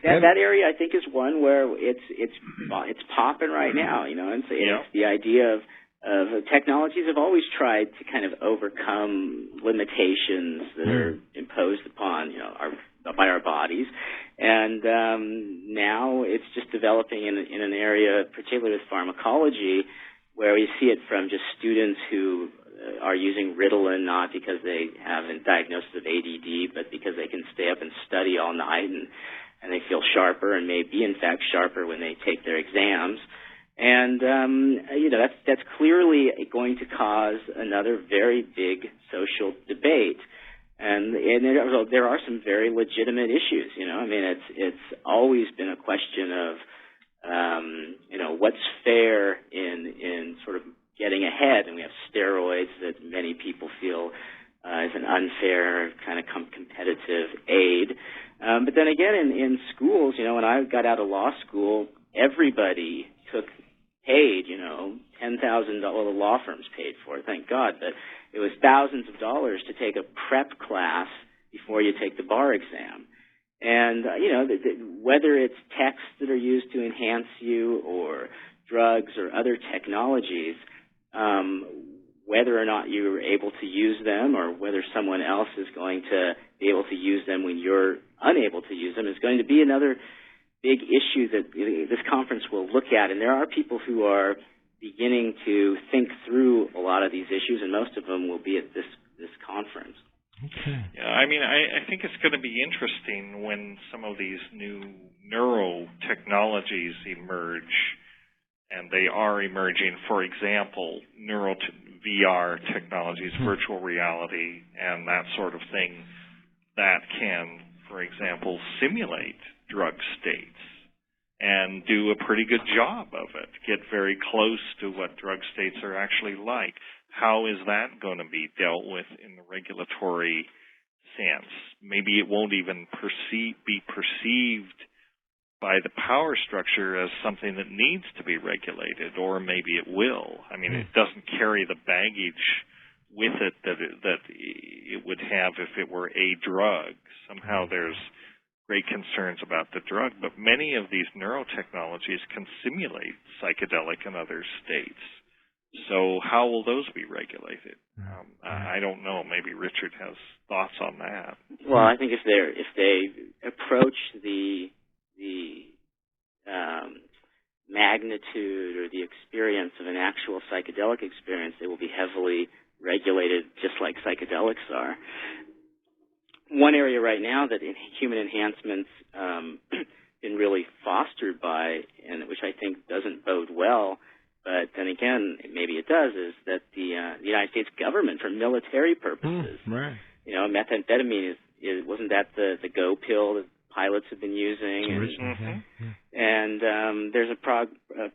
That area, I think, is one where it's popping right now. And so it's the idea of technologies have always tried to kind of overcome limitations that are imposed upon by our bodies, and now it's just developing in an area, particularly with pharmacology, where we see it from just students who are using Ritalin not because they have a diagnosis of ADD, but because they can stay up and study all night and they feel sharper and may be in fact sharper when they take their exams. And that's clearly going to cause another very big social debate. And there are some very legitimate issues. I mean, it's always been a question of what's fair in sort of getting ahead, and we have steroids that many people feel is an unfair kind of competitive aid. But then again, in schools, when I got out of law school, everybody paid, $10,000. Well, the law firms paid for it, thank God, but it was thousands of dollars to take a prep class before you take the bar exam. And, whether it's texts that are used to enhance you or drugs or other technologies, whether or not you're able to use them or whether someone else is going to be able to use them when you're unable to use them is going to be another big issue that this conference will look at. And there are people who are beginning to think through a lot of these issues, and most of them will be at this conference. Okay. Yeah, I mean, I think it's going to be interesting when some of these new neurotechnologies emerge, and they are emerging. For example, VR technologies, virtual reality, and that sort of thing that can, for example, simulate drug states and do a pretty good job of it, get very close to what drug states are actually like. how is that going to be dealt with in the regulatory sense? Maybe it won't even be perceived by the power structure as something that needs to be regulated, or maybe it will. I mean, it doesn't carry the baggage with it that it would have if it were a drug. Somehow there's great concerns about the drug, but many of these neurotechnologies can simulate psychedelic and other states. So how will those be regulated? I don't know. Maybe Richard has thoughts on that. Well, I think if they approach the magnitude or the experience of an actual psychedelic experience, they will be heavily regulated, just like psychedelics are. One area right now that human enhancement's been really fostered by, and which I think doesn't bode well, but then again, maybe it does, is that the United States government, for military purposes, you know, methamphetamine wasn't that the go pill that pilots have been using? And there's a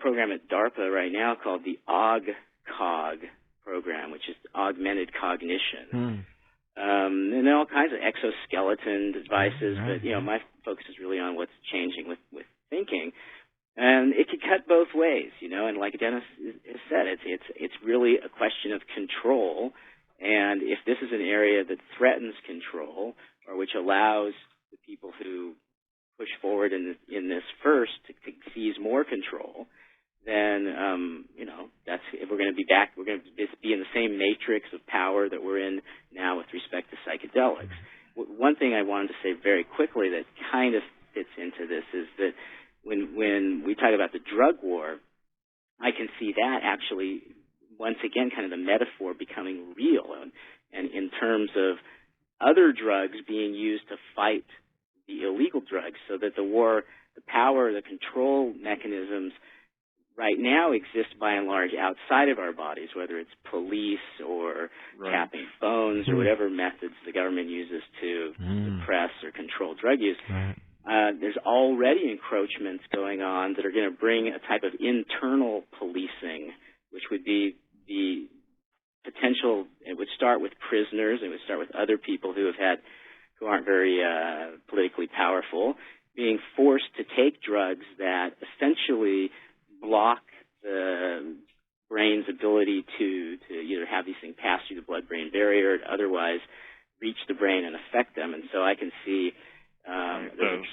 program at DARPA right now called the AUG-COG program, which is augmented cognition. And there are all kinds of exoskeleton devices, but you know, my focus is really on what's changing with thinking. And it could cut both ways, you know, and like Dennis has said, it's really a question of control. And if this is an area that threatens control, or which allows the people who push forward in this first to seize more control, then you know, that's, if we're going to be back, we're going to be in the same matrix of power that we're in now with respect to psychedelics. One thing I wanted to say very quickly that kind of fits into this is that when we talk about the drug war, I can see that actually, once again, kind of the metaphor becoming real, and in terms of other drugs being used to fight the illegal drugs, so that the war, the power, the control mechanisms right now exist by and large outside of our bodies, whether it's police or tapping phones or whatever methods the government uses to suppress or control drug use. There's already encroachments going on that are going to bring a type of internal policing, which would be the potential. It would start with prisoners. It would start with other people who aren't very politically powerful, being forced to take drugs that essentially block the brain's ability to either have these things pass through the blood-brain barrier, or otherwise reach the brain and affect them. And so I can see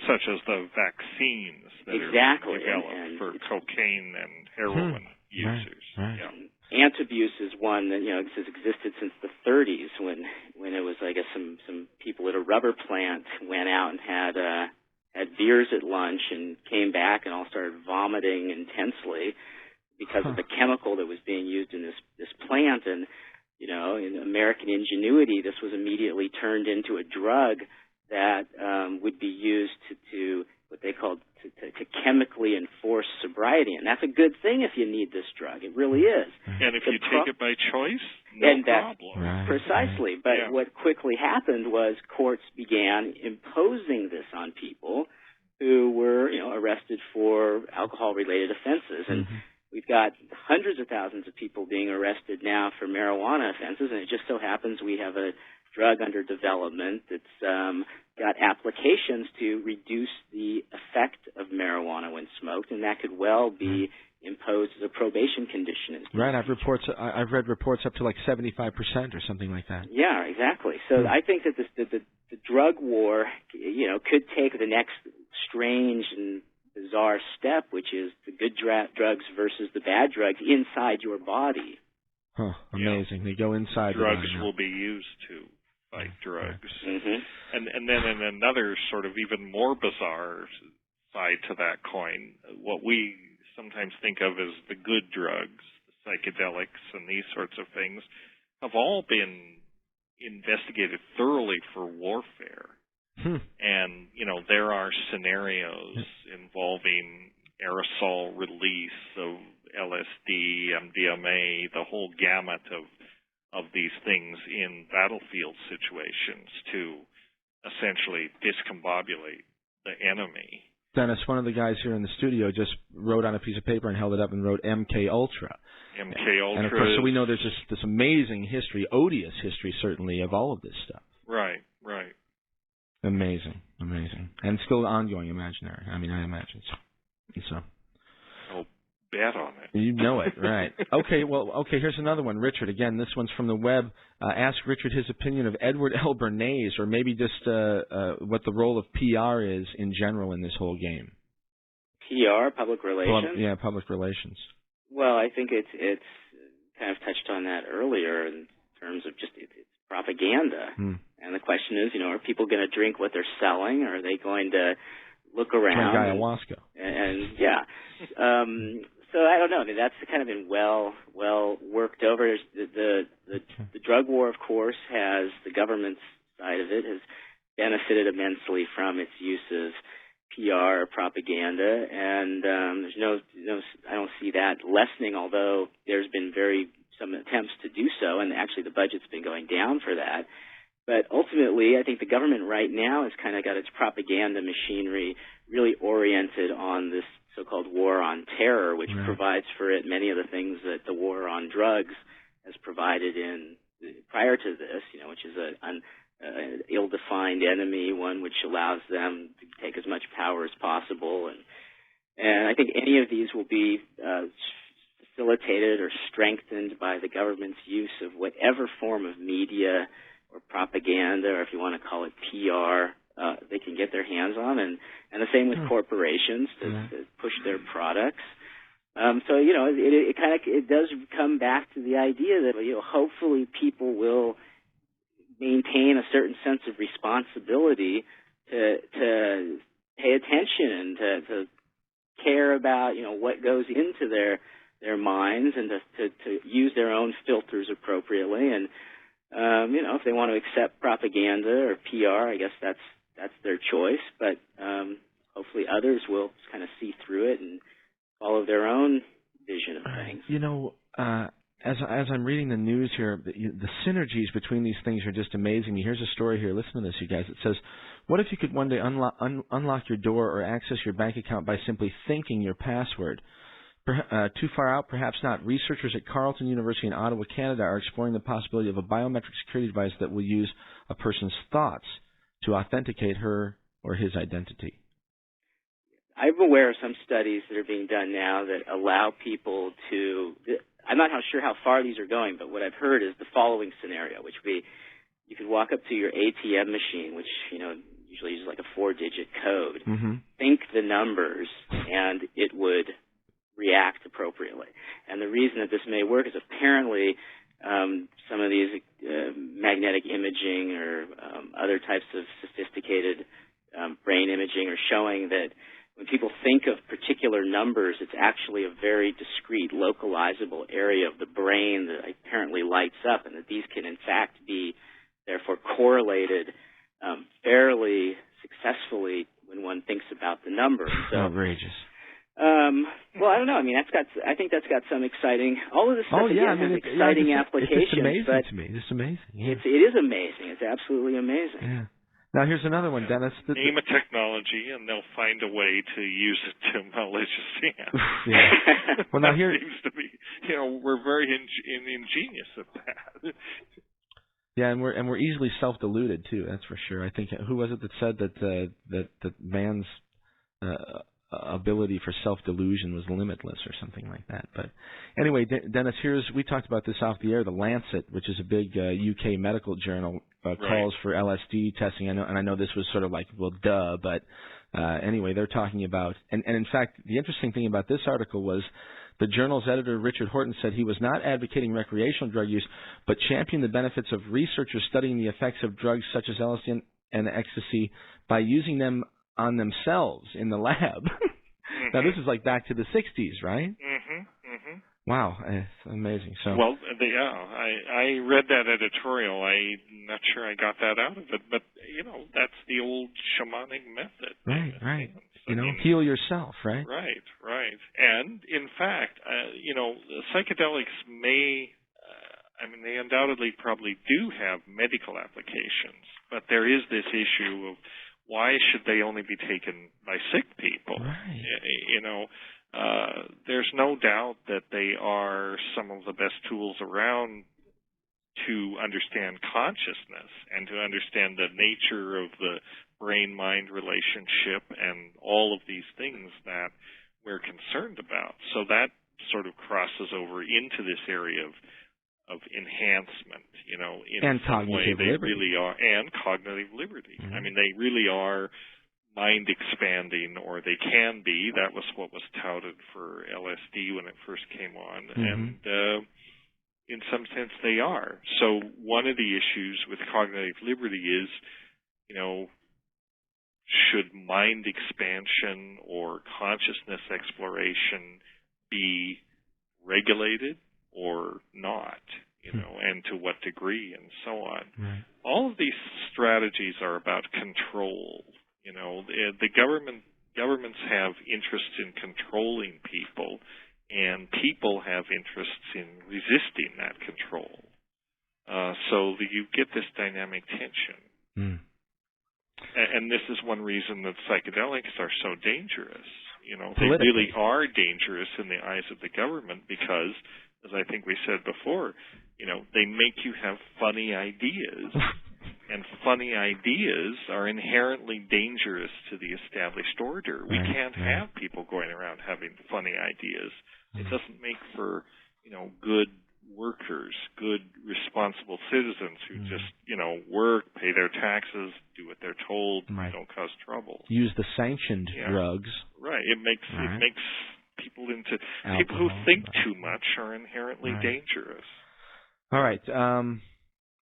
such as the vaccines that are developed for cocaine and heroin users. Antabuse is one that, you know, has existed since the 30s, when it was, I guess, some people at a rubber plant went out and had beers at lunch and came back and all started vomiting intensely because of the chemical that was being used in this plant. And, you know, in American ingenuity, this was immediately turned into a drug that would be used to what they called to chemically enforce sobriety. And that's a good thing if you need this drug. It really is. And if you take it by choice, no problem. Precisely. But what quickly happened was courts began imposing this on people who were, you know, arrested for alcohol-related offenses. And we've got hundreds of thousands of people being arrested now for marijuana offenses, and it just so happens we have a drug under development that's got applications to reduce the effect of marijuana when smoked, and that could well be imposed as a probation condition. I've read reports up to like 75% or something like that. Yeah, exactly. So I think that the drug war, you know, could take the next strange and bizarre step, which is the good drugs versus the bad drugs inside your body. Amazing. They go inside the drugs body now. Will be used to fight drugs. And then in another sort of even more bizarre side to that coin, what we sometimes think of as the good drugs, the psychedelics and these sorts of things, have all been investigated thoroughly for warfare. And, you know, there are scenarios involving aerosol release of LSD, MDMA, the whole gamut of these things in battlefield situations to essentially discombobulate the enemy. Dennis, one of the guys here in the studio just wrote on a piece of paper and held it up and wrote MK Ultra. MK Ultra. And of course, so we know there's this amazing history, odious history certainly, of all of this stuff. Right. Amazing. And still ongoing imaginary. I mean, I imagine so. I'll bet on it. You know it, right. Okay, here's another one. Richard, again, this one's from the web. Ask Richard his opinion of Edward L. Bernays, or maybe just what the role of PR is in general in this whole game. PR, public relations? Yeah, public relations. Well, I think it's kind of touched on that earlier in terms of just it's propaganda. And the question is, are people going to drink what they're selling, or are they going to look around? Drink ayahuasca. And yeah. So I don't know. I mean, that's kind of been well worked over. The drug war, of course, has the government's side of it has benefited immensely from its use of PR propaganda, and there's no I don't see that lessening. Although there's been some attempts to do so, and actually the budget's been going down for that. But ultimately, I think the government right now has kind of got its propaganda machinery really oriented on this so-called war on terror, which provides for it many of the things that the war on drugs has provided in prior to this, which is an ill-defined enemy, one which allows them to take as much power as possible. And I think any of these will be facilitated or strengthened by the government's use of whatever form of media or propaganda, or if you want to call it PR, they can get their hands on, and the same with corporations to push their products. So it does come back to the idea that hopefully people will maintain a certain sense of responsibility to pay attention and to care about what goes into their minds, and to use their own filters appropriately. And if they want to accept propaganda or PR, I guess that's their choice. But hopefully others will kind of see through it and follow their own vision of things. As I'm reading the news here, the synergies between these things are just amazing. Here's a story here. Listen to this, you guys. It says, what if you could one day unlock your door or access your bank account by simply thinking your password? Too far out? Perhaps not. Researchers at Carleton University in Ottawa, Canada are exploring the possibility of a biometric security device that will use a person's thoughts to authenticate her or his identity. I'm aware of some studies that are being done now that allow people to... I'm not sure how far these are going, but what I've heard is the following scenario, which would be you could walk up to your ATM machine, which usually uses like a 4-digit code, think the numbers, and it would react appropriately. And the reason that this may work is apparently some of these magnetic imaging or other types of sophisticated brain imaging are showing that when people think of particular numbers, it's actually a very discrete, localizable area of the brain that apparently lights up, and that these can in fact be therefore correlated fairly successfully when one thinks about the numbers. So, outrageous. Well, I don't know. I mean, I think that's got some exciting. All of this stuff has exciting applications. It's amazing but to me. It's amazing. Yeah. It is amazing. It's absolutely amazing. Yeah. Now here's another one, Dennis. Name a technology, and they'll find a way to use it to malicious ends. Yeah. Well, now here seems to be, we're very ingenious at that. Yeah, and we're easily self-deluded too. That's for sure. I think who was it that said that man's ability for self-delusion was limitless or something like that. But anyway, Dennis, we talked about this off the air. The Lancet, which is a big UK medical journal, calls for LSD testing. I know this was sort of like, well, duh, but anyway, they're talking about, and in fact, the interesting thing about this article was the journal's editor, Richard Horton, said he was not advocating recreational drug use, but championed the benefits of researchers studying the effects of drugs such as LSD and ecstasy by using them on themselves in the lab. Now, this is like back to the 60s, right? Wow, it's amazing. So, well, I read that editorial. I'm not sure I got that out of it, but that's the old shamanic method. Right. Heal yourself, right? Right. And in fact, psychedelics may, they undoubtedly probably do have medical applications, but there is this issue of why should they only be taken by sick people? Right. You know, there's no doubt that they are some of the best tools around to understand consciousness and to understand the nature of the brain-mind relationship and all of these things that we're concerned about. So that sort of crosses over into this area of enhancement, you know, in and some way they liberty. really are, and cognitive liberty. Mm-hmm. I mean, they really are mind expanding, or they can be. That was what was touted for LSD when it first came on. Mm-hmm. And in some sense they are. So one of the issues with cognitive liberty is, you know, should mind expansion or consciousness exploration be regulated or not, you know, and to what degree and so on. Right. All of these strategies are about control. You know, the governments have interests in controlling people, and people have interests in resisting that control. So that you get this dynamic tension. Mm. And this is one reason that psychedelics are so dangerous. You know, they Politically. really are dangerous in the eyes of the government because, as I think we said before, you know, they make you have funny ideas. And funny ideas are inherently dangerous to the established order. We can't have people going around having funny ideas. It doesn't make for, you know, good workers, good responsible citizens who just, you know, work, pay their taxes, do what they're told, don't cause trouble. Use the sanctioned drugs. Right. It makes people into people who think too much are inherently dangerous. All right.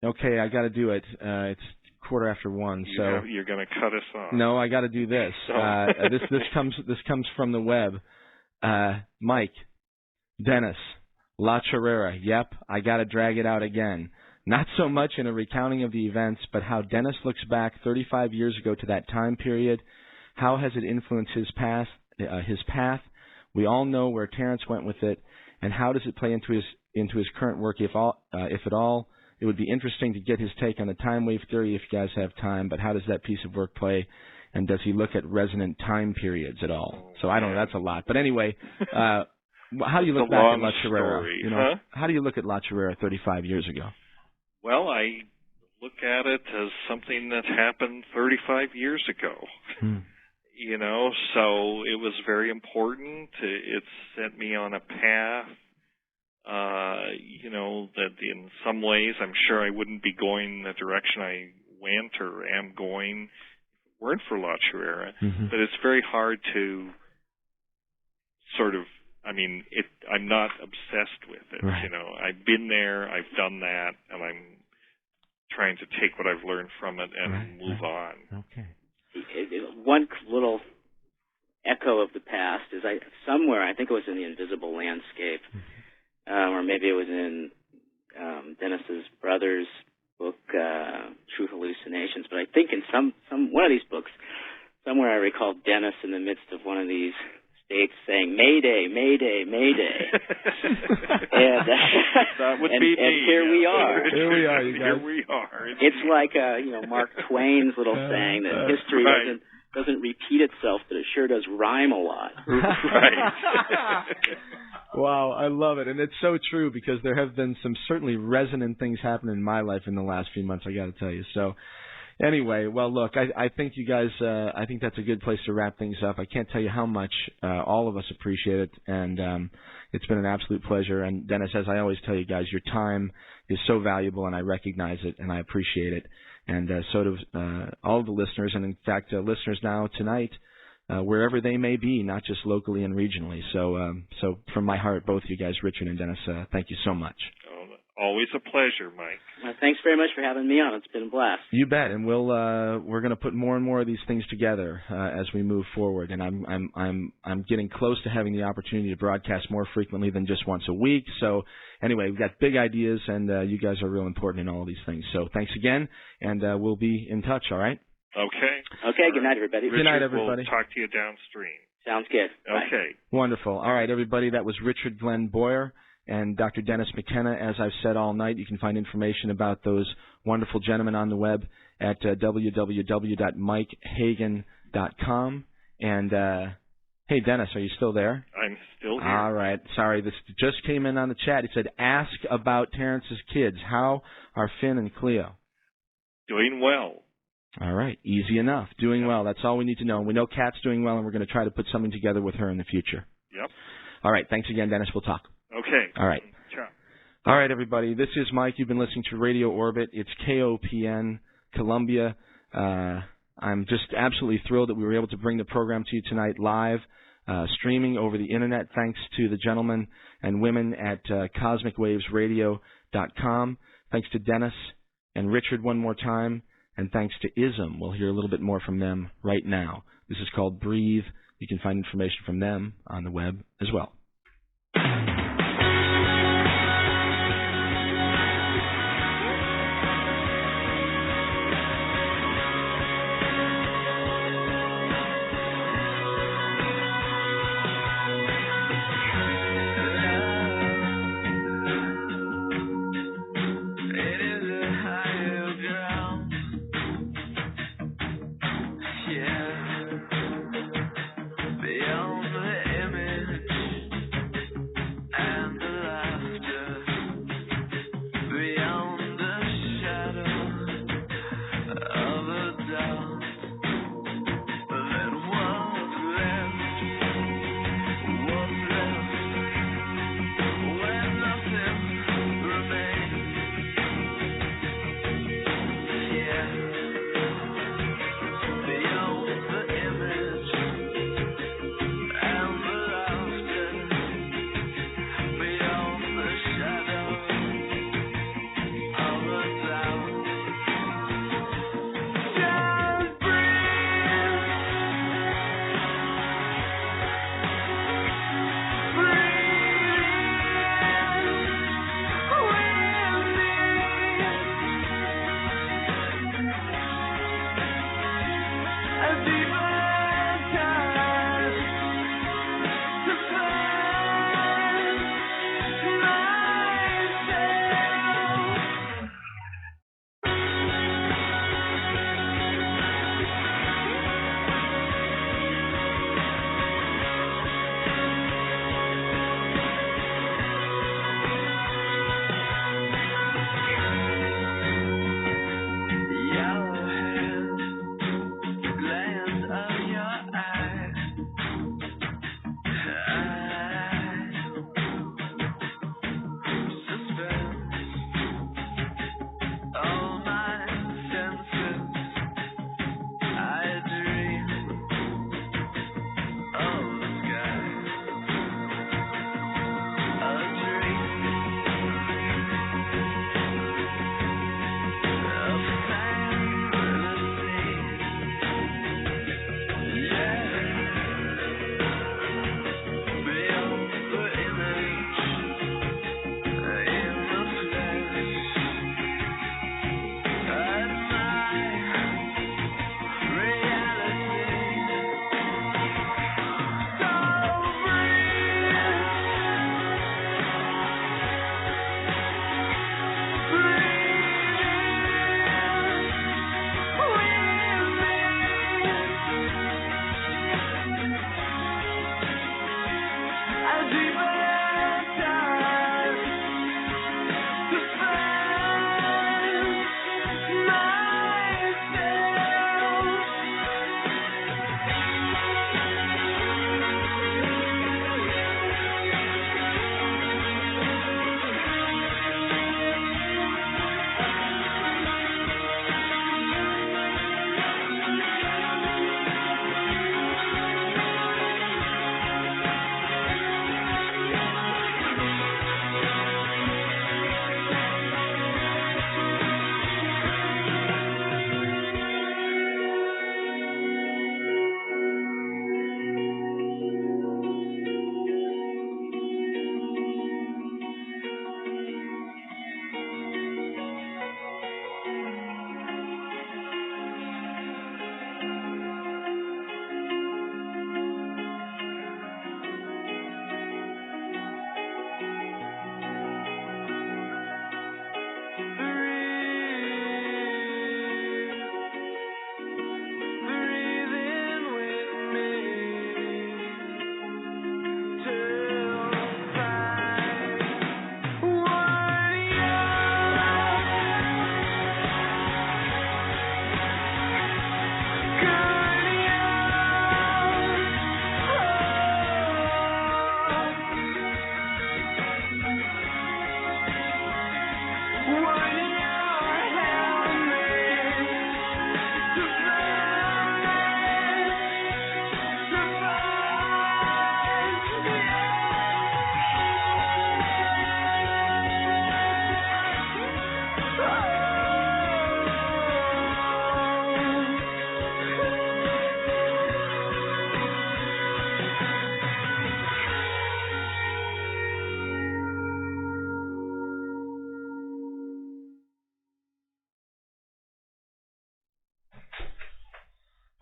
Okay, I got to do it. It's 1:15, so you're going to cut us off. No, I got to do this. This comes from the web. Mike, Dennis, La Chorrera. Yep, I got to drag it out again. Not so much in a recounting of the events, but how Dennis looks back 35 years ago to that time period. How has it influenced his path? We all know where Terrence went with it, and how does it play into his current work, if at all? It would be interesting to get his take on the time wave theory if you guys have time, but how does that piece of work play, and does he look at resonant time periods at all? So I don't know, that's a lot. But anyway, how do you look back at La Chorrera? You know, how do you look at La Chorrera 35 years ago? Well, I look at it as something that happened 35 years ago. You know, so it was very important. It set me on a path. You know, that in some ways I'm sure I wouldn't be going the direction I went or am going if it weren't for La Chorrera. But it's very hard to sort of, I mean, I'm not obsessed with it. Right. You know, I've been there, I've done that, and I'm trying to take what I've learned from it and move on. Okay. One little echo of the past is somewhere, I think it was in The Invisible Landscape, or maybe it was in Dennis's brother's book, True Hallucinations. But I think in one of these books, somewhere I recall Dennis in the midst of one of these states saying, "Mayday, Mayday, Mayday." And that would be me. And here we are. Here we are, you guys. Here we are. It's like Mark Twain's little saying that history doesn't repeat itself, but it sure does rhyme a lot. Right. Wow, I love it. And it's so true because there have been some certainly resonant things happen in my life in the last few months, I got to tell you. So anyway, well, look, I think you guys, I think that's a good place to wrap things up. I can't tell you how much all of us appreciate it, and it's been an absolute pleasure. And Dennis, as I always tell you guys, your time is so valuable, and I recognize it, and I appreciate it. And so do all of the listeners, and in fact, listeners now tonight, wherever they may be, not just locally and regionally. So from my heart, both you guys, Richard and Dennis, thank you so much. Always a pleasure, Mike. Well, thanks very much for having me on. It's been a blast. You bet, and we're going to put more and more of these things together as we move forward. And I'm getting close to having the opportunity to broadcast more frequently than just once a week. So anyway, we've got big ideas, and you guys are real important in all of these things. So thanks again, and we'll be in touch. All right. Okay. Okay. Good night, everybody. Good night, everybody. We'll talk to you downstream. Sounds good. Bye. Okay. Wonderful. All right, everybody. That was Richard Glenn Boyer. and Dr. Dennis McKenna. As I've said all night, you can find information about those wonderful gentlemen on the web at www.mikehagan.com. And, hey, Dennis, are you still there? I'm still here. All right. Sorry, this just came in on the chat. It said, ask about Terrence's kids. How are Finn and Cleo? Doing well. All right. Easy enough. Doing well. That's all we need to know. We know Kat's doing well, and we're going to try to put something together with her in the future. Yep. All right. Thanks again, Dennis. We'll talk. Okay. All right. Ciao. All right, everybody. This is Mike. You've been listening to Radio Orbit. It's KOPN, Columbia. I'm just absolutely thrilled that we were able to bring the program to you tonight live, streaming over the Internet, thanks to the gentlemen and women at CosmicWavesRadio.com. Thanks to Dennis and Richard one more time, and thanks to ISM. We'll hear a little bit more from them right now. This is called Breathe. You can find information from them on the web as well.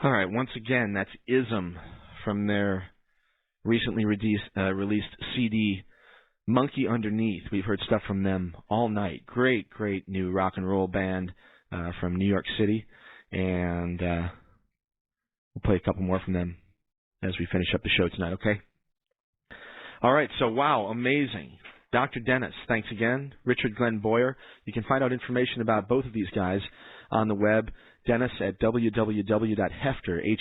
All right, once again, that's ISM from their recently released CD, Monkey Underneath. We've heard stuff from them all night. Great, great new rock and roll band from New York City. And we'll play a couple more from them as we finish up the show tonight, okay? All right, so wow, amazing. Dr. Dennis, thanks again. Richard Glenn Boyer. You can find out information about both of these guys on the web. Dennis at www.hefter,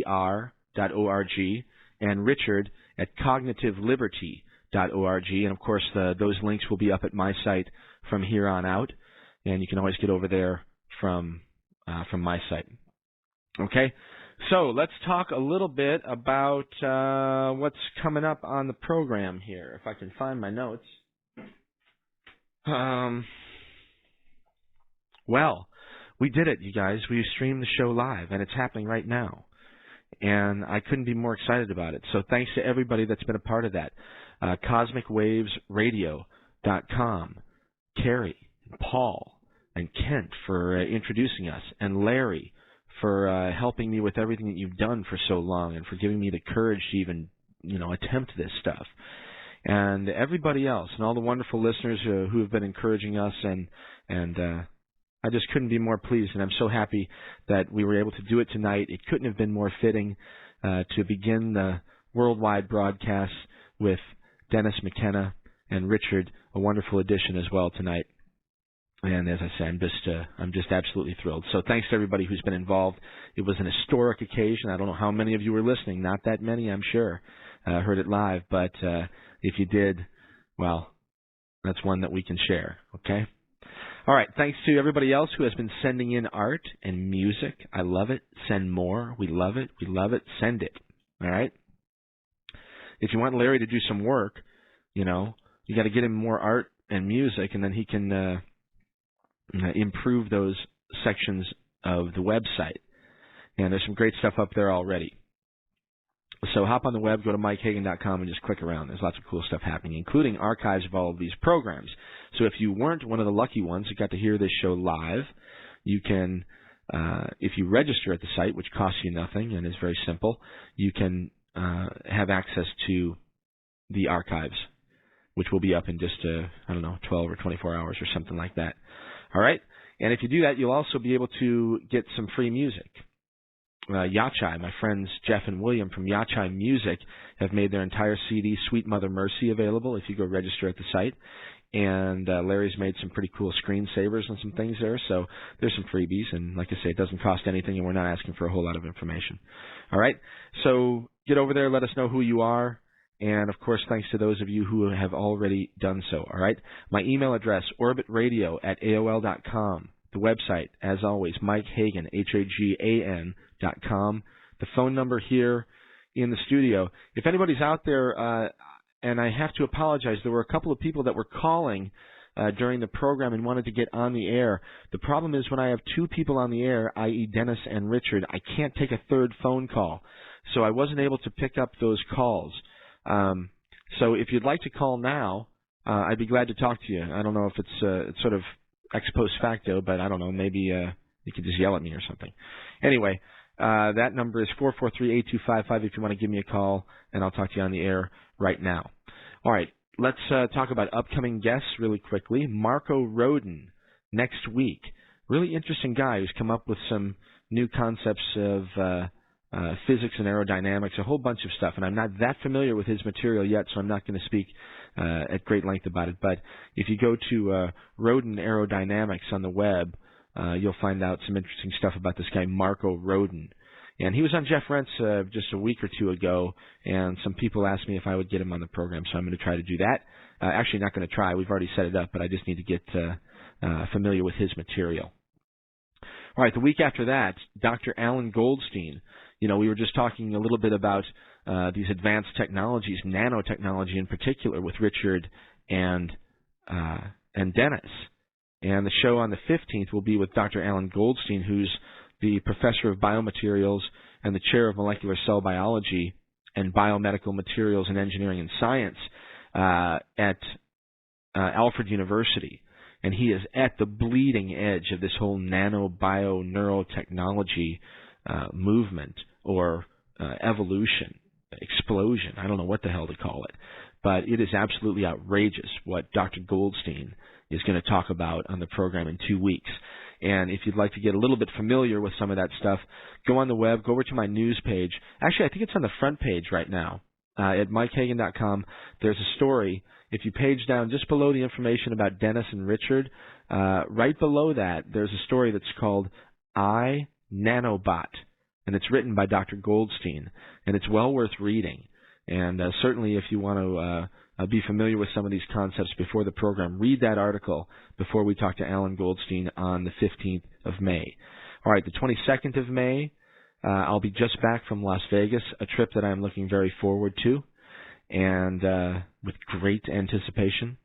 HEFFTER.org, and Richard at cognitivelibert.org. And, of course, those links will be up at my site from here on out, and you can always get over there from my site. Okay? So let's talk a little bit about what's coming up on the program here, if I can find my notes. Well, we did it, you guys. We streamed the show live, and it's happening right now. And I couldn't be more excited about it. So thanks to everybody that's been a part of that. CosmicWavesRadio.com, Carrie, and Paul, and Kent for introducing us, and Larry for helping me with everything that you've done for so long and for giving me the courage to even, attempt this stuff. And everybody else and all the wonderful listeners who have been encouraging us, and I just couldn't be more pleased, and I'm so happy that we were able to do it tonight. It couldn't have been more fitting to begin the worldwide broadcast with Dennis McKenna and Richard, a wonderful addition as well tonight. And as I said, I'm just absolutely thrilled. So thanks to everybody who's been involved. It was an historic occasion. I don't know how many of you were listening. Not that many, I'm sure, heard it live. But if you did, well, that's one that we can share. Okay. All right. Thanks to everybody else who has been sending in art and music. I love it. Send more. We love it. We love it. Send it. All right. If you want Larry to do some work, you got to get him more art and music, and then he can improve those sections of the website. And there's some great stuff up there already. So hop on the web, go to MikeHagan.com, and just click around. There's lots of cool stuff happening, including archives of all of these programs. So if you weren't one of the lucky ones who got to hear this show live, you can, if you register at the site, which costs you nothing and is very simple, you can have access to the archives, which will be up in just, 12 or 24 hours or something like that. All right? And if you do that, you'll also be able to get some free music. Yachai, my friends Jeff and William from Yachai Music have made their entire CD, Sweet Mother Mercy, available if you go register at the site. And Larry's made some pretty cool screensavers and some things there. So there's some freebies. And like I say, it doesn't cost anything, and we're not asking for a whole lot of information. All right? So get over there. Let us know who you are. And, of course, thanks to those of you who have already done so, all right? My email address, orbitradio@aol.com. The website, as always, Mike Hagan, HAGAN.com. The phone number here in the studio. If anybody's out there, and I have to apologize, there were a couple of people that were calling during the program and wanted to get on the air. The problem is when I have two people on the air, i.e. Dennis and Richard, I can't take a third phone call. So I wasn't able to pick up those calls. So if you'd like to call now, I'd be glad to talk to you. I don't know if it's sort of ex post facto, but I don't know. Maybe you could just yell at me or something. Anyway, that number is 443-8255 if you want to give me a call, and I'll talk to you on the air right now. All right, let's talk about upcoming guests really quickly. Marco Rodin next week. Really interesting guy who's come up with some new concepts of physics and aerodynamics, a whole bunch of stuff, and I'm not that familiar with his material yet, so I'm not going to speak at great length about it. But if you go to Rodin Aerodynamics on the web, you'll find out some interesting stuff about this guy, Marco Rodin. And he was on Jeff Rent's just a week or two ago, and some people asked me if I would get him on the program, so I'm going to try to do that. Actually, not going to try. We've already set it up, but I just need to get familiar with his material. All right, the week after that, Dr. Alan Goldstein. We were just talking a little bit about these advanced technologies, nanotechnology in particular, with Richard and Dennis. And the show on the 15th will be with Dr. Alan Goldstein, who's the professor of biomaterials and the chair of molecular cell biology and biomedical materials and engineering and science at Alfred University. And he is at the bleeding edge of this whole nano-bio-neurotechnology movement or evolution, explosion. I don't know what the hell to call it. But it is absolutely outrageous what Dr. Goldstein is going to talk about on the program in 2 weeks. And if you'd like to get a little bit familiar with some of that stuff, go on the web, go over to my news page. Actually, I think it's on the front page right now. At MikeHagan.com, there's a story. If you page down just below the information about Dennis and Richard, right below that, there's a story that's called I, Nanobot. And it's written by Dr. Goldstein. And it's well worth reading. And certainly if you want to be familiar with some of these concepts before the program, read that article before we talk to Alan Goldstein on the 15th of May. All right, the 22nd of May, I'll be just back from Las Vegas, a trip that I'm looking very forward to, and with great anticipation.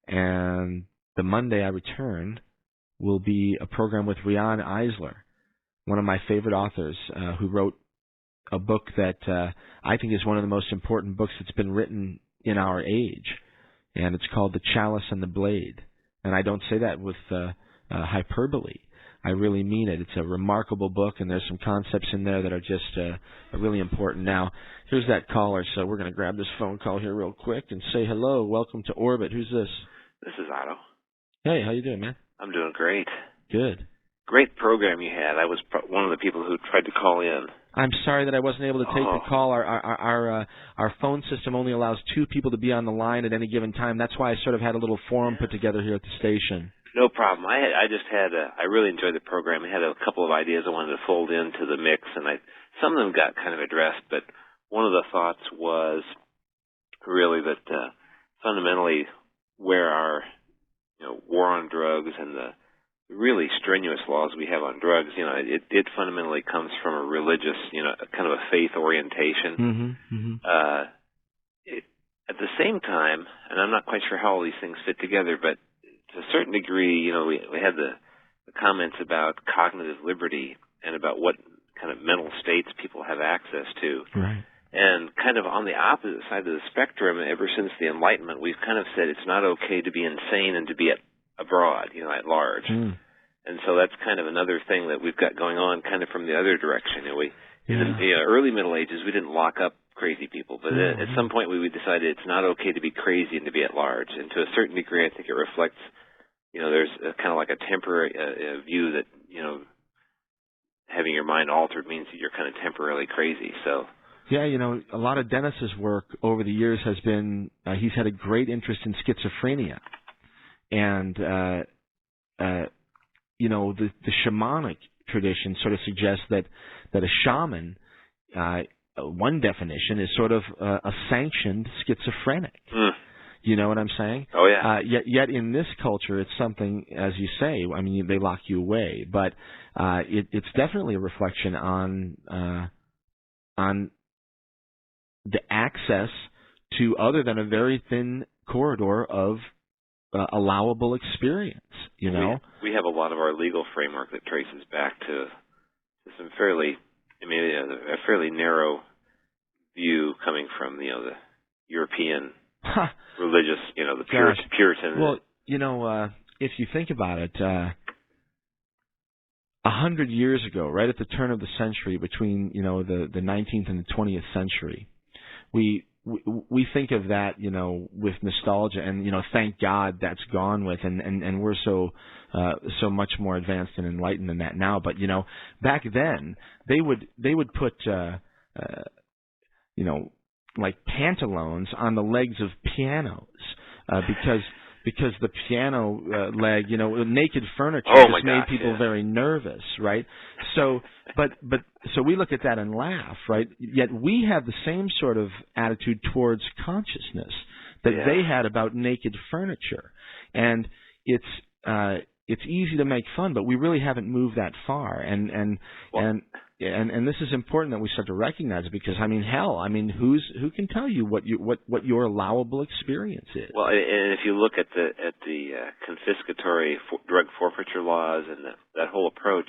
And the Monday I return will be a program with Rian Eisler, one of my favorite authors, who wrote a book that I think is one of the most important books that's been written in our age, and it's called The Chalice and the Blade. And I don't say that with hyperbole. I really mean it. It's a remarkable book, and there's some concepts in there that are just really important. Now, here's that caller, so we're going to grab this phone call here real quick and say hello. Welcome to Orbit. Who's this? This is Otto. Hey, how you doing, man? I'm doing great. Good. Great program you had. I was one of the people who tried to call in. I'm sorry that I wasn't able to take the call. Our phone system only allows 2 people to be on the line at any given time. That's why I sort of had a little forum put together here at the station. No problem. I really enjoyed the program. I had a couple of ideas I wanted to fold into the mix, and some of them got kind of addressed, but one of the thoughts was really that fundamentally where our war on drugs and the really strenuous laws we have on drugs, it fundamentally comes from a religious, kind of a faith orientation. At the same time, and I'm not quite sure how all these things fit together, but to a certain degree, we had the comments about cognitive liberty and about what kind of mental states people have access to. Right. And kind of on the opposite side of the spectrum, ever since the Enlightenment, we've kind of said it's not okay to be insane and to be abroad, at large. And so that's kind of another thing that we've got going on kind of from the other direction. In the early Middle Ages, we didn't lock up crazy people, but at some point we decided it's not okay to be crazy and to be at large. And to a certain degree, I think it reflects, there's kind of like a temporary view that, having your mind altered means that you're kind of temporarily crazy. So. Yeah, a lot of Dennis's work over the years has been, he's had a great interest in schizophrenia. And, the shamanic tradition sort of suggests that a shaman, one definition, is sort of a sanctioned schizophrenic. You know what I'm saying? Oh, yeah. Yet in this culture, it's something, as you say, I mean, they lock you away. But it's definitely a reflection on the access to other than a very thin corridor of allowable experience, We have a lot of our legal framework that traces back to some fairly, a fairly narrow view coming from, the European religious, the Puritan. Well, if you think about it, 100 years ago, right at the turn of the century, between, the 19th and the 20th century, we think of that, with nostalgia, and thank God that's gone with, and we're so much more advanced and enlightened than that now. But back then they would put like pantaloons on the legs of pianos because the piano leg, naked furniture just made people very nervous, right? So, so we look at that and laugh, right? Yet we have the same sort of attitude towards consciousness that they had about naked furniture, and it's easy to make fun, but we really haven't moved that far, and this is important that we start to recognize it, because who can tell you what your allowable experience is? Well, and if you look at the confiscatory drug forfeiture laws and that whole approach,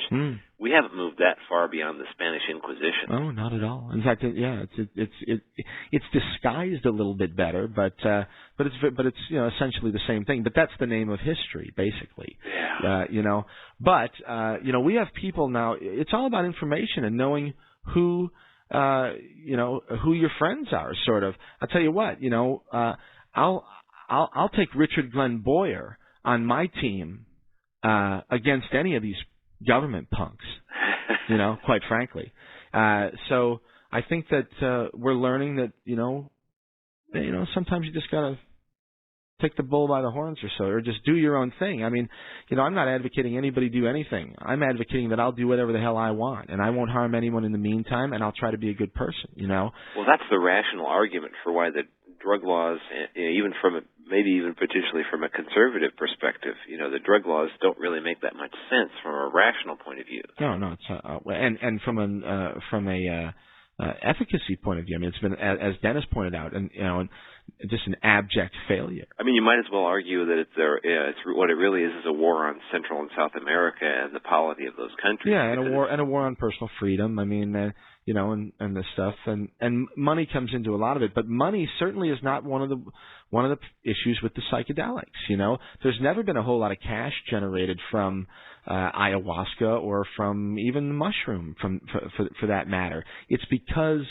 we haven't moved that far beyond the Spanish Inquisition. Oh, not at all. In fact, it's disguised a little bit better, but it's essentially the same thing. But that's the name of history, basically. Yeah. But we have people now. It's all about information and knowing who who your friends are. Sort of. I'll tell you what. I'll take Richard Glenn Boyer on my team against any of these government punks, quite frankly. So I think that we're learning that, sometimes you just got to take the bull by the horns or so, or just do your own thing. I mean, I'm not advocating anybody do anything. I'm advocating that I'll do whatever the hell I want, and I won't harm anyone in the meantime, and I'll try to be a good person, Well, that's the rational argument for why the drug laws, even maybe even potentially from a conservative perspective, the drug laws don't really make that much sense from a rational point of view. No, it's and from a efficacy point of view. I mean, it's been, as Dennis pointed out, and just an abject failure. I mean, you might as well argue that it's what it really is a war on Central and South America and the polity of those countries. Yeah, and a war on personal freedom. I mean, and this stuff, and money comes into a lot of it. But money certainly is not one of the issues with the psychedelics. There's never been a whole lot of cash generated from ayahuasca or from even mushroom, for that matter. It's because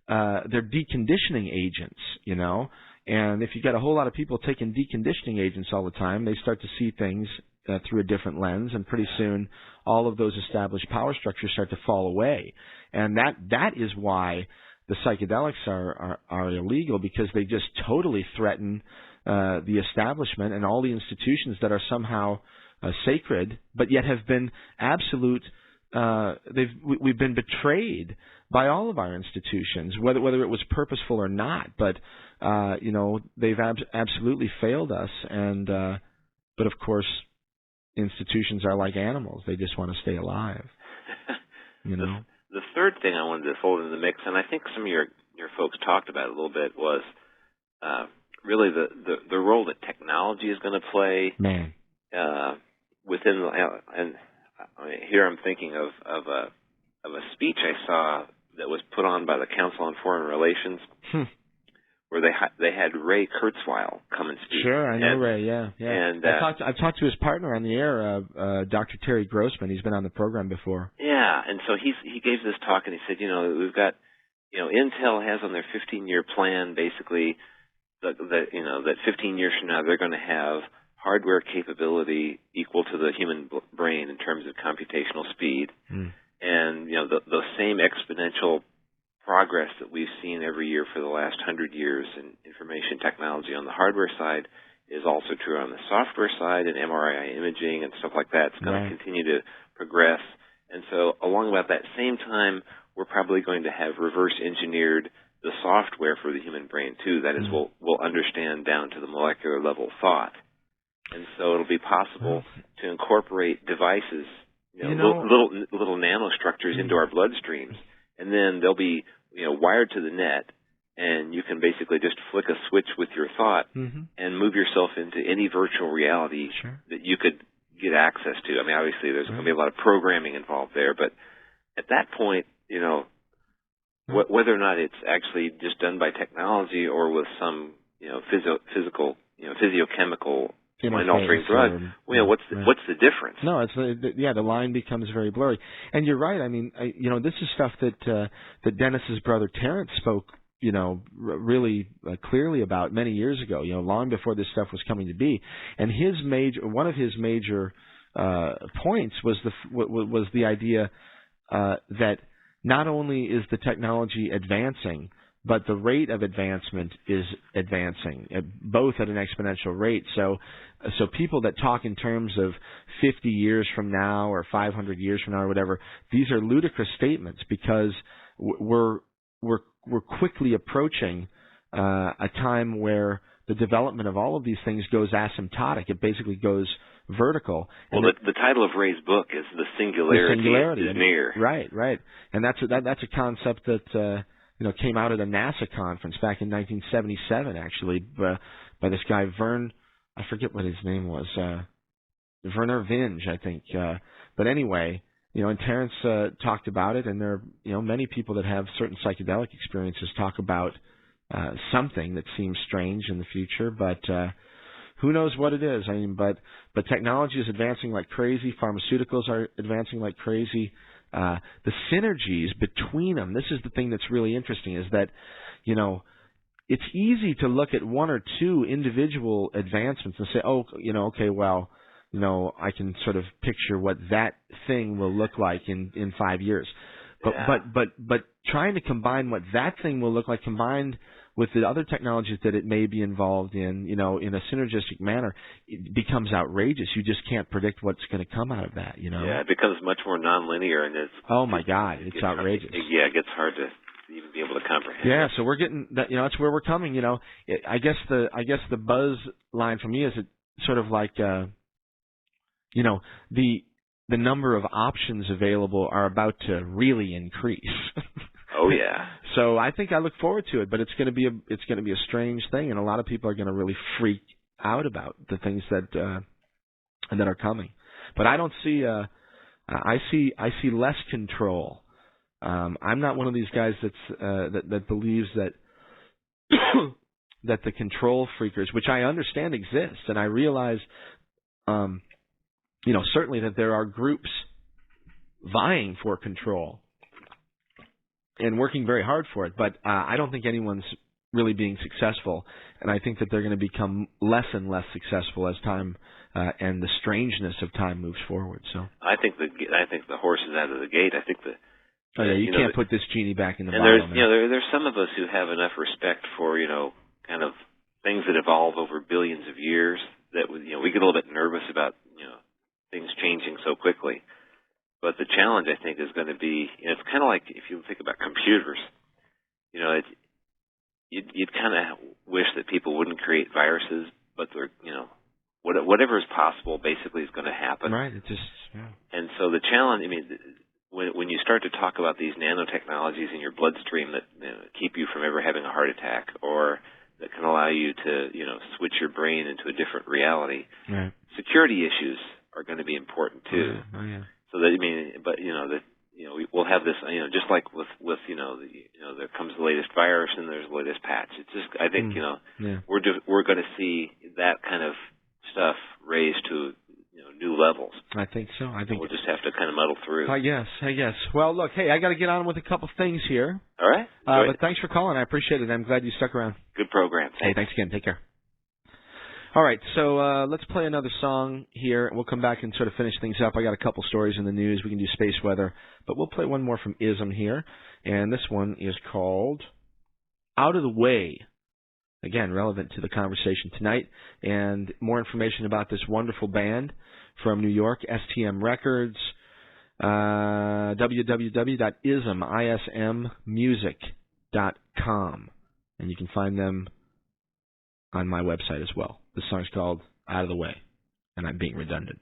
they're deconditioning agents, and if you get a whole lot of people taking deconditioning agents all the time, they start to see things through a different lens, and pretty soon all of those established power structures start to fall away. And that is why the psychedelics are illegal, because they just totally threaten the establishment and all the institutions that are somehow sacred, but yet have been absolute. We've been betrayed by all of our institutions, whether it was purposeful or not. But they've absolutely failed us. And but of course, institutions are like animals; they just want to stay alive. The third thing I wanted to fold into the mix, and I think some of your folks talked about it a little bit, was really the role that technology is going to play. Man. Within, and here I'm thinking of a speech I saw that was put on by the Council on Foreign Relations, where they had Ray Kurzweil come and speak. Sure, I know Ray. Yeah. And I've talked to his partner on the air, Dr. Terry Grossman. He's been on the program before. Yeah, and so he gave this talk, and he said, we've got, Intel has on their 15-year plan basically that 15 years from now they're going to have hardware capability equal to the human brain in terms of computational speed. And, the same exponential progress that we've seen every year for the last 100 years in information technology on the hardware side is also true on the software side, and MRI imaging and stuff like that. It's going to continue to progress. And so along about that same time, we're probably going to have reverse engineered the software for the human brain too. That is, we'll understand down to the molecular level thought. And so it'll be possible to incorporate devices, little nanostructures into our bloodstreams, and then they'll be, wired to the net, and you can basically just flick a switch with your thought and move yourself into any virtual reality that you could get access to. I mean, obviously there's going to be a lot of programming involved there, but at that point, whether or not it's actually just done by technology or with some, physiochemical mind-altering drug, what's the difference? No, it's the line becomes very blurry. And you're right. I mean, this is stuff that Dennis's brother Terrence spoke, really clearly about many years ago. Long before this stuff was coming to be. And one of his major points was the idea that not only is the technology advancing, but the rate of advancement is advancing, both at an exponential rate. So people that talk in terms of 50 years from now or 500 years from now or whatever, these are ludicrous statements, because we're quickly approaching a time where the development of all of these things goes asymptotic. It basically goes vertical. Well, the title of Ray's book is The Singularity is Near. Right. And that's a concept that came out at a NASA conference back in 1977, actually, by this guy Vern. I forget what his name was. Werner Vinge, I think. But anyway, and Terrence talked about it, and there are, many people that have certain psychedelic experiences talk about something that seems strange in the future, but who knows what it is? I mean, but technology is advancing like crazy. Pharmaceuticals are advancing like crazy. The synergies between them. This is the thing that's really interesting. Is that, it's easy to look at one or two individual advancements and say, oh, okay, well, I can sort of picture what that thing will look like in 5 years. But trying to combine what that thing will look like combined with the other technologies that it may be involved in, in a synergistic manner, it becomes outrageous. You just can't predict what's going to come out of that, Yeah, it becomes much more nonlinear, and it's... Oh, my God, it's outrageous. It gets hard to even be able to comprehend. Yeah, so we're getting that. That's where we're coming. I guess the buzz line for me is it sort of like, the number of options available are about to really increase. Oh yeah. So I think I look forward to it, but it's going to be a strange thing, and a lot of people are going to really freak out about the things that are coming. But I don't see. I see less control. I'm not one of these guys that believes that that the control freakers, which I understand exist, and I realize, certainly that there are groups vying for control and working very hard for it, but I don't think anyone's really being successful, and I think that they're going to become less and less successful as time and the strangeness of time moves forward. So I think the horse is out of the gate. I think you can't put this genie back in the bottle. And there's some of us who have enough respect for kind of things that evolve over billions of years that we get a little bit nervous about things changing so quickly. But the challenge, I think, is going to be, it's kind of like if you think about computers, you'd kind of wish that people wouldn't create viruses, but they're, whatever is possible basically is going to happen. Right. It just, yeah. And so the challenge, when you start to talk about these nanotechnologies in your bloodstream that keep you from ever having a heart attack, or that can allow you to, switch your brain into a different reality, right. Security issues are going to be important too. Oh, yeah. So that we'll have this, just like with there comes the latest virus and there's the latest patch. It's just, I think, we're going to see that kind of stuff raised to new levels. I think so. I think we'll just have to kind of muddle through. I guess. Well, look, hey, I got to get on with a couple things here. All right. But thanks for calling. I appreciate it. I'm glad you stuck around. Good program. Thanks. Hey, thanks again. Take care. All right, so let's play another song here. We'll come back and sort of finish things up. I got a couple stories in the news. We can do space weather. But we'll play one more from ISM here. And this one is called Out of the Way. Again, relevant to the conversation tonight. And more information about this wonderful band from New York, STM Records, www.ismmusic.com. And you can find them on my website as well. This song's called Out of the Way, and I'm being redundant.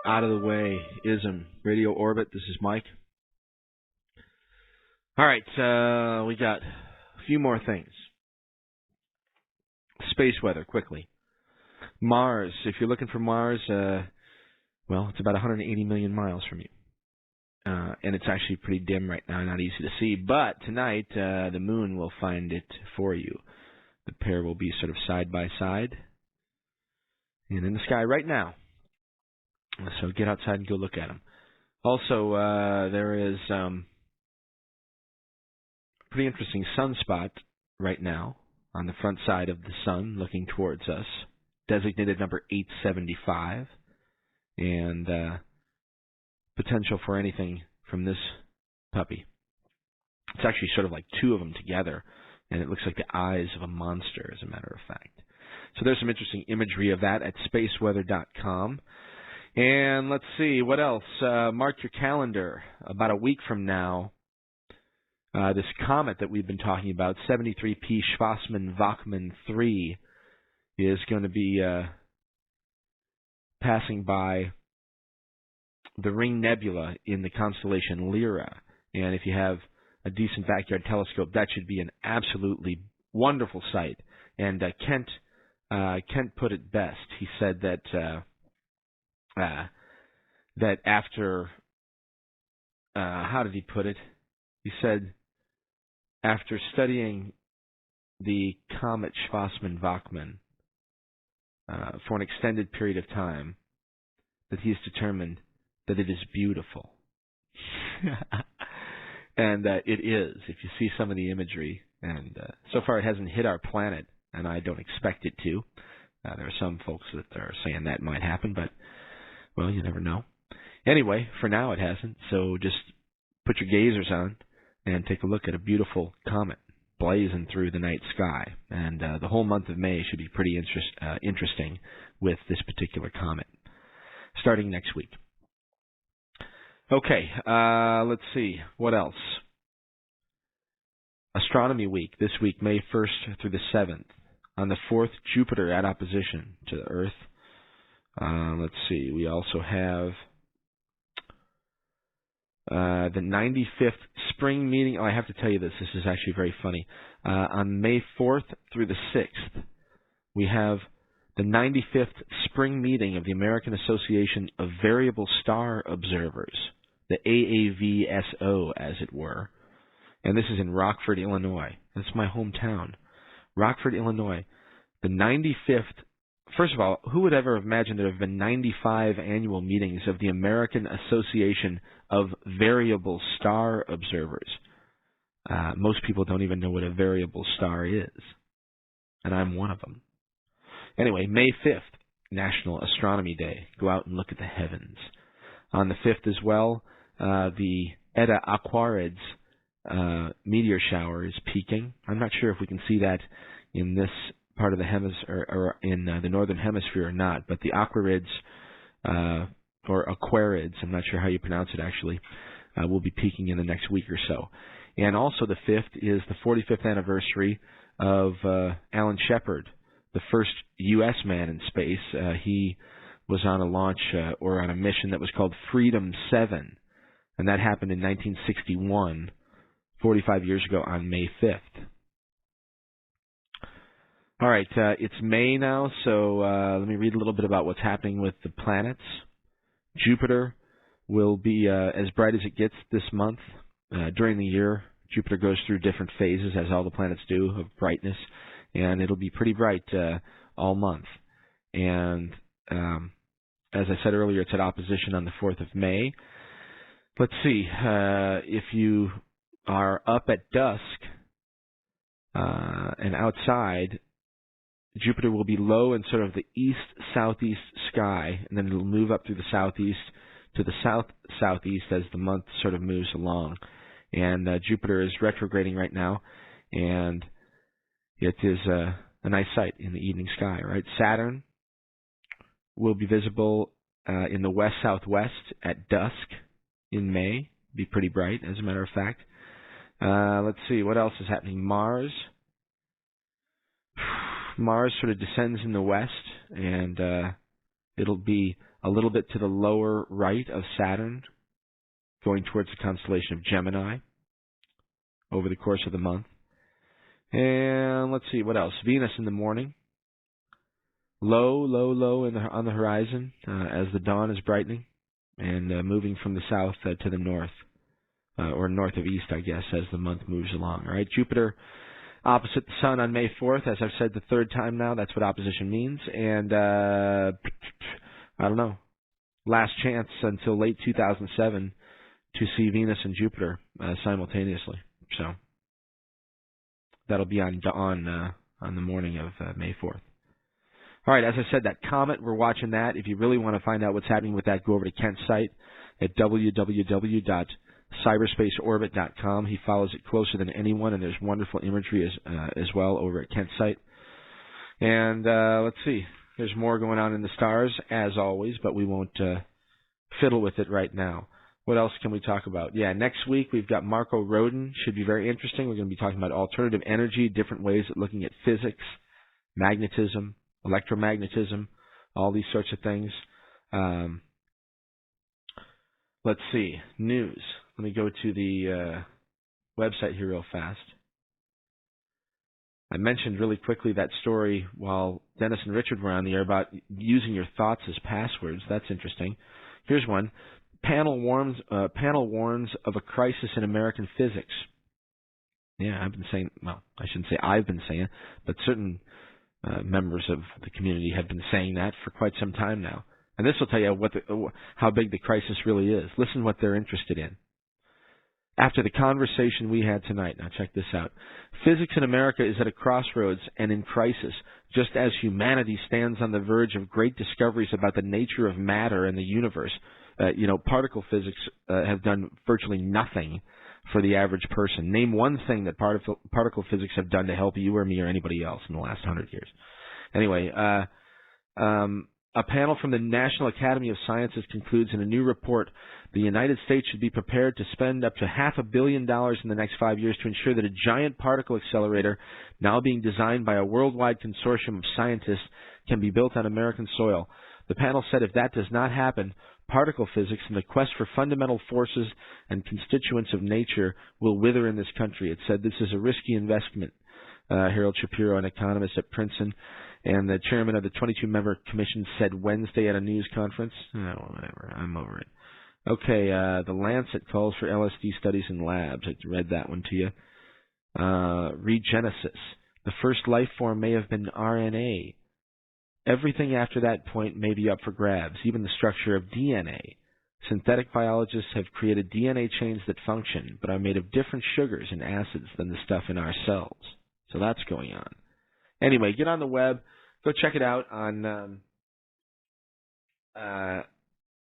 Out of the way, ism. Radio Orbit, this is Mike. All right, we got a few more things. Space weather, quickly. Mars, if you're looking for Mars, well, it's about 180 million miles from you. And it's actually pretty dim right now, not easy to see. But tonight, the moon will find it for you. The pair will be sort of side by side and in the sky right now. So get outside and go look at them. Also, there is a pretty interesting sunspot right now on the front side of the sun looking towards us, designated number 875, and potential for anything from this puppy. It's actually sort of like two of them together, and it looks like the eyes of a monster, as a matter of fact. So there's some interesting imagery of that at spaceweather.com. And let's see, what else? Mark your calendar. About a week from now, this comet that we've been talking about, 73P Schwarzmann-Wachmann 3, is going to be passing by the Ring Nebula in the constellation Lyra. And if you have a decent backyard telescope, that should be an absolutely wonderful sight. And Kent put it best. He said that that after, how did he put it? He said, after studying the comet Schwarzmann-Wachmann for an extended period of time, that he's determined that it is beautiful. And it is, if you see some of the imagery. And so far it hasn't hit our planet, and I don't expect it to. There are some folks that are saying that might happen, but well, you never know. Anyway, for now it hasn't, so just put your gazers on and take a look at a beautiful comet blazing through the night sky. And the whole month of May should be pretty interesting with this particular comet, starting next week. Okay, let's see. What else? Astronomy Week, this week, May 1st through the 7th. On the 4th, Jupiter at opposition to the Earth. Let's see, we also have the 95th spring meeting. Oh, I have to tell you this. This is actually very funny. On May 4th through the 6th, we have the 95th spring meeting of the American Association of Variable Star Observers, the AAVSO, as it were. And this is in Rockford, Illinois. That's my hometown. Rockford, Illinois. The 95th. First of all, who would ever have imagined there have been 95 annual meetings of the American Association of Variable Star Observers? Most people don't even know what a variable star is. And I'm one of them. Anyway, May 5th, National Astronomy Day. Go out and look at the heavens. On the 5th as well, the Eta Aquarids meteor shower is peaking. I'm not sure if we can see that in this part of the hemisphere, or in the northern hemisphere or not. But the aquarids, or aquarids, I'm not sure how you pronounce it actually, will be peaking in the next week or so. And also the 5th is the 45th anniversary of Alan Shepard, the first U.S. man in space. He was on a launch or on a mission that was called Freedom 7, and that happened in 1961, 45 years ago on May 5th. All right, it's May now, so let me read a little bit about what's happening with the planets. Jupiter will be as bright as it gets this month. During the year, Jupiter goes through different phases, as all the planets do, of brightness, and it'll be pretty bright all month. And as I said earlier, it's at opposition on the 4th of May. Let's see, if you are up at dusk and outside, Jupiter will be low in sort of the east-southeast sky, and then it'll move up through the southeast to the south-southeast as the month sort of moves along. And Jupiter is retrograding right now, and it is a nice sight in the evening sky, right? Saturn will be visible in the west-southwest at dusk in May. Be pretty bright, as a matter of fact. Let's see, what else is happening? Mars sort of descends in the west, and it'll be a little bit to the lower right of Saturn, going towards the constellation of Gemini over the course of the month. And let's see, what else? Venus in the morning. Low on the horizon as the dawn is brightening and moving from the south to the north, or north of east, I guess, as the month moves along. All right, Jupiter opposite the Sun on May 4th, as I've said the third time now. That's what opposition means. And I don't know, last chance until late 2007 to see Venus and Jupiter simultaneously. So that'll be on the morning of May 4th. All right, as I said, that comet, we're watching that. If you really want to find out what's happening with that, go over to Kent's site at www.cyberspaceorbit.com. He follows it closer than anyone, and there's wonderful imagery as well over at Kent's site. And let's see, there's more going on in the stars, as always, but we won't fiddle with it right now. What else can we talk about? Yeah, next week we've got Marco Rodin. Should be very interesting. We're going to be talking about alternative energy, different ways of looking at physics, magnetism, electromagnetism, all these sorts of things. Let's see, news. Let me go to the website here real fast. I mentioned really quickly that story while Dennis and Richard were on the air about using your thoughts as passwords. That's interesting. Here's one. Panel warns of a crisis in American physics. Yeah, I've been saying, well, I shouldn't say I've been saying it, but certain members of the community have been saying that for quite some time now. And this will tell you how big the crisis really is. Listen what they're interested in. After the conversation we had tonight, now check this out. Physics in America is at a crossroads and in crisis, just as humanity stands on the verge of great discoveries about the nature of matter and the universe. Particle physics have done virtually nothing for the average person. Name one thing that particle physics have done to help you or me or anybody else in the last 100 years. Anyway, a panel from the National Academy of Sciences concludes in a new report the United States should be prepared to spend up to $500 million in the next 5 years to ensure that a giant particle accelerator, now being designed by a worldwide consortium of scientists, can be built on American soil. The panel said if that does not happen, particle physics and the quest for fundamental forces and constituents of nature will wither in this country. It said this is a risky investment. Harold Shapiro, an economist at Princeton, and the chairman of the 22-member commission said Wednesday at a news conference. Oh, whatever. I'm over it. Okay, the Lancet calls for LSD studies in labs. I read that one to you. Regenesis. The first life form may have been RNA. Everything after that point may be up for grabs, even the structure of DNA. Synthetic biologists have created DNA chains that function, but are made of different sugars and acids than the stuff in our cells. So that's going on. Anyway, get on the web. Go check it out on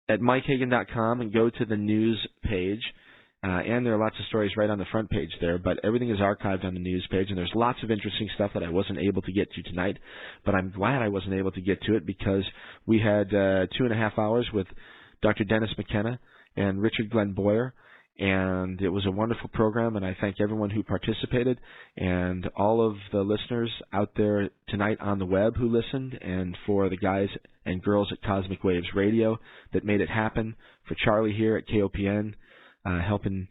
at MikeHagan.com and go to the news page. and there are lots of stories right on the front page there, but everything is archived on the news page, and there's lots of interesting stuff that I wasn't able to get to tonight, but I'm glad I wasn't able to get to it because we had 2.5 hours with Dr. Dennis McKenna and Richard Glenn Boyer, and it was a wonderful program, and I thank everyone who participated and all of the listeners out there tonight on the web who listened, and for the guys and girls at Cosmic Waves Radio that made it happen, for Charlie here at KOPN helping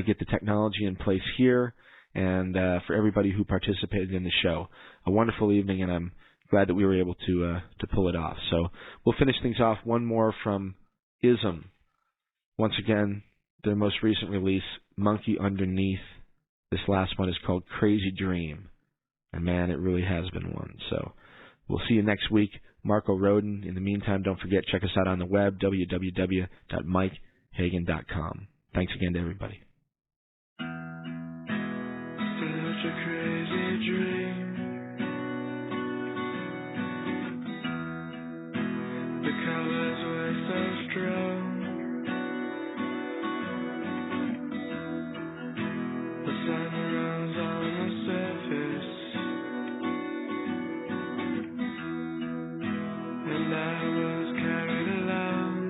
get the technology in place here, and for everybody who participated in the show. A wonderful evening, and I'm glad that we were able to pull it off. So we'll finish things off one more from ISM. Once again, their most recent release, Monkey Underneath. This last one is called Crazy Dream. And man, it really has been one. So we'll see you next week. Marco Roden. In the meantime, don't forget, check us out on the web, www.mikehagan.com. Thanks again to everybody. Such a crazy dream. The colors were so strong. The sun runs on the surface, and I was carried along.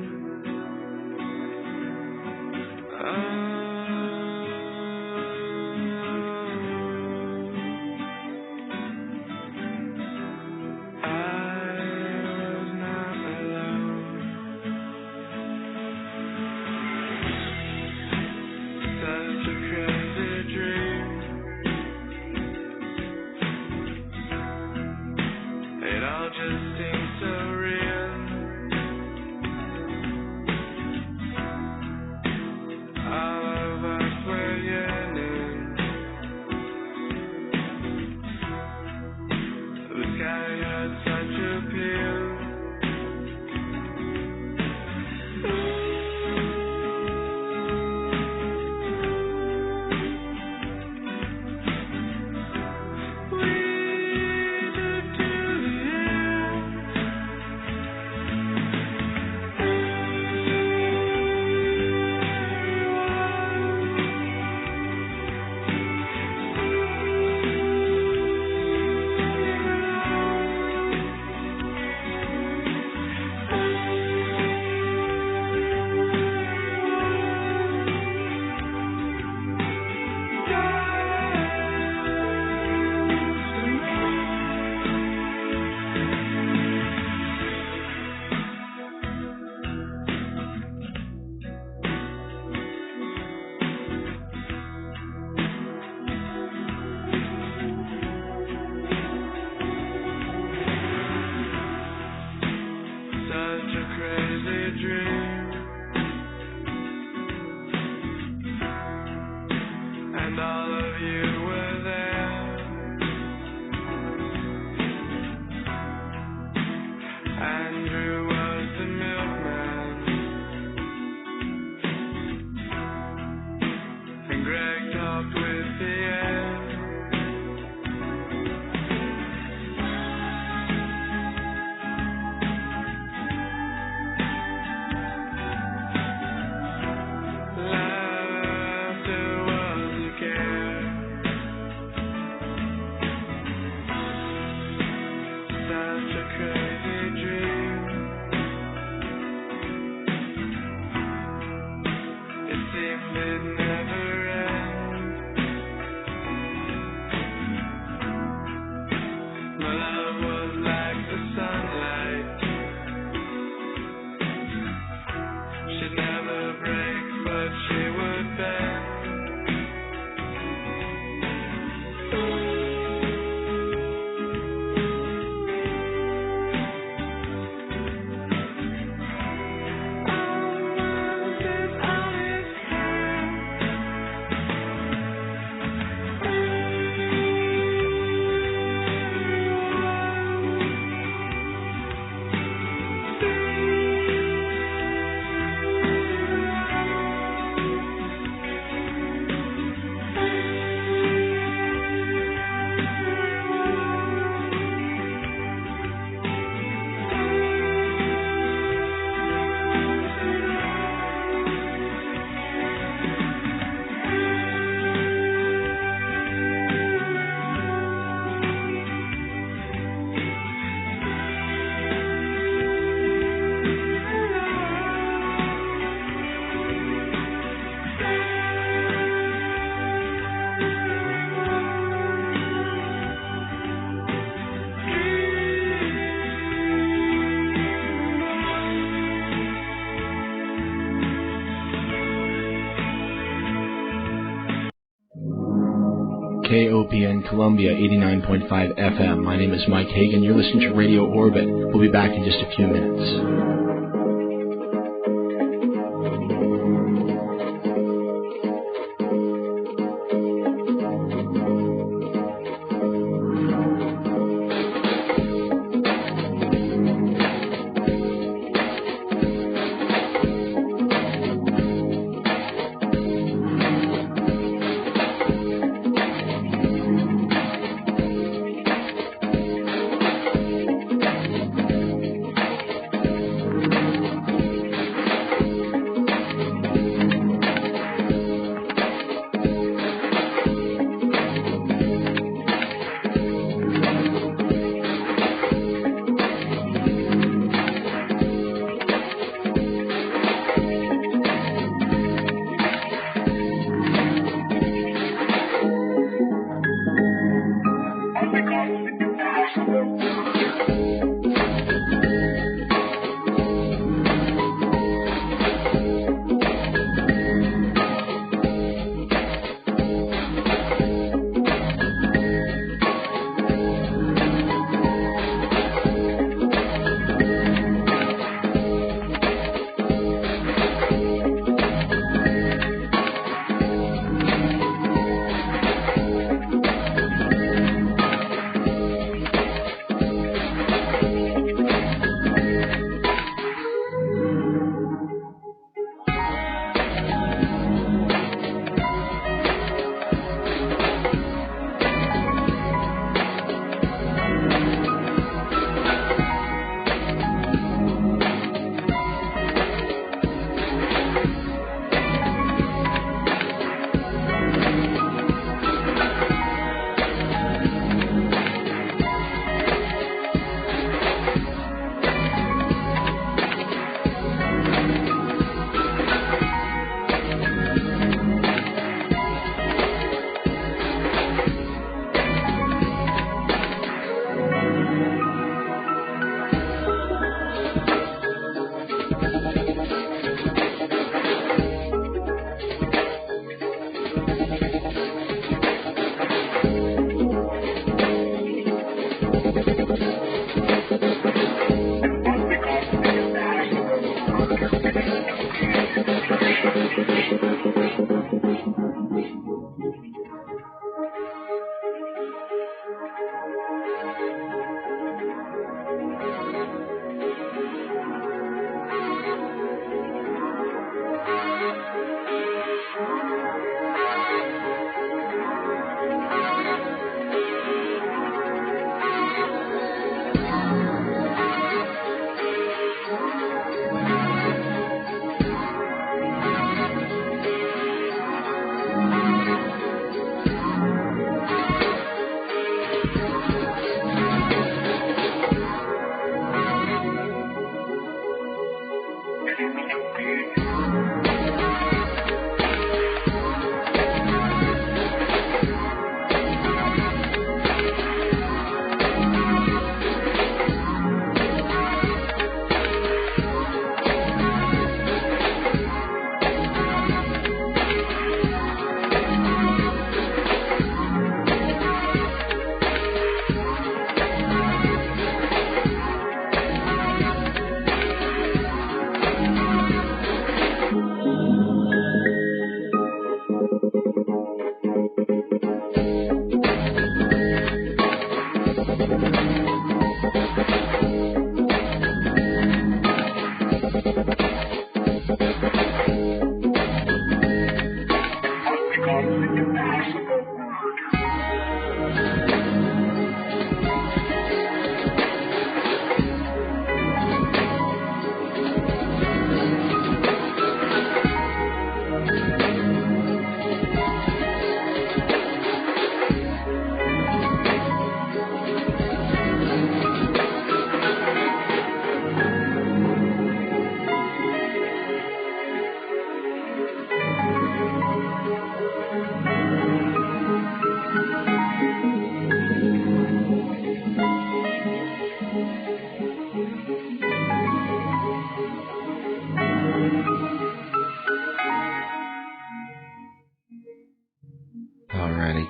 KOPN Columbia 89.5 FM. My name is Mike Hagan. You're listening to Radio Orbit. We'll be back in just a few minutes.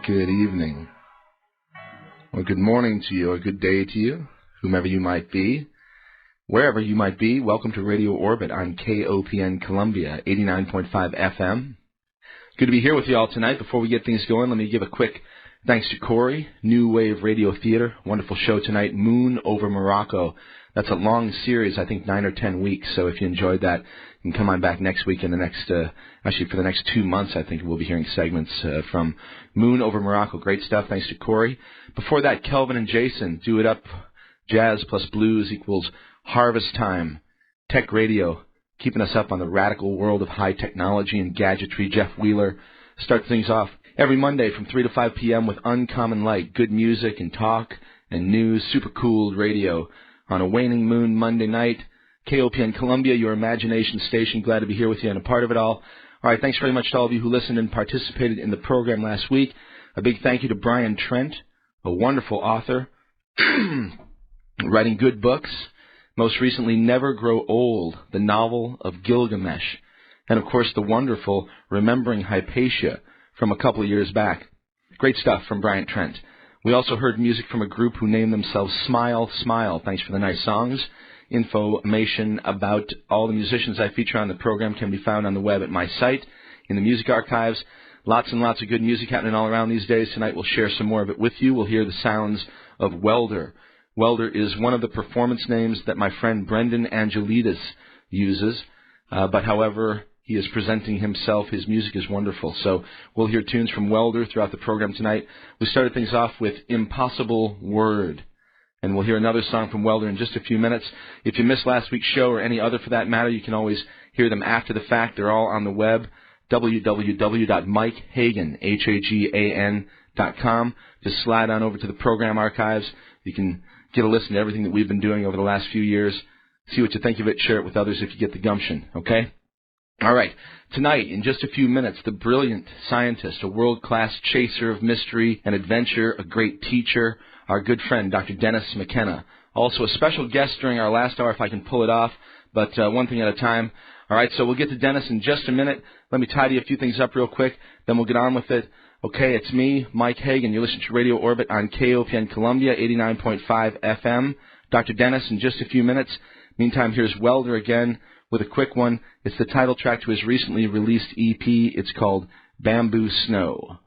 good evening, or good morning to you, or good day to you, whomever you might be, wherever you might be. Welcome to Radio Orbit on KOPN Columbia, 89.5 FM. Good to be here with you all tonight. Before we get things going, let me give a quick thanks to Corey, New Wave Radio Theater. Wonderful show tonight, Moon over Morocco. That's a long series, I think 9 or 10 weeks, so if you enjoyed that, you can come on back next week and the next, actually for the next 2 months, I think we'll be hearing segments from Moon over Morocco. Great stuff, thanks to Corey. Before that, Kelvin and Jason, Do It Up, Jazz plus Blues equals Harvest Time. Tech Radio, keeping us up on the radical world of high technology and gadgetry. Jeff Wheeler starts things off every Monday from 3 to 5 p.m. with Uncommon Light, good music and talk and news, super cool radio. On a waning moon Monday night, KOPN Columbia, your imagination station. Glad to be here with you and a part of it all. All right, thanks very much to all of you who listened and participated in the program last week. A big thank you to Brian Trent, a wonderful author, writing good books. Most recently, Never Grow Old, the novel of Gilgamesh. And, of course, the wonderful Remembering Hypatia from a couple of years back. Great stuff from Brian Trent. We also heard music from a group who named themselves Smile Smile. Thanks for the nice songs. Information about all the musicians I feature on the program can be found on the web at my site, in the music archives. Lots and lots of good music happening all around these days. Tonight we'll share some more of it with you. We'll hear the sounds of Welder. Welder is one of the performance names that my friend Brendan Angelidis uses, but however he is presenting himself, his music is wonderful. So we'll hear tunes from Welder throughout the program tonight. We started things off with Impossible Word, and we'll hear another song from Welder in just a few minutes. If you missed last week's show, or any other for that matter, you can always hear them after the fact. They're all on the web, www.mikehagan.com. Just slide on over to the program archives. You can get a listen to everything that we've been doing over the last few years. See what you think of it. Share it with others if you get the gumption, okay? All right. Tonight, in just a few minutes, the brilliant scientist, a world-class chaser of mystery and adventure, a great teacher, our good friend, Dr. Dennis McKenna. Also a special guest during our last hour, if I can pull it off, but one thing at a time. All right, so we'll get to Dennis in just a minute. Let me tidy a few things up real quick, then we'll get on with it. Okay, it's me, Mike Hagan. You're listening to Radio Orbit on KOPN Columbia, 89.5 FM. Dr. Dennis in just a few minutes. Meantime, here's Welder again with a quick one. It's the title track to his recently released EP. It's called Bamboo Snow.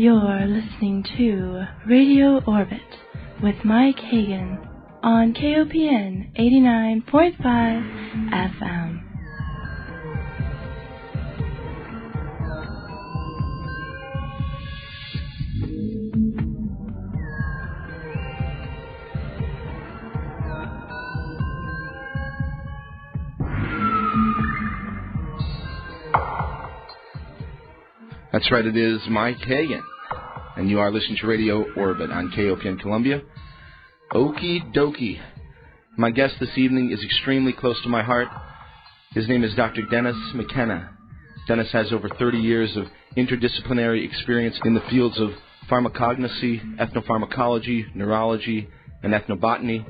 You're listening to Radio Orbit with Mike Hagan on KOPN 89.5 FM. That's right, it is Mike Hagan, and you are listening to Radio Orbit on KOPN Columbia. Okie dokie. My guest this evening is extremely close to my heart. His name is Dr. Dennis McKenna. Dennis has over 30 years of interdisciplinary experience in the fields of pharmacognosy, ethnopharmacology, neurology, and ethnobotany.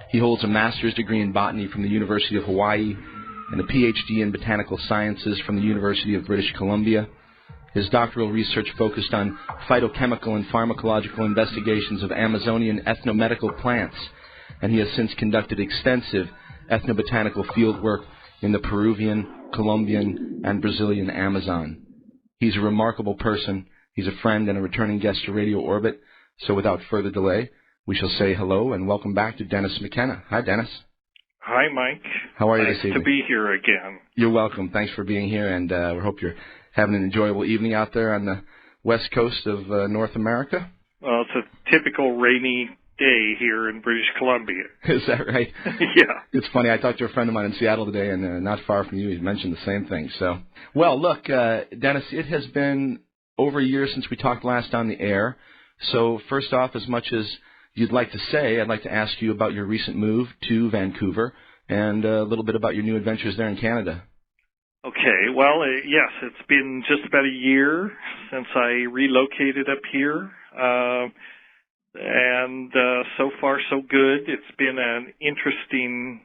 He holds a master's degree in botany from the University of Hawaii and a PhD in botanical sciences from the University of British Columbia. His doctoral research focused on phytochemical and pharmacological investigations of Amazonian ethnomedical plants, and he has since conducted extensive ethnobotanical fieldwork in the Peruvian, Colombian, and Brazilian Amazon. He's a remarkable person. He's a friend and a returning guest to Radio Orbit. So without further delay, we shall say hello and welcome back to Dennis McKenna. Hi, Dennis. Hi, Mike. How are you nice this evening? to be here again. You're welcome. Thanks for being here, and we hope you're having an enjoyable evening out there on the west coast of North America. Well, it's a typical rainy day here in British Columbia. Is that right? Yeah. It's funny. I talked to a friend of mine in Seattle today, and not far from you, he mentioned the same thing. So, well, look, Dennis, it has been over a year since we talked last on the air. So, first off, as much as you'd like to say, I'd like to ask you about your recent move to Vancouver and a little bit about your new adventures there in Canada. Okay, well, yes, it's been just about a year since I relocated up here, and so far so good. It's been an interesting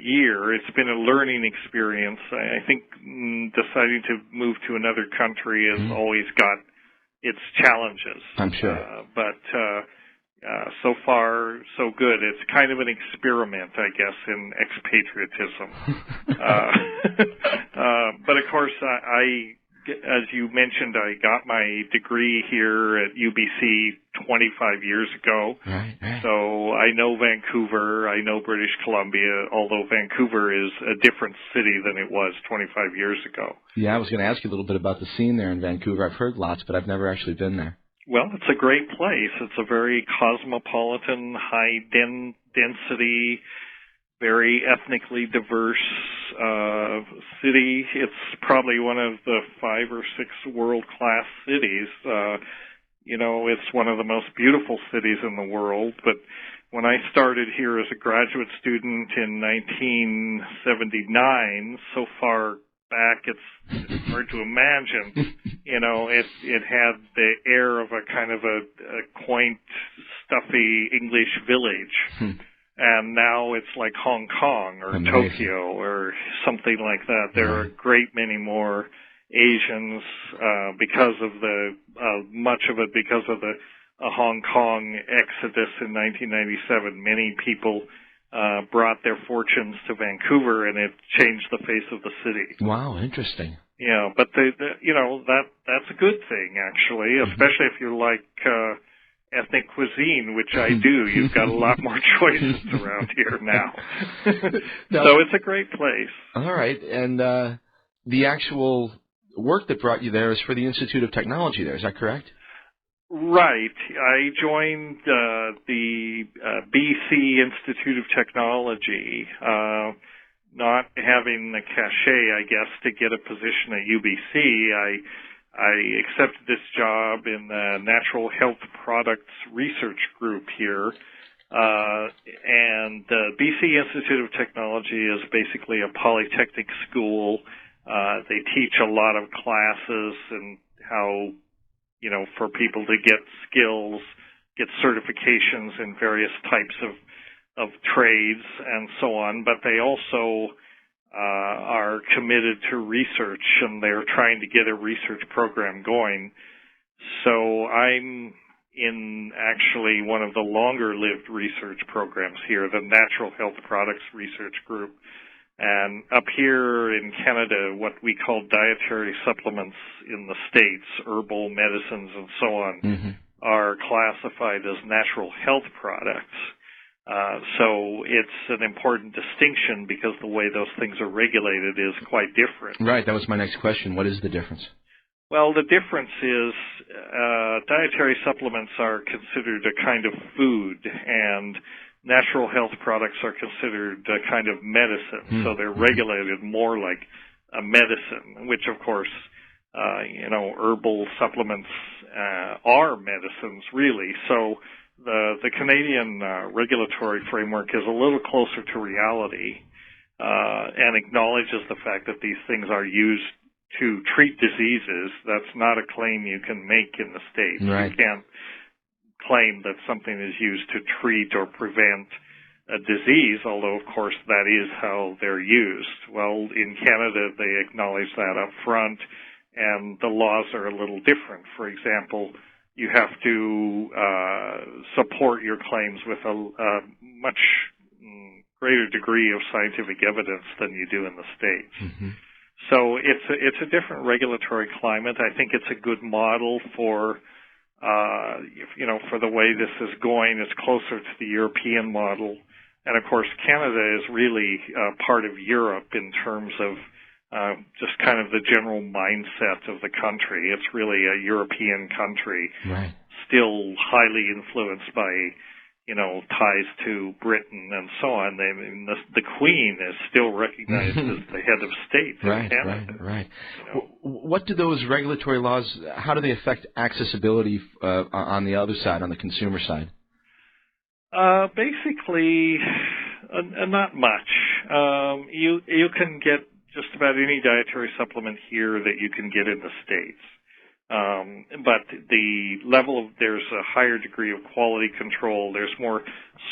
year. It's been a learning experience. I think deciding to move to another country has always got its challenges. I'm sure. But so far, so good. It's kind of an experiment, I guess, in expatriatism. But of course, as you mentioned, I got my degree here at UBC 25 years ago. Right. So I know Vancouver, I know British Columbia, although Vancouver is a different city than it was 25 years ago. Yeah, I was going to ask you a little bit about the scene there in Vancouver. I've heard lots, but I've never actually been there. Well, it's a great place. It's a very cosmopolitan, high density, very ethnically diverse city. It's probably one of the 5 or 6 world-class cities. It's one of the most beautiful cities in the world. But when I started here as a graduate student in 1979, so far back it's hard to imagine. It had the air of a kind of a quaint, stuffy English village. And now it's like Hong Kong or Amazing. Tokyo or something like that. There are a great many more Asians because of much of it because of the Hong Kong exodus in 1997. Many people brought their fortunes to Vancouver, and it changed the face of the city. Wow, interesting. Yeah, but that's a good thing, actually, especially if you like ethnic cuisine, which I do. You've got a lot more choices around here now. So it's a great place. All right, and the actual work that brought you there is for the Institute of Technology there, is that correct? Right. I joined the BC Institute of Technology, not having the cachet, I guess, to get a position at UBC. I accepted this job in the Natural Health Products Research Group here. And the BC Institute of Technology is basically a polytechnic school. They teach a lot of classes and how, for people to get skills, get certifications in various types of trades and so on. But they also are committed to research, and they're trying to get a research program going. So I'm in actually one of the longer-lived research programs here, the Natural Health Products Research Group. And up here in Canada, what we call dietary supplements in the States, herbal medicines and so on, are classified as natural health products. So it's an important distinction because the way those things are regulated is quite different. Right, that was my next question. What is the difference? Well, the difference is dietary supplements are considered a kind of food, and natural health products are considered a kind of medicine. So they're regulated more like a medicine, which, of course, herbal supplements are medicines, really. So the Canadian regulatory framework is a little closer to reality and acknowledges the fact that these things are used to treat diseases. That's not a claim you can make in the States. Right. You can't claim that something is used to treat or prevent a disease, although, of course, that is how they're used. Well, in Canada, they acknowledge that up front, and the laws are a little different. For example, you have to support your claims with a much greater degree of scientific evidence than you do in the States. So it's a different regulatory climate. I think it's a good model for for the way this is going. It's closer to the European model. And, of course, Canada is really part of Europe in terms of just kind of the general mindset of the country. It's really a European country, right, still highly influenced by, ties to Britain and so on. The Queen is still recognized as the head of state in Canada. Right. What do those regulatory laws, how do they affect accessibility on the other side, on the consumer side? Basically, not much. You can get just about any dietary supplement here that you can get in the States. But there's a higher degree of quality control. There's more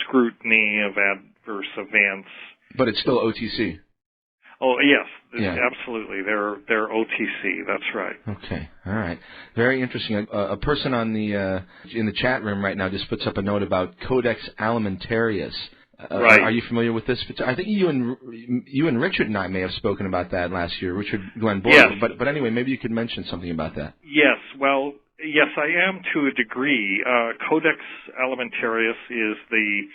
scrutiny of adverse events. But it's still OTC. Oh, yes, absolutely. They're OTC. That's right. Okay, all right. Very interesting. A person on in the chat room right now just puts up a note about Codex Alimentarius. Right. Are you familiar with this? I think you and Richard and I may have spoken about that last year. Richard Glenn Boyle. Yes. But anyway, maybe you could mention something about that. Yes. Well, yes, I am to a degree. Codex Alimentarius is the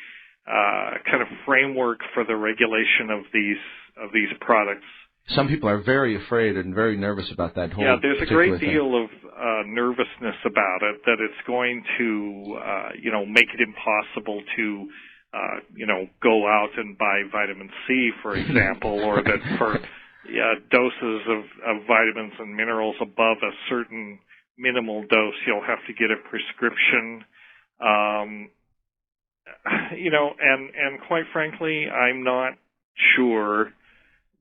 kind of framework for the regulation of these products. Some people are very afraid and very nervous about that whole. Yeah, there's a great thing. deal of nervousness about it, that it's going to make it impossible to go out and buy vitamin C, for example, or that for doses of vitamins and minerals above a certain minimal dose, you'll have to get a prescription. And quite frankly, I'm not sure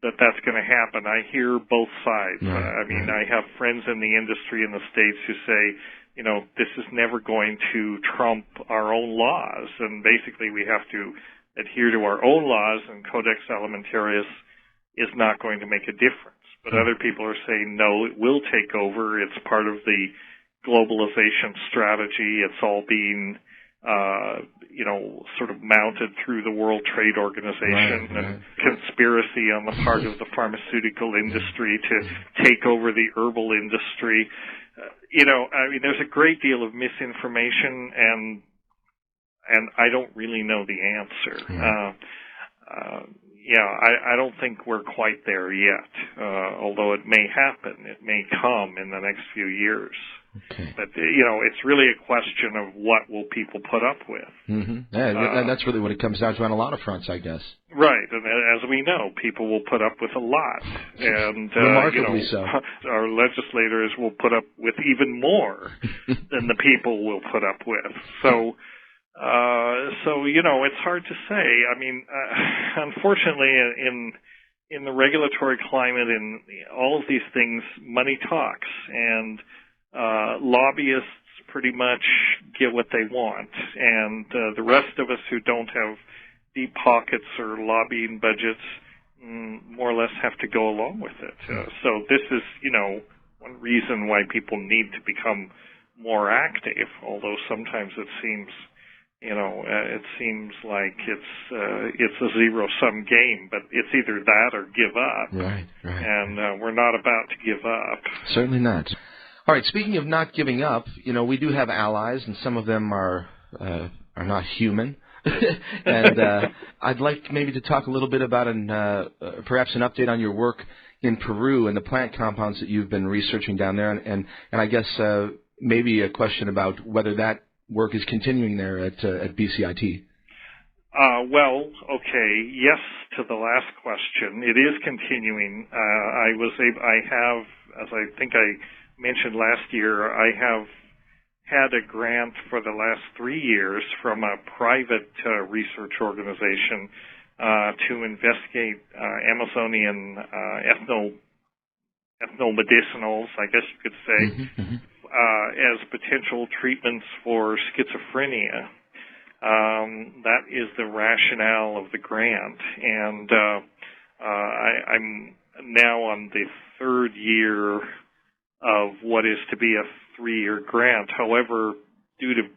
that that's going to happen. I hear both sides. I have friends in the industry in the States who say, this is never going to trump our own laws, and basically we have to adhere to our own laws, and Codex Alimentarius is not going to make a difference. But other people are saying, no, it will take over. It's part of the globalization strategy. It's all being, sort of mounted through the World Trade Organization and conspiracy on the part of the pharmaceutical industry to take over the herbal industry. There's a great deal of misinformation, and I don't really know the answer. I don't think we're quite there yet, although it may happen. It may come in the next few years. Okay. But, it's really a question of what will people put up with. Yeah, that's really what it comes down to on a lot of fronts, I guess. Right, and as we know, people will put up with a lot. And, remarkably so. Our legislators will put up with even more than the people will put up with. So, it's hard to say. Unfortunately, in the regulatory climate, in all of these things, money talks, and lobbyists pretty much get what they want, and the rest of us who don't have deep pockets or lobbying budgets more or less have to go along with it. So this is, one reason why people need to become more active, although sometimes it seems it seems like it's a zero-sum game, but it's either that or give up. Right. And we're not about to give up. Certainly not. All right, speaking of not giving up, we do have allies, and some of them are not human. And I'd like maybe to talk a little bit about perhaps an update on your work in Peru and the plant compounds that you've been researching down there, and I guess maybe a question about whether that work is continuing there at BCIT. Well, okay, yes to the last question. It is continuing. I have, as I think I mentioned last year, I have had a grant for the last 3 years from a private research organization to investigate Amazonian ethnomedicinals, I guess you could say, as potential treatments for schizophrenia. That is the rationale of the grant, and I'm now on the third year of what is to be a 3-year grant. However, due to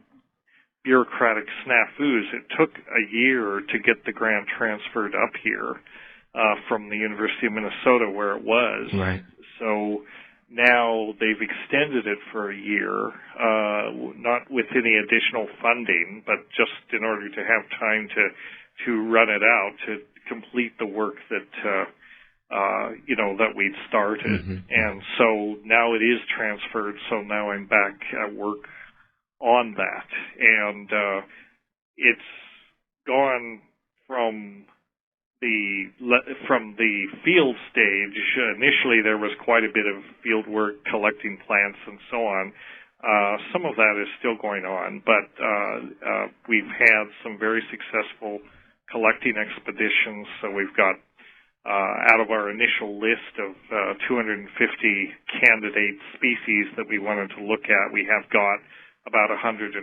bureaucratic snafus, it took a year to get the grant transferred up here from the University of Minnesota, where it was. Right. So now they've extended it for a year, not with any additional funding, but just in order to have time to run it out, to complete the work that that we'd started. And so now it is transferred, so now I'm back at work on that. And it's gone from the field stage. Initially there was quite a bit of field work, collecting plants and so on. Some of that is still going on, but we've had some very successful collecting expeditions. So we've got out of our initial list of 250 candidate species that we wanted to look at, we have got about 150.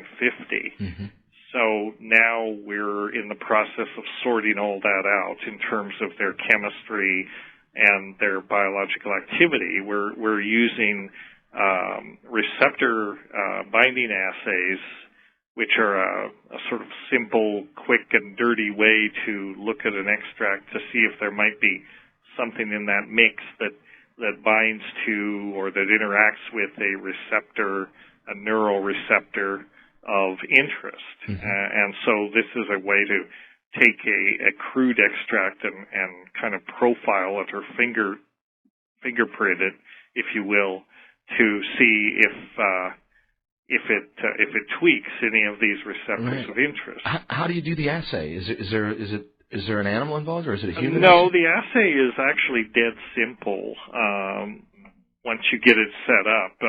So now we're in the process of sorting all that out in terms of their chemistry and their biological activity. We're using receptor binding assays, which are a sort of simple, quick, and dirty way to look at an extract to see if there might be something in that mix that binds to or that interacts with a receptor, a neural receptor of interest. And so this is a way to take a crude extract and kind of profile it or fingerprint it, if you will, to see if it tweaks any of these receptors of interest. How do you do the assay? Is there an animal involved, or is it a human? No, the assay is actually dead simple. Once you get it set up,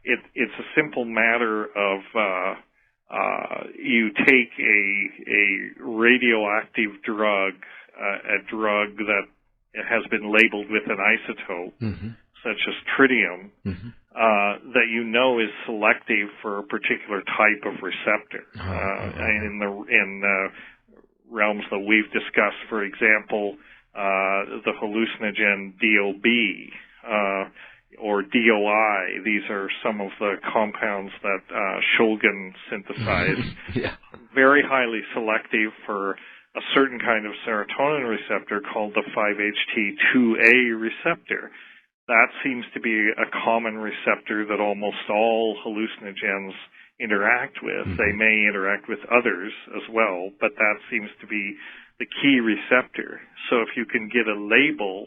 it's a simple matter of you take a radioactive drug, a drug that has been labeled with an isotope, such as tritium, that you know is selective for a particular type of receptor. In the realms that we've discussed, for example, the hallucinogen DOB or DOI. These are some of the compounds that Shulgin synthesized. Very highly selective for a certain kind of serotonin receptor called the 5-HT2A receptor. That seems to be a common receptor that almost all hallucinogens interact with. They may interact with others as well, but that seems to be the key receptor. So if you can get a label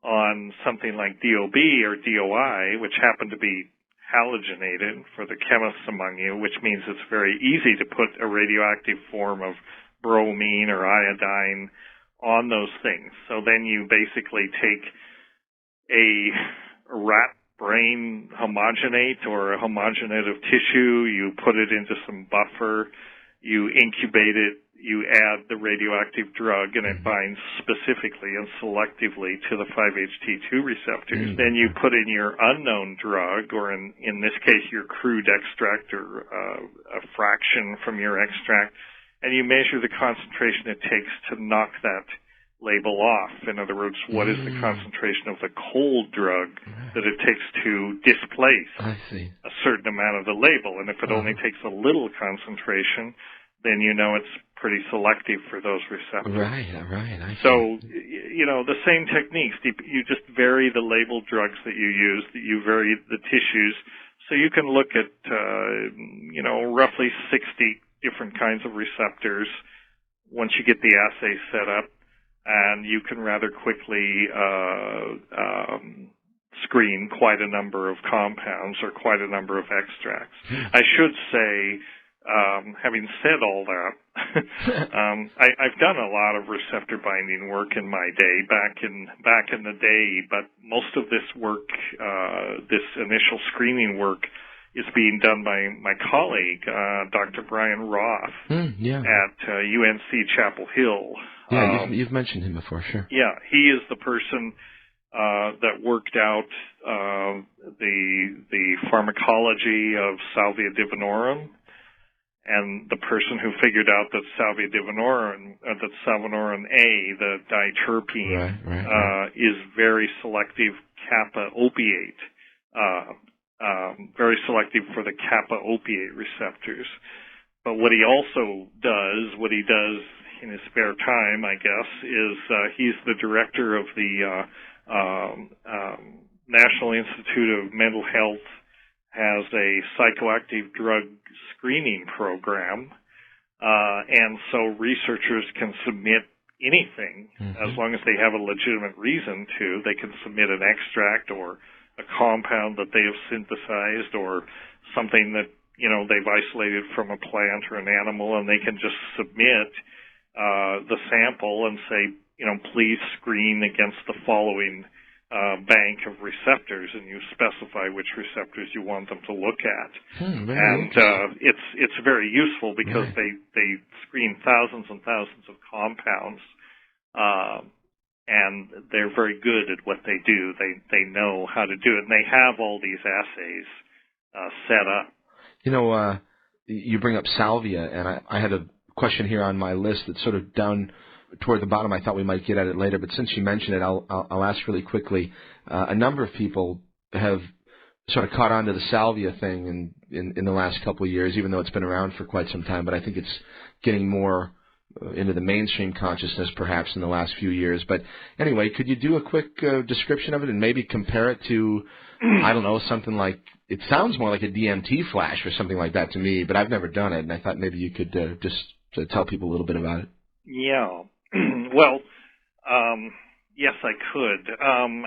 on something like DOB or DOI, which happen to be halogenated for the chemists among you, which means it's very easy to put a radioactive form of bromine or iodine on those things. So then you basically take a rat brain homogenate or a homogenate of tissue, you put it into some buffer, you incubate it, you add the radioactive drug, and it binds specifically and selectively to the 5-HT2 receptors. Then you put in your unknown drug, or in this case your crude extract or a fraction from your extract, and you measure the concentration it takes to knock that label off. In other words, what is the concentration of the cold drug that it takes to displace a certain amount of the label? And if it only takes a little concentration, then you know it's pretty selective for those receptors. Right. I So, the same techniques. You just vary the labeled drugs that you use, you vary the tissues. So you can look at, roughly 60 different kinds of receptors once you get the assay set up, and you can rather quickly screen quite a number of compounds or quite a number of extracts. I should say, having said all that, I've done a lot of receptor binding work in my day, back in the day, but most of this work, this initial screening work, is being done by my colleague, Dr. Brian Roth, at UNC Chapel Hill. Yeah, you've mentioned him before, sure. Yeah, he is the person that worked out the pharmacology of Salvia divinorum, and the person who figured out that Salvia divinorum, that Salvinorin A, the diterpene, is very selective kappa opiate, very selective for the kappa opiate receptors. But what he does in his spare time, I guess, is he's the director of the National Institute of Mental Health has a psychoactive drug screening program, and so researchers can submit anything as long as they have a legitimate reason to. They can submit an extract or a compound that they have synthesized or something that they've isolated from a plant or an animal, and they can just submit the sample and say, please screen against the following bank of receptors, and you specify which receptors you want them to look at. It's very useful because they screen thousands and thousands of compounds, and they're very good at what they do. They know how to do it, and they have all these assays set up. You bring up salvia, and I had a question here on my list that's sort of down toward the bottom. I thought we might get at it later, but since you mentioned it, I'll ask really quickly. A number of people have sort of caught on to the salvia thing in the last couple of years, even though it's been around for quite some time, but I think it's getting more into the mainstream consciousness perhaps in the last few years. But anyway, could you do a quick description of it and maybe compare it to, I don't know, something like, it sounds more like a DMT flash or something like that to me, but I've never done it, and I thought maybe you could just tell people a little bit about it. Yeah. Well, yes, I could.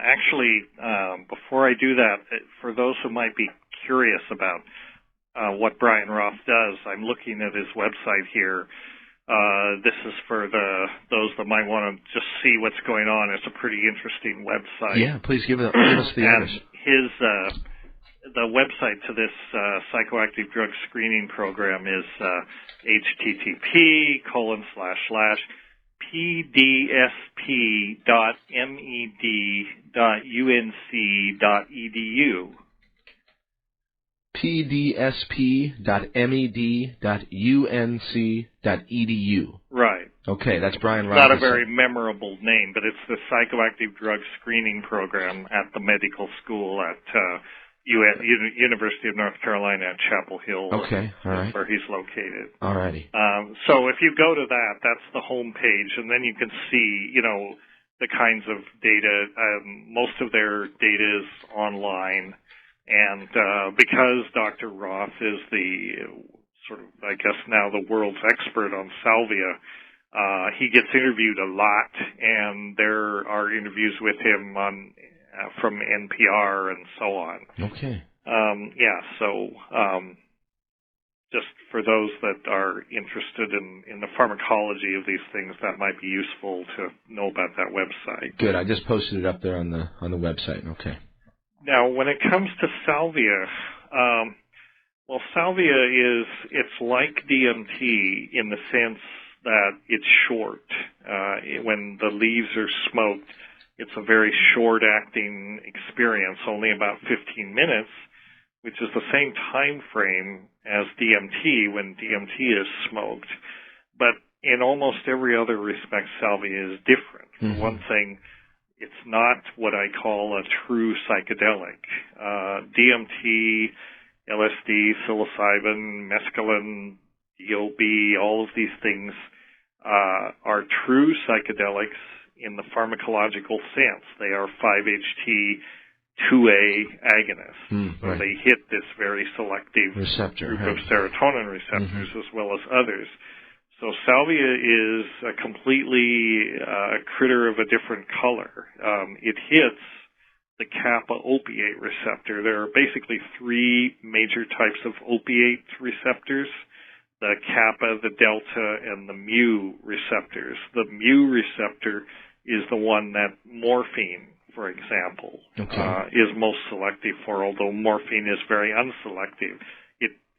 Actually, before I do that, for those who might be curious about what Brian Roth does, I'm looking at his website here. This is for those that might want to just see what's going on. It's a pretty interesting website. Yeah, please give us the address. And the website to this psychoactive drug screening program is http://pdsp.med.unc.edu. pdsp.med.unc.edu. Right. Okay, that's Brian Roth. Not a very memorable name, but it's the psychoactive drug screening program at the medical school at University of North Carolina at Chapel Hill. Okay, all right. Where he's located. All righty. So if you go to that's the home page, and then you can see, the kinds of data. Most of their data is online, and because Dr. Roth is the sort of, I guess now the world's expert on salvia, he gets interviewed a lot, and there are interviews with him on from NPR and so on. Okay. Just for those that are interested in the pharmacology of these things, that might be useful to know about that website. Good. I just posted it up there on the website. Okay. Now, when it comes to salvia, salvia it's like DMT in the sense that it's short. When the leaves are smoked, it's a very short-acting experience, only about 15 minutes, which is the same time frame as DMT when DMT is smoked. But in almost every other respect, salvia is different. For one thing, it's not what I call a true psychedelic. DMT, LSD, psilocybin, mescaline, DOB, all of these things are true psychedelics in the pharmacological sense. They are 5-HT2A agonists. So they hit this very selective group of serotonin receptors as well as others. So salvia is a completely a critter of a different color. It hits the kappa opiate receptor. There are basically three major types of opiate receptors: the kappa, the delta, and the mu receptors. The mu receptor is the one that morphine, for example, is most selective for, although morphine is very unselective.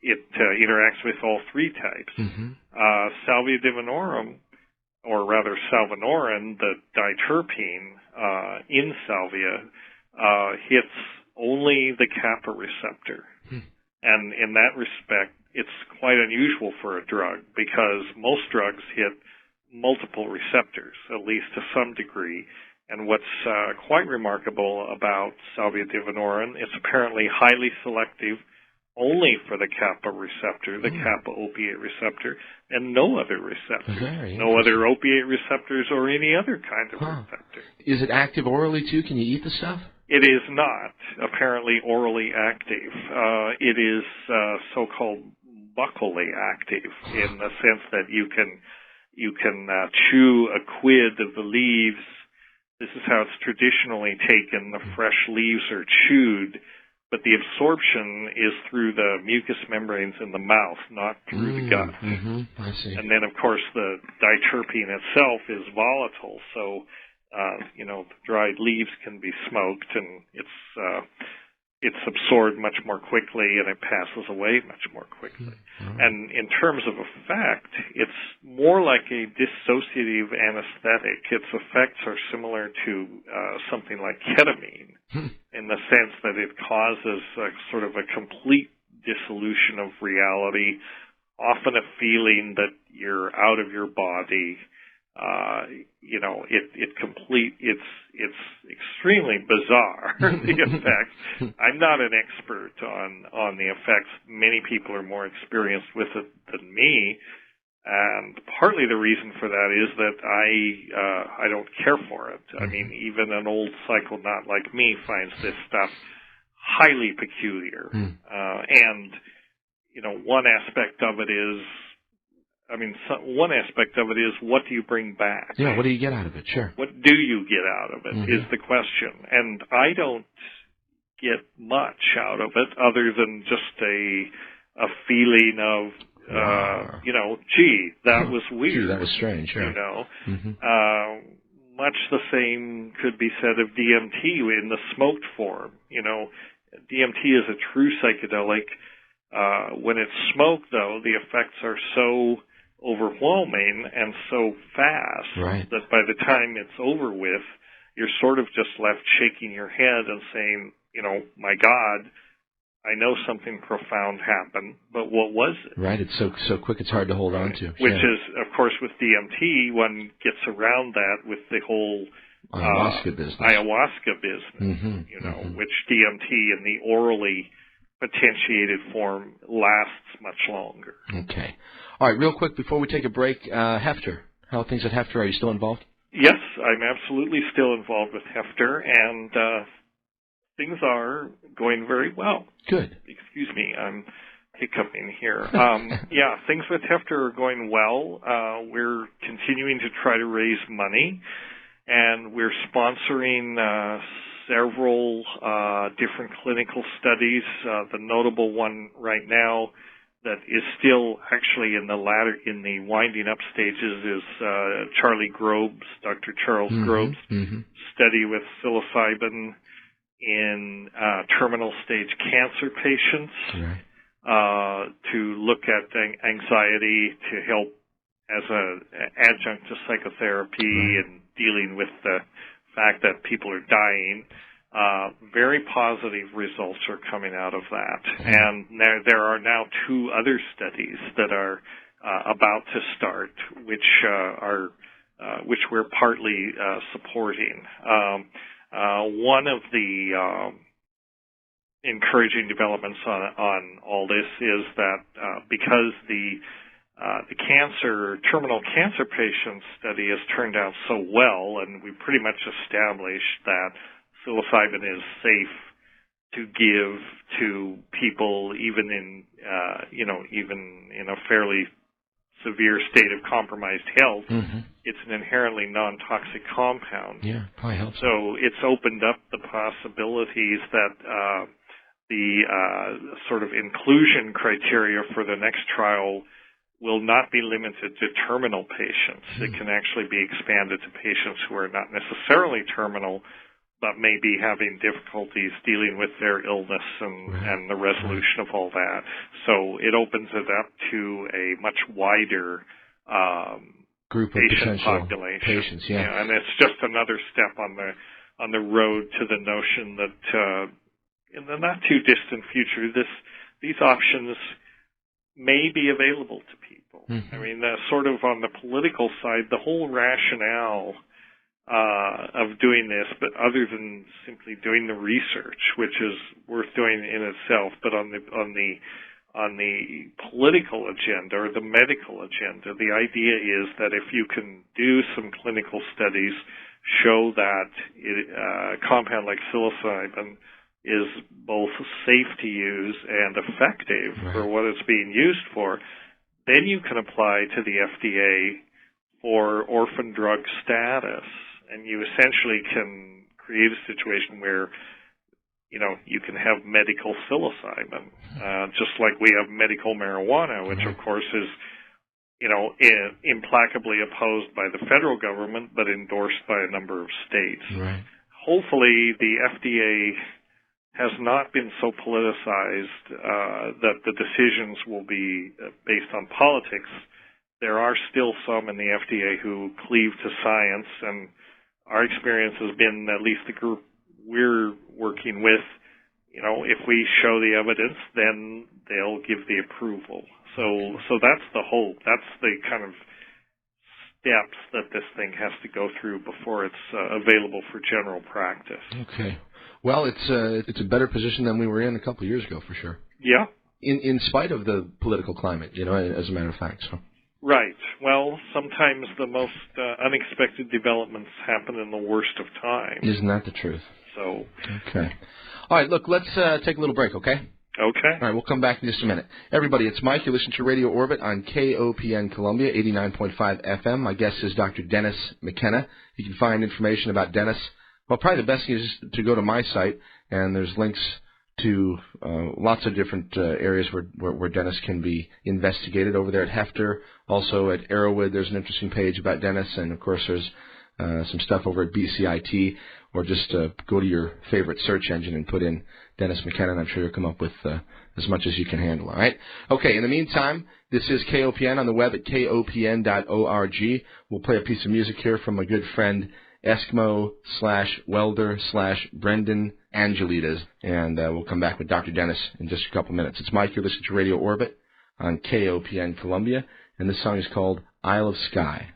It interacts with all three types. Salvia divinorum, or rather salvinorin, the diterpene in salvia, hits only the kappa receptor. And in that respect, it's quite unusual for a drug, because most drugs hit multiple receptors, at least to some degree. And what's quite remarkable about salvia divinorum, it's apparently highly selective only for the kappa receptor, the kappa opiate receptor, and no other receptors. No other opiate receptors or any other kind of receptor. Is it active orally too? Can you eat the stuff? It is not apparently orally active. It is so-called buccally active in the sense that you can chew a quid of the leaves. This is how it's traditionally taken. The fresh leaves are chewed, but the absorption is through the mucous membranes in the mouth, not through the gut. I see. And then, of course, the diterpene itself is volatile, so the dried leaves can be smoked, and it's absorbed much more quickly, and it passes away much more quickly. And in terms of effect, it's more like a dissociative anesthetic. Its effects are similar to something like ketamine, in the sense that it causes sort of a complete dissolution of reality, often a feeling that you're out of your body. It's extremely bizarre, the effects. I'm not an expert on the effects. Many people are more experienced with it than me, and partly the reason for that is that I don't care for it. I mean, even an old psychonaut like me finds this stuff highly peculiar. And one aspect of it is, one aspect of it is, what do you bring back? Yeah, what do you get out of it? Sure. What do you get out of it is the question. And I don't get much out of it other than just a feeling of, gee, that was weird. Gee, that was strange, sure. Much the same could be said of DMT in the smoked form. DMT is a true psychedelic. When it's smoked, though, the effects are so overwhelming and so fast that by the time it's over with, you're sort of just left shaking your head and saying, my God, I know something profound happened, but what was it? Right, it's so quick it's hard to hold on to. Which is, of course, with DMT, one gets around that with the whole ayahuasca business. Which DMT in the orally potentiated form lasts much longer. Okay. All right, real quick before we take a break, Hefter. How are things at Hefter? Are you still involved? Yes, I'm absolutely still involved with Hefter, and things are going very well. Good. Excuse me, I'm hiccuping here. Things with Hefter are going well. We're continuing to try to raise money, and we're sponsoring several different clinical studies. The notable one right now that is still actually in the winding up stages is Charlie Grobe's, Dr. Charles Grobe's study with psilocybin in terminal stage cancer patients to look at anxiety to help as an adjunct to psychotherapy and dealing with the fact that people are dying. Very positive results are coming out of that. And there are now 2 other studies that are about to start, which we're partly supporting. One of the encouraging developments on all this is that because the the terminal cancer patient study has turned out so well, and we pretty much established that psilocybin is safe to give to people even in, even in a fairly severe state of compromised health. Mm-hmm. It's an inherently non-toxic compound. Yeah, probably helps. So it's opened up the possibilities that the sort of inclusion criteria for the next trial will not be limited to terminal patients. It can actually be expanded to patients who are not necessarily terminal, but may be having difficulties dealing with their illness and the resolution of all that. So it opens it up to a much wider group of patient potential population. Patients, yeah. And it's just another step on the road to the notion that in the not too distant future, these options may be available to people. Mm-hmm. I mean, sort of on the political side, the whole rationale of doing this, but other than simply doing the research, which is worth doing in itself, but on the political agenda or the medical agenda, the idea is that if you can do some clinical studies, show that a compound like psilocybin is both safe to use and effective for what it's being used for, then you can apply to the FDA for orphan drug status, and you essentially can create a situation where, you can have medical psilocybin, just like we have medical marijuana, which of course is, implacably opposed by the federal government, but endorsed by a number of states. Right. Hopefully the FDA has not been so politicized that the decisions will be based on politics. There are still some in the FDA who cleave to science, and our experience has been, at least the group we're working with, if we show the evidence, then they'll give the approval. So that's the hope. That's the kind of steps that this thing has to go through before it's available for general practice. Okay. Well, it's a better position than we were in a couple of years ago, for sure. Yeah. In spite of the political climate, as a matter of fact. So. Right. Well, sometimes the most unexpected developments happen in the worst of times. Isn't that the truth? So. Okay. All right, look, let's take a little break, okay? Okay. All right, we'll come back in just a minute. Everybody, it's Mike. You listen to Radio Orbit on KOPN Columbia, 89.5 FM. My guest is Dr. Dennis McKenna. You can find information about Dennis. Well, probably the best thing is to go to my site, and there's links to lots of different areas where Dennis can be investigated over there at Hefter. Also at Arrowwood, there's an interesting page about Dennis, and of course there's some stuff over at BCIT, or just go to your favorite search engine and put in Dennis McKenna, and I'm sure you'll come up with as much as you can handle, all right? Okay, in the meantime, this is KOPN on the web at kopn.org. We'll play a piece of music here from my good friend Eskimo/welder/Brendan Angelides, and we'll come back with Dr. Dennis in just a couple minutes. It's Mike. You're listening to Radio Orbit on KOPN Columbia, and this song is called Isle of Skye.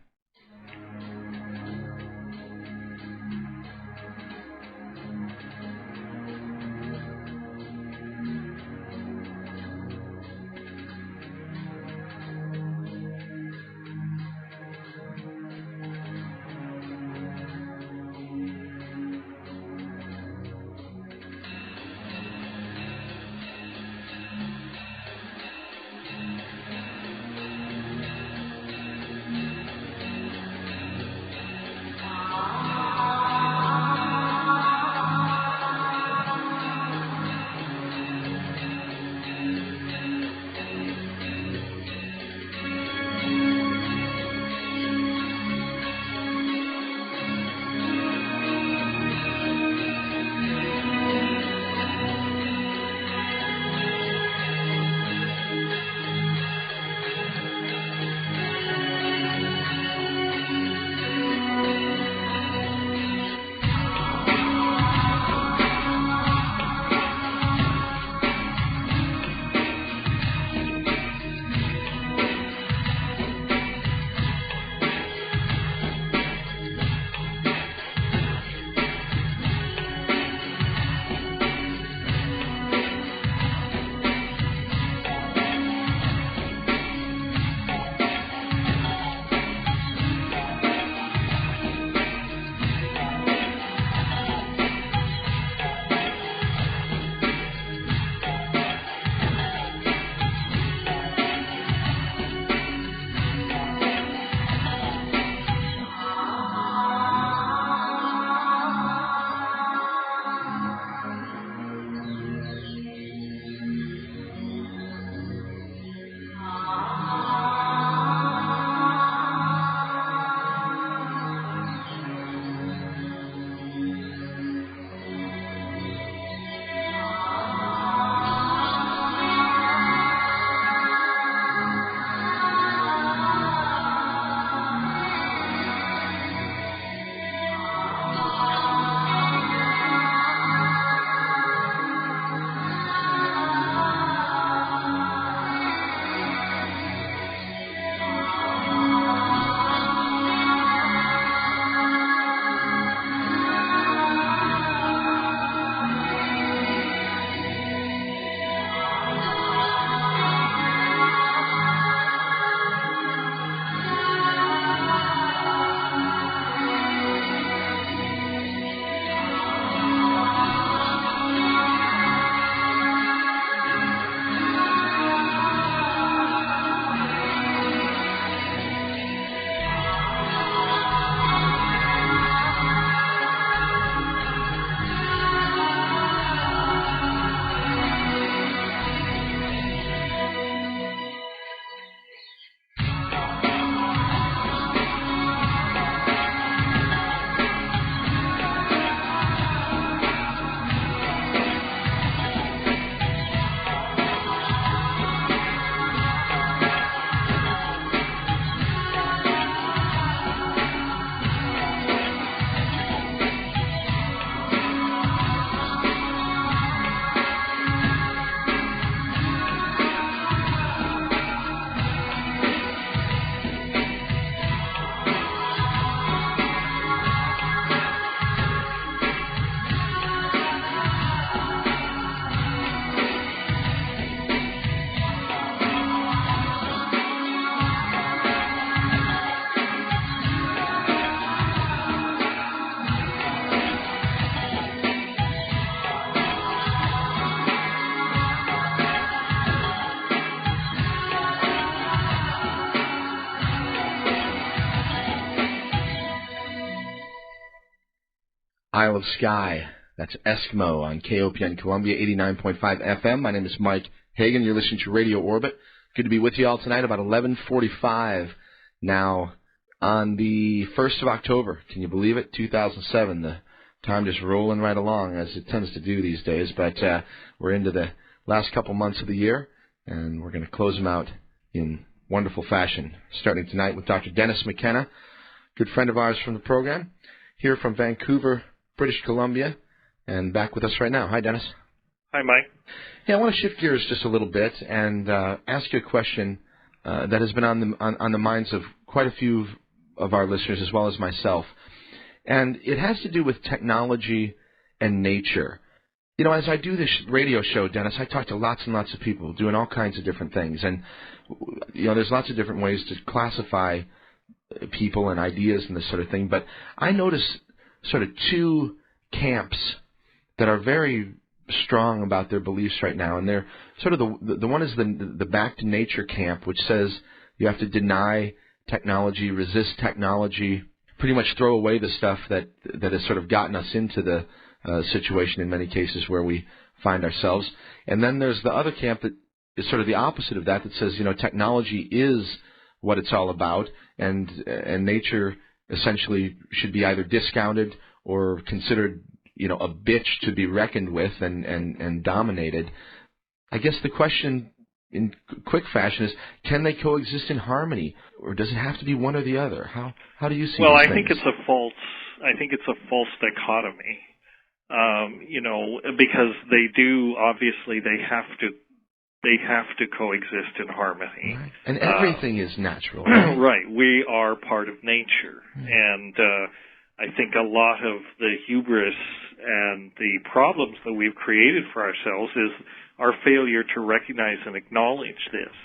Isle of Skye. That's Eskimo on KOPN Columbia 89.5 FM. My name is Mike Hagan. You're listening to Radio Orbit. Good to be with you all tonight about 11:45 now on the 1st of October. Can you believe it? 2007. The time just rolling right along as it tends to do these days. But we're into the last couple months of the year, and we're going to close them out in wonderful fashion, starting tonight with Dr. Dennis McKenna, good friend of ours from the program, here from Vancouver, British Columbia, and back with us right now. Hi, Dennis. Hi, Mike. Yeah, I want to shift gears just a little bit and ask you a question that has been on the minds of quite a few of our listeners as well as myself. And it has to do with technology and nature. You know, as I do this radio show, Dennis, I talk to lots and lots of people doing all kinds of different things. And, you know, there's lots of different ways to classify people and ideas and this sort of thing. But I notice sort of two camps that are very strong about their beliefs right now. And they're sort of the one is the back to nature camp, which says you have to deny technology, resist technology, pretty much throw away the stuff that has sort of gotten us into the situation in many cases where we find ourselves. And then there's the other camp that is sort of the opposite of that says, you know, technology is what it's all about, and nature essentially should be either discounted or considered, you know, a bitch to be reckoned with and dominated. I guess the question in quick fashion is, can they coexist in harmony, or does it have to be one or the other? How do you see Well, these I think things? it's a false dichotomy. You know, because they have to coexist in harmony. Right. And everything is natural. Right? Right. We are part of nature. And I think a lot of the hubris and the problems that we've created for ourselves is our failure to recognize and acknowledge this.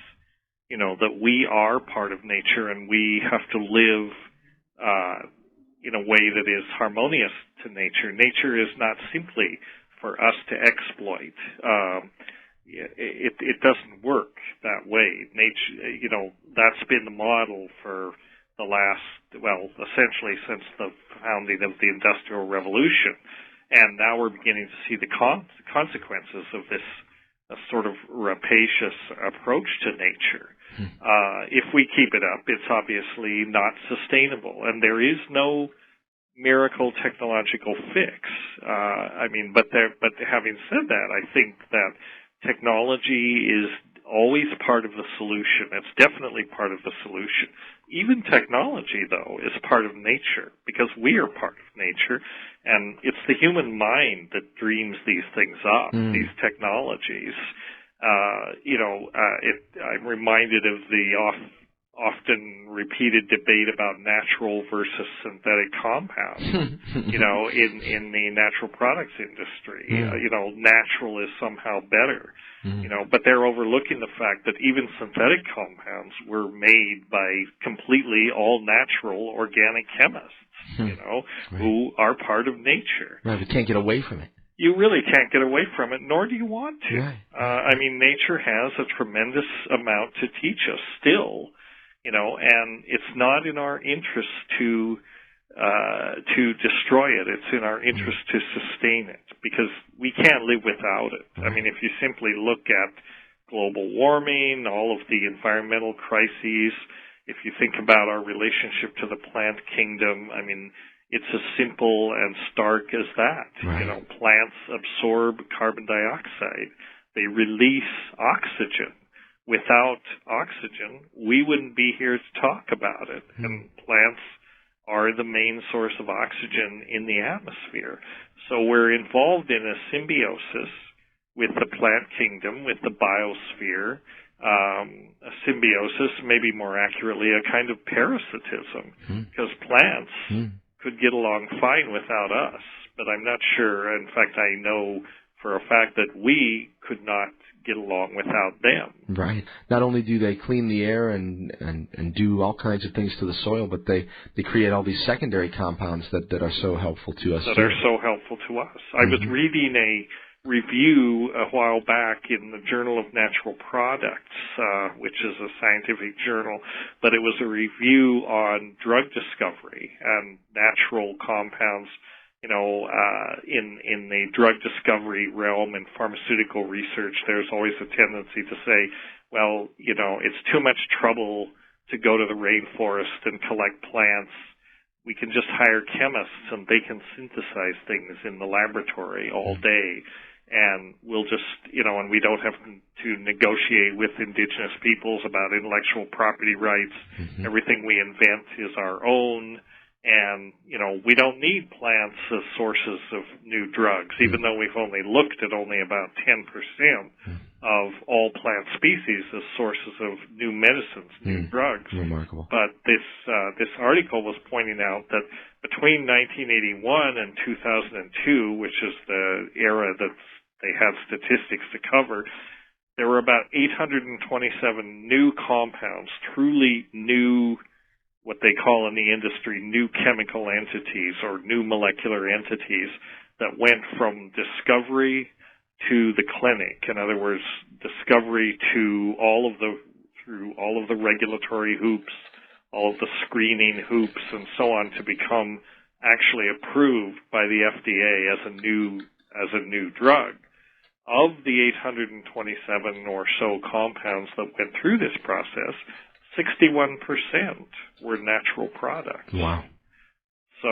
You know, that we are part of nature and we have to live in a way that is harmonious to nature. Nature is not simply for us to exploit. It doesn't work that way. Nature, you know, that's been the model for the last, well, essentially since the founding of the Industrial Revolution. And now we're beginning to see the consequences of this sort of rapacious approach to nature. If we keep it up, it's obviously not sustainable. And there is no miracle technological fix. But having said that, I think that technology is always part of the solution. It's definitely part of the solution. Even technology, though, is part of nature because we are part of nature, and it's the human mind that dreams these things up, these technologies. I'm reminded of the often repeated debate about natural versus synthetic compounds, you know, in the natural products industry. You know, natural is somehow better, you know, but they're overlooking the fact that even synthetic compounds were made by completely all natural organic chemists, you know, who are part of nature. Right, we can't get away from it. You really can't get away from it, nor do you want to. Nature has a tremendous amount to teach us still. You know, and it's not in our interest to destroy it. It's in our interest to sustain it because we can't live without it. I mean, if you simply look at global warming, all of the environmental crises, if you think about our relationship to the plant kingdom, I mean, it's as simple and stark as that. You know, plants absorb carbon dioxide. They release oxygen. Without oxygen, we wouldn't be here to talk about it. And plants are the main source of oxygen in the atmosphere. So we're involved in a symbiosis with the plant kingdom, with the biosphere, a symbiosis, maybe more accurately, a kind of parasitism, because plants could get along fine without us. But I'm not sure. In fact, I know for a fact that we could not get along without them. Right. Not only do they clean the air and do all kinds of things to the soil, but they create all these secondary compounds that are so helpful to us. That are so helpful to us. I was reading a review a while back in the Journal of Natural Products, which is a scientific journal, but it was a review on drug discovery and natural compounds in the drug discovery realm and pharmaceutical research, there's always a tendency to say, well, it's too much trouble to go to the rainforest and collect plants. We can just hire chemists and they can synthesize things in the laboratory all day. And we'll just, and we don't have to negotiate with indigenous peoples about intellectual property rights. Mm-hmm. Everything we invent is our own. And, we don't need plants as sources of new drugs, even though we've only looked at only about 10% of all plant species as sources of new medicines, new drugs. Remarkable. But this article was pointing out that between 1981 and 2002, which is the era that they have statistics to cover, there were about 827 new compounds, truly new, what they call in the industry, new chemical entities or new molecular entities that went from discovery to the clinic. In other words, discovery to through all of the regulatory hoops, all of the screening hoops and so on to become actually approved by the FDA as a new drug. Of the 827 or so compounds that went through this process, 61% were natural products. Wow. So,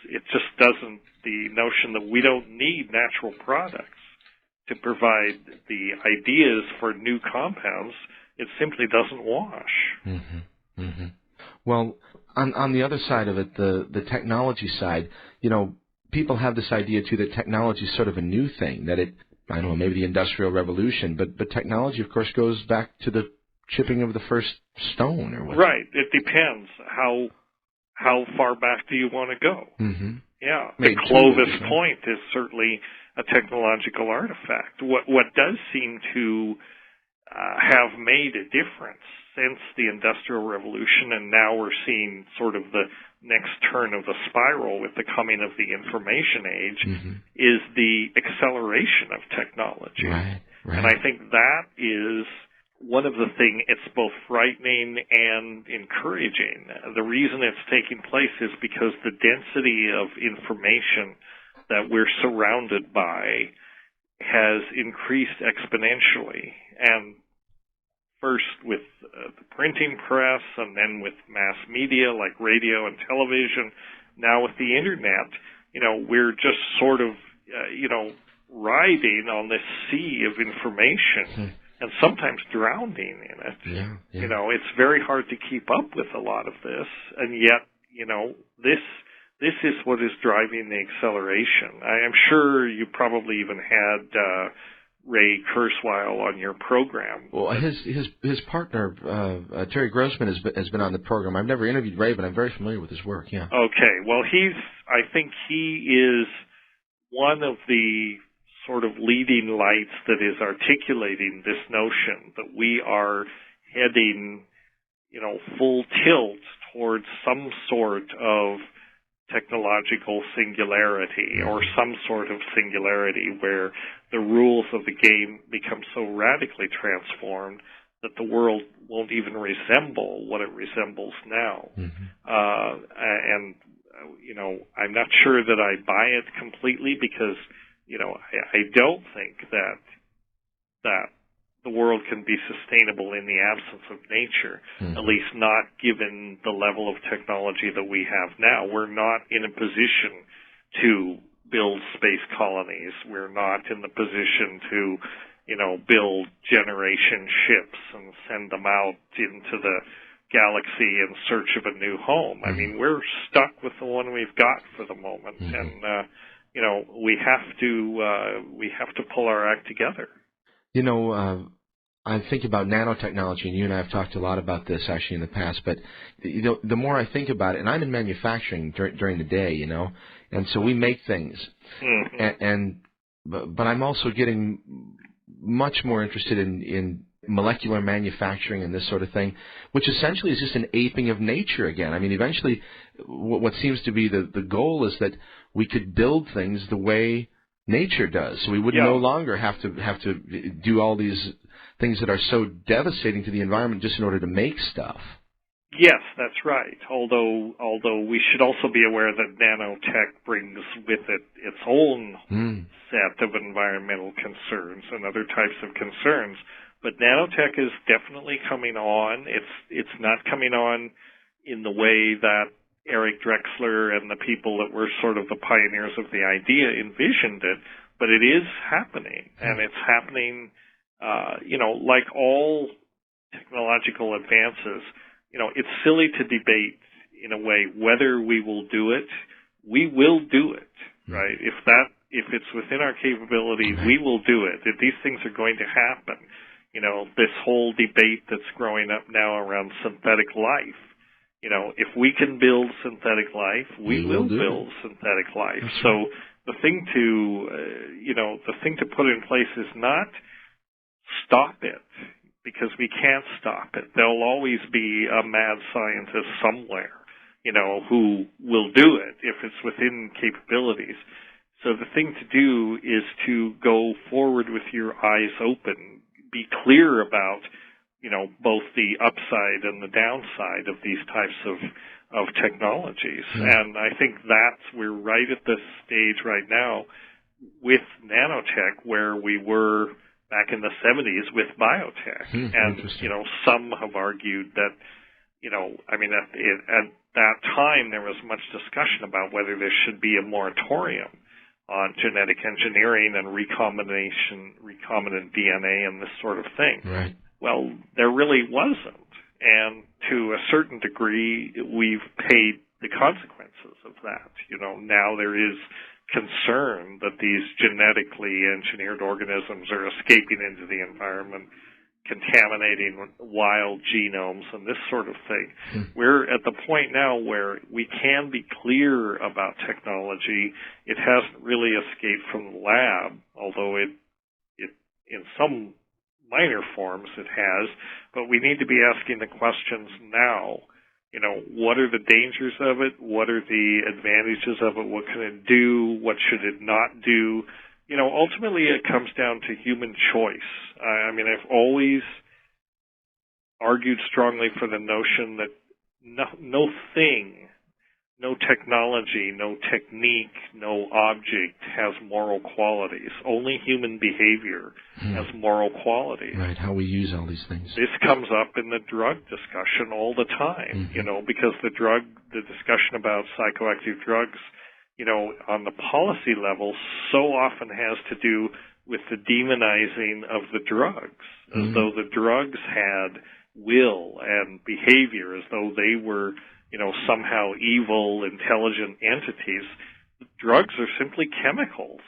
it just doesn't, the notion that we don't need natural products to provide the ideas for new compounds, it simply doesn't wash. Mm-hmm. Mm-hmm. Well, on the other side of it, the technology side, people have this idea, too, that technology is sort of a new thing, that I don't know, maybe the Industrial Revolution, but technology, of course, goes back to the chipping of the first stone or what? Right. It depends. How far back do you want to go? Mm-hmm. Yeah. The Clovis point is certainly a technological artifact. What does seem to have made a difference since the Industrial Revolution, and now we're seeing sort of the next turn of the spiral with the coming of the information age, is the acceleration of technology. Right. And I think that is one of the things, it's both frightening and encouraging. The reason it's taking place is because the density of information that we're surrounded by has increased exponentially. And first with the printing press, and then with mass media like radio and television, now with the internet, we're just sort of, riding on this sea of information. And sometimes drowning in it. Yeah. It's very hard to keep up with a lot of this, and yet, this is what is driving the acceleration. I am sure you probably even had Ray Kurzweil on your program. Well, his partner, Terry Grossman, has been on the program. I've never interviewed Ray, but I'm very familiar with his work, yeah. Okay. Well, I think he is one of the sort of leading lights that is articulating this notion that we are heading, full tilt towards some sort of technological singularity or some sort of singularity where the rules of the game become so radically transformed that the world won't even resemble what it resembles now. And, I'm not sure that I buy it completely because I don't think that the world can be sustainable in the absence of nature, at least not given the level of technology that we have now. We're not in a position to build space colonies. We're not in the position to, build generation ships and send them out into the galaxy in search of a new home. I mean, we're stuck with the one we've got for the moment, and we have to pull our act together. I think about nanotechnology, and you and I have talked a lot about this actually in the past. But the more I think about it, and I'm in manufacturing during the day, and so we make things, but I'm also getting much more interested in molecular manufacturing and this sort of thing, which essentially is just an aping of nature again. I mean, eventually, what seems to be the goal is that we could build things the way nature does, so we would no longer have to do all these things that are so devastating to the environment just in order to make stuff. Yes, that's right. Although we should also be aware that nanotech brings with it its own set of environmental concerns and other types of concerns. But nanotech is definitely coming on. It's not coming on in the way that Eric Drexler and the people that were sort of the pioneers of the idea envisioned it, but it is happening, and it's happening, like all technological advances. It's silly to debate in a way whether we will do it. We will do it, right? If it's within our capability, we will do it. If these things are going to happen, this whole debate that's growing up now around synthetic life. If we can build synthetic life, we will build synthetic life. So the thing to put in place is not stop it, because we can't stop it. There'll always be a mad scientist somewhere, who will do it if it's within capabilities. So the thing to do is to go forward with your eyes open, be clear about, both the upside and the downside of these types of technologies. And I think we're right at this stage right now with nanotech where we were back in the 70s with biotech. And, some have argued that, at that time there was much discussion about whether there should be a moratorium on genetic engineering and recombinant DNA and this sort of thing. Right. Well, there really wasn't. And to a certain degree, we've paid the consequences of that. Now there is concern that these genetically engineered organisms are escaping into the environment, contaminating wild genomes and this sort of thing. We're at the point now where we can be clear about technology. It hasn't really escaped from the lab, although it in some minor forms it has, but we need to be asking the questions now. What are the dangers of it? What are the advantages of it? What can it do? What should it not do? Ultimately it comes down to human choice. I've always argued strongly for the notion that no thing, no technology, no technique, no object has moral qualities. Only human behavior has moral qualities. Right, how we use all these things. This comes up in the drug discussion all the time, because the discussion about psychoactive drugs, on the policy level so often has to do with the demonizing of the drugs, as though the drugs had will and behavior, as though they were somehow evil, intelligent entities. Drugs are simply chemicals.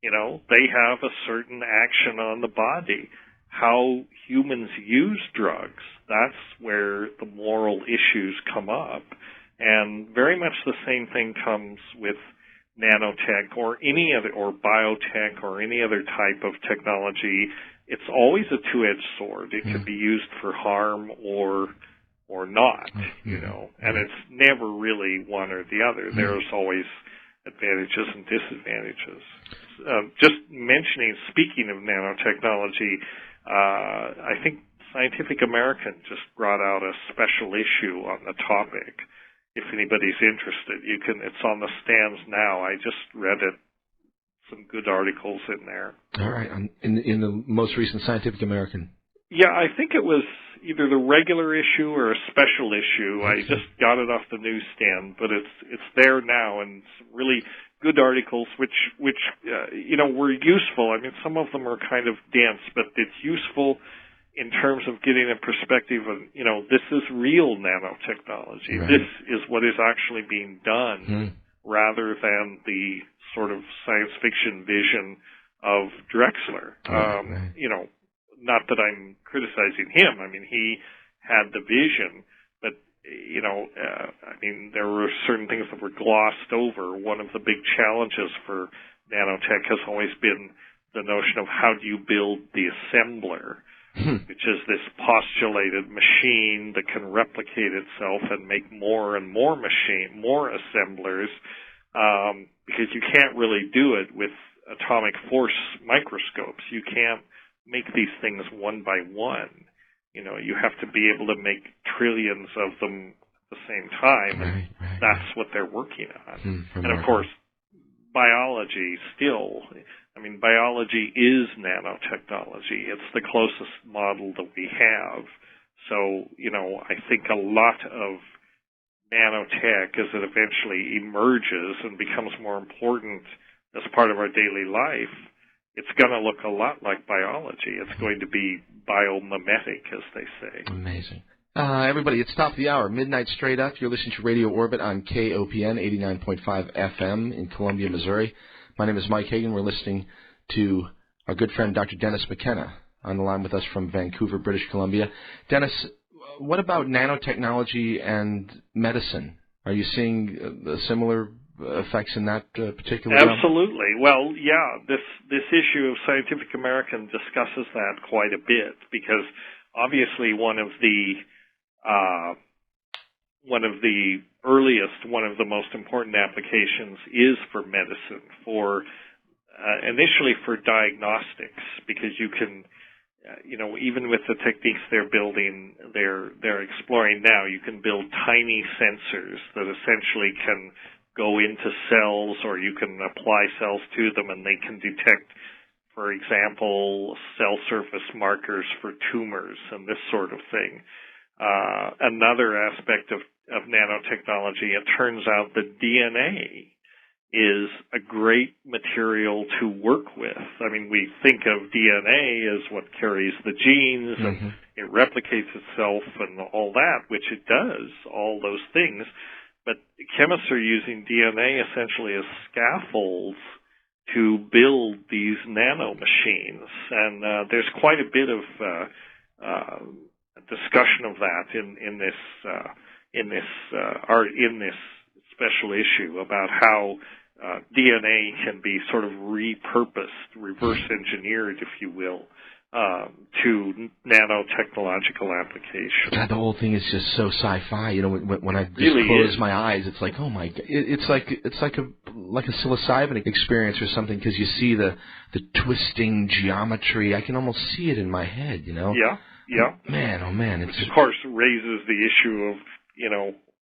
They have a certain action on the body. How humans use drugs, that's where the moral issues come up. And very much the same thing comes with nanotech or biotech or any other type of technology. It's always a two-edged sword. It can be used for harm or not, and it's never really one or the other. There's always advantages and disadvantages. Just speaking of nanotechnology, I think Scientific American just brought out a special issue on the topic. If anybody's interested, it's on the stands now. I just read it. Some good articles in there. All right. In the most recent Scientific American. Yeah, I think it was either the regular issue or a special issue. I just got it off the newsstand, but it's there now, and some really good articles which were useful. Some of them are kind of dense, but it's useful in terms of getting a perspective of, this is real nanotechnology. Right. This is what is actually being done, rather than the sort of science fiction vision of Drexler. Not that I'm criticizing him. He had the vision, but, there were certain things that were glossed over. One of the big challenges for nanotech has always been the notion of how do you build the assembler, which is this postulated machine that can replicate itself and make more and more assemblers, because you can't really do it with atomic force microscopes. You can't make these things one by one. you have to be able to make trillions of them at the same time. Right, that's what they're working on. And of remarkable. course, biology still, biology is nanotechnology. It's the closest model that we have. So, I think a lot of nanotech, as it eventually emerges and becomes more important as part of our daily life, it's going to look a lot like biology. It's going to be biomimetic, as they say. Amazing. Everybody, it's top of the hour, midnight straight up. You're listening to Radio Orbit on KOPN 89.5 FM in Columbia, Missouri. My name is Mike Hagan. We're listening to our good friend Dr. Dennis McKenna on the line with us from Vancouver, British Columbia. Dennis, what about nanotechnology and medicine? Are you seeing similar effects in that particular realm? Absolutely. Well, yeah, this issue of Scientific American discusses that quite a bit because obviously one of the most important applications is for medicine, for initially for diagnostics, because you can, even with the techniques they're exploring now, you can build tiny sensors that essentially can go into cells, or you can apply cells to them and they can detect, for example, cell surface markers for tumors and this sort of thing. Another aspect of nanotechnology, it turns out that DNA is a great material to work with. I mean, we think of DNA as what carries the genes and it replicates itself and all that, which it does, all those things. But chemists are using DNA essentially as scaffolds to build these nanomachines. And there's quite a bit of discussion of that in this special issue about how DNA can be sort of repurposed, reverse engineered, if you will, to nanotechnological applications. God, the whole thing is just so sci-fi. When I just really close is. my eyes, it's like, oh my God, it's like a psilocybin experience or something, because you see the twisting geometry. I can almost see it in my head. Yeah. Man, oh man, Which of course raises the issue of,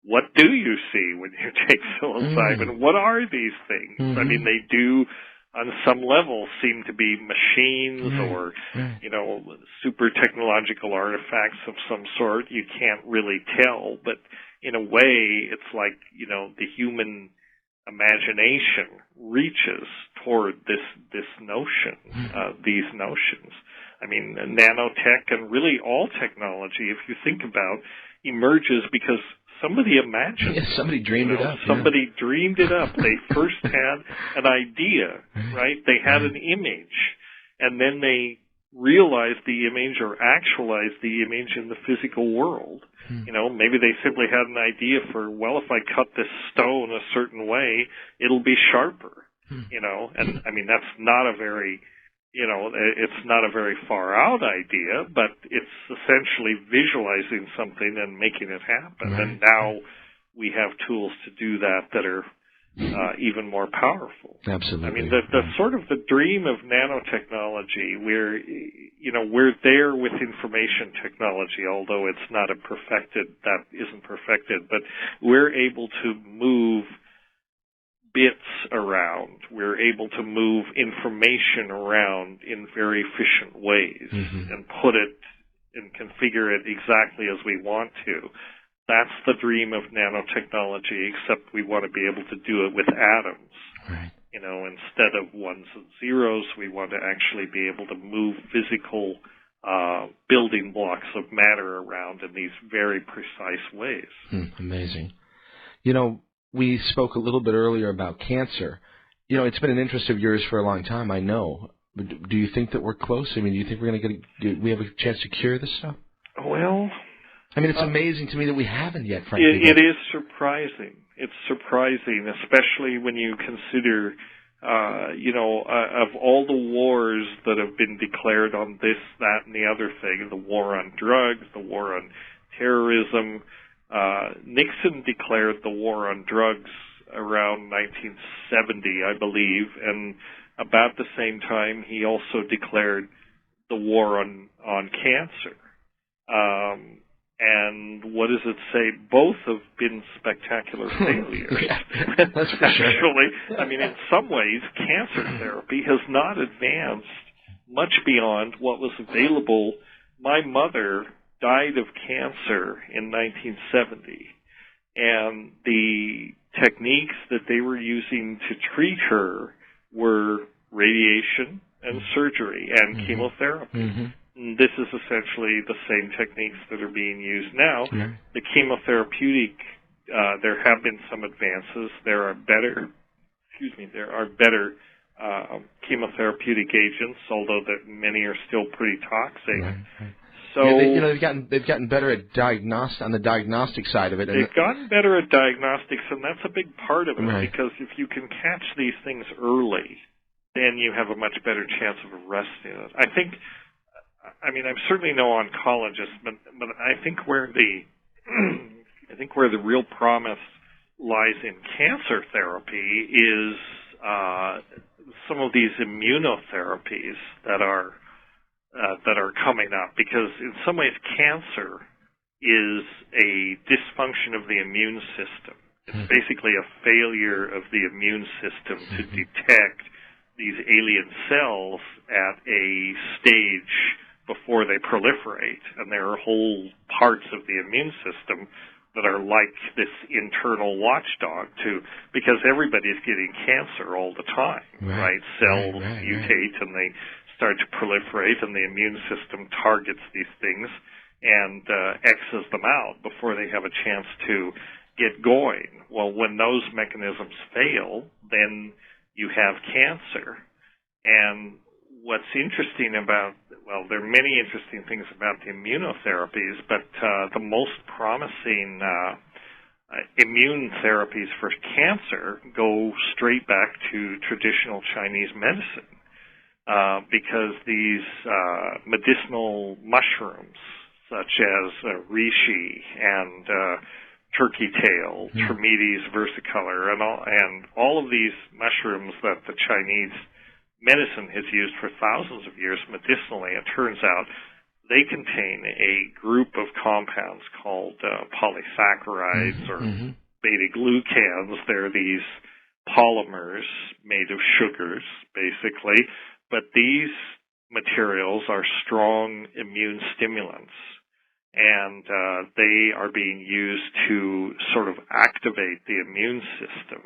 what do you see when you take psilocybin? What are these things? I mean, they do, on some level, seem to be machines or, super technological artifacts of some sort. You can't really tell, but in a way, it's like, the human imagination reaches toward this notion, these notions. I mean, nanotech and really all technology, if you think about, emerges because somebody imagined it. Somebody dreamed it up. Somebody dreamed it up. They first had an idea, right? They had an image, and then they realized the image or actualized the image in the physical world. Maybe they simply had an idea for, well, if I cut this stone a certain way, it'll be sharper, and I mean, that's not a very, it's not a very far out idea, but it's essentially visualizing something and making it happen. Right. And now we have tools to do that are even more powerful. Absolutely. I mean, the sort of the dream of nanotechnology, we're there with information technology, although it's not that isn't perfected, but we're able to move bits around. We're able to move information around in very efficient ways and put it and configure it exactly as we want to. That's the dream of nanotechnology, except we want to be able to do it with atoms. Right. Instead of ones and zeros, we want to actually be able to move physical building blocks of matter around in these very precise ways. Amazing. We spoke a little bit earlier about cancer. It's been an interest of yours for a long time, I know. But do you think that we're close? I mean, do you think we're going to do we have a chance to cure this stuff? Well, I mean, it's amazing to me that we haven't yet, frankly. It is surprising. It's surprising, especially when you consider, of all the wars that have been declared on this, that, and the other thing, the war on drugs, the war on terrorism. Nixon declared the war on drugs around 1970, I believe, and about the same time he also declared the war on cancer. And what does it say? Both have been spectacular failures. That's for sure. Actually, I mean, in some ways, cancer therapy has not advanced much beyond what was available. My mother died of cancer in 1970, and the techniques that they were using to treat her were radiation and surgery and chemotherapy. This is essentially the same techniques that are being used now. The chemotherapeutic, there have been some advances. There are better chemotherapeutic agents, although that many are still pretty toxic. So they've gotten better at on the diagnostic side of it. They've gotten better at diagnostics, and that's a big part of it, because if you can catch these things early, then you have a much better chance of arresting it. I mean, I'm certainly no oncologist, but I think where the real promise lies in cancer therapy is some of these immunotherapies that are coming up, because in some ways cancer is a dysfunction of the immune system. It's basically a failure of the immune system to detect these alien cells at a stage before they proliferate, and there are whole parts of the immune system that are like this internal watchdog because everybody's getting cancer all the time, right? Cells mutate and they start to proliferate, and the immune system targets these things and X's them out before they have a chance to get going. Well, when those mechanisms fail, then you have cancer. And what's interesting there are many interesting things about the immunotherapies, but the most promising immune therapies for cancer go straight back to traditional Chinese medicine, because these medicinal mushrooms, such as reishi and turkey tail, Trametes versicolor, and all of these mushrooms that the Chinese medicine has used for thousands of years medicinally, it turns out they contain a group of compounds called polysaccharides or beta-glucans. They're these polymers made of sugars, basically, but these materials are strong immune stimulants, and they are being used to sort of activate the immune system.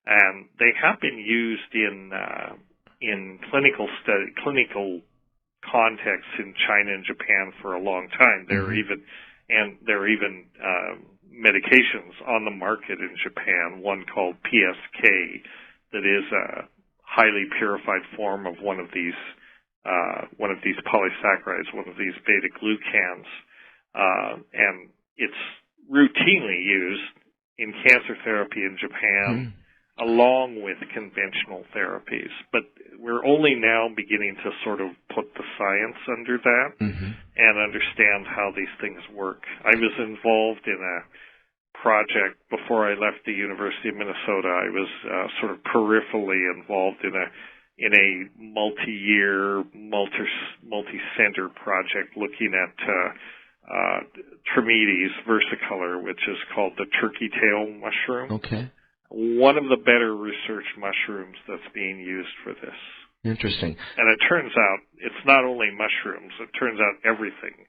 And they have been used in clinical contexts in China and Japan for a long time. There are even medications on the market in Japan, one called PSK, that is a highly purified form of one of these polysaccharides, one of these beta-glucans, and it's routinely used in cancer therapy in Japan, along with conventional therapies. But we're only now beginning to sort of put the science under that and understand how these things work. I was involved in a project before I left the University of Minnesota. I was sort of peripherally involved in a multi-year, multi-center project looking at Trametes versicolor, which is called the turkey tail mushroom. Okay. One of the better researched mushrooms that's being used for this. Interesting. And it turns out it's not only mushrooms, it turns out everything.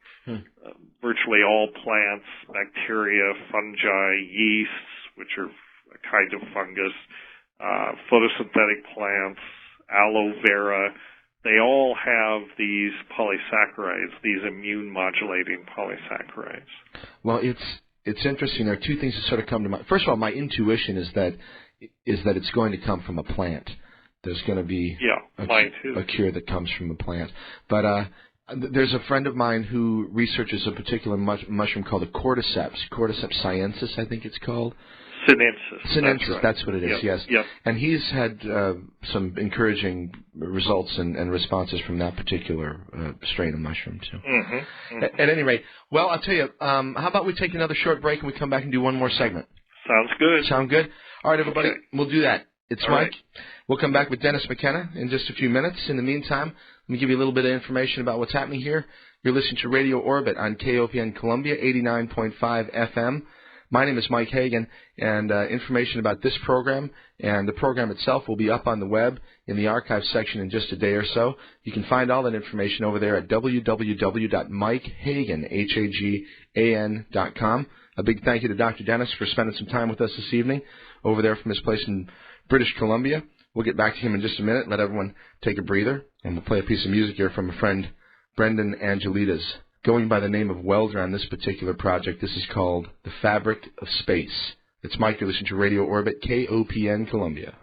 Virtually all plants, bacteria, fungi, yeasts, which are a kind of fungus, photosynthetic plants, aloe vera, they all have these polysaccharides, these immune modulating polysaccharides. Well, it's interesting. There are two things that sort of come to mind. First of all, my intuition is that it's going to come from a plant. There's going to be a cure that comes from a plant. But there's a friend of mine who researches a particular mushroom called the cordyceps sinensis, I think it's called. Sinensis, that's what it is, yes. Yep. And he's had some encouraging results and responses from that particular strain of mushroom, too. At any rate, well, I'll tell you, how about we take another short break and we come back and do one more segment? Sounds good. Sound good? All right, everybody, we'll do that. It's all Mike. Right. We'll come back with Dennis McKenna in just a few minutes. In the meantime, let me give you a little bit of information about what's happening here You're listening to Radio Orbit on KOPN Columbia, 89.5 FM. My name is Mike Hagan, and information about this program and the program itself will be up on the web in the archive section in just a day or so. You can find all that information over there at www.mikehagan.com. A big thank you to Dr. Dennis for spending some time with us this evening over there from his place in British Columbia. We'll get back to him in just a minute and let everyone take a breather, and we'll play a piece of music here from a friend, Brendan Angelides. Going by the name of Welder on this particular project, this is called The Fabric of Space. It's Mike, you're listening to Radio Orbit, KOPN Columbia.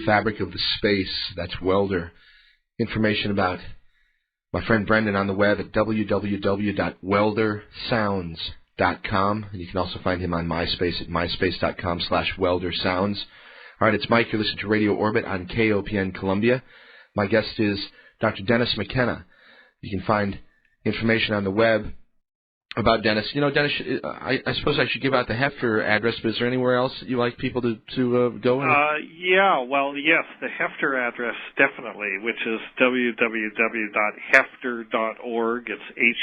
fabric of the space. That's Welder. Information about my friend Brendan on the web at www.weldersounds.com. And you can also find him on MySpace at myspace.com/weldersounds. All right, it's Mike. You're listening to Radio Orbit on KOPN Columbia. My guest is Dr. Dennis McKenna. You can find information on the web about Dennis. You know, Dennis, I suppose I should give out the Hefter address, but is there anywhere else that you like people to go? Yeah, well, yes, the Hefter address, definitely, which is www.hefter.org. It's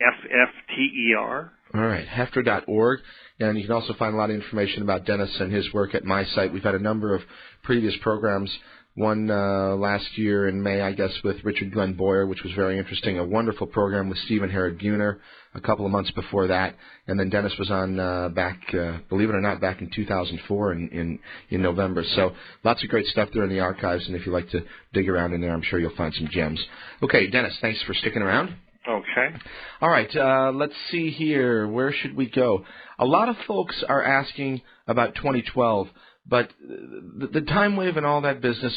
HEFFTER. All right, Hefter.org. And you can also find a lot of information about Dennis and his work at my site. We've had a number of previous programs. One last year in May, I guess, with Richard Glenn Boyer, which was very interesting. A wonderful program with Stephen Herod Buhner a couple of months before that. And then Dennis was on back, believe it or not, back in 2004 in November. So lots of great stuff there in the archives. And if you like to dig around in there, I'm sure you'll find some gems. Okay, Dennis, thanks for sticking around. Okay. All right, let's see here. Where should we go? A lot of folks are asking about 2012. But the time wave and all that business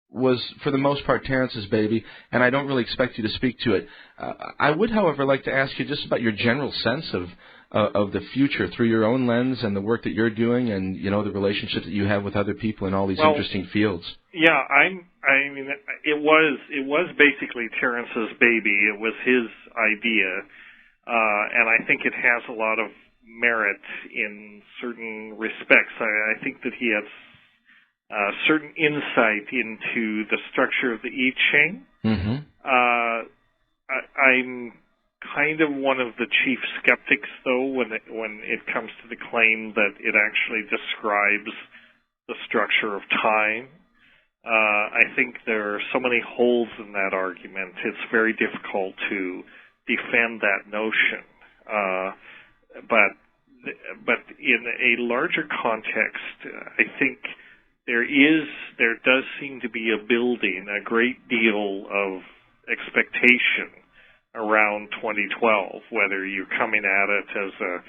was, for the most part, Terrence's baby, and I don't really expect you to speak to it. I would, however, like to ask you just about your general sense of the future through your own lens and the work that you're doing, and the relationship that you have with other people in all these interesting fields. Yeah, I mean, it was basically Terrence's baby. It was his idea, and I think it has a lot of merit in certain respects. I think that he has certain insight into the structure of the I Ching. Mm-hmm. I'm kind of one of the chief skeptics, though, when it comes to the claim that it actually describes the structure of time. I think there are so many holes in that argument. It's very difficult to defend that notion. But in a larger context, I think there does seem to be a great deal of expectation around 2012, whether you're coming at it as a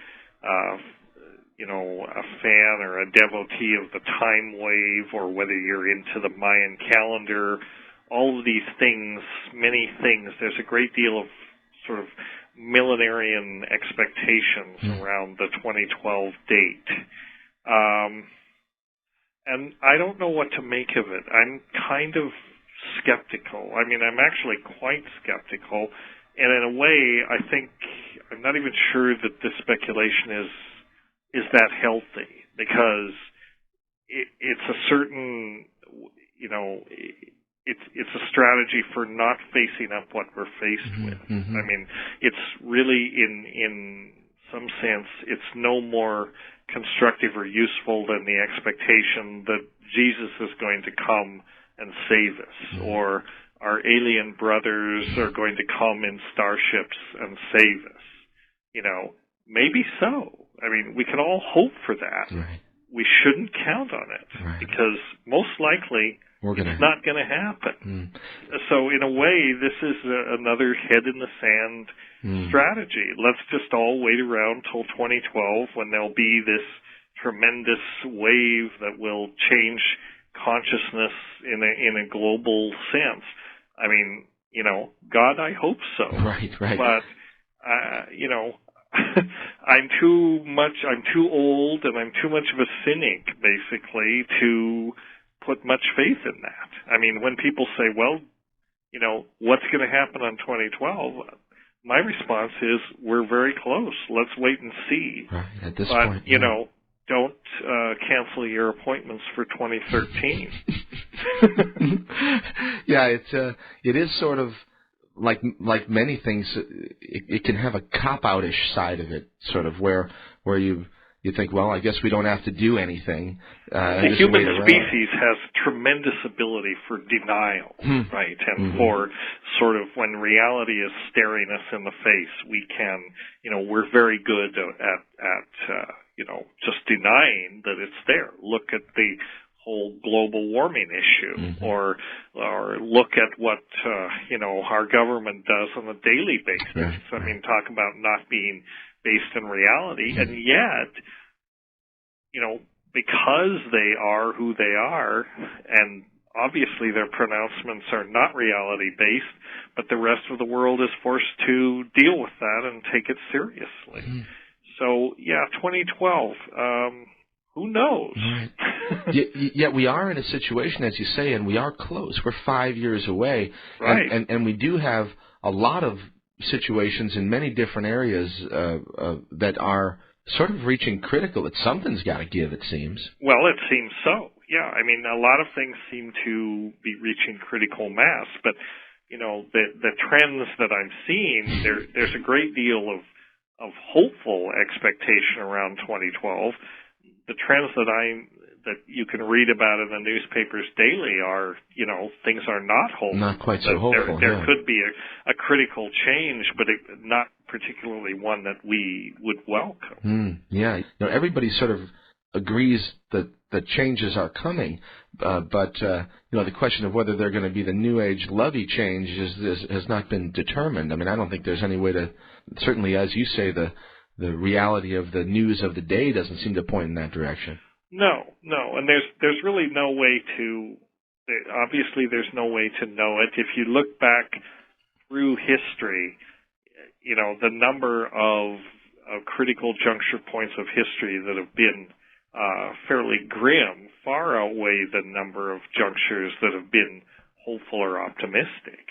fan or a devotee of the time wave, or whether you're into the Mayan calendar. All of these things, many things, there's a great deal of sort of millenarian expectations around the 2012 date. And I don't know what to make of it. I'm kind of skeptical. I mean, I'm actually quite skeptical. And in a way, I think I'm not even sure that this speculation is that healthy, because it's a certain, it's a strategy for not facing up what we're faced with. Mm-hmm. I mean, it's really, in some sense, it's no more constructive or useful than the expectation that Jesus is going to come and save us, or our alien brothers are going to come in starships and save us. Maybe so. I mean, we can all hope for that. Right. We shouldn't count on it, because most likely it's not going to happen. So in a way, this is another head in the sand strategy. Let's just all wait around till 2012, when there'll be this tremendous wave that will change consciousness in a global sense. I mean, God, I hope so. Right. But I'm too old, and I'm too much of a cynic, basically, to put much faith in that. I mean, when people say, well, what's going to happen on 2012? My response is, we're very close. Let's wait and see. Right, at this point, don't cancel your appointments for 2013. Yeah, it is sort of like many things. It can have a cop-out-ish side of it, sort of where you think, well, I guess we don't have to do anything. The human species has tremendous ability for denial, right? And for sort of, when reality is staring us in the face, we can, we're very good at just denying that it's there. Look at the whole global warming issue, or look at what our government does on a daily basis. I mean, talk about not being based in reality, and yet, because they are who they are, and obviously their pronouncements are not reality-based, but the rest of the world is forced to deal with that and take it seriously. Mm. So, yeah, 2012, who knows? Right. Yet we are in a situation, as you say, and we are close. We're 5 years away. Right. And we do have a lot of situations in many different areas that are sort of reaching critical, that something's got to give, it seems. Well, it seems so. Yeah, I mean, a lot of things seem to be reaching critical mass, but, you know, the trends that I'm seeing, there's a great deal of hopeful expectation around 2012. The trends that you can read about in the newspapers daily are, you know, things are not hopeful. Not quite so hopeful. There could be a critical change, but not particularly one that we would welcome. Yeah, you know, everybody sort of agrees that changes are coming, but you know, the question of whether they're going to be the New Age lovey change has not been determined. I mean, I don't think there's any way to. Certainly, as you say, the reality of the news of the day doesn't seem to point in that direction. No, and there's really no way to. Obviously, there's no way to know it. If you look back through history, you know, the number of critical juncture points of history that have been fairly grim far outweigh the number of junctures that have been hopeful or optimistic.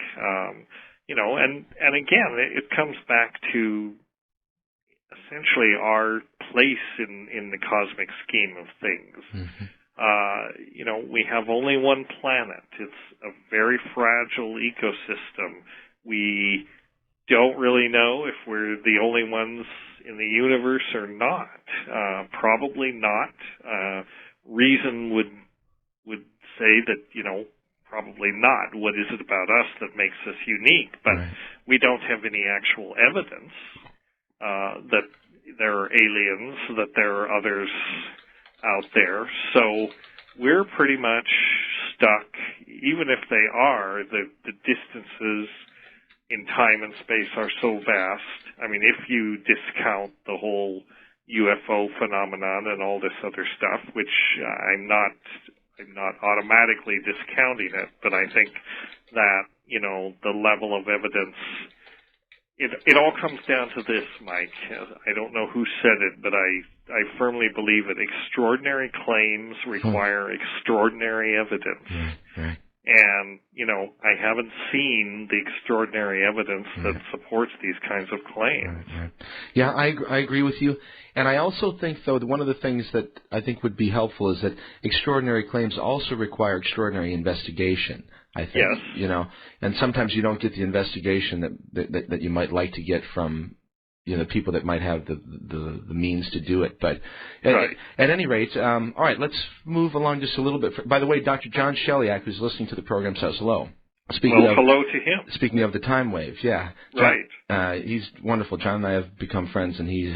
You know, and again, it comes back to essentially our place in the cosmic scheme of things. Mm-hmm. You know, we have only one planet. It's a very fragile ecosystem. We don't really know if we're the only ones in the universe or not. Probably not. Reason would say that, you know, probably not. What is it about us that makes us unique? But we don't have any actual evidence that there are aliens, that there are others out there. So we're pretty much stuck, even if they are, the distances in time and space are so vast. I mean, if you discount the whole UFO phenomenon and all this other stuff, which I'm not automatically discounting it, but I think that, you know, the level of evidence, it all comes down to this, Mike. I don't know who said it, but I firmly believe that extraordinary claims require extraordinary evidence. Right. And, you know, I haven't seen the extraordinary evidence that supports these kinds of claims. Right. Yeah, I agree with you. And I also think, though, that one of the things that I think would be helpful is that extraordinary claims also require extraordinary investigation, I think. Yes. You know, and sometimes you don't get the investigation that you might like to get from, you know, the people that might have the means to do it. But at any rate, all right, let's move along just a little bit. By the way, Dr. John Sheliak, who's listening to the program, says hello. Hello to him. Speaking of the time wave, yeah. Right. He's wonderful. John and I have become friends, and he's...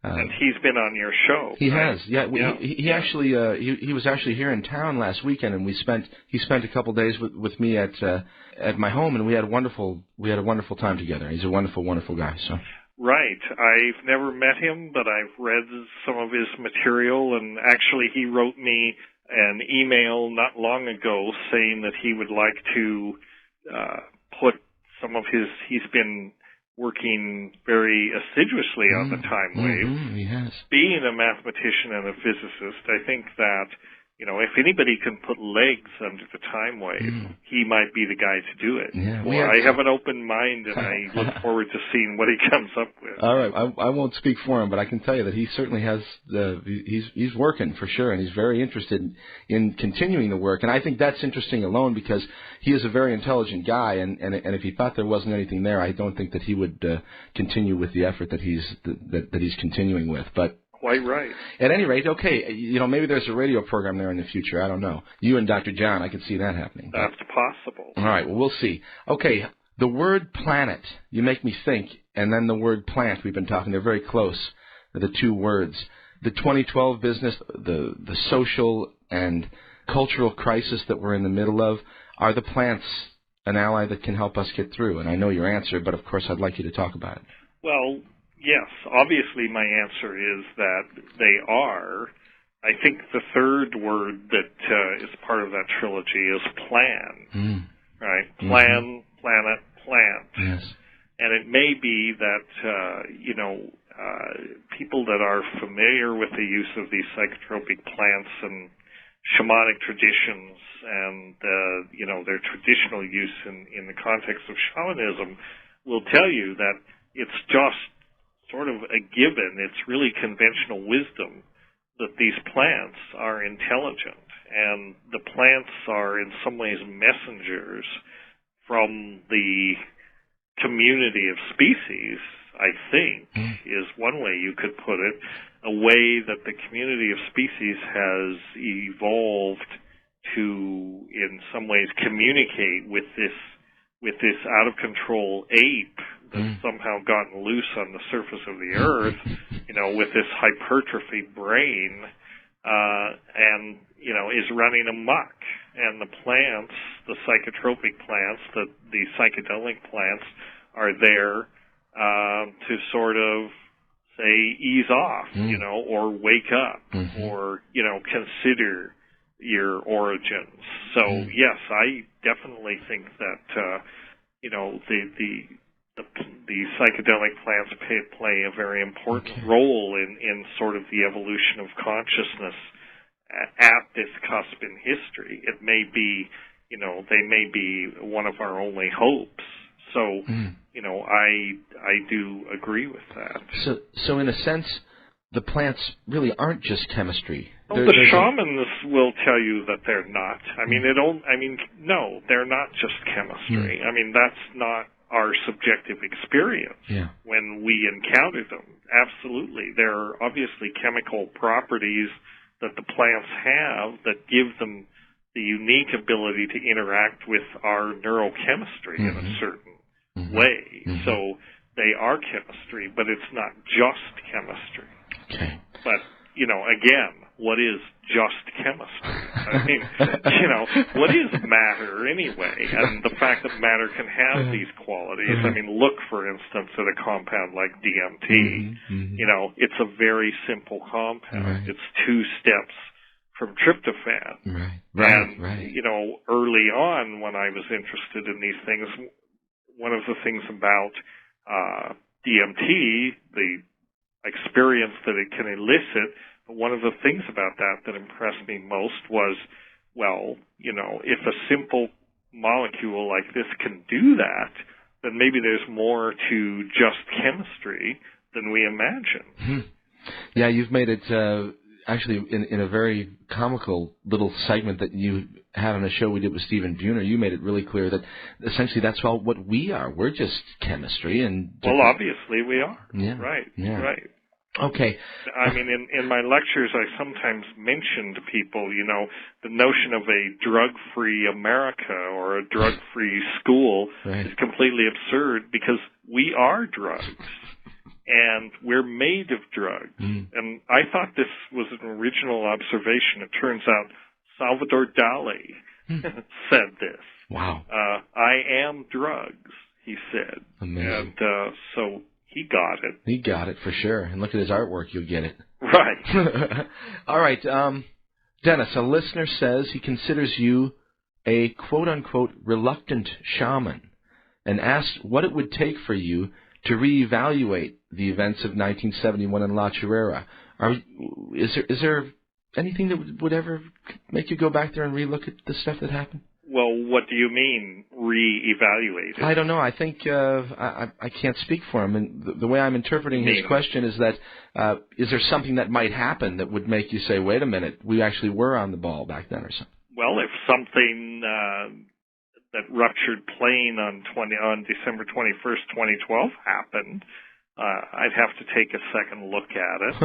and he's been on your show. He has, yeah. He actually he was actually here in town last weekend, and he spent a couple days with me at my home, and we had a wonderful time together. He's a wonderful guy. So. Right. I've never met him, but I've read some of his material, and actually he wrote me an email not long ago saying that he would like to put some of he's been working very assiduously on the time wave. Yes. Being a mathematician and a physicist, I think that, you know, if anybody can put legs under the time wave, he might be the guy to do it. Yeah, well, I have an open mind, and I look forward to seeing what he comes up with. All right, I won't speak for him, but I can tell you that he certainly has he's working for sure, and he's very interested in continuing the work. And I think that's interesting alone because he is a very intelligent guy, and if he thought there wasn't anything there, I don't think that he would continue with the effort that he's continuing with. But quite right. At any rate, okay, you know, maybe there's a radio program there in the future. I don't know. You and Dr. John, I could see that happening. That's possible. All right, well, we'll see. Okay, the word planet, you make me think, and then the word plant, we've been talking, they're very close, the two words. The 2012 business, the social and cultural crisis that we're in the middle of, are the plants an ally that can help us get through? And I know your answer, but of course I'd like you to talk about it. Well, yes, obviously my answer is that they are, I think the third word that is part of that trilogy is plan, right? Plan, planet, plant. Yes. And it may be that, people that are familiar with the use of these psychotropic plants and shamanic traditions and, their traditional use in the context of shamanism will tell you that it's just sort of a given. It's really conventional wisdom that these plants are intelligent, and the plants are in some ways messengers from the community of species, I think, is one way you could put it, a way that the community of species has evolved to, in some ways, communicate with this out-of-control ape that's somehow gotten loose on the surface of the earth, with this hypertrophied brain, and, is running amok. And the plants, the psychotropic plants, the psychedelic plants, are there to sort of say, ease off, or wake up, or, consider your origins. So, yes, I definitely think that, the psychedelic plants play a very important role in sort of the evolution of consciousness at this cusp in history. It may be, they may be one of our only hopes. So, I do agree with that. So in a sense, the plants really aren't just chemistry. Well, the shamans will tell you that they're not. No, they're not just chemistry. That's not our subjective experience when we encounter them. Absolutely. There are obviously chemical properties that the plants have that give them the unique ability to interact with our neurochemistry in a certain way. So they are chemistry, but it's not just chemistry. Okay. But, again, what is just chemistry? What is matter anyway? And the fact that matter can have these qualities. Look, for instance, at a compound like DMT. It's a very simple compound. It's 2 steps from tryptophan. And, early on when I was interested in these things, one of the things about DMT, the experience that it can elicit, one of the things about that impressed me most was, if a simple molecule like this can do that, then maybe there's more to just chemistry than we imagine. Yeah, you've made it actually in a very comical little segment that you had on a show we did with Stephen Buhner. You made it really clear that essentially that's all what we are. We're just chemistry. Well, obviously we are. Yeah. Right. Yeah. Right. Okay. In my lectures, I sometimes mention to people, the notion of a drug-free America or a drug-free school is completely absurd because we are drugs. And we're made of drugs. And I thought this was an original observation. It turns out Salvador Dali said this. Wow. I am drugs, he said. Amazing. And so he got it. He got it for sure. And look at his artwork, you'll get it. Right. All right. Dennis, a listener says he considers you a quote-unquote reluctant shaman and asks what it would take for you to reevaluate the events of 1971 in La Chirera. Is there anything that would ever make you go back there and relook at the stuff that happened? Well, what do you mean, reevaluate it? I don't know. I think I can't speak for him. And the way I'm interpreting his question is that is there something that might happen that would make you say, wait a minute, we actually were on the ball back then or something? Well, if something that ruptured plane on December 21st, 2012 happened, I'd have to take a second look at it.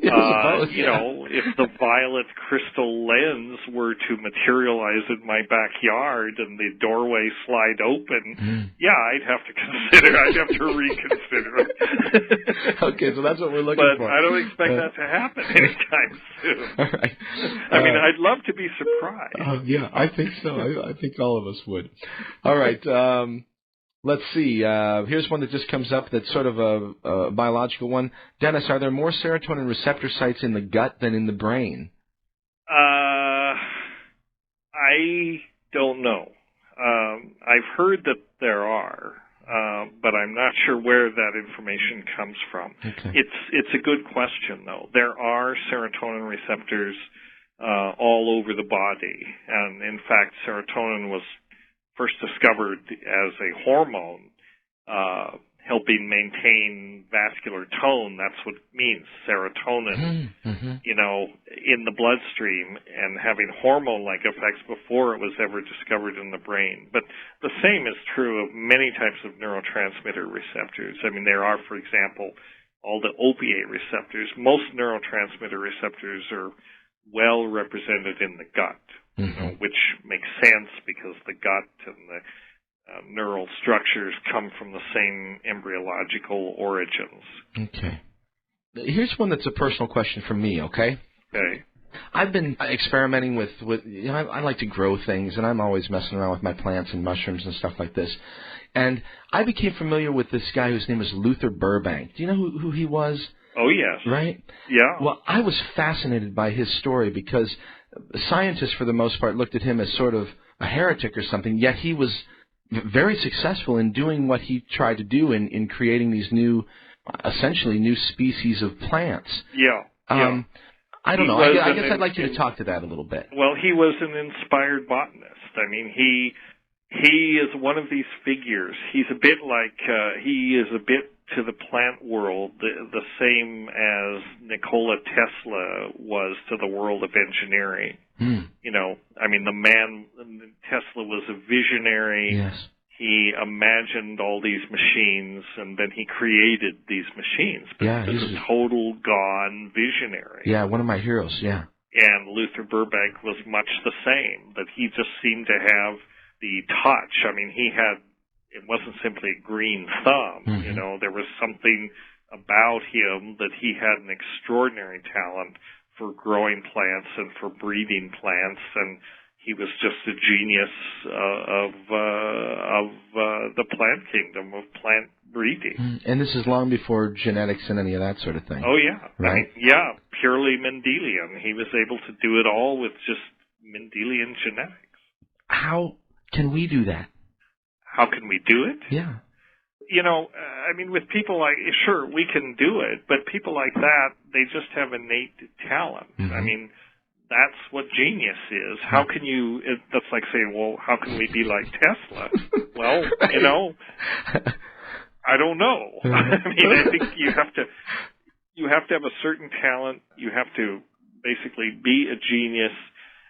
If the violet crystal lens were to materialize in my backyard and the doorway slide open, I'd have to consider. I'd have to reconsider it. Okay, so that's what we're looking for. But I don't expect that to happen anytime soon. All right. I'd love to be surprised. Yeah, I think so. I think all of us would. All right. Let's see. Here's one that just comes up that's sort of a biological one. Dennis, are there more serotonin receptor sites in the gut than in the brain? I don't know. I've heard that there are, but I'm not sure where that information comes from. Okay. It's a good question, though. There are serotonin receptors all over the body, and in fact, serotonin was first discovered as a hormone, helping maintain vascular tone. That's what it means, serotonin, in the bloodstream, and having hormone-like effects before it was ever discovered in the brain. But the same is true of many types of neurotransmitter receptors. I mean, there are, for example, all the opiate receptors. Most neurotransmitter receptors are well represented in the gut, which makes sense because the gut and the neural structures come from the same embryological origins. Okay. Here's one that's a personal question from me, okay? Okay. I've been experimenting with I like to grow things, and I'm always messing around with my plants and mushrooms and stuff like this. And I became familiar with this guy whose name is Luther Burbank. Do you know who he was? Oh, yes. Right? Yeah. Well, I was fascinated by his story because scientists, for the most part, looked at him as sort of a heretic or something, yet he was very successful in doing what he tried to do in creating these essentially new species of plants. Yeah. I don't know. I guess I'd like you to talk to that a little bit. Well, he was an inspired botanist. I mean, he is one of these figures. He's a bit like, he is a bit to the plant world, the same as Nikola Tesla was to the world of engineering. You know, I mean, Tesla was a visionary. Yes. He imagined all these machines, and then he created these machines. But he was a total gone visionary. Yeah, one of my heroes, yeah. And Luther Burbank was much the same, that he just seemed to have the touch. I mean, it wasn't simply a green thumb, you know, there was something about him that he had an extraordinary talent for growing plants and for breeding plants, and he was just a genius of the plant kingdom, of plant breeding. And this is long before genetics and any of that sort of thing. Oh, yeah. Right? I mean, yeah, purely Mendelian. He was able to do it all with just Mendelian genetics. How can we do that? How can we do it? Yeah. You know, I mean, with people like, sure, we can do it, but people like that, they just have innate talent. I mean, that's what genius is. How can you, that's like saying, well, how can we be like Tesla? Well, you know, I don't know. I mean, I think you have to have a certain talent. You have to basically be a genius,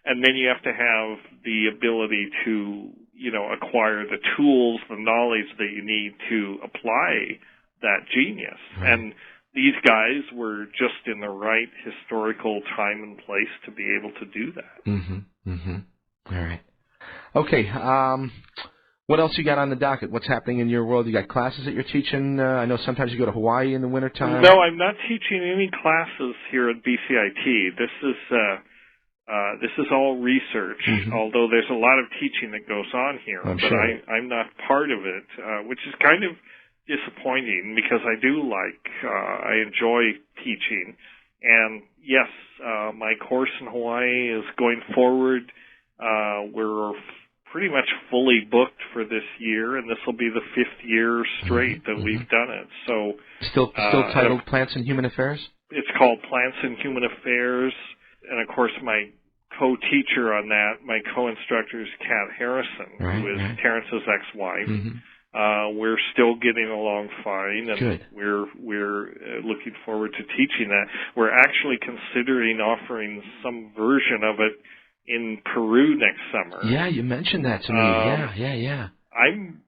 and then you have to have the ability to, you know, acquire the tools, the knowledge that you need to apply that genius. Right. And these guys were just in the right historical time and place to be able to do that. All right. Okay. What else you got on the docket? What's happening in your world? You got classes that you're teaching? I know sometimes you go to Hawaii in the wintertime. No, I'm not teaching any classes here at BCIT. This is all research, although there's a lot of teaching that goes on here. I'm but sure. I'm not part of it, which is kind of disappointing because I enjoy teaching. And yes, my course in Hawaii is going forward. We're pretty much fully booked for this year, and this will be the 5th year straight that we've done it. So Still titled Plants and Human Affairs? It's called Plants and Human Affairs. And, of course, my co-teacher on that, my co-instructor is Kat Harrison, who is Terrence's ex-wife. We're still getting along fine, and Good. we're looking forward to teaching that. We're actually considering offering some version of it in Peru next summer. Yeah, you mentioned that to me. Yeah. I'm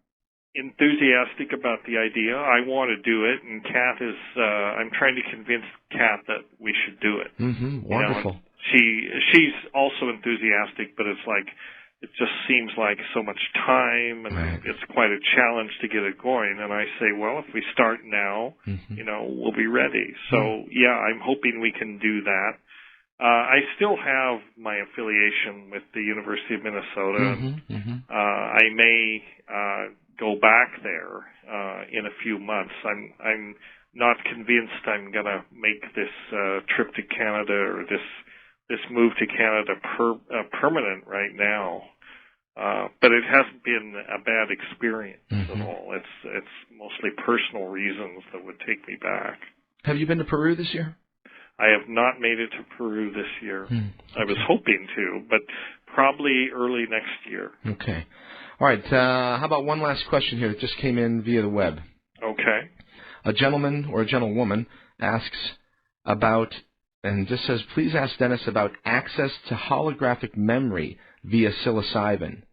enthusiastic about the idea. I want to do it, and Kat is. I'm trying to convince Kat that we should do it. Wonderful. She's also enthusiastic, but it's like it just seems like so much time, and it's quite a challenge to get it going. And I say, well, if we start now, you know, we'll be ready. So yeah, I'm hoping we can do that. I still have my affiliation with the University of Minnesota. I may go back there in a few months. I'm not convinced I'm going to make this trip to Canada or this move to Canada permanent right now. But it hasn't been a bad experience at all. It's mostly personal reasons that would take me back. Have you been to Peru this year? I have not made it to Peru this year. I was hoping to, but probably early next year. Okay. All right. How about one last question here that just came in via the web? Okay. A gentleman or a gentlewoman asks about, and just says, please ask Dennis about access to holographic memory via psilocybin.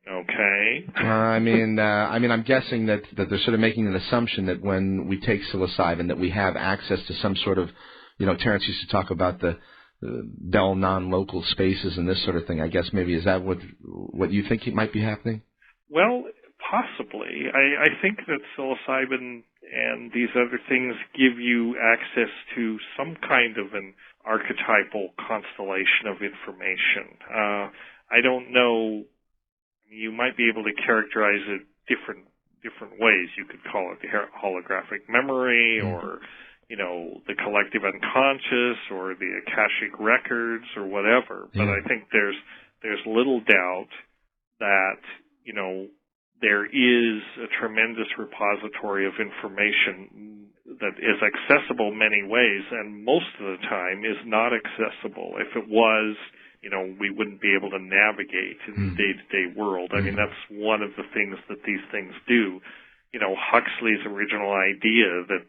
Okay. I'm guessing that they're sort of making an assumption that when we take psilocybin that we have access to some sort of, Terrence used to talk about the Bell non-local spaces and this sort of thing. I guess maybe is that what you think might be happening? Well, possibly. I think that psilocybin and these other things give you access to some kind of an archetypal constellation of information. I don't know. You might be able to characterize it different ways. You could call it the holographic memory, or the collective unconscious, or the Akashic records, or whatever. But I think there's little doubt that there is a tremendous repository of information that is accessible many ways, and most of the time is not accessible. If it was, we wouldn't be able to navigate in the day-to-day world. I mean, that's one of the things that these things do. Huxley's original idea that,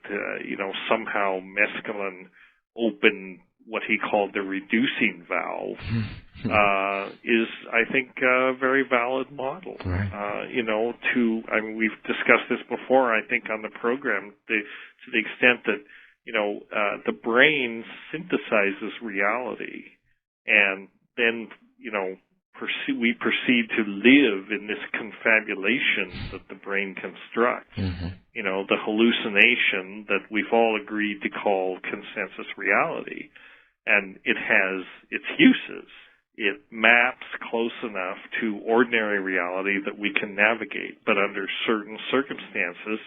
somehow mescaline opened what he called the reducing valve, is, I think, a very valid model. Right. We've discussed this before, I think, on the program, to the extent that, the brain synthesizes reality, and then, we proceed to live in this confabulation that the brain constructs. The hallucination that we've all agreed to call consensus reality. And it has its uses. It maps close enough to ordinary reality that we can navigate. But under certain circumstances,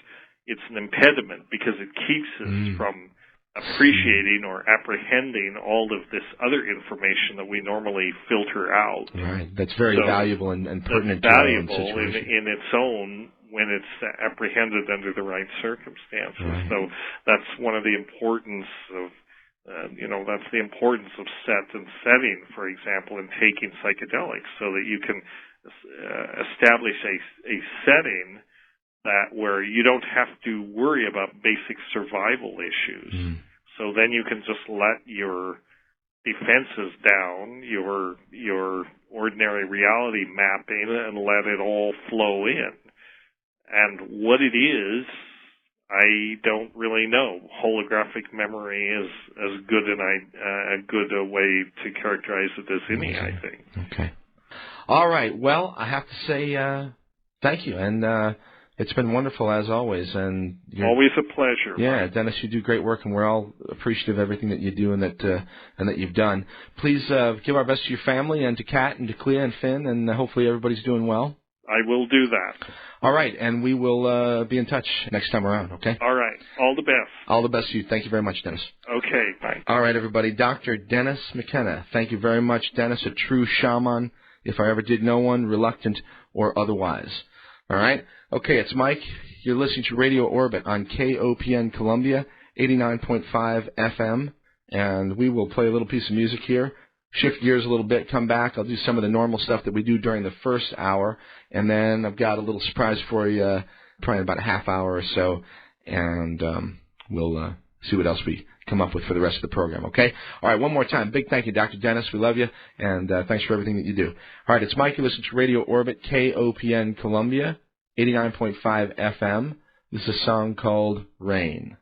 it's an impediment because it keeps us from appreciating or apprehending all of this other information that we normally filter out. Right. That's very valuable and pertinent to our own situation. In its own when it's apprehended under the right circumstances. Right. So that's one of the importance of that's the importance of set and setting, for example, in taking psychedelics, so that you can establish a setting that where you don't have to worry about basic survival issues. So then you can just let your defenses down, your ordinary reality mapping, and let it all flow in. And what it is, I don't really know. Holographic memory is as good a good way to characterize it as any, I think. Okay. All right. Well, I have to say thank you, and it's been wonderful as always. And always a pleasure. Yeah, Dennis, you do great work, and we're all appreciative of everything that you do and that you've done. Please give our best to your family and to Kat and to Clea and Finn, and hopefully everybody's doing well. I will do that. All right, and we will be in touch next time around, okay? All right. All the best. All the best to you. Thank you very much, Dennis. Okay, bye. All right, everybody. Dr. Dennis McKenna. Thank you very much, Dennis, a true shaman, if I ever did know one, reluctant or otherwise. All right? Okay, it's Mike. You're listening to Radio Orbit on KOPN Columbia, 89.5 FM, and we will play a little piece of music here. Shift gears a little bit, come back. I'll do some of the normal stuff that we do during the first hour, and then I've got a little surprise for you, probably about a half hour or so, and we'll see what else we come up with for the rest of the program, okay? All right, one more time. Big thank you, Dr. Dennis. We love you, and thanks for everything that you do. All right, it's Mike. You listen to Radio Orbit, KOPN Columbia, 89.5 FM. This is a song called Rain.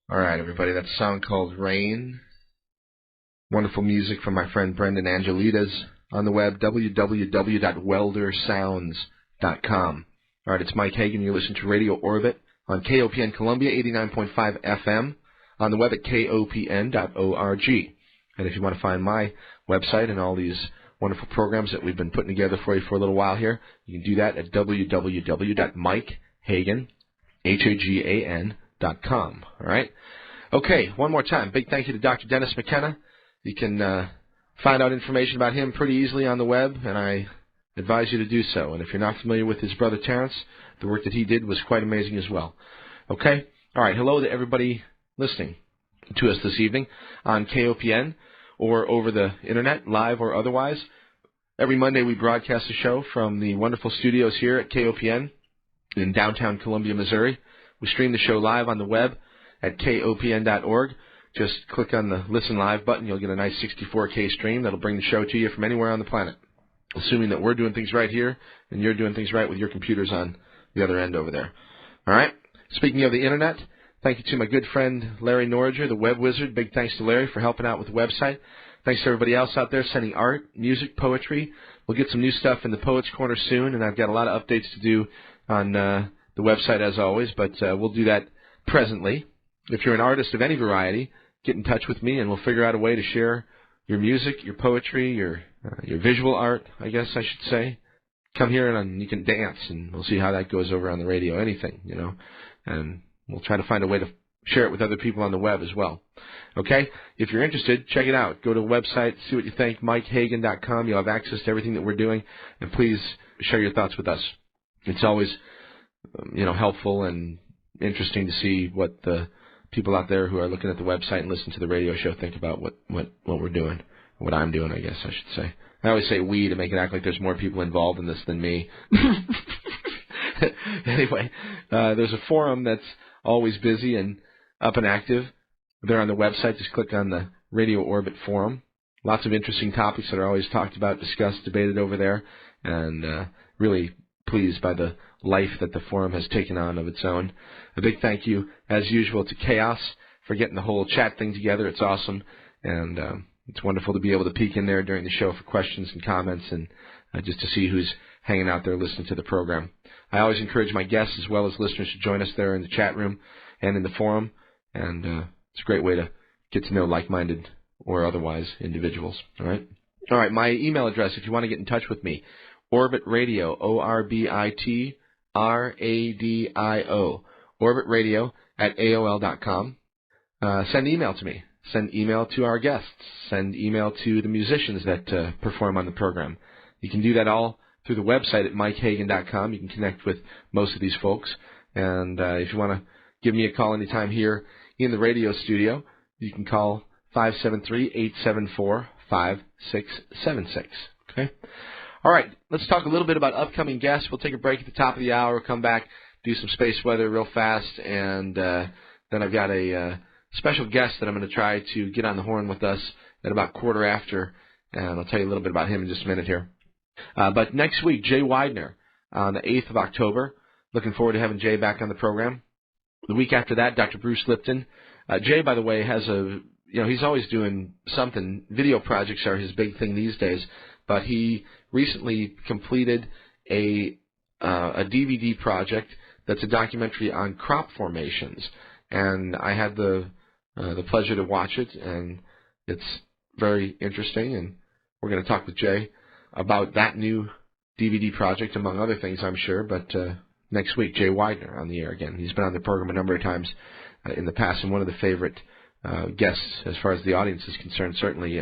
All right, everybody, that's a song called Rain. Wonderful music from my friend Brendan Angelides on the web, www.weldersounds.com. All right, it's Mike Hagan. You're listening to Radio Orbit on KOPN Columbia, 89.5 FM, on the web at kopn.org. And if you want to find my website and all these wonderful programs that we've been putting together for you for a little while here, you can do that at www.mikehagan.com. All right? Okay, one more time. Big thank you to Dr. Dennis McKenna. You can find out information about him pretty easily on the web, and I advise you to do so. And if you're not familiar with his brother Terrence, the work that he did was quite amazing as well. Okay? All right, hello to everybody listening to us this evening on KOPN or over the Internet, live or otherwise. Every Monday we broadcast a show from the wonderful studios here at KOPN in downtown Columbia, Missouri. We stream the show live on the web at kopn.org. Just click on the Listen Live button. You'll get a nice 64K stream that'll bring the show to you from anywhere on the planet, assuming that we're doing things right here and you're doing things right with your computers on the other end over there. All right? Speaking of the Internet, thank you to my good friend Larry Norriger, the web wizard. Big thanks to Larry for helping out with the website. Thanks to everybody else out there sending art, music, poetry. We'll get some new stuff in the Poets Corner soon, and I've got a lot of updates to do on the website as always, but we'll do that presently. If you're an artist of any variety, get in touch with me, and we'll figure out a way to share your music, your poetry, your visual art, I guess I should say. Come here and you can dance, and we'll see how that goes over on the radio, anything, you know. And we'll try to find a way to share it with other people on the web as well. Okay? If you're interested, check it out. Go to the website, see what you think, MikeHagan.com. You'll have access to everything that we're doing, and please share your thoughts with us. It's always, helpful and interesting to see what the people out there who are looking at the website and listen to the radio show think about what we're doing, what I'm doing, I guess I should say. I always say we to make it act like there's more people involved in this than me. Anyway, there's a forum that's always busy and up and active. There on the website, just click on the Radio Orbit forum. lots of interesting topics that are always talked about, discussed, debated over there, and really pleased by the life that the forum has taken on of its own. A big thank you, as usual, to Chaos for getting the whole chat thing together. It's awesome, and it's wonderful to be able to peek in there during the show for questions and comments and just to see who's hanging out there listening to the program. I always encourage my guests as well as listeners to join us there in the chat room and in the forum, and it's a great way to get to know like-minded or otherwise individuals. All right, my email address, if you want to get in touch with me, Orbit Radio, ORBITRADIO, Orbit Radio at AOL.com. Send email to me. Send email to our guests. Send email to the musicians that perform on the program. You can do that all through the website at MikeHagan.com. You can connect with most of these folks. And if you want to give me a call anytime here in the radio studio, you can call 573-874-5676. Okay? All right, let's talk a little bit about upcoming guests. We'll take a break at the top of the hour. We'll come back, do some space weather real fast, and then I've got a special guest that I'm going to try to get on the horn with us at about quarter after, and I'll tell you a little bit about him in just a minute here. But next week, Jay Widener on the 8th of October. Looking forward to having Jay back on the program. The week after that, Dr. Bruce Lipton. Jay, by the way, has he's always doing something. Video projects are his big thing these days, but he recently completed a DVD project that's a documentary on crop formations, and I had the pleasure to watch it, and it's very interesting, and we're going to talk with Jay about that new DVD project, among other things, I'm sure, but next week, Jay Widener on the air again. He's been on the program a number of times in the past, and one of the favorite guests as far as the audience is concerned, certainly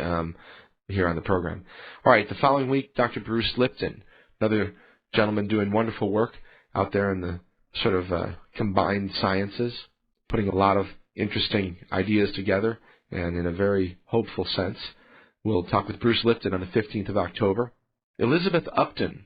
here on the program. All right, the following week, Dr. Bruce Lipton, another gentleman doing wonderful work out there in the sort of combined sciences, putting a lot of interesting ideas together, and in a very hopeful sense. We'll talk with Bruce Lipton on the 15th of October. Elizabeth Upton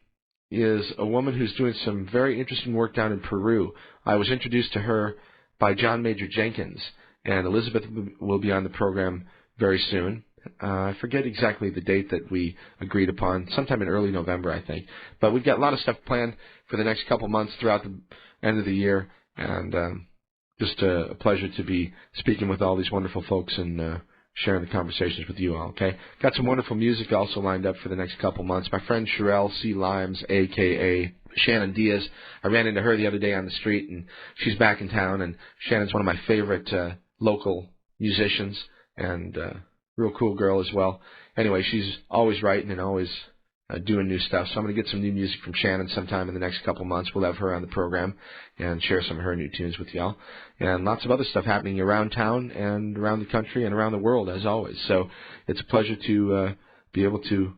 is a woman who's doing some very interesting work down in Peru. I was introduced to her by John Major Jenkins, and Elizabeth will be on the program very soon. I forget exactly the date that we agreed upon, sometime in early November, I think. But we've got a lot of stuff planned for the next couple months throughout the end of the year, and just a pleasure to be speaking with all these wonderful folks and sharing the conversations with you all, okay? Got some wonderful music also lined up for the next couple months. My friend Sherelle C. Limes, a.k.a. Shannon Diaz, I ran into her the other day on the street, and she's back in town, and Shannon's one of my favorite local musicians, and real cool girl as well. Anyway, she's always writing and always doing new stuff, so I'm going to get some new music from Shannon sometime in the next couple months. We'll have her on the program and share some of her new tunes with y'all. And lots of other stuff happening around town and around the country and around the world, as always. So it's a pleasure to be able to,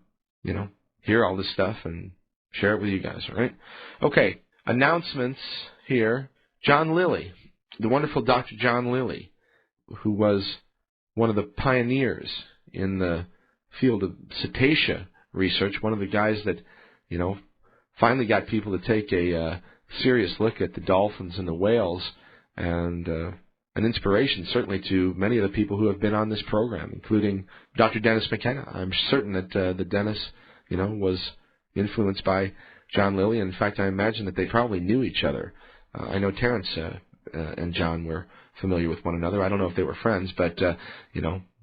hear all this stuff and share it with you guys, all right? Okay, announcements here. John Lilly, the wonderful Dr. John Lilly, who was one of the pioneers in the field of cetacea research, one of the guys that, finally got people to take a serious look at the dolphins and the whales, and an inspiration certainly to many of the people who have been on this program, including Dr. Dennis McKenna. I'm certain that the Dennis, was influenced by John Lilly. In fact, I imagine that they probably knew each other. I know Terrence and John were familiar with one another. I don't know if they were friends, but,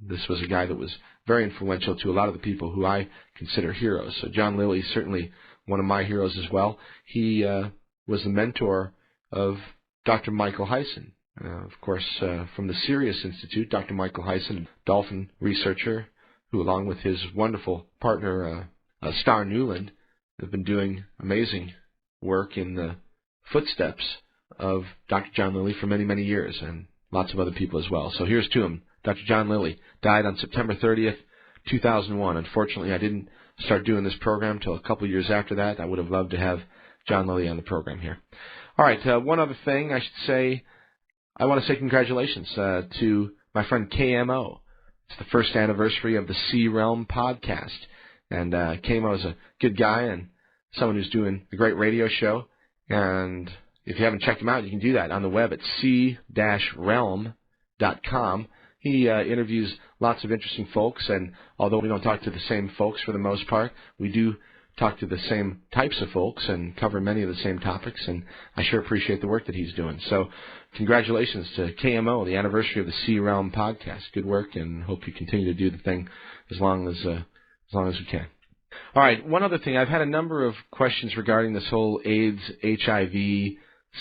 this was a guy that was very influential to a lot of the people who I consider heroes. So John Lilly, certainly one of my heroes as well. He was the mentor of Dr. Michael Hyson. Of course, from the Sirius Institute, Dr. Michael Hyson, a dolphin researcher who, along with his wonderful partner, Star Newland, have been doing amazing work in the footsteps of Dr. John Lilly for many, many years, and lots of other people as well. So here's to him. Dr. John Lilly died on September 30th, 2001. Unfortunately, I didn't start doing this program until a couple years after that. I would have loved to have John Lilly on the program here. All right, one other thing I should say. I want to say congratulations to my friend KMO. It's the first anniversary of the C Realm podcast. And KMO is a good guy and someone who's doing a great radio show. And if you haven't checked him out, you can do that on the web at c-realm.com. He interviews lots of interesting folks, and although we don't talk to the same folks for the most part, we do talk to the same types of folks and cover many of the same topics, and I sure appreciate the work that he's doing. So congratulations to KMO, the anniversary of the C Realm podcast. Good work, and hope you continue to do the thing as long as we can. All right, one other thing. I've had a number of questions regarding this whole AIDS, HIV,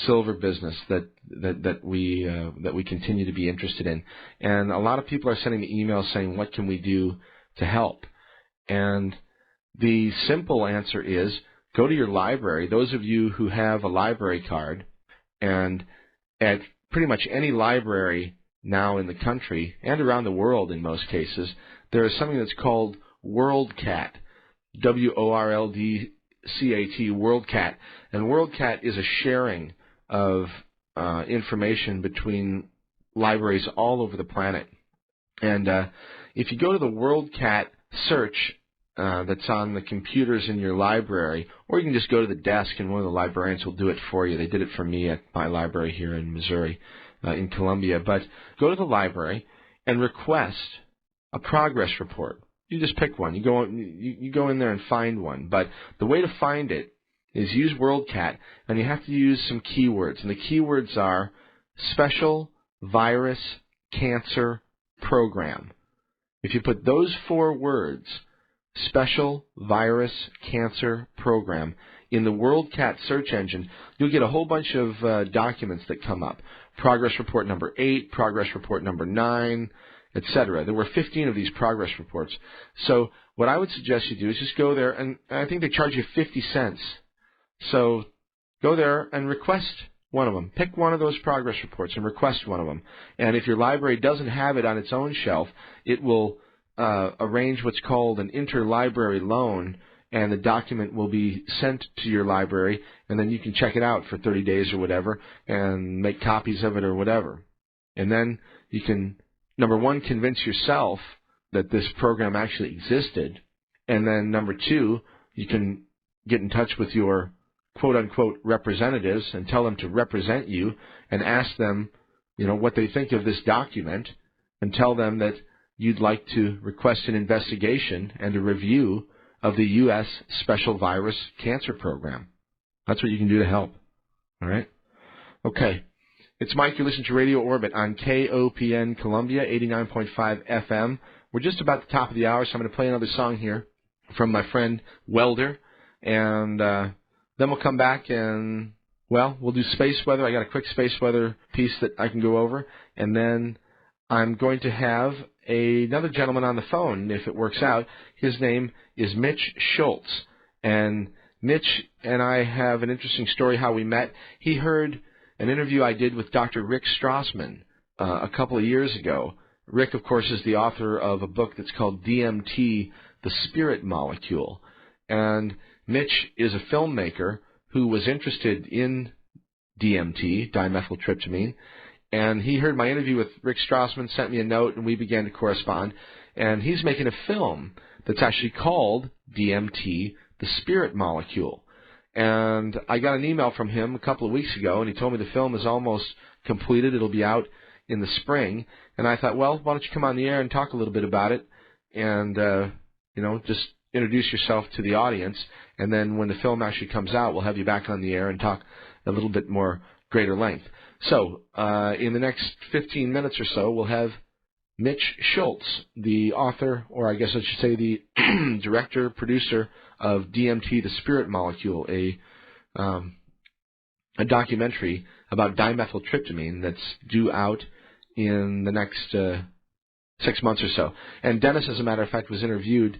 silver business that we continue to be interested in. And a lot of people are sending me emails saying, what can we do to help? And the simple answer is go to your library. Those of you who have a library card, and at pretty much any library now in the country and around the world in most cases, there is something that's called WorldCat, WORLDCAT, WorldCat. And WorldCat is a sharing of information between libraries all over the planet. And if you go to the WorldCat search that's on the computers in your library, or you can just go to the desk and one of the librarians will do it for you. They did it for me at my library here in Missouri, in Columbia. But go to the library and request a progress report. You just pick one. You go in there and find one. But the way to find it is use WorldCat, and you have to use some keywords. And the keywords are Special Virus Cancer Program. If you put those 4 words, Special Virus Cancer Program, in the WorldCat search engine, you'll get a whole bunch of documents that come up. Progress report number 8, progress report number 9, etc. There were 15 of these progress reports. So what I would suggest you do is just go there, and I think they charge you 50 cents. So go there and request one of them. Pick one of those progress reports and request one of them. And if your library doesn't have it on its own shelf, it will arrange what's called an interlibrary loan, and the document will be sent to your library, and then you can check it out for 30 days or whatever and make copies of it or whatever. And then you can, number one, convince yourself that this program actually existed, and then number 2, you can get in touch with your quote-unquote representatives and tell them to represent you and ask them, what they think of this document, and tell them that you'd like to request an investigation and a review of the U.S. Special Virus Cancer Program. That's what you can do to help. All right? Okay. It's Mike. You're listening to Radio Orbit on KOPN Columbia, 89.5 FM. We're just about the top of the hour, so I'm going to play another song here from my friend Welder. And then we'll come back and, we'll do space weather. I got a quick space weather piece that I can go over. And then I'm going to have another gentleman on the phone, if it works out. His name is Mitch Schultz. And Mitch and I have an interesting story how we met. He heard an interview I did with Dr. Rick Strassman a couple of years ago. Rick, of course, is the author of a book that's called DMT, The Spirit Molecule. And Mitch is a filmmaker who was interested in DMT, dimethyltryptamine, and he heard my interview with Rick Strassman, sent me a note, and we began to correspond. And he's making a film that's actually called DMT, The Spirit Molecule. And I got an email from him a couple of weeks ago, and he told me the film is almost completed. It'll be out in the spring. And I thought, why don't you come on the air and talk a little bit about it, and, just introduce yourself to the audience, and then when the film actually comes out, we'll have you back on the air and talk a little bit more greater length. So, in the next 15 minutes or so, we'll have Mitch Schultz, the author, or I guess I should say the director, producer of DMT, The Spirit Molecule, a documentary about dimethyltryptamine that's due out in the next 6 months or so. And Dennis, as a matter of fact, was interviewed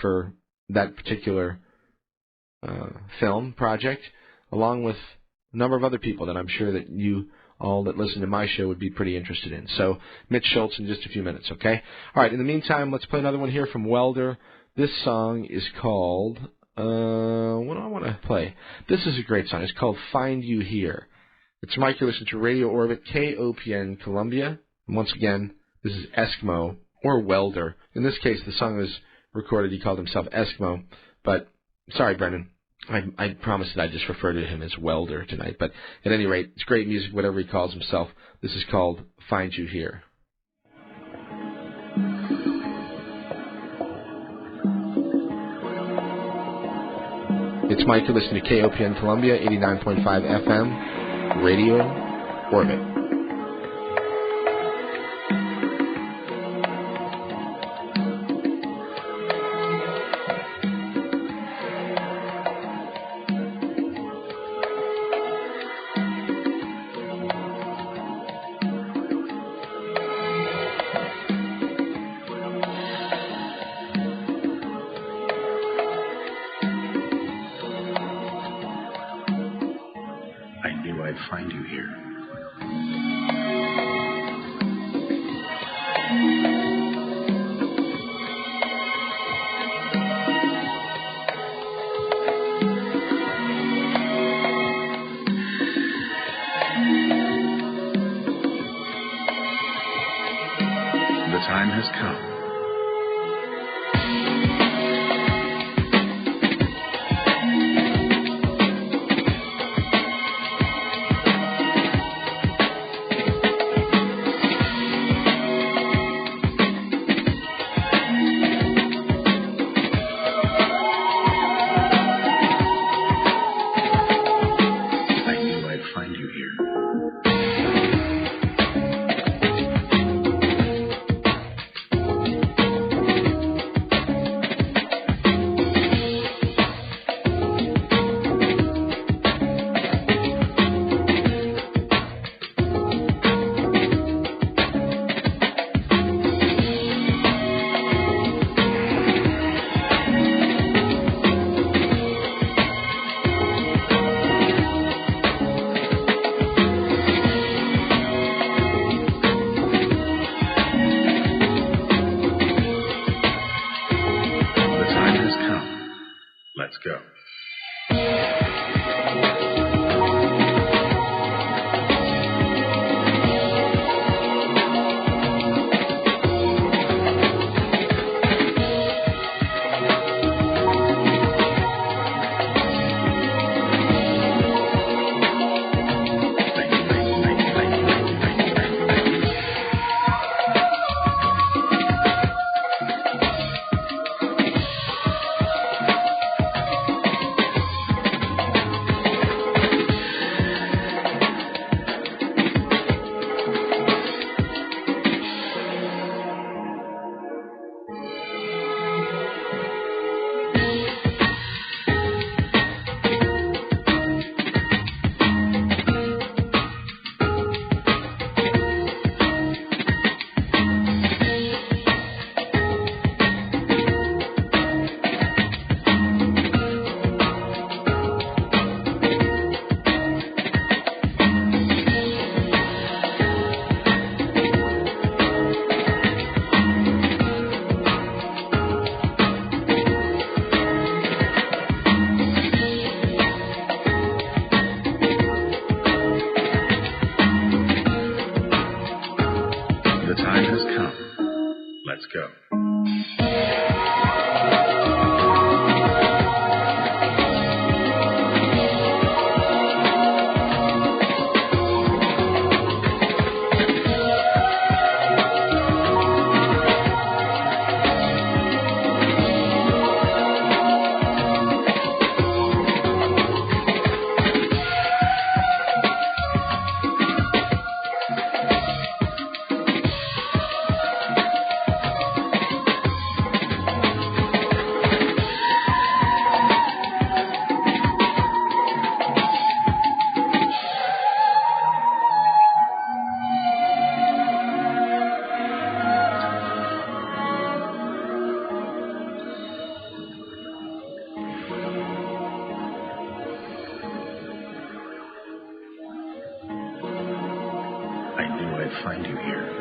for that particular film project, along with a number of other people that I'm sure that you all that listen to my show would be pretty interested in. So, Mitch Schultz in just a few minutes, okay? All right, in the meantime, let's play another one here from Welder. This song is called, what do I want to play? This is a great song. It's called Find You Here. It's Mike. You're listening to Radio Orbit, KOPN Columbia. And once again, this is Eskimo, or Welder. In this case, the song was recorded. He called himself Eskimo. But, sorry, Brendan. I promised that I'd just refer to him as Welder tonight. But at any rate, it's great music, whatever he calls himself. This is called Find You Here. It's Mike. You're listening to KOPN Columbia, 89.5 FM, Radio Orbit. Find you here. The time has come. Find you here.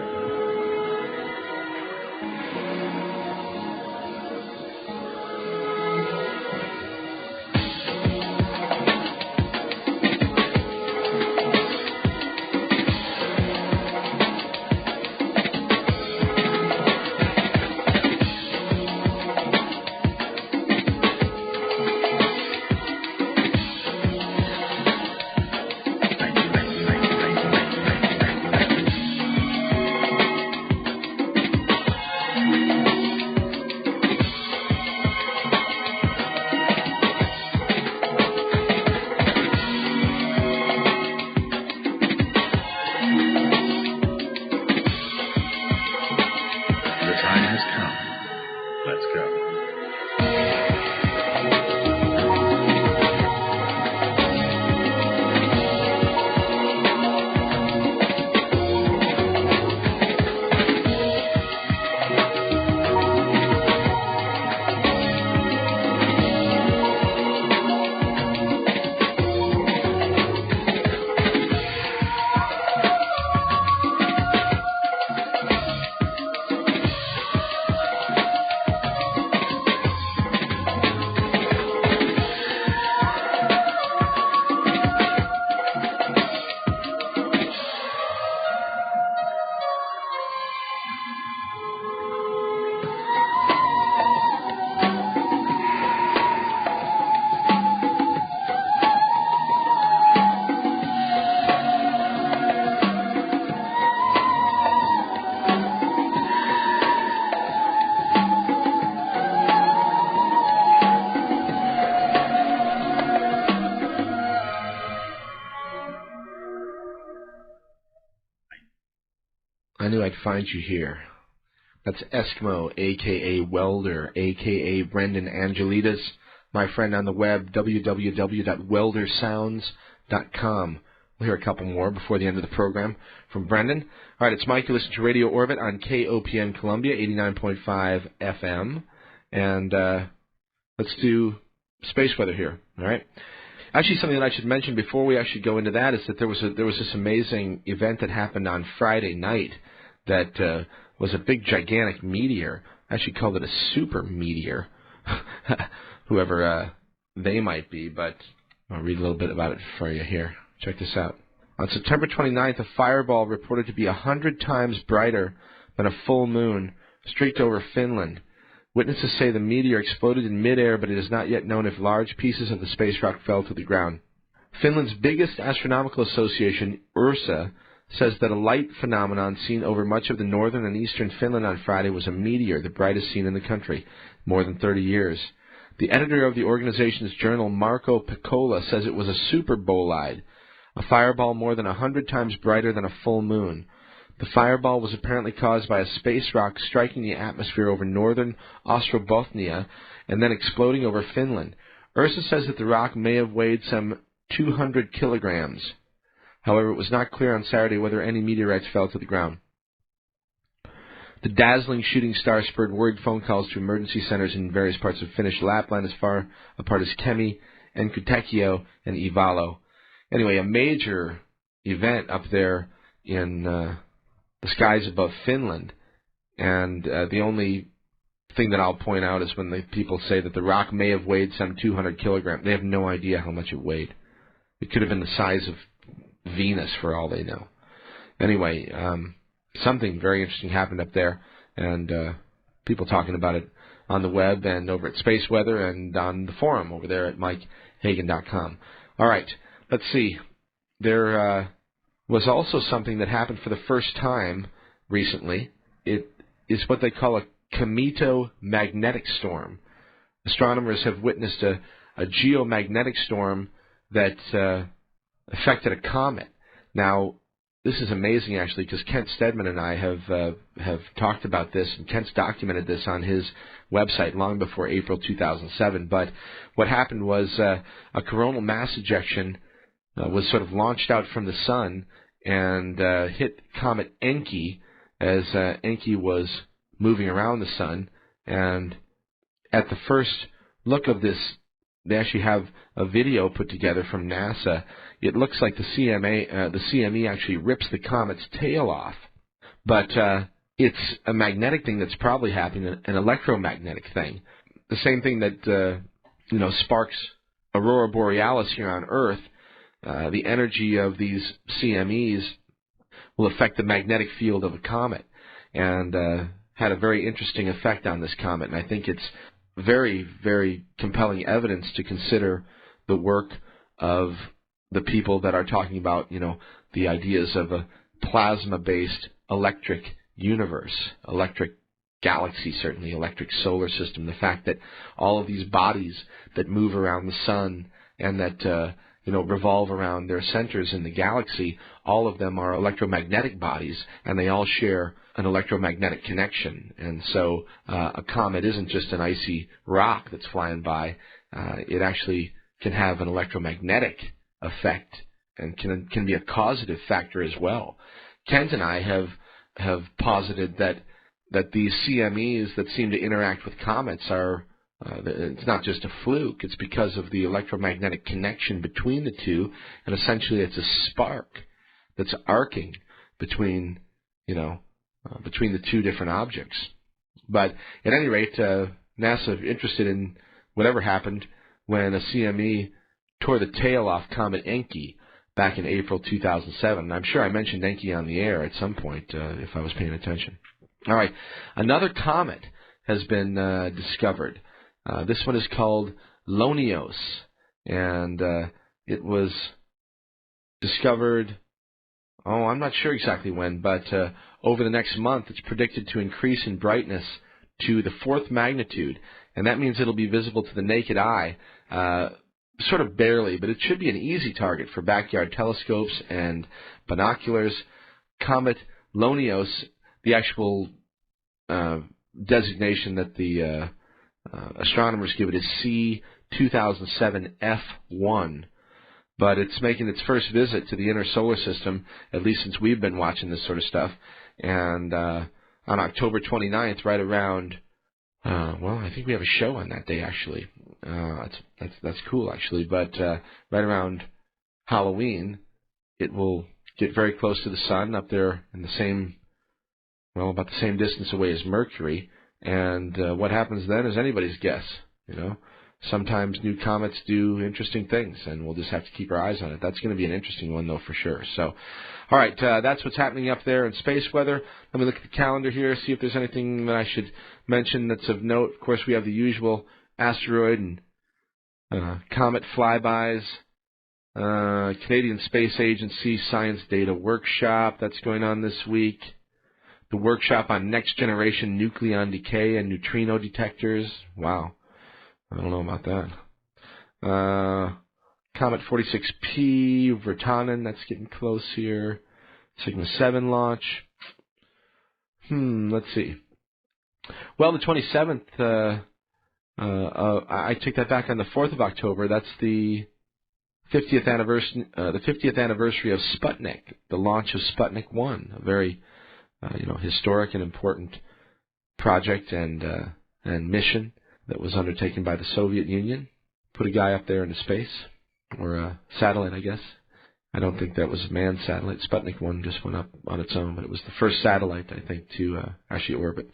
I knew I'd find you here. That's Eskimo, a.k.a. Welder, a.k.a. Brendan Angelides, my friend on the web, www.weldersounds.com. We'll hear a couple more before the end of the program from Brendan. All right, it's Mike. You listen to Radio Orbit on KOPN Columbia, 89.5 FM. And let's do space weather here, all right? Actually, something that I should mention before we actually go into that is that there was this amazing event that happened on Friday night that was a big, gigantic meteor. I actually called it a super meteor, whoever they might be, but I'll read a little bit about it for you here. Check this out. On September 29th, a fireball reported to be 100 times brighter than a full moon streaked over Finland. Witnesses say the meteor exploded in midair, but it is not yet known if large pieces of the space rock fell to the ground. Finland's biggest astronomical association, URSA, says that a light phenomenon seen over much of the northern and eastern Finland on Friday was a meteor, the brightest seen in the country, more than 30 years. The editor of the organization's journal, Marco Piccola, says it was a super bolide, a fireball more than 100 times brighter than a full moon. The fireball was apparently caused by a space rock striking the atmosphere over northern Ostrobothnia and then exploding over Finland. URSA says that the rock may have weighed some 200 kilograms. However, it was not clear on Saturday whether any meteorites fell to the ground. The dazzling shooting star spurred worried phone calls to emergency centers in various parts of Finnish Lapland as far apart as Kemi, Enkutekio, and Ivalo. Anyway, a major event up there in the skies above Finland, and the only thing that I'll point out is when the people say that the rock may have weighed some 200 kilograms. They have no idea how much it weighed. It could have been the size of Venus for all they know. Anyway, something very interesting happened up there, and people talking about it on the web and over at Space Weather and on the forum over there at MikeHagan.com. All right, let's see. There was also something that happened for the first time recently. It is what they call a cometomagnetic storm. Astronomers have witnessed a geomagnetic storm that affected a comet. Now, this is amazing, actually, because Kent Stedman and I have talked about this, and Kent's documented this on his website long before April 2007. But what happened was a coronal mass ejection was sort of launched out from the sun and hit Comet Encke as Encke was moving around the sun. And at the first look of this, they actually have a video put together from NASA. It looks like the CME actually rips the comet's tail off, but it's a magnetic thing that's probably happening, an electromagnetic thing. The same thing that sparks aurora borealis here on Earth. The energy of these CMEs will affect the magnetic field of a comet, and had a very interesting effect on this comet. And I think it's very, very compelling evidence to consider the work of the people that are talking about, the ideas of a plasma-based electric universe, electric galaxy, certainly electric solar system. The fact that all of these bodies that move around the sun and that revolve around their centers in the galaxy, all of them are electromagnetic bodies, and they all share an electromagnetic connection. And so a comet isn't just an icy rock that's flying by. It actually can have an electromagnetic effect and can be a causative factor as well. Kent and I have posited that these CMEs that seem to interact with comets are it's not just a fluke. It's because of the electromagnetic connection between the two, and essentially it's a spark that's arcing between the two different objects. But at any rate, NASA interested in whatever happened when a CME tore the tail off Comet Encke back in April 2007. I'm sure I mentioned Encke on the air at some point if I was paying attention. All right, another comet has been discovered. This one is called Lonios, and it was discovered, I'm not sure exactly when, but over the next month it's predicted to increase in brightness to the 4th magnitude, and that means it'll be visible to the naked eye, sort of barely, but it should be an easy target for backyard telescopes and binoculars. Comet Lonios the actual designation that the astronomers give it is C2007F1. But it's making its first visit to the inner solar system, at least since we've been watching this sort of stuff. And on October 29th, right around, I think we have a show on that day, actually. That's cool, actually. But right around Halloween, it will get very close to the sun, up there in the same, about the same distance away as Mercury. And what happens then is anybody's guess, Sometimes new comets do interesting things, and we'll just have to keep our eyes on it. That's going to be an interesting one, though, for sure. So, all right, that's what's happening up there in space weather. Let me look at the calendar here, see if there's anything that I should mention that's of note. Of course, we have the usual asteroid and comet flybys, Canadian Space Agency Science Data Workshop. That's going on this week. The workshop on next-generation nucleon decay and neutrino detectors. Wow. I don't know about that. Comet 46P, Virtanen, that's getting close here. Sigma 7 launch. Let's see. Well, the 27th, I take that back on the 4th of October. That's the 50th anniversary of Sputnik, the launch of Sputnik 1, a very, historic and important project and mission that was undertaken by the Soviet Union. Put a guy up there into space, or a satellite, I guess. I don't think that was a manned satellite. Sputnik 1 just went up on its own, but it was the first satellite, I think, to actually orbit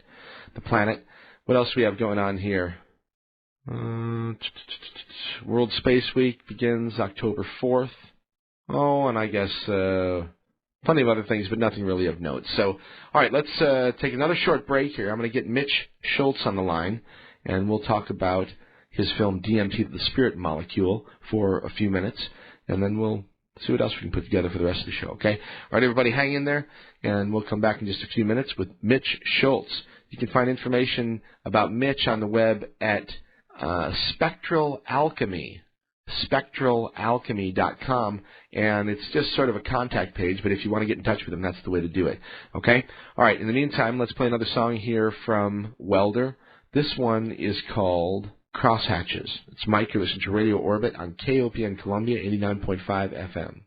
the planet. What else do we have going on here? World Space Week begins October 4th. Oh, and I guess plenty of other things, but nothing really of note. So, all right, let's take another short break here. I'm going to get Mitch Schultz on the line, and we'll talk about his film DMT, the Spirit Molecule, for a few minutes, and then we'll see what else we can put together for the rest of the show, okay? All right, everybody, hang in there, and we'll come back in just a few minutes with Mitch Schultz. You can find information about Mitch on the web at Spectral Alchemy, spectralalchemy.com, and it's just sort of a contact page, but if you want to get in touch with him, that's the way to do it, okay? All right, in the meantime, let's play another song here from Welder. This one is called Crosshatches. It's Mike. You're listening to Radio Orbit on KOPN Columbia, 89.5 FM.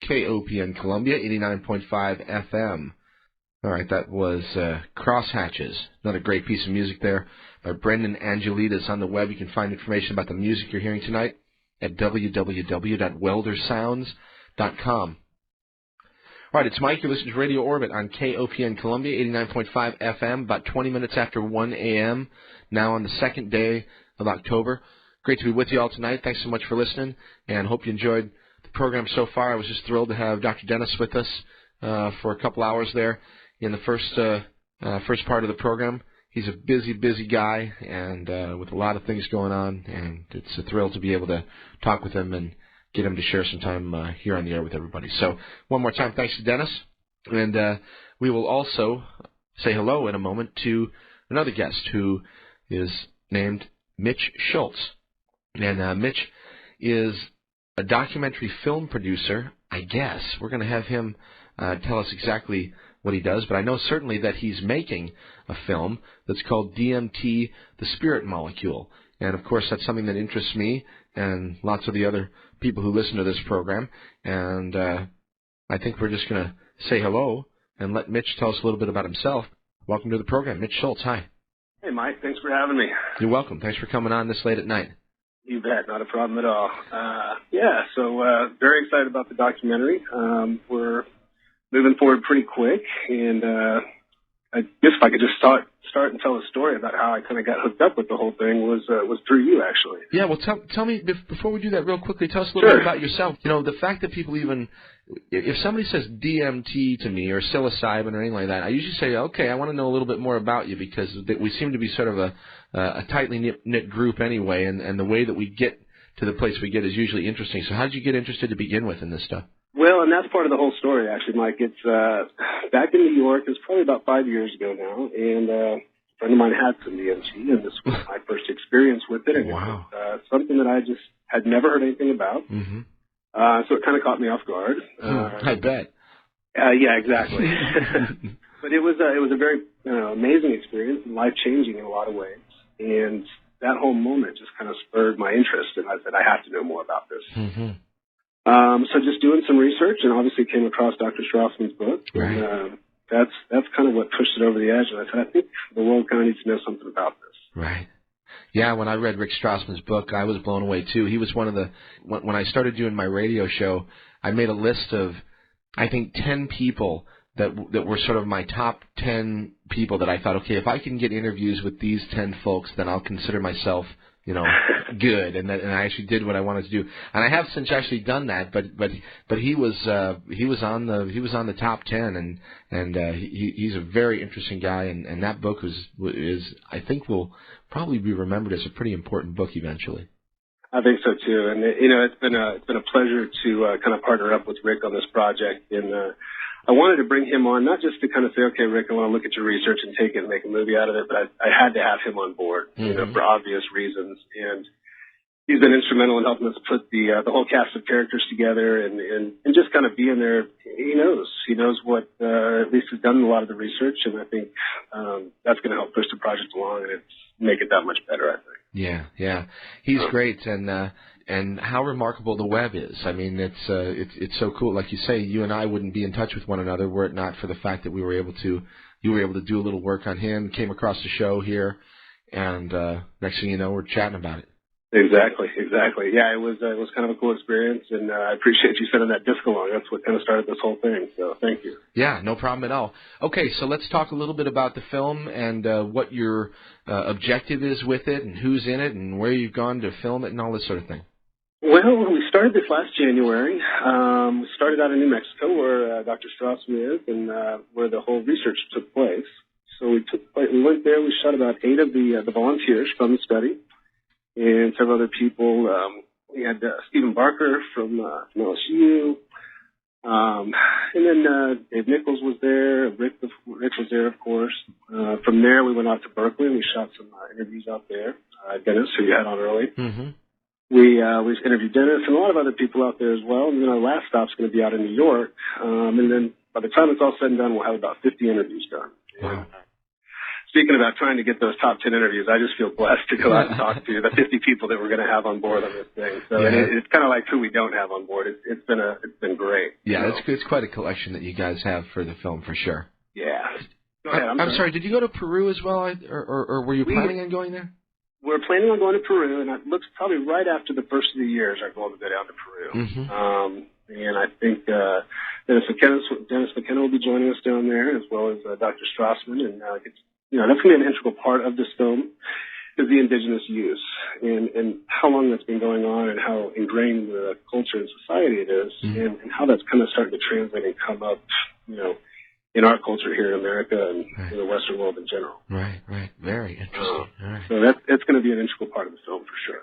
KOPN Columbia, 89.5 FM. All right, that was Crosshatches. Another great piece of music there by Brendan Angelides. On the web, you can find information about the music you're hearing tonight at www.weldersounds.com. All right, it's Mike. You're listening to Radio Orbit on KOPN Columbia, 89.5 FM, about 20 minutes after 1 a.m., now on the second day of October. Great to be with you all tonight. Thanks so much for listening, and hope you enjoyed the program so far. I was just thrilled to have Dr. Dennis with us for a couple hours there in the first part of the program. He's a busy guy, and with a lot of things going on, and it's a thrill to be able to talk with him and get him to share some time here on the air with everybody. So one more time, thanks to Dennis. And we will also say hello in a moment to another guest who is named Mitch Schultz. And Mitch is a documentary film producer, I guess. We're going to have him tell us exactly what he does, but I know certainly that he's making a film that's called DMT, the Spirit Molecule. And, of course, that's something that interests me and lots of the other people who listen to this program. And I think we're just going to say hello and let Mitch tell us a little bit about himself. Welcome to the program. Mitch Schultz, hi. Hey, Mike. Thanks for having me. You're welcome. Thanks for coming on this late at night. You bet. Not a problem at all. So very excited about the documentary. We're moving forward pretty quick, and I guess if I could just start and tell a story about how I kind of got hooked up with the whole thing was through you, actually. Yeah, well, tell me, before we do that real quickly, tell us a little bit about yourself. You know, the fact that people even, if somebody says DMT to me or psilocybin or anything like that, I usually say, okay, I want to know a little bit more about you, because we seem to be sort of a tightly knit group anyway, and the way that we get to the place we get is usually interesting. So how did you get interested to begin with in this stuff? Well, and that's part of the whole story, actually, Mike. It's back in New York. It's probably about 5 years ago now, and a friend of mine had some DMT, and this was my first experience with it. And wow. It was something that I just had never heard anything about. Mm-hmm. So it kind of caught me off guard. I bet. Yeah, exactly. But it was a very amazing experience and life-changing in a lot of ways. And that whole moment just kind of spurred my interest, and I said, I have to know more about this. Mm-hmm. So just doing some research, and obviously came across Dr. Strassman's book. Right. And that's kind of what pushed it over the edge. And I said, I think the world kind of needs to know something about this. Right. Yeah, when I read Rick Strassman's book, I was blown away, too. He was one of the, when I started doing my radio show, I made a list of, I think, 10 people that were sort of my top 10 people that I thought, okay, if I can get interviews with these 10 folks, then I'll consider myself, good. And I actually did what I wanted to do. And I have since actually done that, but he was on the top 10, and he's a very interesting guy, and that book is I think will probably be remembered as a pretty important book eventually. I think so too, and it's been a pleasure to kind of partner up with Rick on this project, and I wanted to bring him on, not just to kind of say, okay, Rick, I want to look at your research and take it and make a movie out of it, but I had to have him on board, for obvious reasons. And he's been instrumental in helping us put the whole cast of characters together and just kind of being there. He knows what, at least has done a lot of the research, and I think that's going to help push the project along and make it that much better, I think. Yeah. He's great, and how remarkable the web is. I mean, it's so cool. Like you say, you and I wouldn't be in touch with one another were it not for the fact that you were able to do a little work on him, came across the show here, and next thing you know, we're chatting about it. Exactly. Yeah, it was kind of a cool experience, and I appreciate you sending that disc along. That's what kind of started this whole thing, so thank you. Yeah, no problem at all. Okay, so let's talk a little bit about the film and what your objective is with it, and who's in it, and where you've gone to film it, and all this sort of thing. Well, we started this last January. We started out in New Mexico, where Dr. Strassman is, and where the whole research took place. So we went there. We shot about 8 of the volunteers from the study, and several other people. We had Stephen Barker from LSU, and then Dave Nichols was there. Rick was there, of course. From there, we went out to Berkeley, and we shot some interviews out there. Dennis, who you had on early. Mm-hmm. We interviewed Dennis and a lot of other people out there as well. And then our last stop's going to be out in New York. And then by the time it's all said and done, we'll have about 50 interviews done. Wow. speaking about trying to get those top 10 interviews, I just feel blessed to go out and talk to the 50 people that we're going to have on board on this thing. So and it's kind of like who we don't have on board. It's been great. Yeah, it's quite a collection that you guys have for the film for sure. Yeah. Go ahead. I'm sorry. Did you go to Peru as well, or were you planning on going there? We're planning on going to Peru, and it looks probably right after the first of the year is our goal to go down to Peru. Mm-hmm. And I think Dennis McKenna will be joining us down there, as well as Dr. Strassman, and that's going to be an integral part of this film, is the indigenous use and how long that's been going on and how ingrained in the culture and society it is, and how that's kind of starting to translate and come up, in our culture here in America and in the Western world in general. Right. Very interesting. All right. So it's going to be an integral part of the film for sure.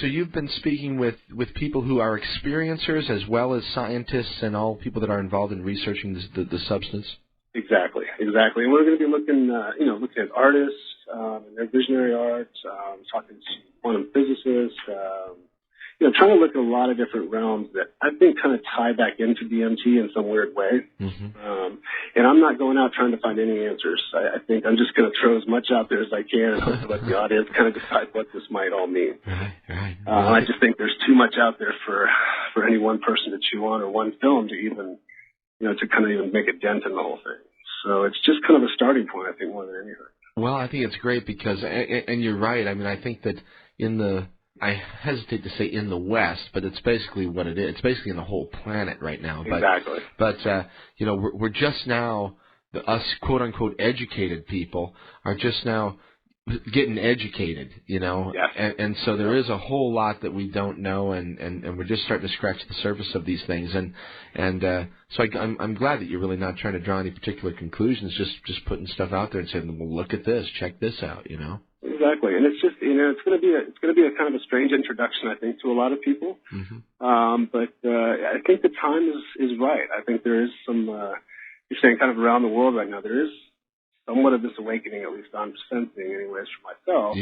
So you've been speaking with people who are experiencers as well as scientists and all people that are involved in researching the substance? Exactly. And we're going to be looking at artists and their visionary art, talking to quantum physicists, trying to look at a lot of different realms that I think kind of tie back into DMT in some weird way. And I'm not going out trying to find any answers. I think I'm just going to throw as much out there as I can and hope to let the audience kind of decide what this might all mean. Right. I just think there's too much out there for any one person to chew on or one film to even, to kind of even make a dent in the whole thing. So it's just kind of a starting point, I think, more than anything. Well, I think it's great because, and you're right, I mean, I think that I hesitate to say in the West, but it's basically what it is. It's basically in the whole planet right now. Exactly. But we're just now, us quote-unquote educated people are just now getting educated, Yes. and so there is a whole lot that we don't know, and we're just starting to scratch the surface of these things, and so I'm glad that you're really not trying to draw any particular conclusions, just putting stuff out there and saying, well, look at this, check this out, Exactly, and it's just it's going to be a kind of a strange introduction, I think, to a lot of people. But I think the time is right. I think there is some you're saying kind of around the world right now. There is somewhat of this awakening, at least I'm sensing, anyways, for myself.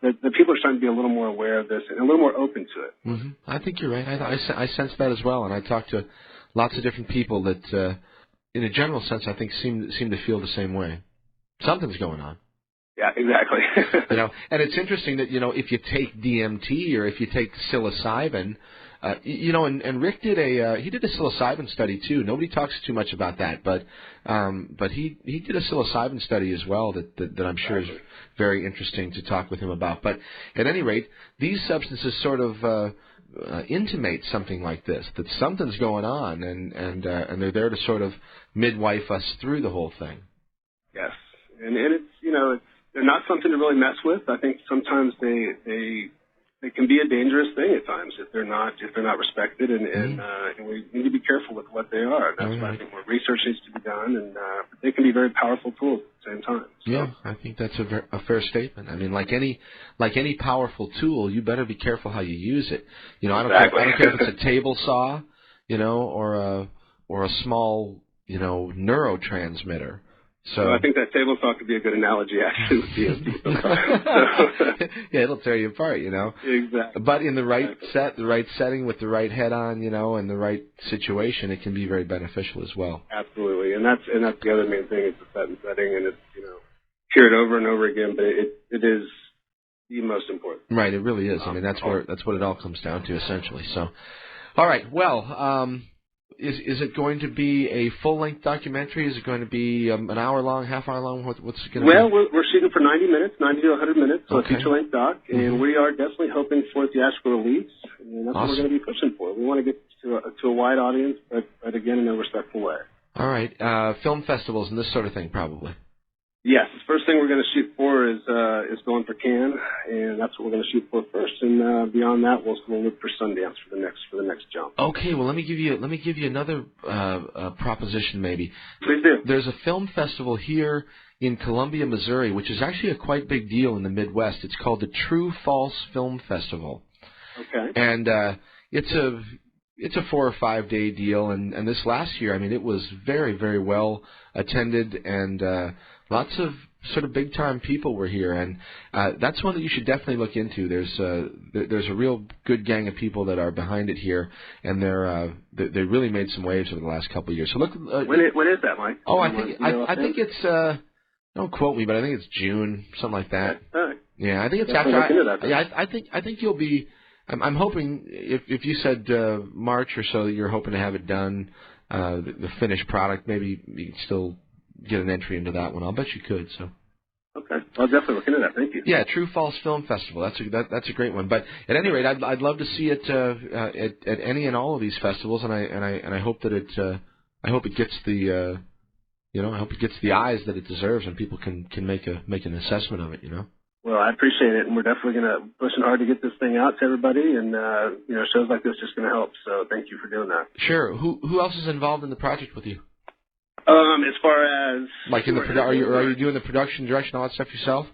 That people are starting to be a little more aware of this and a little more open to it. I think you're right. I sense that as well, and I talk to lots of different people that, in a general sense, I think seem to feel the same way. Something's going on. Yeah, exactly. And it's interesting that, if you take DMT or if you take psilocybin, and Rick did a psilocybin study too. Nobody talks too much about that, but he did a psilocybin study as well that I'm sure is very interesting to talk with him about. But at any rate, these substances sort of intimate something like this, that something's going on, and they're there to sort of midwife us through the whole thing. Yes, and it's they're not something to really mess with. I think sometimes they can be a dangerous thing at times if they're not respected, and we need to be careful with what they are. That's why I think more research needs to be done, and they can be very powerful tools at the same time. So. Yeah, I think that's a fair statement. I mean, like any powerful tool, you better be careful how you use it. I don't care if it's a table saw, or a small, neurotransmitter. So I think that table saw could be a good analogy, actually, with DMT. Yeah, it'll tear you apart, Exactly. But in the right the right setting, with the right head on, and the right situation, it can be very beneficial as well. Absolutely, and that's the other main thing. It's the set and setting, and it's hear it over and over again, but it is the most important. Right, it really is. I mean, that's what it all comes down to, essentially. So, all right, well. Is it going to be a full-length documentary? Is it going to be an hour long, half hour long? What's it going to be? Well, we're shooting for 90 minutes, 90 to 100 minutes, so a feature-length doc, and we are definitely hoping for theatrical release, and that's what we're going to be pushing for. We want to get to a wide audience, but again, in a respectful way. All right. Film festivals and this sort of thing, probably. Yes. The first thing we're going to shoot for is going for Cannes, and that's what we're going to shoot for first. And beyond that, we'll look for Sundance for the next jump. Okay. Well, let me give you another proposition, maybe. Please do. There's a film festival here in Columbia, Missouri, which is actually a quite big deal in the Midwest. It's called the True False Film Festival. Okay. And it's a 4 or 5 day deal, and this last year, I mean, it was very, very well attended, and lots of sort of big time people were here, and that's one that you should definitely look into. There's a real good gang of people that are behind it here, and they really made some waves over the last couple of years. So look, when is that, Mike? Oh, I think it's Don't quote me, but I think it's June, something like that. Yeah, I think it's Definitely after. look into that, I think you'll be. I'm hoping if you said March or so that you're hoping to have it done, the finished product, maybe you can still get an entry into that one. I'll bet you could. So. Okay, I'll definitely look into that. Thank you. Yeah, True False Film Festival. That's a great one. But at any rate, I'd love to see it at any and all of these festivals, and I hope that I hope it gets the I hope it gets the eyes that it deserves, and people can make an assessment of it. Well, I appreciate it, and we're definitely going to pushing hard to get this thing out to everybody, and shows like this just going to help. So thank you for doing that. Sure. Who else is involved in the project with you? As far as like in the are you doing the production, direction, all that stuff yourself?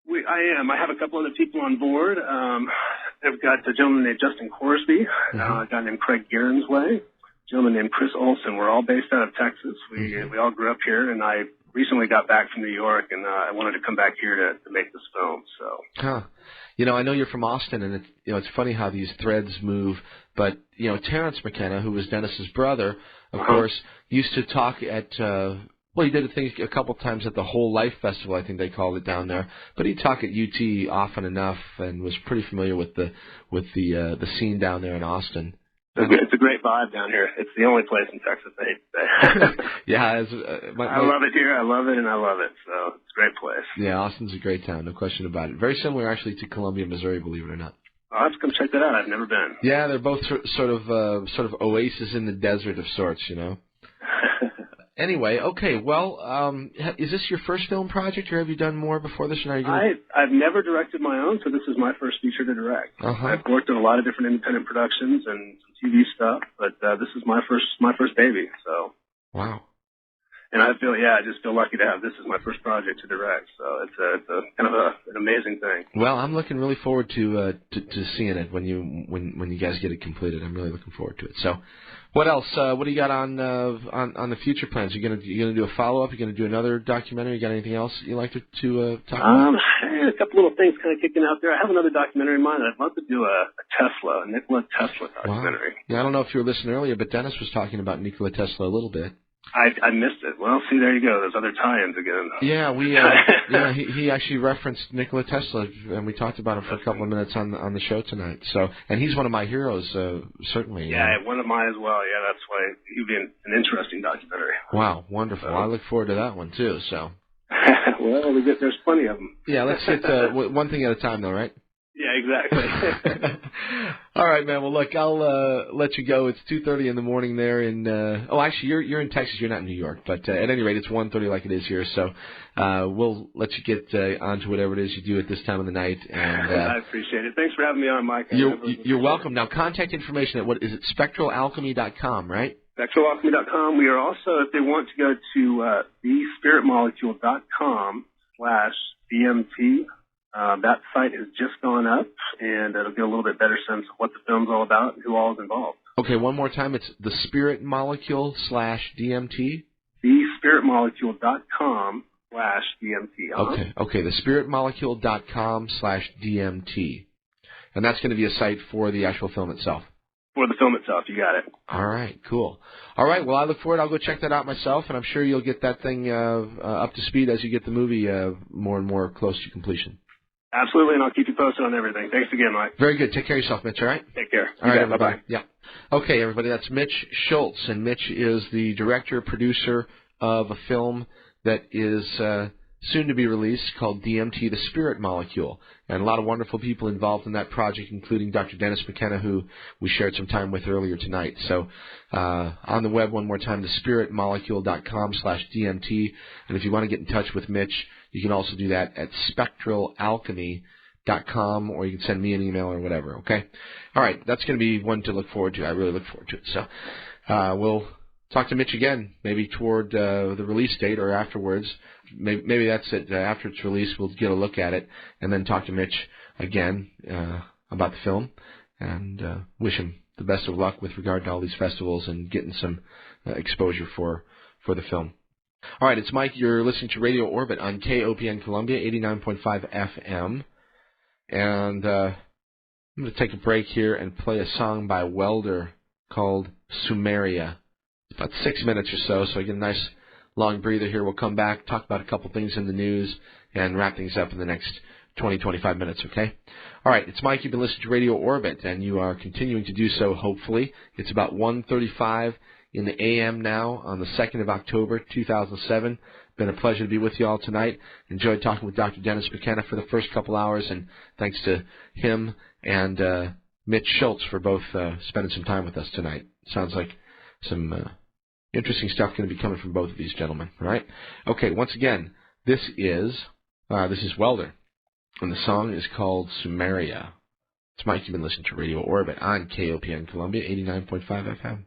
I am. I have a couple other people on board. I've got a gentleman named Justin Corsby, a guy named Craig Garensway, a gentleman named Chris Olson. We're all based out of Texas. We all grew up here, and I recently got back from New York, and I wanted to come back here to make this film. So. Huh. I know you're from Austin, and it's funny how these threads move. But Terrence McKenna, who was Dennis's brother, of course, used to talk at. He did a couple times at the Whole Life Festival, I think they called it down there. But he'd talk at UT often enough, and was pretty familiar with the scene down there in Austin. It's a great vibe down here. It's the only place in Texas Yeah, I love it here. I love it, and I love it. So it's a great place. Yeah, Austin's a great town, no question about it. Very similar, actually, to Columbia, Missouri, believe it or not. I'll have to come check that out. I've never been. Yeah, they're both sort of oases in the desert of sorts, Anyway, okay. Well, is this your first film project, or have you done more before this? I've never directed my own, so this is my first feature to direct. I've worked on a lot of different independent productions and some TV stuff, but this is my first baby. So. Wow. And I just feel lucky to have this as my first project to direct. So it's a kind of an amazing thing. Well, I'm looking really forward to seeing it when you guys get it completed. I'm really looking forward to it. So, what else? What do you got on the future plans? You gonna do a follow up? You gonna do another documentary? You got anything else you like to talk about? I had a couple little things kind of kicking out there. I have another documentary in mind. I'd love to do a Nikola Tesla documentary. Wow. Yeah, I don't know if you were listening earlier, but Dennis was talking about Nikola Tesla a little bit. I missed it. Well, see, there you go. There's other tie-ins again. Yeah, he actually referenced Nikola Tesla, and we talked about him for a couple of minutes on the show tonight. So, and he's one of my heroes, certainly. Yeah, one of mine as well. Yeah, that's why he'd be an interesting documentary. Wow, wonderful. I look forward to that one too. So. Well, there's plenty of them. Yeah, let's get one thing at a time, though, right? Yeah, exactly. All right, man. Well, look, I'll let you go. It's 2:30 in the morning there actually, you're in Texas. You're not in New York, but at any rate, it's 1:30 like it is here. So we'll let you get on to whatever it is you do at this time of the night. And I appreciate it. Thanks for having me on, Mike. You're welcome. Now, contact information at spectralalchemy.com, right? Spectralalchemy.com. We are also, if they want to go to thespiritmolecule.com/DMT. That site has just gone up, and it'll get a little bit better sense of what the film's all about and who all is involved. Okay, one more time. It's the Spirit Molecule /DMT? thespiritmolecule.com/DMT. Okay, the spiritmolecule.com/DMT. And that's going to be a site for the actual film itself. For the film itself, you got it. All right, cool. All right, well, I look forward. I'll go check that out myself, and I'm sure you'll get that thing up to speed as you get the movie more and more close to completion. Absolutely, and I'll keep you posted on everything. Thanks again, Mike. Very good. Take care of yourself, Mitch, all right? Take care. All right, everybody. Yeah. Okay, everybody, that's Mitch Schultz, and Mitch is the director, producer of a film that is soon to be released called DMT, the Spirit Molecule. And a lot of wonderful people involved in that project, including Dr. Dennis McKenna, who we shared some time with earlier tonight. So on the web, one more time, thespiritmolecule.com/DMT. And if you want to get in touch with Mitch, you can also do that at spectralalchemy.com, or you can send me an email or whatever, okay? All right, that's going to be one to look forward to. I really look forward to it. So we'll talk to Mitch again, maybe toward the release date or afterwards. Maybe that's it. After it's released, we'll get a look at it and then talk to Mitch again about the film and wish him the best of luck with regard to all these festivals and getting some exposure for the film. All right, it's Mike. You're listening to Radio Orbit on KOPN Columbia, 89.5 FM. And I'm going to take a break here and play a song by Welder called Sumeria. About 6 minutes or so I get a nice long breather here. We'll come back, talk about a couple things in the news, and wrap things up in the next 20, 25 minutes, okay? All right, it's Mike. You've been listening to Radio Orbit, and you are continuing to do so, hopefully. It's about 1:35 in the a.m. now on the 2nd of October, 2007. Been a pleasure to be with you all tonight. Enjoyed talking with Dr. Dennis McKenna for the first couple hours, and thanks to him and Mitch Schultz for both spending some time with us tonight. Sounds like some interesting stuff going to be coming from both of these gentlemen. All right? Okay, once again, this is Welder, and the song is called Sumeria. It's Mike. You've been listening to Radio Orbit on KOPN Columbia, 89.5 FM.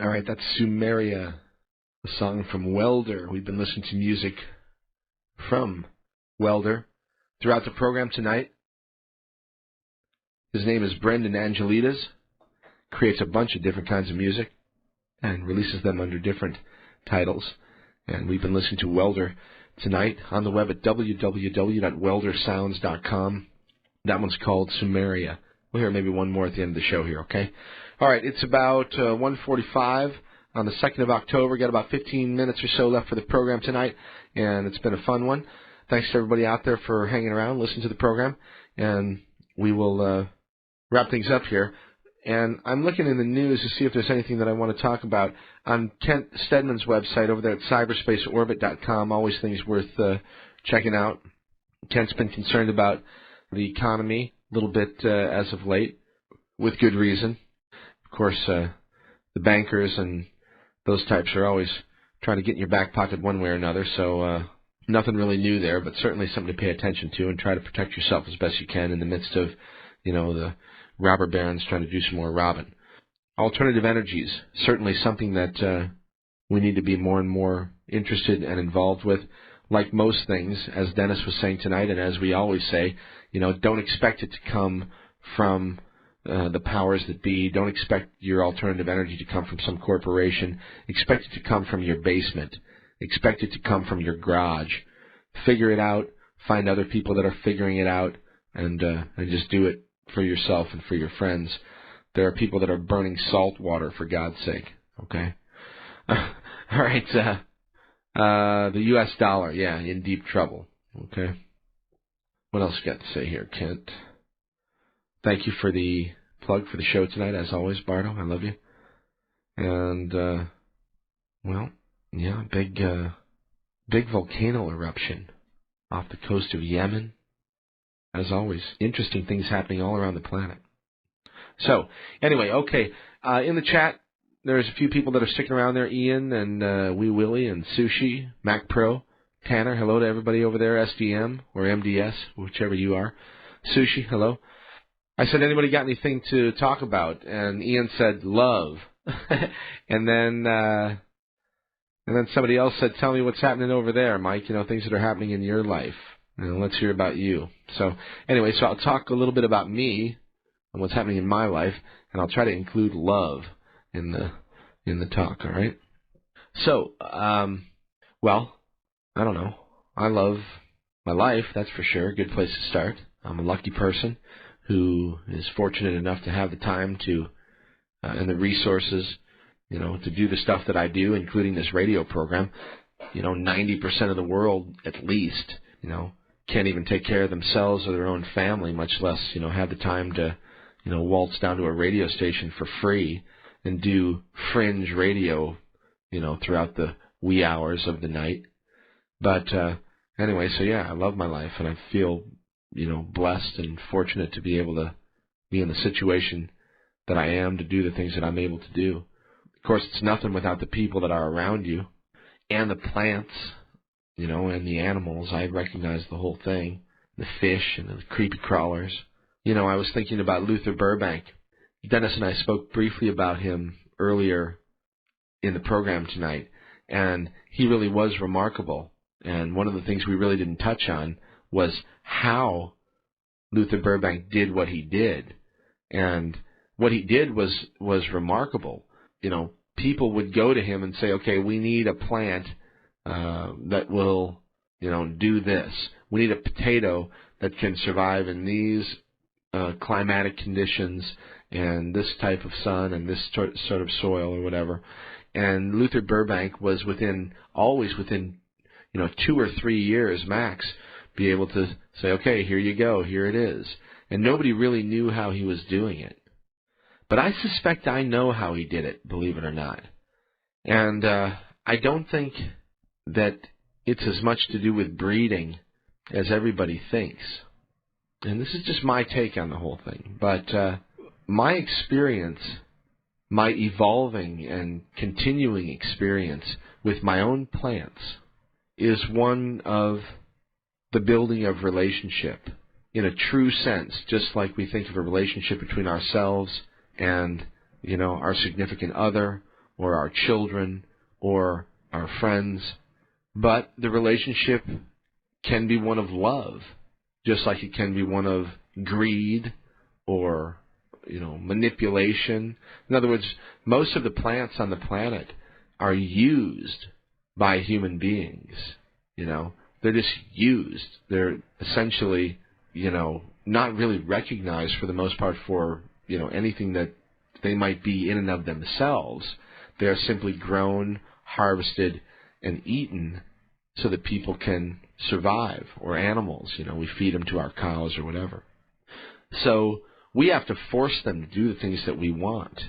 All right, that's Sumeria, a song from Welder. We've been listening to music from Welder throughout the program tonight. His name is Brendan Angelides. Creates a bunch of different kinds of music and releases them under different titles. And we've been listening to Welder tonight on the web at www.weldersounds.com. That one's called Sumeria. We'll hear maybe one more at the end of the show here, okay? All right, it's about 1:45 on the 2nd of October. Got about 15 minutes or so left for the program tonight, and it's been a fun one. Thanks to everybody out there for hanging around, listening to the program, and we will wrap things up here. And I'm looking in the news to see if there's anything that I want to talk about. On Kent Stedman's website over there at cyberspaceorbit.com, always things worth checking out. Kent's been concerned about the economy a little bit as of late, with good reason. Of course, the bankers and those types are always trying to get in your back pocket one way or another, so nothing really new there, but certainly something to pay attention to and try to protect yourself as best you can in the midst of, the robber barons trying to do some more robbing. Alternative energies, certainly something that we need to be more and more interested and involved with. Like most things, as Dennis was saying tonight, and as we always say, don't expect it to come from the powers that be. Don't expect your alternative energy to come from some corporation. Expect it to come from your basement. Expect it to come from your garage. Figure it out. Find other people that are figuring it out, and just do it for yourself and for your friends. There are people that are burning salt water, for God's sake. Okay? All right. The U.S. dollar, in deep trouble. Okay? What else you got to say here, Kent? Thank you for the plug for the show tonight, as always, Bardo. I love you. And, big volcano eruption off the coast of Yemen. As always, interesting things happening all around the planet. So, anyway, okay. In the chat, there's a few people that are sticking around there. Ian and Wee Willie and Sushi, Mac Pro, Tanner. Hello to everybody over there, SDM or MDS, whichever you are. Sushi, hello. I said, anybody got anything to talk about? And Ian said, love. and then somebody else said, tell me what's happening over there, Mike. Things that are happening in your life. And let's hear about you. So anyway, I'll talk a little bit about me and what's happening in my life, and I'll try to include love in the talk. All right. So, I don't know. I love my life. That's for sure. Good place to start. I'm a lucky person who is fortunate enough to have the time to and the resources, to do the stuff that I do, including this radio program. 90% of the world, at least, can't even take care of themselves or their own family, much less, have the time to, waltz down to a radio station for free and do fringe radio, throughout the wee hours of the night. But anyway, I love my life, and I feel, blessed and fortunate to be able to be in the situation that I am, to do the things that I'm able to do. Of course, it's nothing without the people that are around you and the plants, and the animals. I recognize the whole thing, the fish and the creepy crawlers. I was thinking about Luther Burbank. Dennis and I spoke briefly about him earlier in the program tonight, and he really was remarkable. And one of the things we really didn't touch on was how Luther Burbank did what he did. And what he did was remarkable. People would go to him and say, okay, we need a plant that will, do this. We need a potato that can survive in these climatic conditions and this type of sun and this sort of soil or whatever. And Luther Burbank was always within 2 or 3 years max, be able to say, okay, here you go, here it is. And nobody really knew how he was doing it. But I suspect I know how he did it, believe it or not. And I don't think that it's as much to do with breeding as everybody thinks. And this is just my take on the whole thing. But my experience, my evolving and continuing experience with my own plants is one of the building of relationship in a true sense, just like we think of a relationship between ourselves and, our significant other or our children or our friends, but the relationship can be one of love, just like it can be one of greed or, manipulation. In other words, most of the plants on the planet are used by human beings. They're just used. They're essentially, not really recognized for the most part for, anything that they might be in and of themselves. They're simply grown, harvested, and eaten so that people can survive, or animals. We feed them to our cows or whatever. So we have to force them to do the things that we want.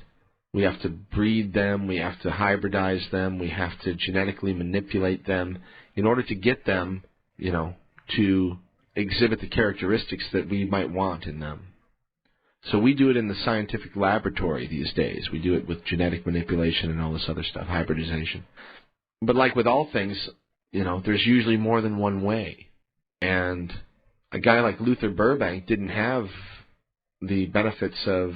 We have to breed them. We have to hybridize them. We have to genetically manipulate them in order to get them, to exhibit the characteristics that we might want in them. So we do it in the scientific laboratory these days. We do it with genetic manipulation and all this other stuff, hybridization. But like with all things, there's usually more than one way. And a guy like Luther Burbank didn't have the benefits of,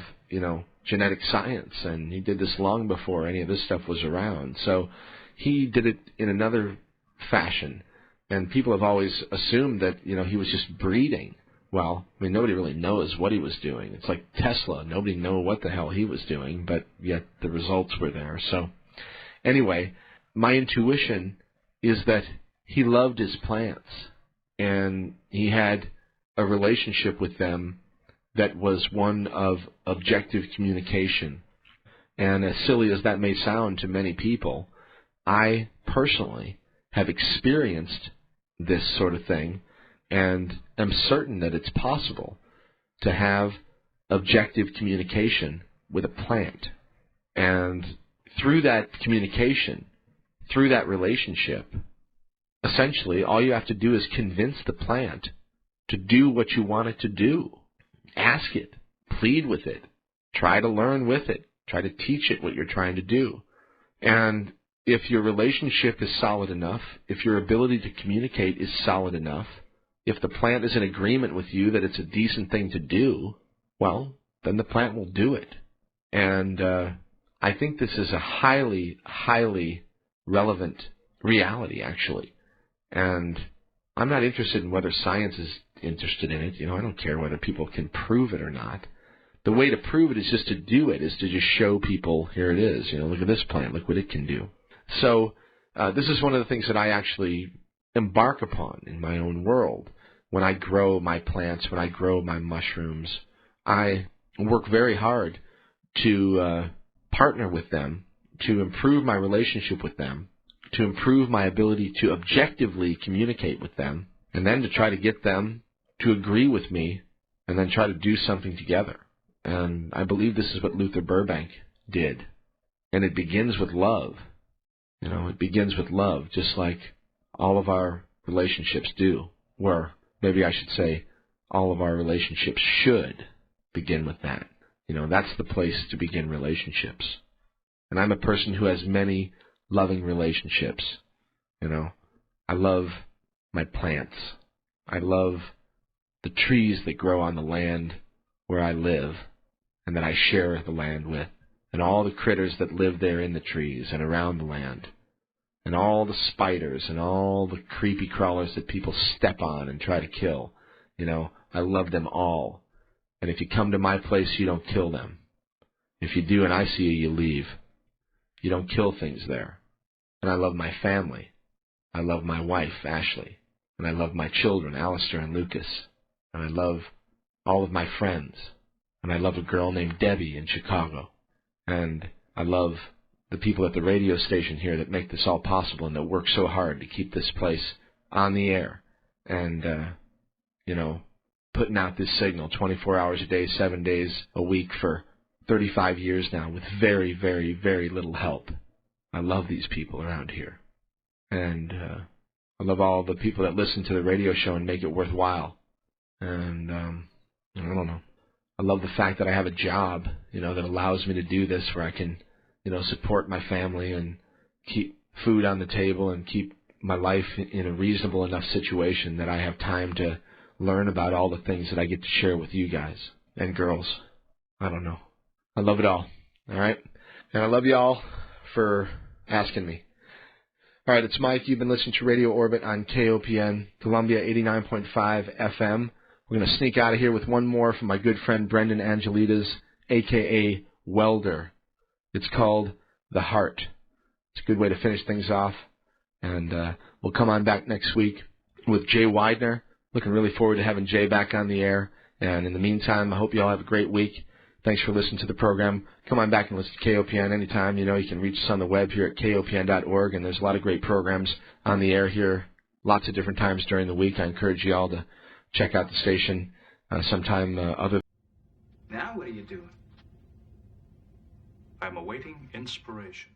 genetic science, and he did this long before any of this stuff was around. So he did it in another fashion, and people have always assumed that, he was just breeding. Well, nobody really knows what he was doing. It's like Tesla. Nobody knew what the hell he was doing, but yet the results were there. So anyway, my intuition is that he loved his plants, and he had a relationship with them that was one of objective communication. And as silly as that may sound to many people, I personally have experienced this sort of thing and am certain that it's possible to have objective communication with a plant. And through that communication, through that relationship, essentially all you have to do is convince the plant to do what you want it to do. Ask it, plead with it, try to learn with it, try to teach it what you're trying to do. And if your relationship is solid enough, if your ability to communicate is solid enough, if the plant is in agreement with you that it's a decent thing to do, well, then the plant will do it. And I think this is a highly, highly relevant reality, actually. And I'm not interested in whether science is interested in it. I don't care whether people can prove it or not. The way to prove it is just to do it, is to just show people, here it is. Look at this plant, look what it can do. So this is one of the things that I actually embark upon in my own world. When I grow my plants, when I grow my mushrooms, I work very hard to partner with them, to improve my relationship with them, to improve my ability to objectively communicate with them, and then to try to get them to agree with me, and then try to do something together. And I believe this is what Luther Burbank did. And it begins with love. It begins with love, just like all of our relationships do. Or maybe I should say, all of our relationships should begin with that. That's the place to begin relationships. And I'm a person who has many loving relationships. I love my plants. I love the trees that grow on the land where I live and that I share the land with, and all the critters that live there in the trees and around the land, and all the spiders and all the creepy crawlers that people step on and try to kill. I love them all. And if you come to my place, you don't kill them. If you do and I see you, you leave. You don't kill things there. And I love my family. I love my wife, Ashley. And I love my children, Alistair and Lucas. And I love all of my friends. And I love a girl named Debbie in Chicago. And I love the people at the radio station here that make this all possible and that work so hard to keep this place on the air. And, putting out this signal 24 hours a day, 7 days a week for 35 years now with very, very, very little help. I love these people around here. And I love all the people that listen to the radio show and make it worthwhile. And I don't know. I love the fact that I have a job, that allows me to do this, where I can, support my family and keep food on the table and keep my life in a reasonable enough situation that I have time to learn about all the things that I get to share with you guys and girls. I don't know. I love it all. All right? And I love you all for asking me. All right, it's Mike. You've been listening to Radio Orbit on KOPN, Columbia 89.5 FM. We're going to sneak out of here with one more from my good friend Brendan Angelides, a.k.a. Welder. It's called The Heart. It's a good way to finish things off. And we'll come on back next week with Jay Widener. Looking really forward to having Jay back on the air. And in the meantime, I hope you all have a great week. Thanks for listening to the program. Come on back and listen to KOPN anytime. You know, you can reach us on the web here at kopn.org, and there's a lot of great programs on the air here, lots of different times during the week. I encourage you all to check out the station sometime other. Now what are you doing? I'm awaiting inspiration.